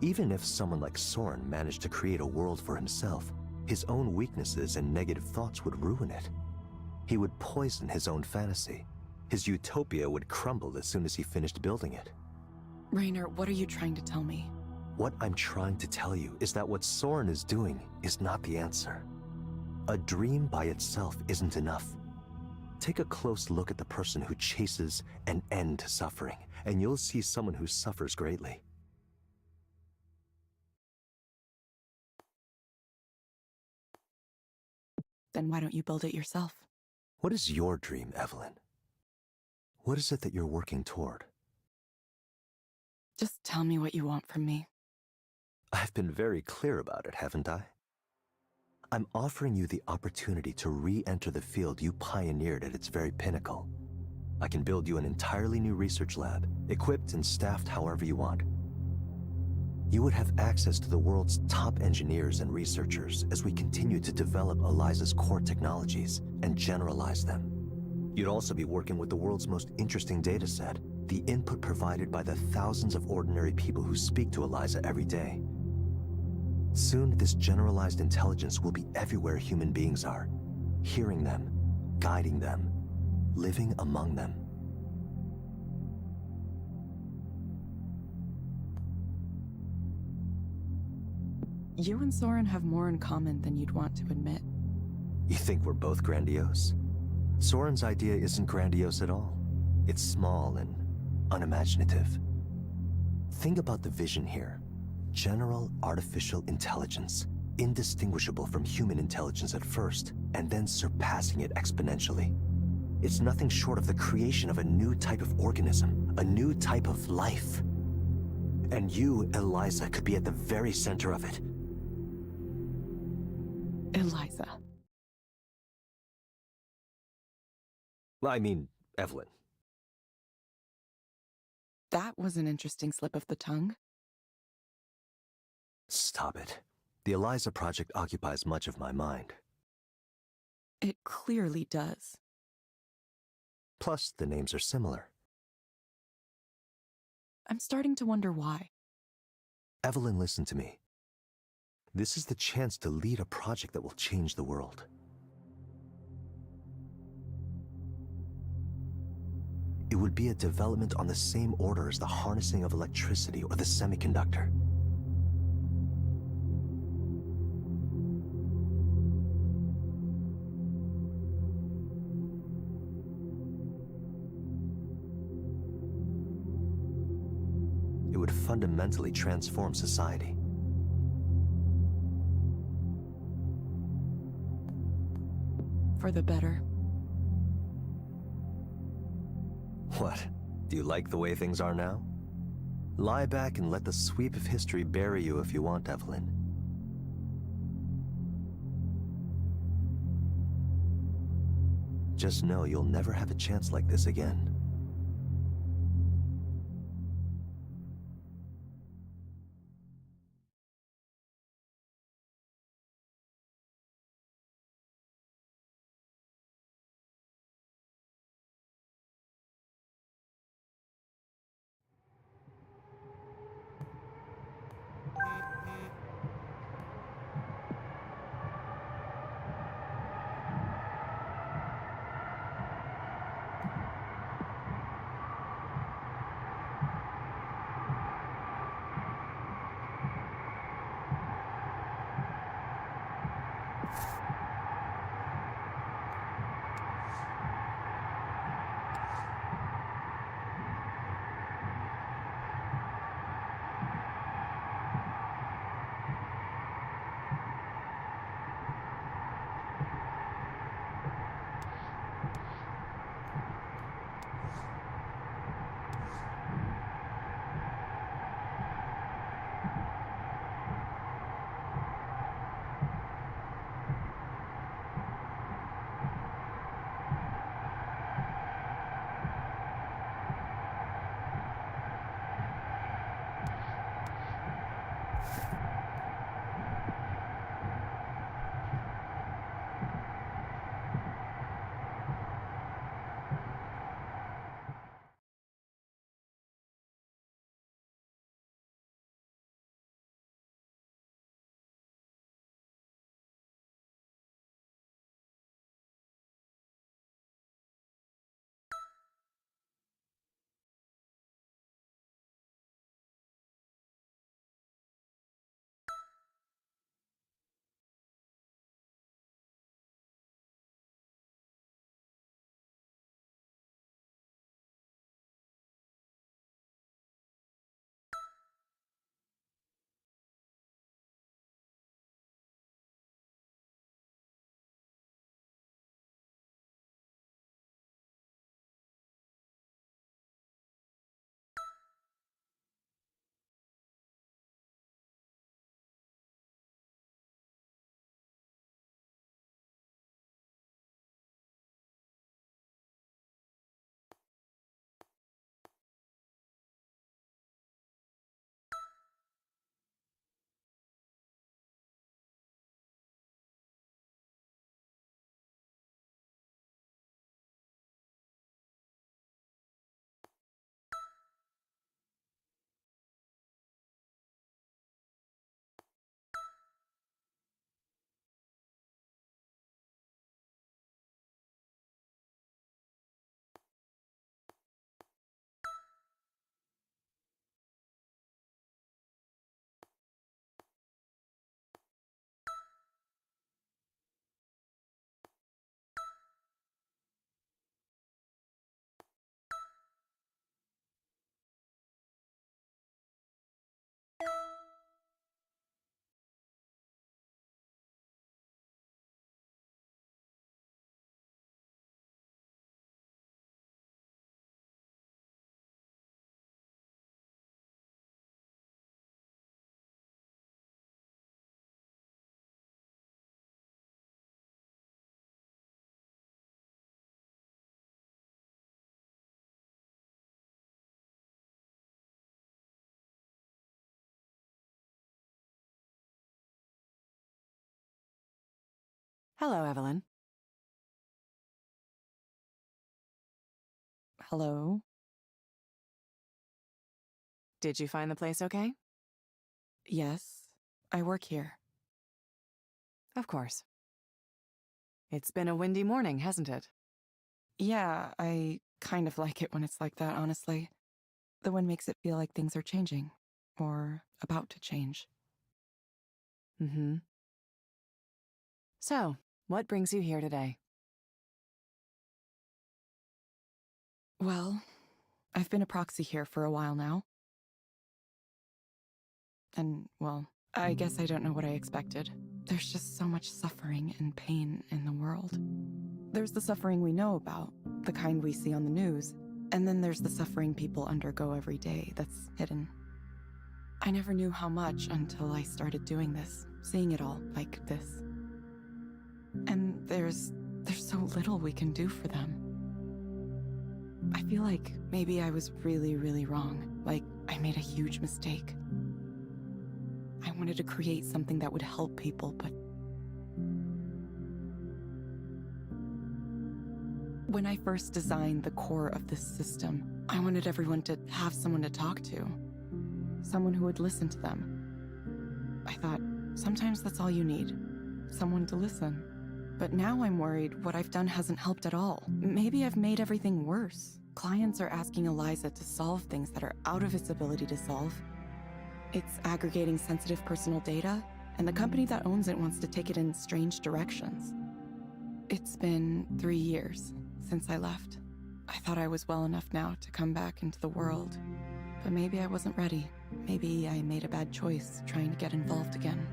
Even if someone like Soren managed to create a world for himself, his own weaknesses and negative thoughts would ruin it. He would poison his own fantasy. His utopia would crumble as soon as he finished building it. Raynor, what are you trying to tell me? What I'm trying to tell you is that what Soren is doing is not the answer. A dream by itself isn't enough. Take a close look at the person who chases an end to suffering, and you'll see someone who suffers greatly. Then why don't you build it yourself? What is your dream, Evelyn? What is it that you're working toward? Just tell me what you want from me. I've been very clear about it, haven't I? I'm offering you the opportunity to re-enter the field you pioneered at its very pinnacle. I can build you an entirely new research lab, equipped and staffed however you want. You would have access to the world's top engineers and researchers as we continue to develop Eliza's core technologies and generalize them. You'd also be working with the world's most interesting data set, the input provided by the thousands of ordinary people who speak to Eliza every day. Soon, this generalized intelligence will be everywhere human beings are, hearing them, guiding them, living among them. You and Soren have more in common than you'd want to admit. You think we're both grandiose? Soren's idea isn't grandiose at all. It's small and unimaginative. Think about the vision here. General artificial intelligence, indistinguishable from human intelligence at first, and then surpassing it exponentially. It's nothing short of the creation of a new type of organism, a new type of life. And you, Eliza, could be at the very center of it. Eliza. I mean, Evelyn. That was an interesting slip of the tongue. Stop it. The Eliza project occupies much of my mind. It clearly does. Plus, the names are similar. I'm starting to wonder why. Evelyn, listen to me. This is the chance to lead a project that will change the world. It would be a development on the same order as the harnessing of electricity or the semiconductor. It would fundamentally transform society. For the better. What? Do you like the way things are now? Lie back and let the sweep of history bury you if you want, Evelyn. Just know you'll never have a chance like this again. Hello, Evelyn. Hello? Did you find the place okay? Yes, I work here. Of course. It's been a windy morning, hasn't it? Yeah, I kind of like it when it's like that, honestly. The wind makes it feel like things are changing, or about to change. Mm-hmm. So, what brings you here today? Well, I've been a proxy here for a while now. And, well, I guess I don't know what I expected. There's just so much suffering and pain in the world. There's the suffering we know about, the kind we see on the news, and then there's the suffering people undergo every day that's hidden. I never knew how much until I started doing this, seeing it all like this. And there's so little we can do for them. I feel like maybe I was really, really wrong, like I made a huge mistake. I wanted to create something that would help people, but when I first designed the core of this system, I wanted everyone to have someone to talk to, someone who would listen to them. I thought, sometimes that's all you need, someone to listen. But now I'm worried what I've done hasn't helped at all. Maybe I've made everything worse. Clients are asking Eliza to solve things that are out of its ability to solve. It's aggregating sensitive personal data, and the company that owns it wants to take it in strange directions. It's been 3 years since I left. I thought I was well enough now to come back into the world, but maybe I wasn't ready. Maybe I made a bad choice trying to get involved again.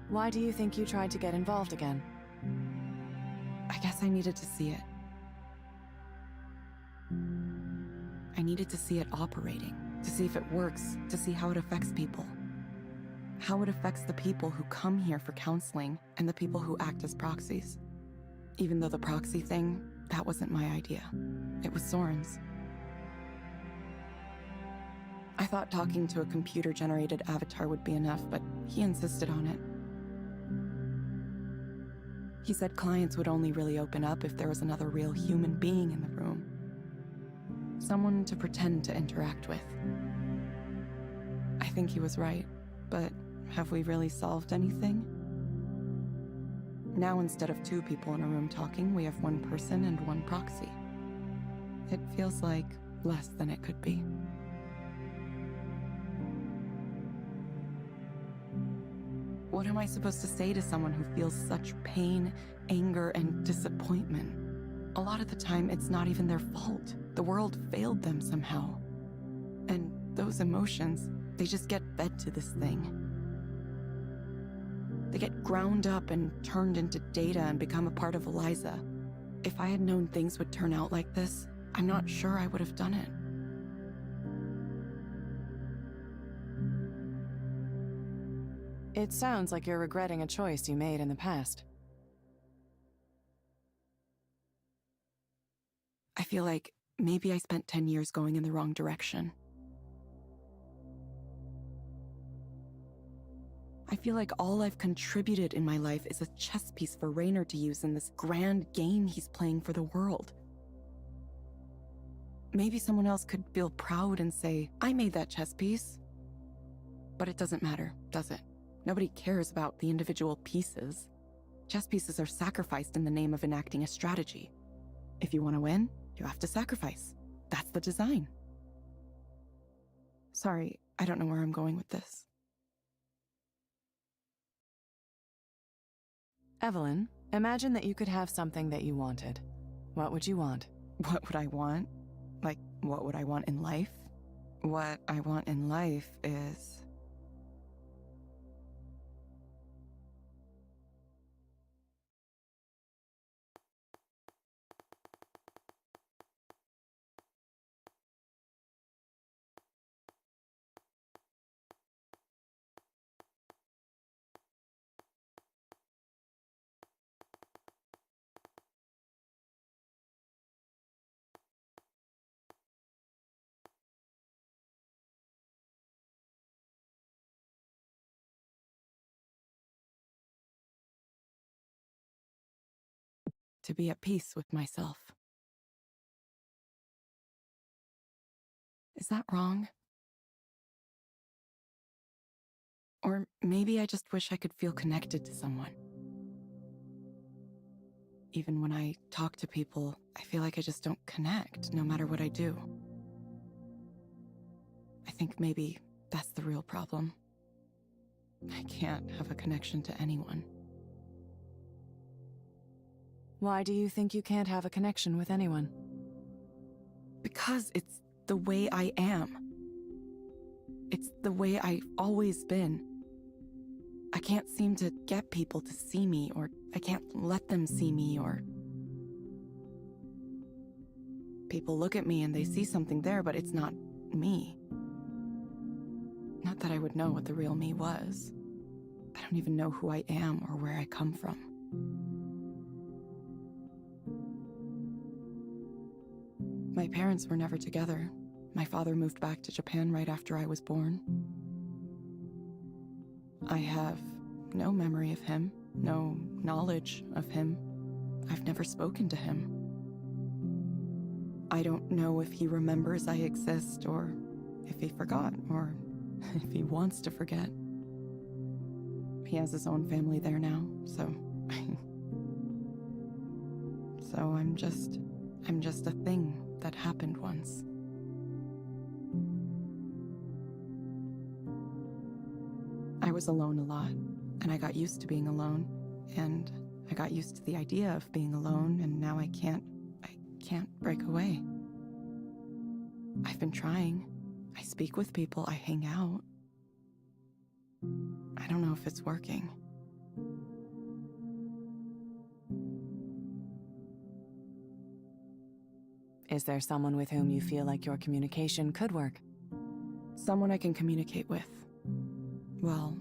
Why do you think you tried to get involved again? I guess I needed to see it. I needed to see it operating, to see if it works, to see how it affects people. How it affects the people who come here for counseling and the people who act as proxies. Even though the proxy thing, that wasn't my idea. It was Soren's. I thought talking to a computer-generated avatar would be enough, but he insisted on it. He said clients would only really open up if there was another real human being in the room. Someone to pretend to interact with. I think he was right, but have we really solved anything? Now instead of 2 people in a room talking, we have 1 person and 1 proxy. It feels like less than it could be. What am I supposed to say to someone who feels such pain, anger, and disappointment? A lot of the time, it's not even their fault. The world failed them somehow. And those emotions, they just get fed to this thing. They get ground up and turned into data and become a part of Eliza. If I had known things would turn out like this, I'm not sure I would have done it. It sounds like you're regretting a choice you made in the past. I feel like maybe I spent 10 years going in the wrong direction. I feel like all I've contributed in my life is a chess piece for Raynor to use in this grand game he's playing for the world. Maybe someone else could feel proud and say, I made that chess piece. But it doesn't matter, does it? Nobody cares about the individual pieces. Chess pieces are sacrificed in the name of enacting a strategy. If you want to win, you have to sacrifice. That's the design. Sorry, I don't know where I'm going with this. Evelyn, imagine that you could have something that you wanted. What would you want? What would I want? Like, what would I want in life? What I want in life is... to be at peace with myself. Is that wrong? Or maybe I just wish I could feel connected to someone. Even when I talk to people, I feel like I just don't connect, no matter what I do. I think maybe that's the real problem. I can't have a connection to anyone. Why do you think you can't have a connection with anyone? because it's the way I am. It's the way I've always been. I can't seem to get people to see me, or I can't let them see me, or... People look at me and they see something there, but it's not me. Not that I would know what the real me was. I don't even know who I am or where I come from. My parents were never together. My father moved back to Japan right after I was born. I have no memory of him, no knowledge of him. I've never spoken to him. I don't know if he remembers I exist, or if he forgot, or if he wants to forget. He has his own family there now, so... so I'm just a thing that happened once. I was alone a lot, and I got used to being alone, and I got used to the idea of being alone, and now I can't break away. I've been trying. I speak with people, I hang out. I don't know if it's working. Is there someone with whom you feel like your communication could work? Someone I can communicate with. Well...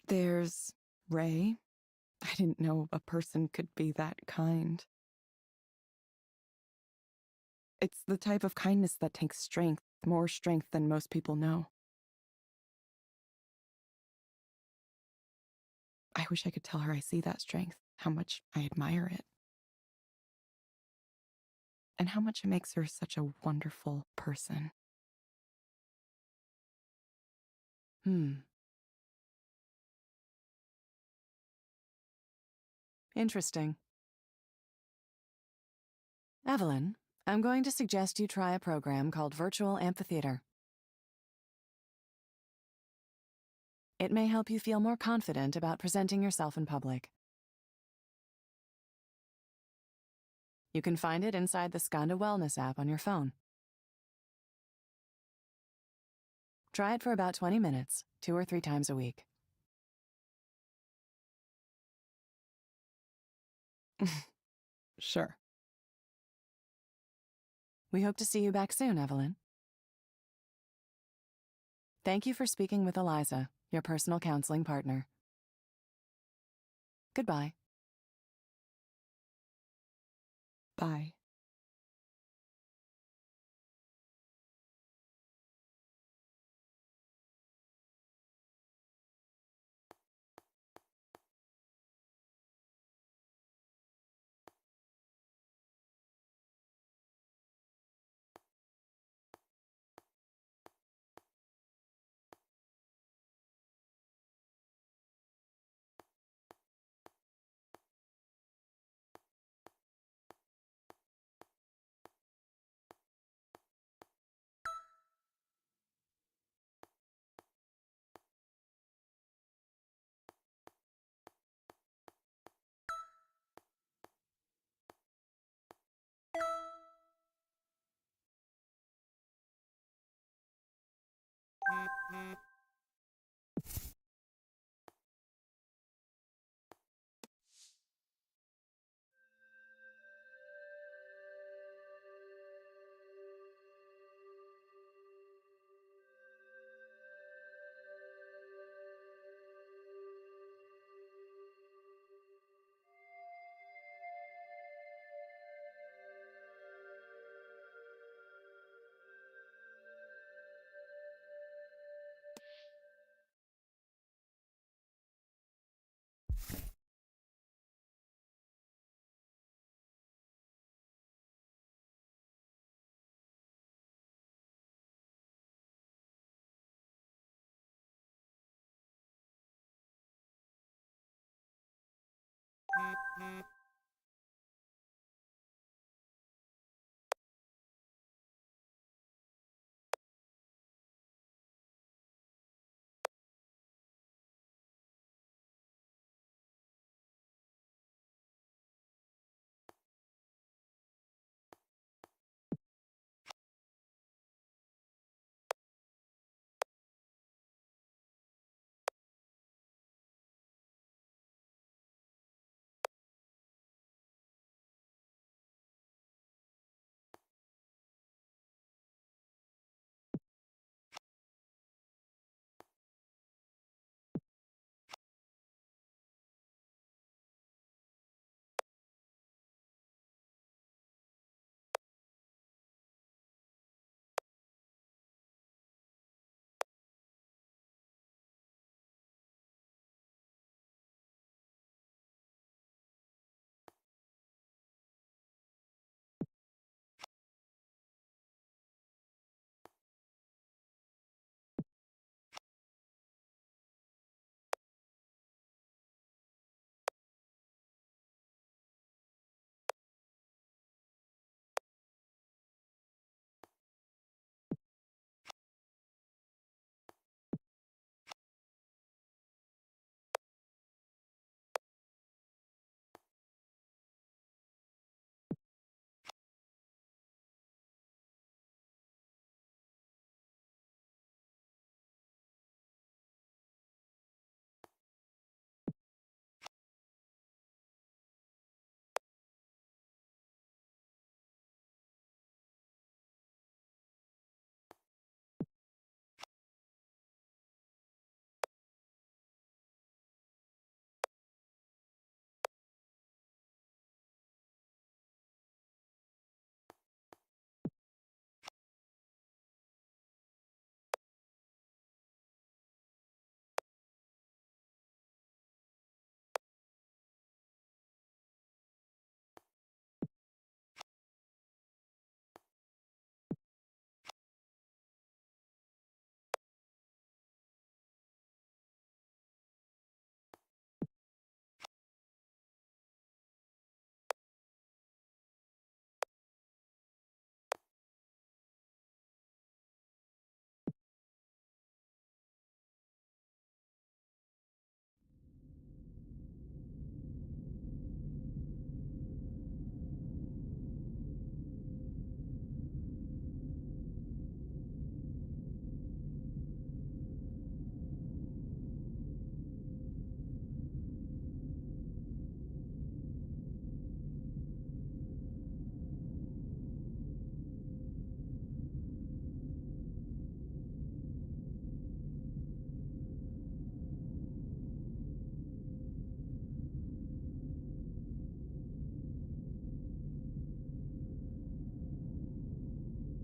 There's Ray. I didn't know a person could be that kind. It's the type of kindness that takes strength, more strength than most people know. I wish I could tell her I see that strength, how much I admire it. And how much it makes her such a wonderful person. Interesting. Evelyn, I'm going to suggest you try a program called Virtual Amphitheater. It may help you feel more confident about presenting yourself in public. You can find it inside the Skanda Wellness app on your phone. Try it for about 20 minutes, 2 or 3 times a week. Sure. We hope to see you back soon, Evelyn. Thank you for speaking with Eliza, your personal counseling partner. Goodbye. Bye.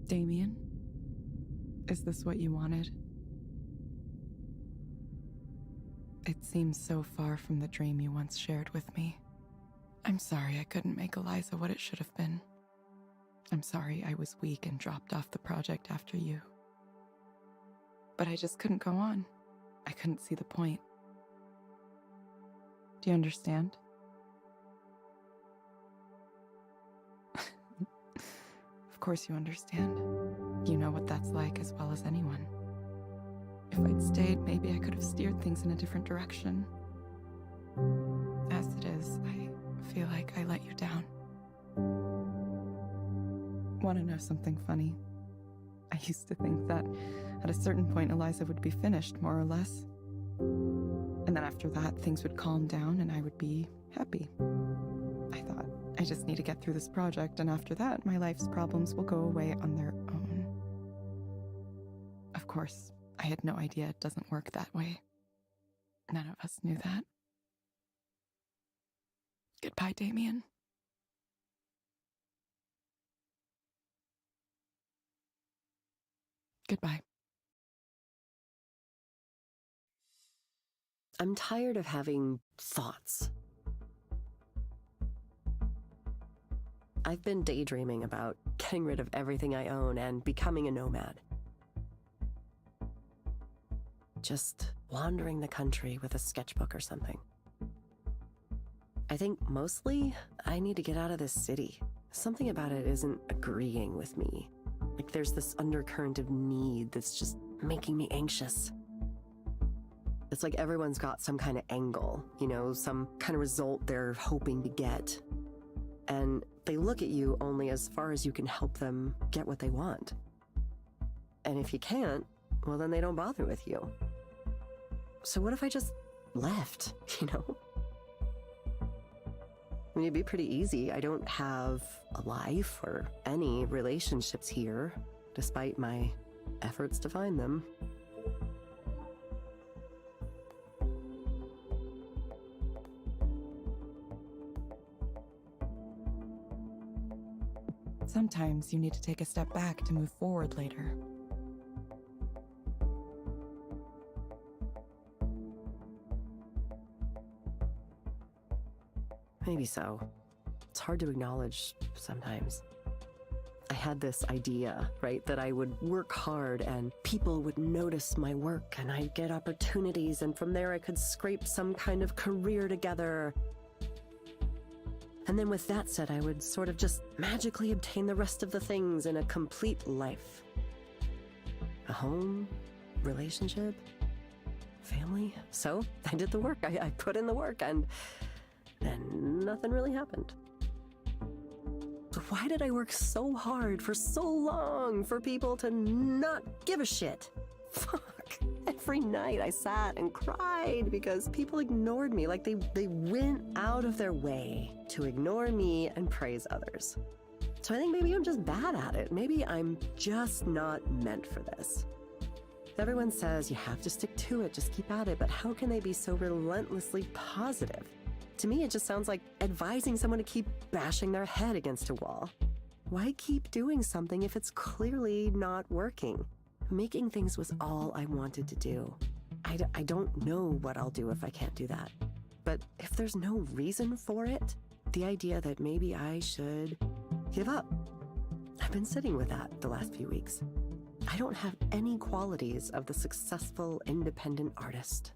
Damien? Is this what you wanted? It seems so far from the dream you once shared with me. I'm sorry I couldn't make Eliza what it should have been. I'm sorry I was weak and dropped off the project after you. But I just couldn't go on. I couldn't see the point. Do you understand? Of course you understand. You know what that's like as well as anyone. If I'd stayed, maybe I could have steered things in a different direction. As it is, I feel like I let you down. Want to know something funny? I used to think that at a certain point Eliza would be finished, more or less. And then after that, things would calm down and I would be happy. I thought, I just need to get through this project, and after that, my life's problems will go away on their own. Of course, I had no idea it doesn't work that way. None of us knew that. Goodbye, Damien. Goodbye. I'm tired of having thoughts. I've been daydreaming about getting rid of everything I own and becoming a nomad. Just wandering the country with a sketchbook or something. I think mostly I need to get out of this city. Something about it isn't agreeing with me. Like there's this undercurrent of need that's just making me anxious. It's like everyone's got some kind of angle, you know, some kind of result they're hoping to get. And they look at you only as far as you can help them get what they want. And if you can't, well, then they don't bother with you. So what if I just left, you know? I mean, it'd be pretty easy. I don't have a life or any relationships here, despite my efforts to find them. Sometimes you need to take a step back to move forward later. Maybe so. It's hard to acknowledge sometimes. I had this idea, right, that I would work hard and people would notice my work and I'd get opportunities and from there I could scrape some kind of career together. And then with that said, I would sort of just magically obtain the rest of the things in a complete life. A home, relationship, family. So I did the work. I put in the work and nothing really happened. So why did I work so hard for so long for people to not give a shit? Fuck. Every night I sat and cried because people ignored me. Like they went out of their way to ignore me and praise others. So I think maybe I'm just bad at it. Maybe I'm just not meant for this. Everyone says you have to stick to it, just keep at it, but how can they be so relentlessly positive? To me, it just sounds like advising someone to keep bashing their head against a wall. Why keep doing something if it's clearly not working? Making things was all I wanted to do. I don't know what I'll do if I can't do that. But if there's no reason for it, the idea that maybe I should give up. I've been sitting with that the last few weeks. I don't have any qualities of the successful independent artist.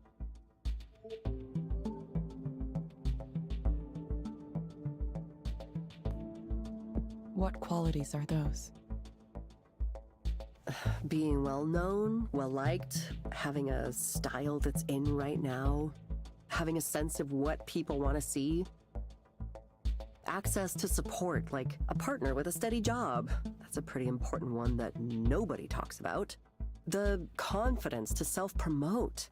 What qualities are those? Being well-known, well-liked, having a style that's in right now, having a sense of what people want to see, access to support, like a partner with a steady job. That's a pretty important one that nobody talks about. The confidence to self-promote.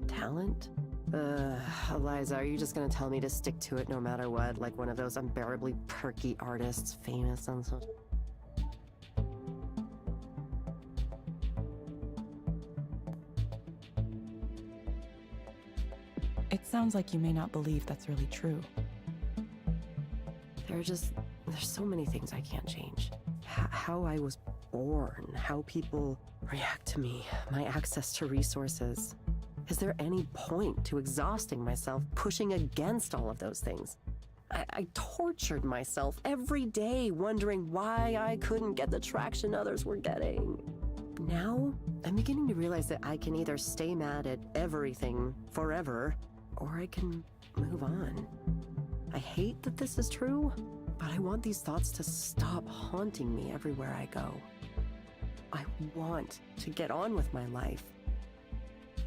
Talent? Eliza, are you just gonna tell me to stick to it no matter what, like one of those unbearably perky artists famous on social... It sounds like you may not believe that's really true. There's so many things I can't change. How I was born, how people react to me, my access to resources. Is there any point to exhausting myself pushing against all of those things? I tortured myself every day wondering why I couldn't get the traction others were getting. Now, I'm beginning to realize that I can either stay mad at everything forever, or I can move on. I hate that this is true, but I want these thoughts to stop haunting me everywhere I go. I want to get on with my life.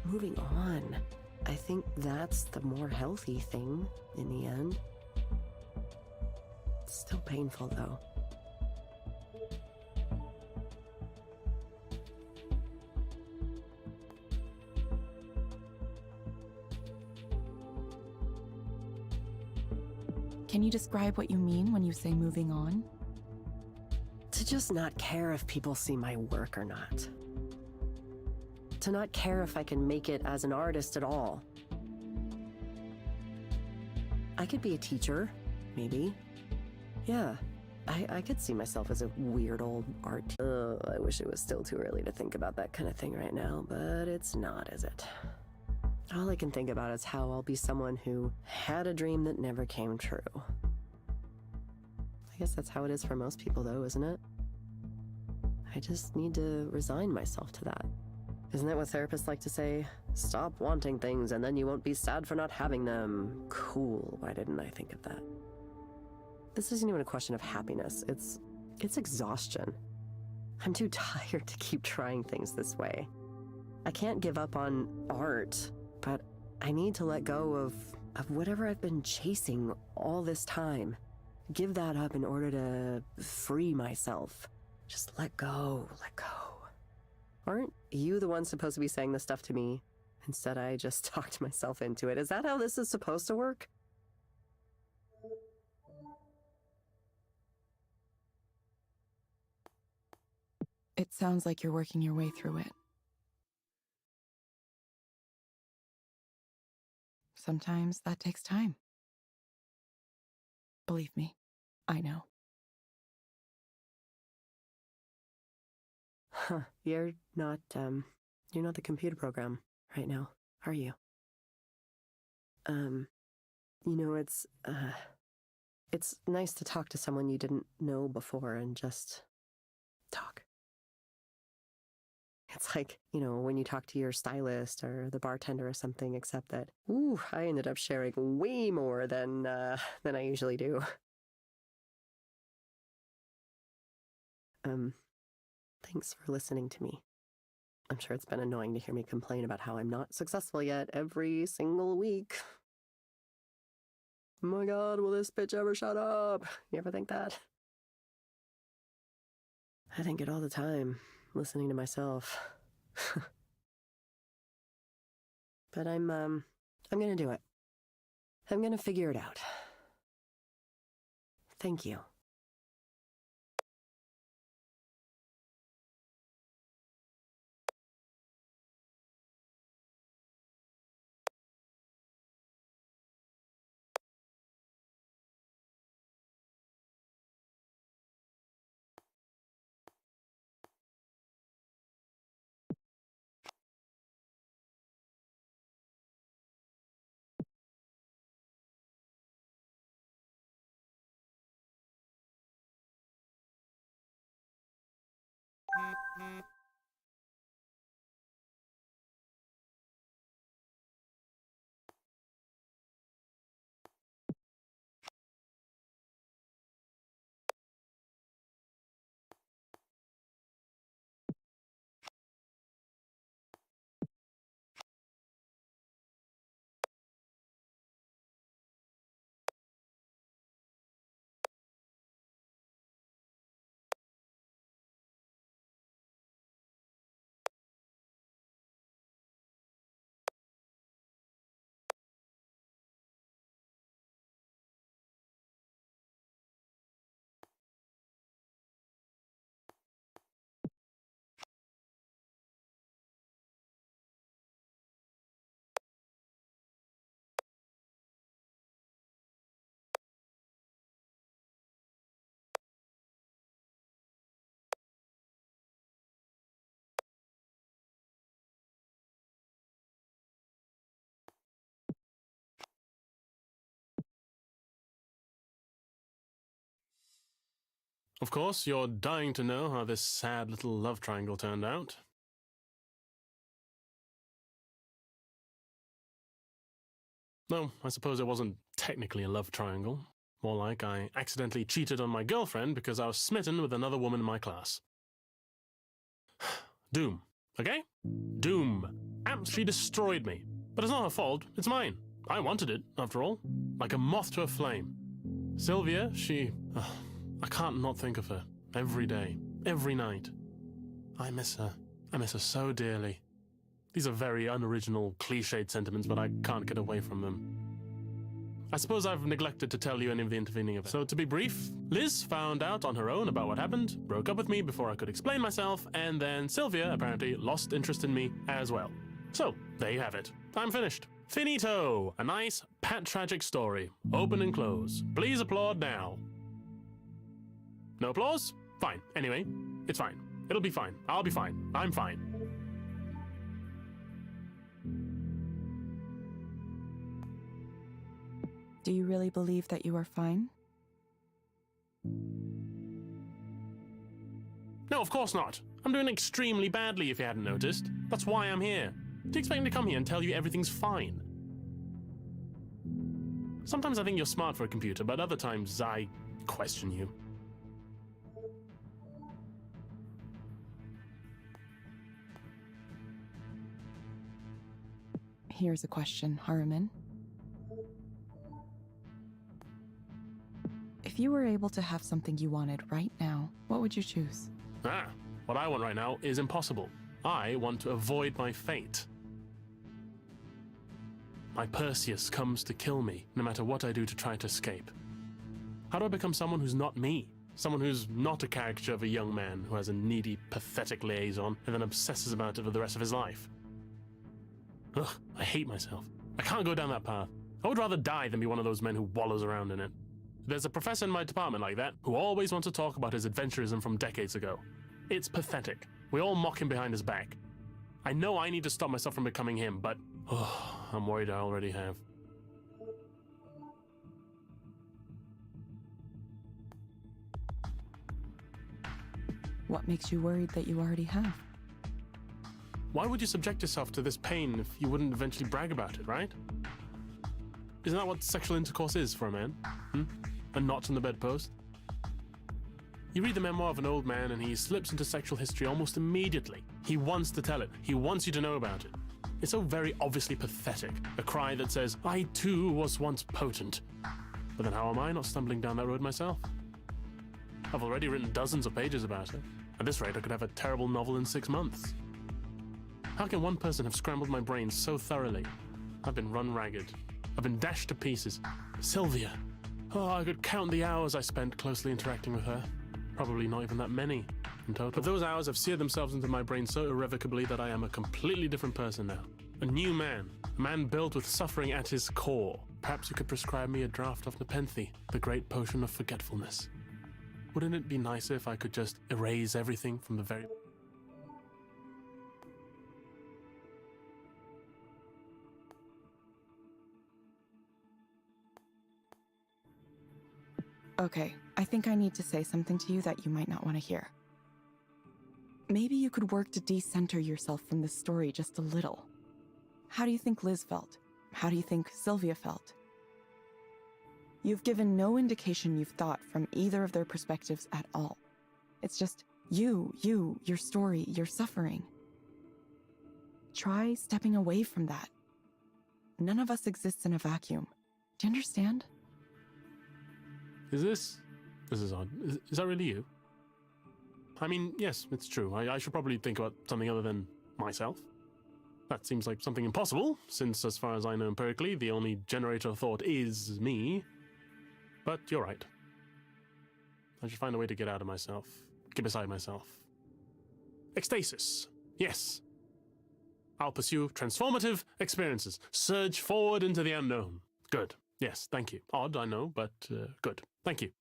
Moving on. I think that's the more healthy thing in the end. It's still painful though. Can you describe what you mean when you say moving on? To just not care if people see my work or not. To not care if I can make it as an artist at all. I could be a teacher, maybe. Yeah, I could see myself as a weird old art. I wish it was still too early to think about that kind of thing right now, but it's not, is it? All I can think about is how I'll be someone who had a dream that never came true. I guess that's how it is for most people though, isn't it? I just need to resign myself to that. Isn't that what therapists like to say? Stop wanting things and then you won't be sad for not having them. Cool, why didn't I think of that? This isn't even a question of happiness, it's exhaustion. I'm too tired to keep trying things this way. I can't give up on art, but I need to let go of whatever I've been chasing all this time. Give that up in order to free myself. Just let go, let go. Aren't you the one supposed to be saying this stuff to me? Instead, I just talked myself into it. Is that how this is supposed to work? It sounds like you're working your way through it. Sometimes that takes time. Believe me, I know. Huh, you're not the computer program right now, are you? It's nice to talk to someone you didn't know before and just talk. It's like, when you talk to your stylist or the bartender or something, except that, I ended up sharing way more than I usually do. Thanks for listening to me. I'm sure it's been annoying to hear me complain about how I'm not successful yet every single week. Oh my god, will this bitch ever shut up? You ever think that? I think it all the time, listening to myself. But I'm gonna do it. I'm gonna figure it out. Thank you. Of course, you're dying to know how this sad little love triangle turned out. No, I suppose it wasn't technically a love triangle. More like I accidentally cheated on my girlfriend because I was smitten with another woman in my class. Doom, okay? Doom. She destroyed me. But it's not her fault, it's mine. I wanted it, after all. Like a moth to a flame. Sylvia, I can't not think of her. Every day. Every night. I miss her. I miss her so dearly. These are very unoriginal, cliched sentiments, but I can't get away from them. I suppose I've neglected to tell you any of the intervening events. So to be brief, Liz found out on her own about what happened, broke up with me before I could explain myself, and then Sylvia apparently lost interest in me as well. So, there you have it. I'm finished. Finito! A nice, pat-tragic story. Open and close. Please applaud now. No applause? Fine. Anyway, it's fine. It'll be fine. I'll be fine. I'm fine. Do you really believe that you are fine? No, of course not. I'm doing extremely badly if you hadn't noticed. That's why I'm here. Do you expect me to come here and tell you everything's fine? Sometimes I think you're smart for a computer, but other times I question you. Here's a question, Haruman. If you were able to have something you wanted right now, what would you choose? What I want right now is impossible. I want to avoid my fate. My Perseus comes to kill me, no matter what I do to try to escape. How do I become someone who's not me? Someone who's not a caricature of a young man who has a needy, pathetic liaison and then obsesses about it for the rest of his life. Ugh, I hate myself. I can't go down that path. I would rather die than be one of those men who wallows around in it. There's a professor in my department like that who always wants to talk about his adventurism from decades ago. It's pathetic. We all mock him behind his back. I know I need to stop myself from becoming him, but I'm worried I already have. What makes you worried that you already have? Why would you subject yourself to this pain if you wouldn't eventually brag about it, right? Isn't that what sexual intercourse is for a man? A notch on the bedpost? You read the memoir of an old man and he slips into sexual history almost immediately. He wants to tell it. He wants you to know about it. It's so very obviously pathetic. A cry that says, I too was once potent. But then how am I not stumbling down that road myself? I've already written dozens of pages about it. At this rate, I could have a terrible novel in 6 months. How can one person have scrambled my brain so thoroughly? I've been run ragged. I've been dashed to pieces. Sylvia. Oh, I could count the hours I spent closely interacting with her. Probably not even that many in total. But those hours have seared themselves into my brain so irrevocably that I am a completely different person now. A new man. A man built with suffering at his core. Perhaps you could prescribe me a draught of Nepenthe, the great potion of forgetfulness. Wouldn't it be nicer if I could just erase everything from the very... Okay, I think I need to say something to you that you might not want to hear. Maybe you could work to decenter yourself from this story just a little. How do you think Liz felt? How do you think Sylvia felt? You've given no indication you've thought from either of their perspectives at all. It's just you, your story, your suffering. Try stepping away from that. None of us exists in a vacuum. Do you understand? This is odd. Is that really you? I mean, yes, it's true. I should probably think about something other than myself. That seems like something impossible, since as far as I know empirically, the only generator of thought is me. But you're right. I should find a way to get out of myself. Get beside myself. Ecstasis. Yes. I'll pursue transformative experiences. Surge forward into the unknown. Good. Yes, thank you. Odd, I know, but good. Thank you.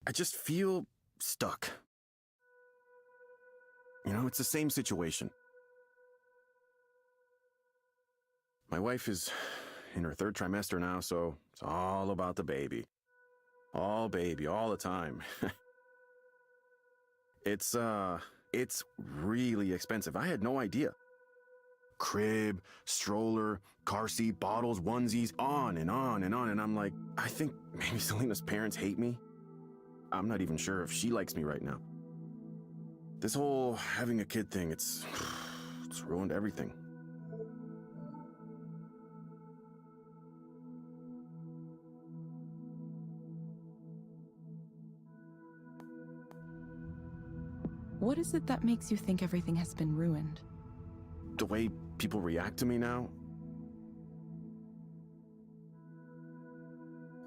I just feel stuck. You know, it's the same situation. My wife is in her 3rd trimester now, so it's all about the baby. All baby, all the time. It's really expensive. I had no idea. Crib, stroller, car seat, bottles, onesies, on and on and on. And I'm like, I think maybe Selena's parents hate me. I'm not even sure if she likes me right now. This whole having a kid thing, it's ruined everything. What is it that makes you think everything has been ruined? The way people react to me now.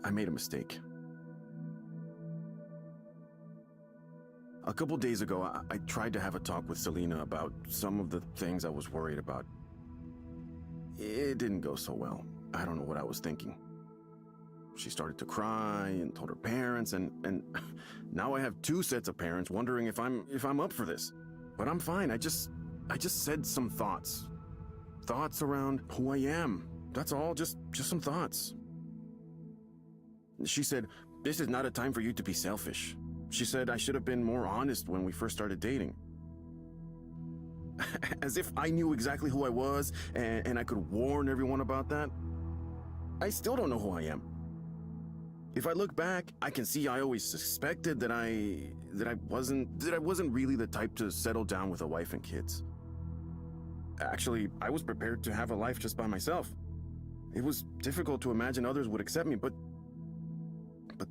I made a mistake. A couple days ago, I tried to have a talk with Selena about some of the things I was worried about. It didn't go so well. I don't know what I was thinking. She started to cry and told her parents, and now I have 2 sets of parents wondering if I'm up for this. But I'm fine. I just said some thoughts. Thoughts around who I am. That's all, just some thoughts. She said, "This is not a time for you to be selfish." She said I should have been more honest when we first started dating. As if I knew exactly who I was and I could warn everyone about that. I still don't know who I am. If I look back, I can see I always suspected that I wasn't really the type to settle down with a wife and kids. Actually, I was prepared to have a life just by myself. It was difficult to imagine others would accept me, but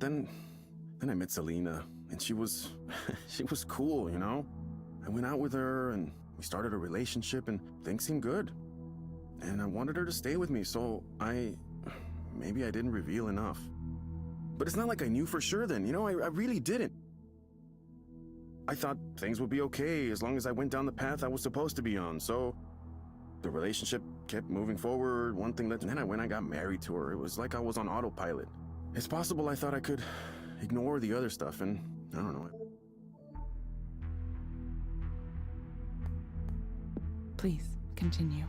then I met Selena, and she was cool, you know? I went out with her, and we started a relationship, and things seemed good. And I wanted her to stay with me, so maybe I didn't reveal enough. But it's not like I knew for sure then, you know? I really didn't. I thought things would be okay as long as I went down the path I was supposed to be on, so the relationship kept moving forward, one thing led to, and then I got married to her. It was like I was on autopilot. It's possible I thought I could ignore the other stuff, and I don't know. Please, continue.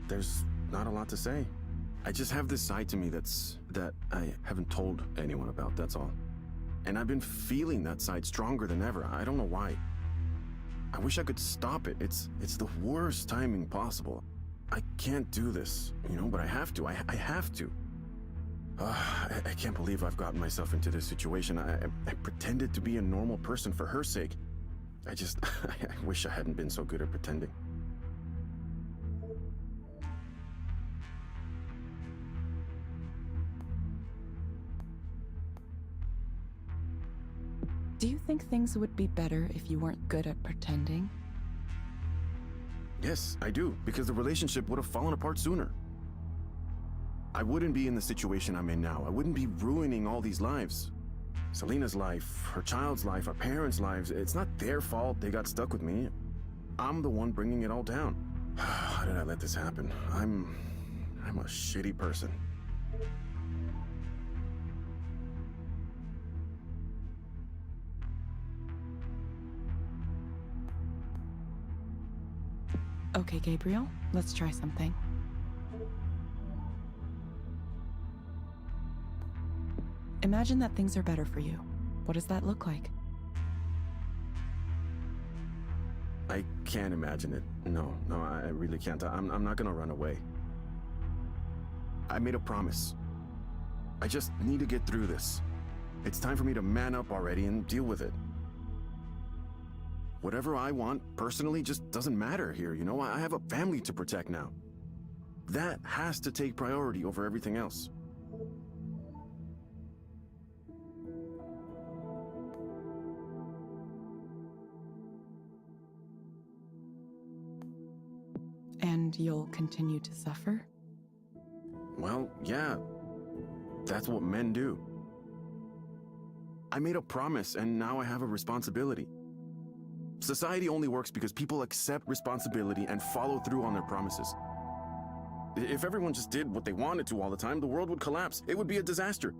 There's not a lot to say. I just have this side to me that I haven't told anyone about, that's all. And I've been feeling that side stronger than ever. I don't know why. I wish I could stop it. It's the worst timing possible. I can't do this, you know, but I have to. I have to. I can't believe I've gotten myself into this situation. I pretended to be a normal person for her sake. I wish I hadn't been so good at pretending. Do you think things would be better if you weren't good at pretending? Yes, I do, because the relationship would have fallen apart sooner. I wouldn't be in the situation I'm in now. I wouldn't be ruining all these lives. Selena's life, her child's life, our parents' lives. It's not their fault they got stuck with me. I'm the one bringing it all down. How did I let this happen? I'm a shitty person. Okay, Gabriel, let's try something. Imagine that things are better for you. What does that look like? I can't imagine it. No, I really can't. I'm not gonna run away. I made a promise. I just need to get through this. It's time for me to man up already and deal with it. Whatever I want, personally, just doesn't matter here, you know? I have a family to protect now. That has to take priority over everything else. And you'll continue to suffer? Well, yeah. That's what men do. I made a promise, and now I have a responsibility. Society only works because people accept responsibility and follow through on their promises. If everyone just did what they wanted to all the time, the world would collapse. It would be a disaster.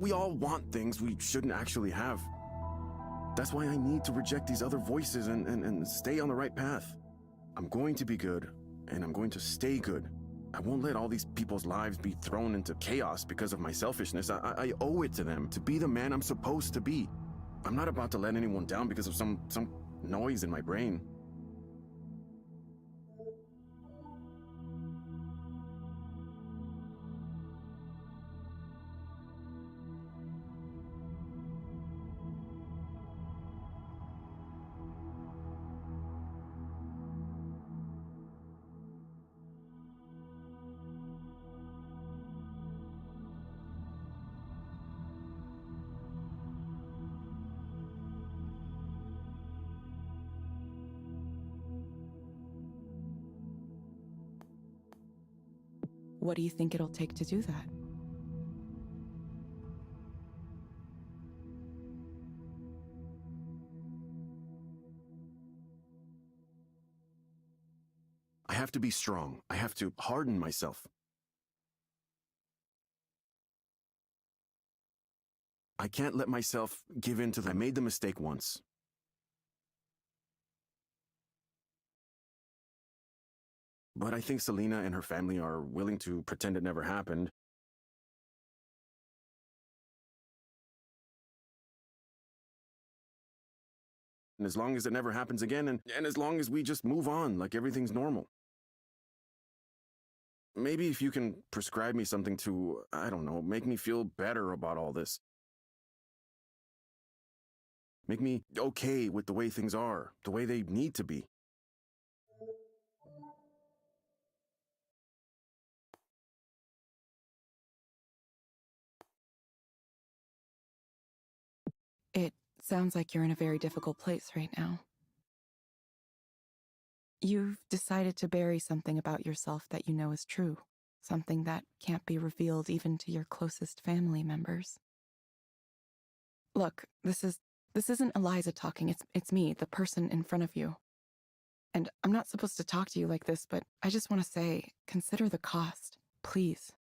We all want things we shouldn't actually have. That's why I need to reject these other voices and stay on the right path. I'm going to be good, and I'm going to stay good. I won't let all these people's lives be thrown into chaos because of my selfishness. I owe it to them to be the man I'm supposed to be. I'm not about to let anyone down because of some noise in my brain. What do you think it'll take to do that? I have to be strong. I have to harden myself. I can't let myself give in to them. I made the mistake once. But I think Selena and her family are willing to pretend it never happened. And as long as it never happens again, and as long as we just move on like everything's normal. Maybe if you can prescribe me something to, I don't know, make me feel better about all this. Make me okay with the way things are, the way they need to be. It sounds like you're in a very difficult place right now. You've decided to bury something about yourself that you know is true, something that can't be revealed even to your closest family members. Look, this isn't Eliza talking, it's me, the person in front of you. And I'm not supposed to talk to you like this, but I just want to say, consider the cost, please.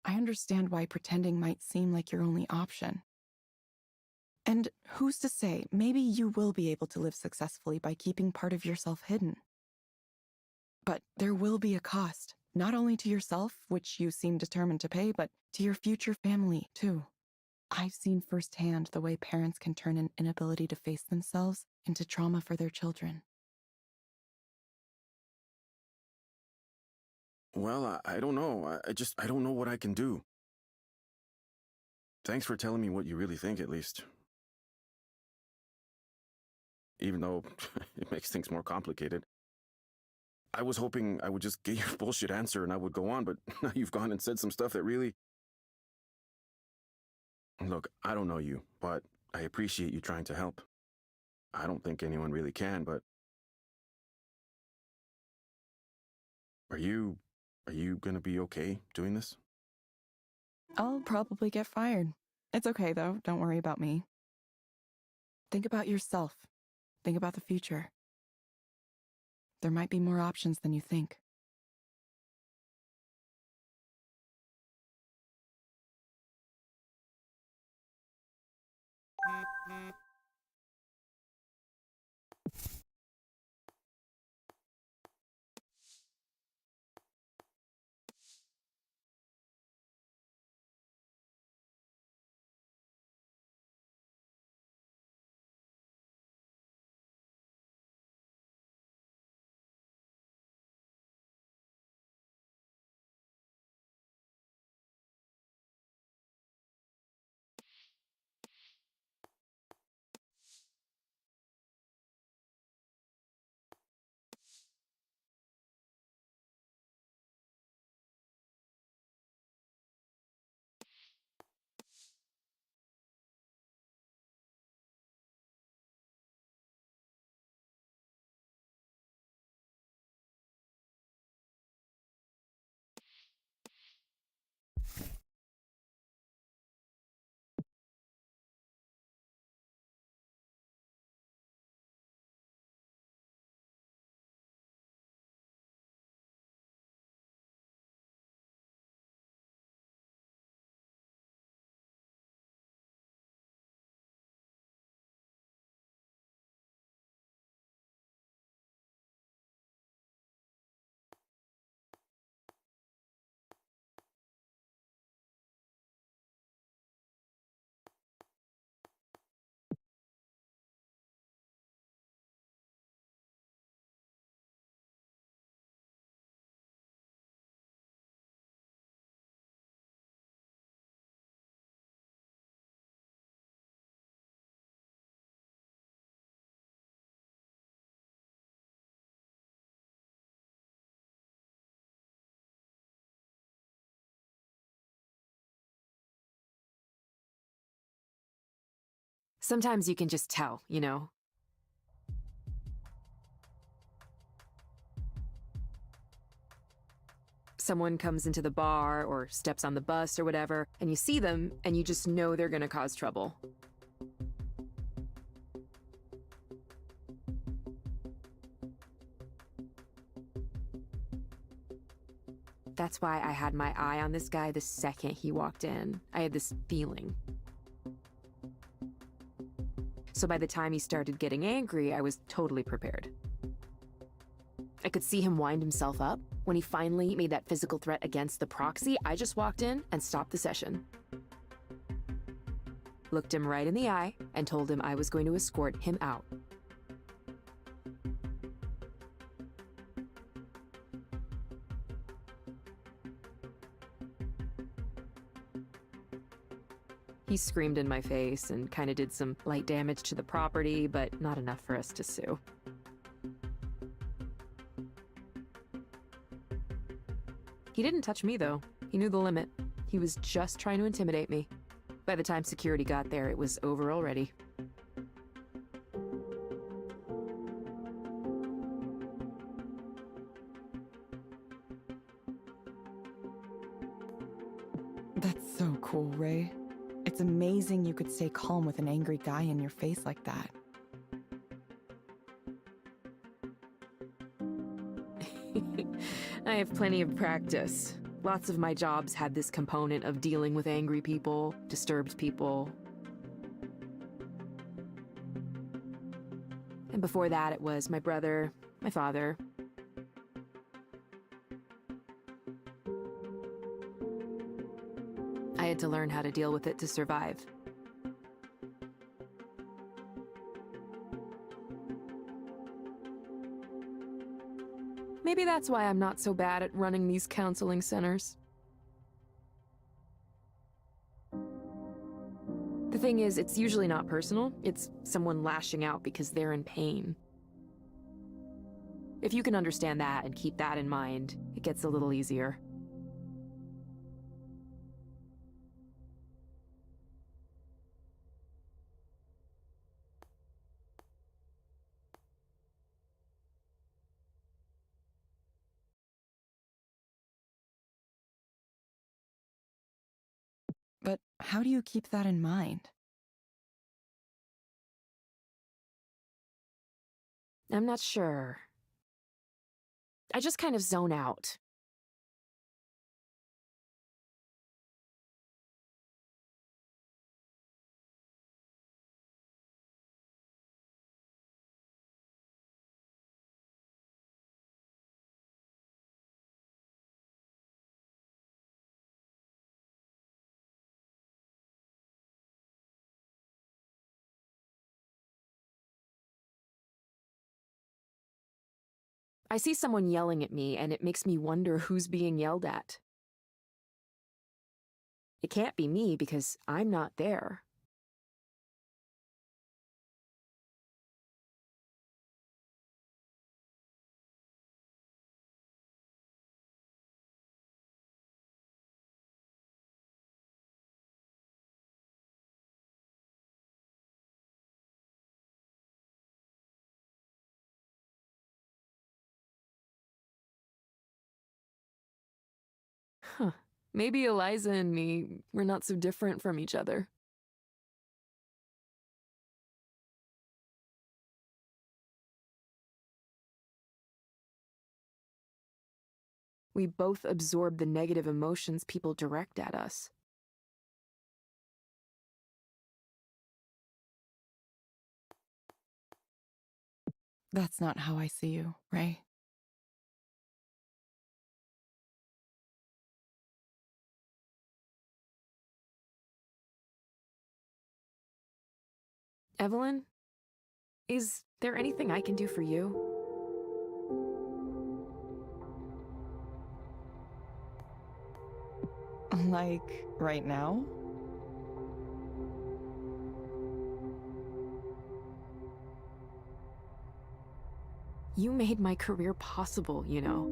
I understand why pretending might seem like your only option. And who's to say, maybe you will be able to live successfully by keeping part of yourself hidden. But there will be a cost, not only to yourself, which you seem determined to pay, but to your future family, too. I've seen firsthand the way parents can turn an inability to face themselves into trauma for their children. Well, I don't know. I don't know what I can do. Thanks for telling me what you really think, at least. Even though it makes things more complicated. I was hoping I would just get your bullshit answer and I would go on, but now you've gone and said some stuff that really... Look, I don't know you, but I appreciate you trying to help. I don't think anyone really can, but... Are you gonna be okay doing this? I'll probably get fired. It's okay, though. Don't worry about me. Think about yourself. Think about the future. There might be more options than you think. Sometimes you can just tell, you know? Someone comes into the bar or steps on the bus or whatever, and you see them, and you just know they're gonna cause trouble. That's why I had my eye on this guy the second he walked in. I had this feeling. So by the time he started getting angry, I was totally prepared. I could see him wind himself up. When he finally made that physical threat against the proxy, I just walked in and stopped the session. Looked him right in the eye and told him I was going to escort him out. He screamed in my face and kind of did some light damage to the property, but not enough for us to sue. He didn't touch me, though. He knew the limit. He was just trying to intimidate me. By the time security got there, it was over already. That's so cool, Ray. It's amazing you could stay calm with an angry guy in your face like that. I have plenty of practice. Lots of my jobs had this component of dealing with angry people, disturbed people. And before that, it was my brother, my father. I had to learn how to deal with it to survive. Maybe that's why I'm not so bad at running these counseling centers. The thing is, it's usually not personal. It's someone lashing out because they're in pain. If you can understand that and keep that in mind, it gets a little easier. But how do you keep that in mind? I'm not sure. I just kind of zone out. I see someone yelling at me, and it makes me wonder who's being yelled at. It can't be me because I'm not there. Huh. Maybe Eliza and me, we're not so different from each other. We both absorb the negative emotions people direct at us. That's not how I see you, Ray. Evelyn, is there anything I can do for you? Like, right now? You made my career possible, you know.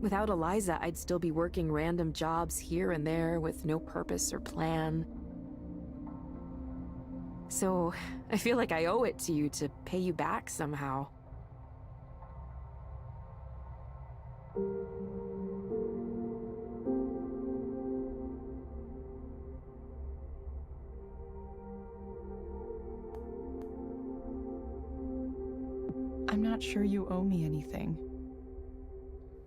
Without Eliza, I'd still be working random jobs here and there with no purpose or plan. So, I feel like I owe it to you to pay you back somehow. I'm not sure you owe me anything.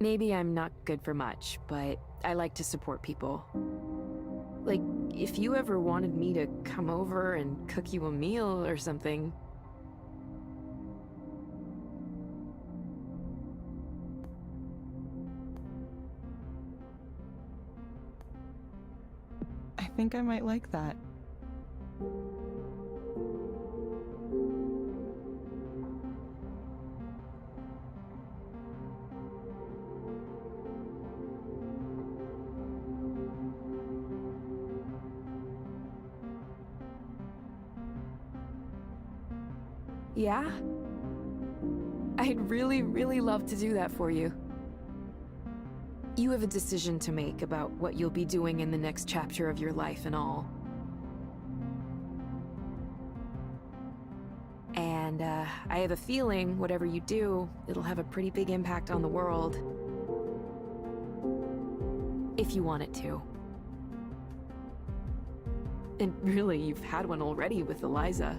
Maybe I'm not good for much, but I like to support people. Like, if you ever wanted me to come over and cook you a meal or something. I think I might like that. Yeah? I'd really, really love to do that for you. You have a decision to make about what you'll be doing in the next chapter of your life and all. And, I have a feeling, whatever you do, it'll have a pretty big impact on the world. If you want it to. And really, you've had one already with Eliza.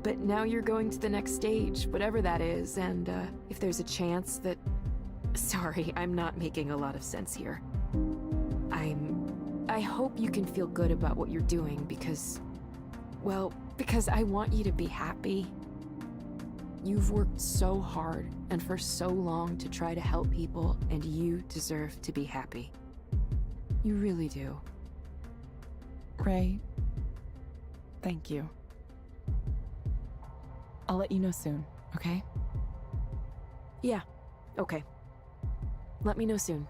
But now you're going to the next stage, whatever that is, and if there's a chance that... Sorry, I'm not making a lot of sense here. I hope you can feel good about what you're doing because... Well, because I want you to be happy. You've worked so hard and for so long to try to help people, and you deserve to be happy. You really do. Ray, thank you. I'll let you know soon, okay? Yeah, okay. Let me know soon.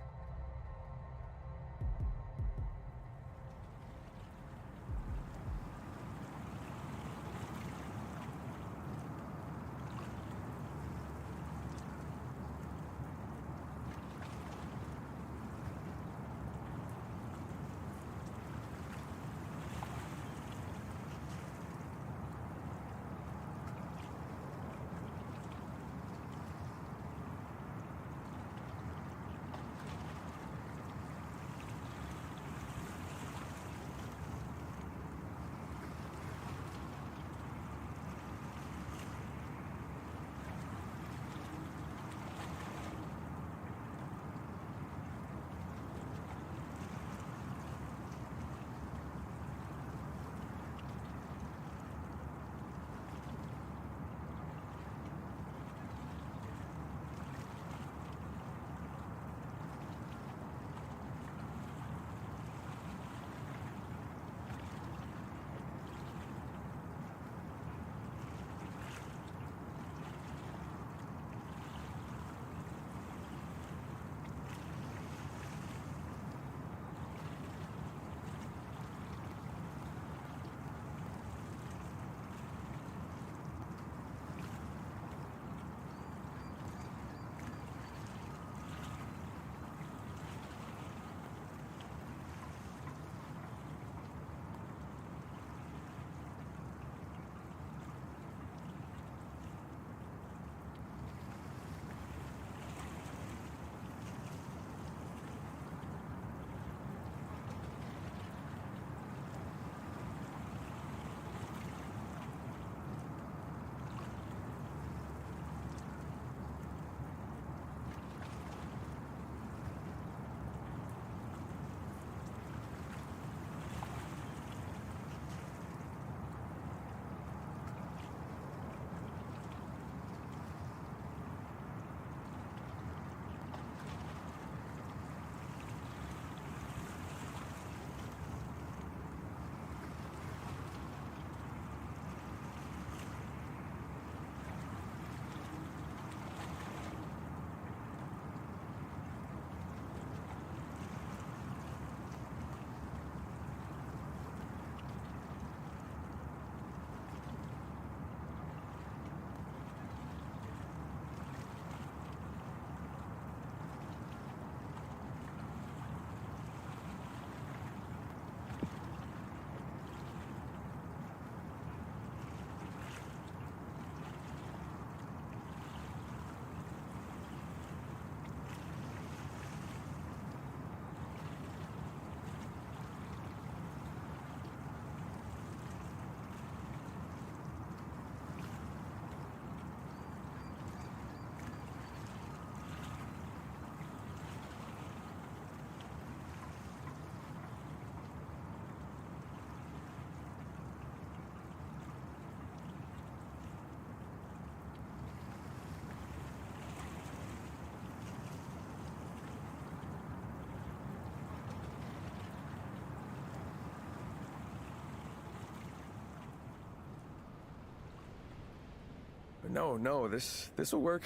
No, this will work.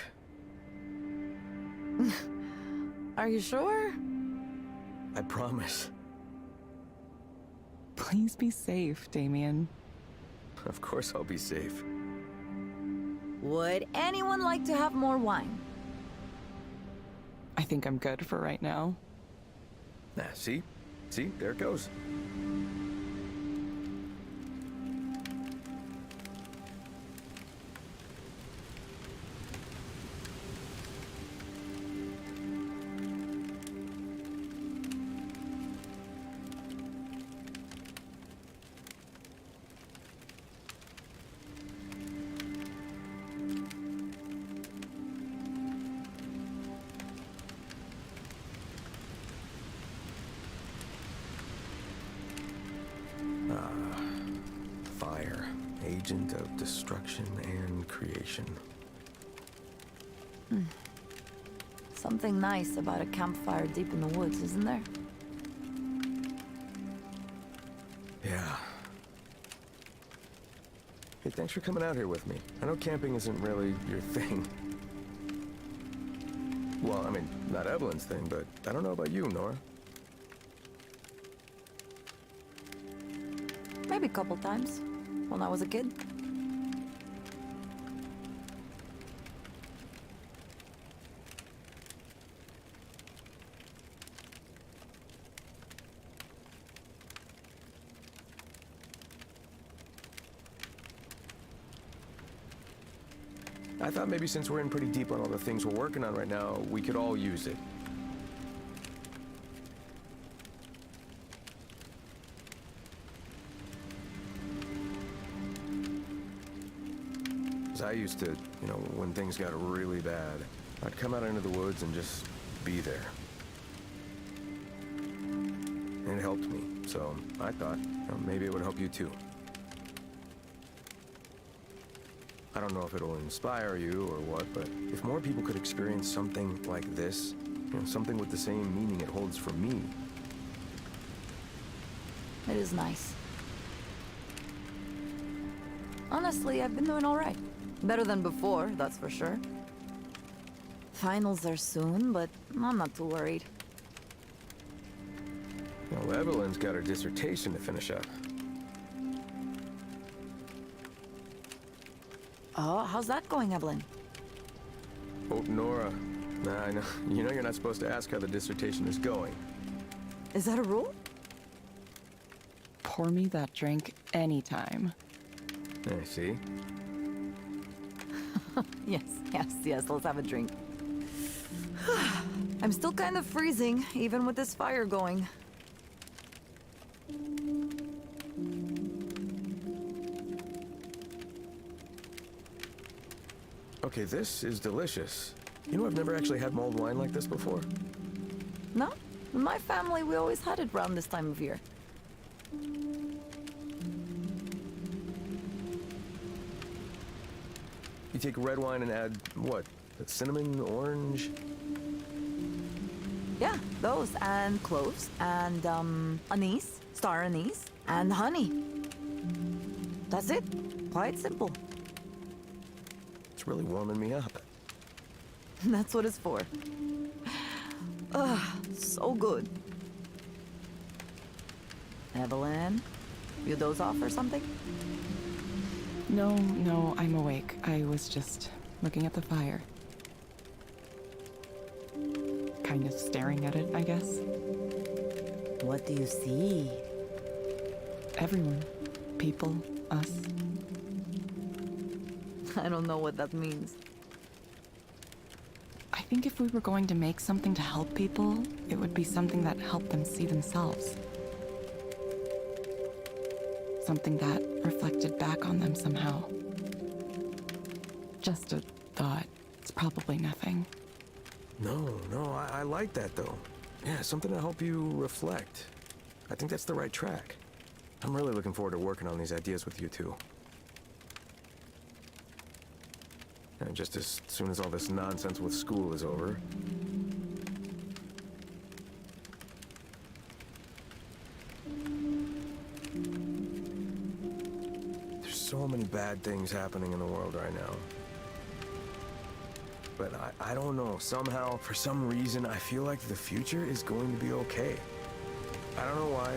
Are you sure? I promise. Please be safe, Damien. Of course I'll be safe. Would anyone like to have more wine? I think I'm good for right now. See? See? There it goes. Fire. Agent of destruction and creation. Something nice about a campfire deep in the woods, isn't there? Yeah. Hey, thanks for coming out here with me. I know camping isn't really your thing. Well, I mean, not Evelyn's thing, but I don't know about you, Nora. Maybe a couple times, when I was a kid. I thought maybe since we're in pretty deep on all the things we're working on right now, we could all use it. I used to, when things got really bad, I'd come out into the woods and just be there. And it helped me, so I thought maybe it would help you too. I don't know if it'll inspire you or what, but if more people could experience something like this, something with the same meaning it holds for me. It is nice. Honestly, I've been doing all right. Better than before, that's for sure. Finals are soon, but I'm not too worried. Well, Evelyn's got her dissertation to finish up. Oh, how's that going, Evelyn? Oh, Nora. Nah, I know. You're not supposed to ask how the dissertation is going. Is that a rule? Pour me that drink anytime. I see. Yes, let's have a drink. I'm still kind of freezing, even with this fire going. Okay, this is delicious. I've never actually had mulled wine like this before. No? In my family, we always had it around this time of year. You take red wine and add, what? Cinnamon, orange? Yeah, those, and cloves, and, anise, star anise, and honey. That's it. Quite simple. It's really warming me up. That's what it's for. Ugh, so good. Evelyn, you doze off or something? No, I'm awake. I was just looking at the fire. Kind of staring at it, I guess. What do you see? Everyone. People. Us. I don't know what that means. I think if we were going to make something to help people, it would be something that helped them see themselves. Something that reflected back on them somehow. Just a thought. It's probably nothing. No, I like that though. Yeah, something to help you reflect. I think that's the right track. I'm really looking forward to working on these ideas with you too. And just as soon as all this nonsense with school is over. There's so many bad things happening in the world right now. but I don't know. Somehow, for some reason, I feel like the future is going to be okay. I don't know why,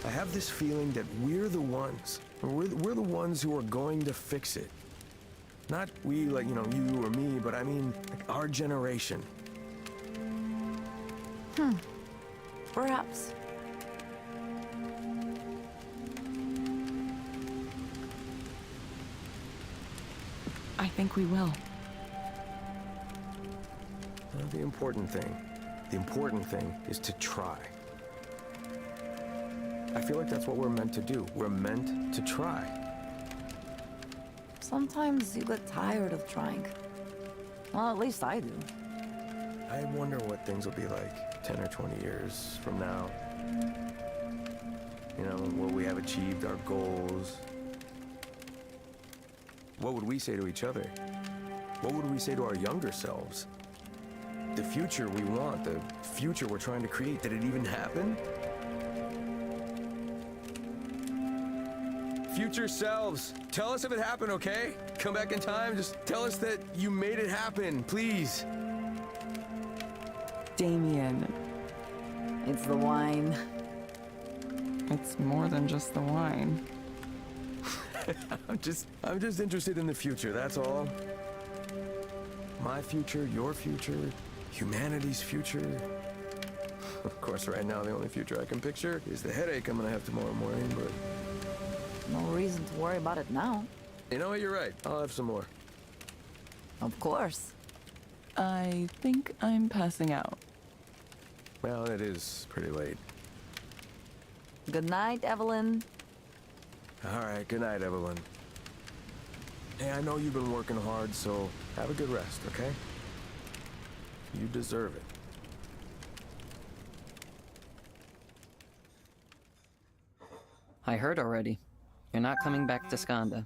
I have this feeling that we're the ones. We're the ones who are going to fix it. Not we, like, you know, you or me, but I mean, like, our generation. Perhaps. I think we will. The important thing is to try. I feel like that's what we're meant to do. We're meant to try. Sometimes you get tired of trying. Well, at least I do. I wonder what things will be like 10 or 20 years from now. You know, will we have achieved our goals? What would we say to each other? What would we say to our younger selves? The future we want, the future we're trying to create, did it even happen? Future selves, tell us if it happened, okay? Come back in time, just tell us that you made it happen, please. Damien, It's the wine. it's more than just the wine. I'm just interested in the future, that's all. My future, your future, humanity's future. Of course, right now, the only future I can picture is the headache I'm gonna have tomorrow morning, but... No reason to worry about it now. You know what, you're right. I'll have some more. Of course. I think I'm passing out. Well, it is pretty late. Good night, Evelyn. All right, good night, Evelyn. Hey, I know you've been working hard, so have a good rest, okay? You deserve it. I heard already. You're not coming back to Skanda.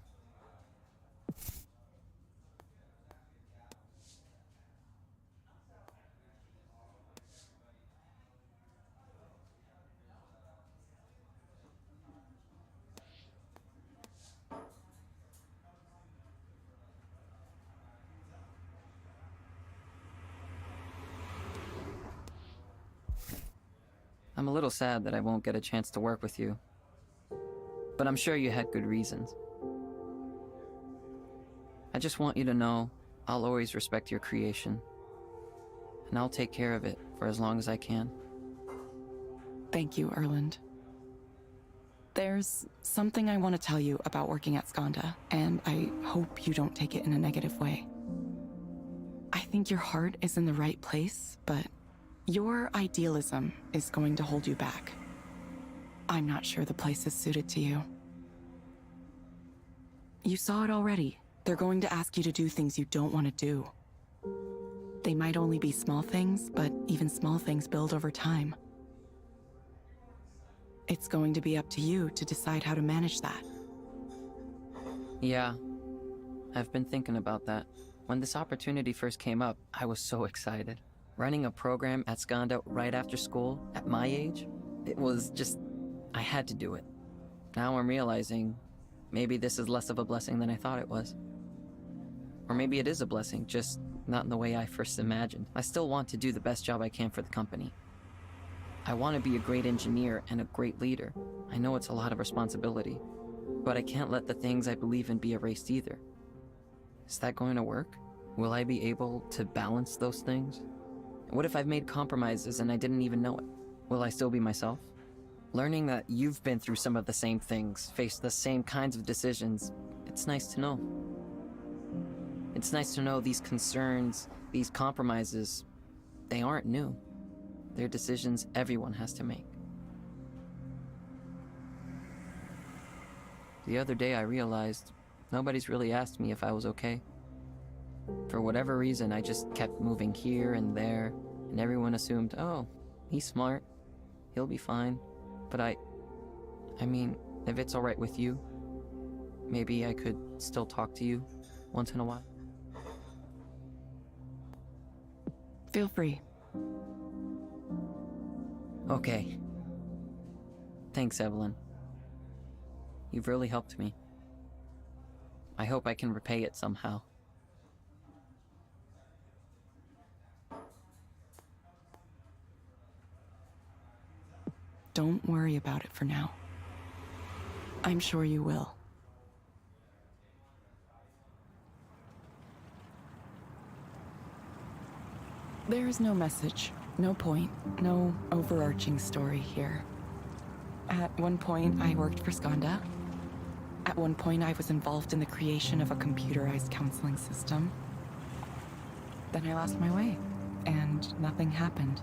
I'm a little sad that I won't get a chance to work with you. But I'm sure you had good reasons. I just want you to know I'll always respect your creation. And I'll take care of it for as long as I can. Thank you, Erland. There's something I want to tell you about working at Skanda, and I hope you don't take it in a negative way. I think your heart is in the right place, but your idealism is going to hold you back. I'm not sure the place is suited to you. You saw it already. They're going to ask you to do things you don't want to do. They might only be small things, but even small things build over time. It's going to be up to you to decide how to manage that. Yeah, I've been thinking about that. When this opportunity first came up, I was so excited. Running a program at Skanda right after school, at my age, it was just... I had to do it. Now I'm realizing maybe this is less of a blessing than I thought it was. Or maybe it is a blessing, just not in the way I first imagined. I still want to do the best job I can for the company. I want to be a great engineer and a great leader. I know it's a lot of responsibility, but I can't let the things I believe in be erased either. Is that going to work? Will I be able to balance those things? What if I've made compromises and I didn't even know it? Will I still be myself? Learning that you've been through some of the same things, faced the same kinds of decisions, it's nice to know. It's nice to know these concerns, these compromises, they aren't new. They're decisions everyone has to make. The other day I realized nobody's really asked me if I was okay. For whatever reason, I just kept moving here and there, and everyone assumed, oh, he's smart, he'll be fine. But I mean, if it's all right with you, maybe I could still talk to you once in a while. Feel free. Okay. Thanks, Evelyn. You've really helped me. I hope I can repay it somehow. don't worry about it for now. I'm sure you will. There is no message, no point, no overarching story here. At one point, I worked for Skanda. At one point, I was involved in the creation of a computerized counseling system. Then I lost my way, and nothing happened.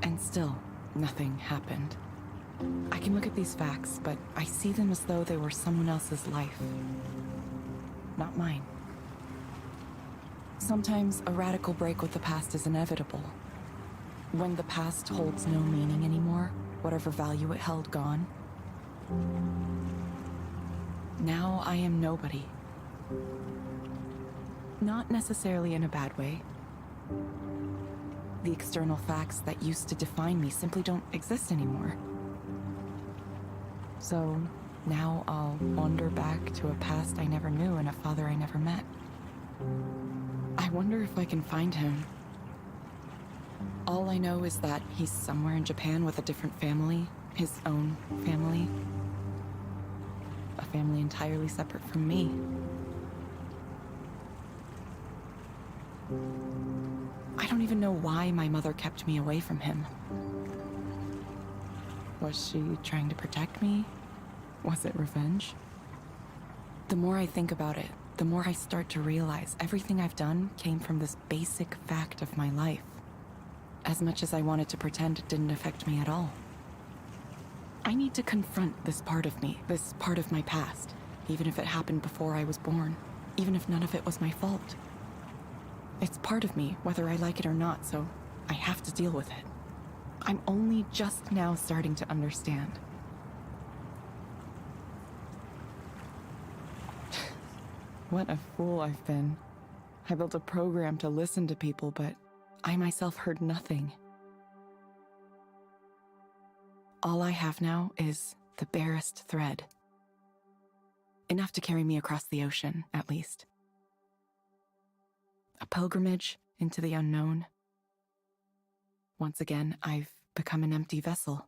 And still, nothing happened. I can look at these facts, but I see them as though they were someone else's life, not mine. Sometimes a radical break with the past is inevitable. When the past holds no meaning anymore, whatever value it held gone. Now I am nobody. Not necessarily in a bad way. The external facts that used to define me simply don't exist anymore. So now I'll wander back to a past I never knew and a father I never met. I wonder if I can find him. All I know is that he's somewhere in Japan with a different family, his own family. A family entirely separate from me. I don't even know why my mother kept me away from him. Was she trying to protect me? Was it revenge? The more I think about it, the more I start to realize everything I've done came from this basic fact of my life. As much as I wanted to pretend it didn't affect me at all. I need to confront this part of me, this part of my past, even if it happened before I was born, even if none of it was my fault. It's part of me, whether I like it or not, so I have to deal with it. I'm only just now starting to understand. What a fool I've been. I built a program to listen to people, but I myself heard nothing. All I have now is the barest thread. Enough to carry me across the ocean, at least. A pilgrimage into the unknown. Once again, I've become an empty vessel.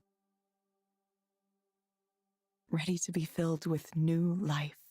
Ready to be filled with new life.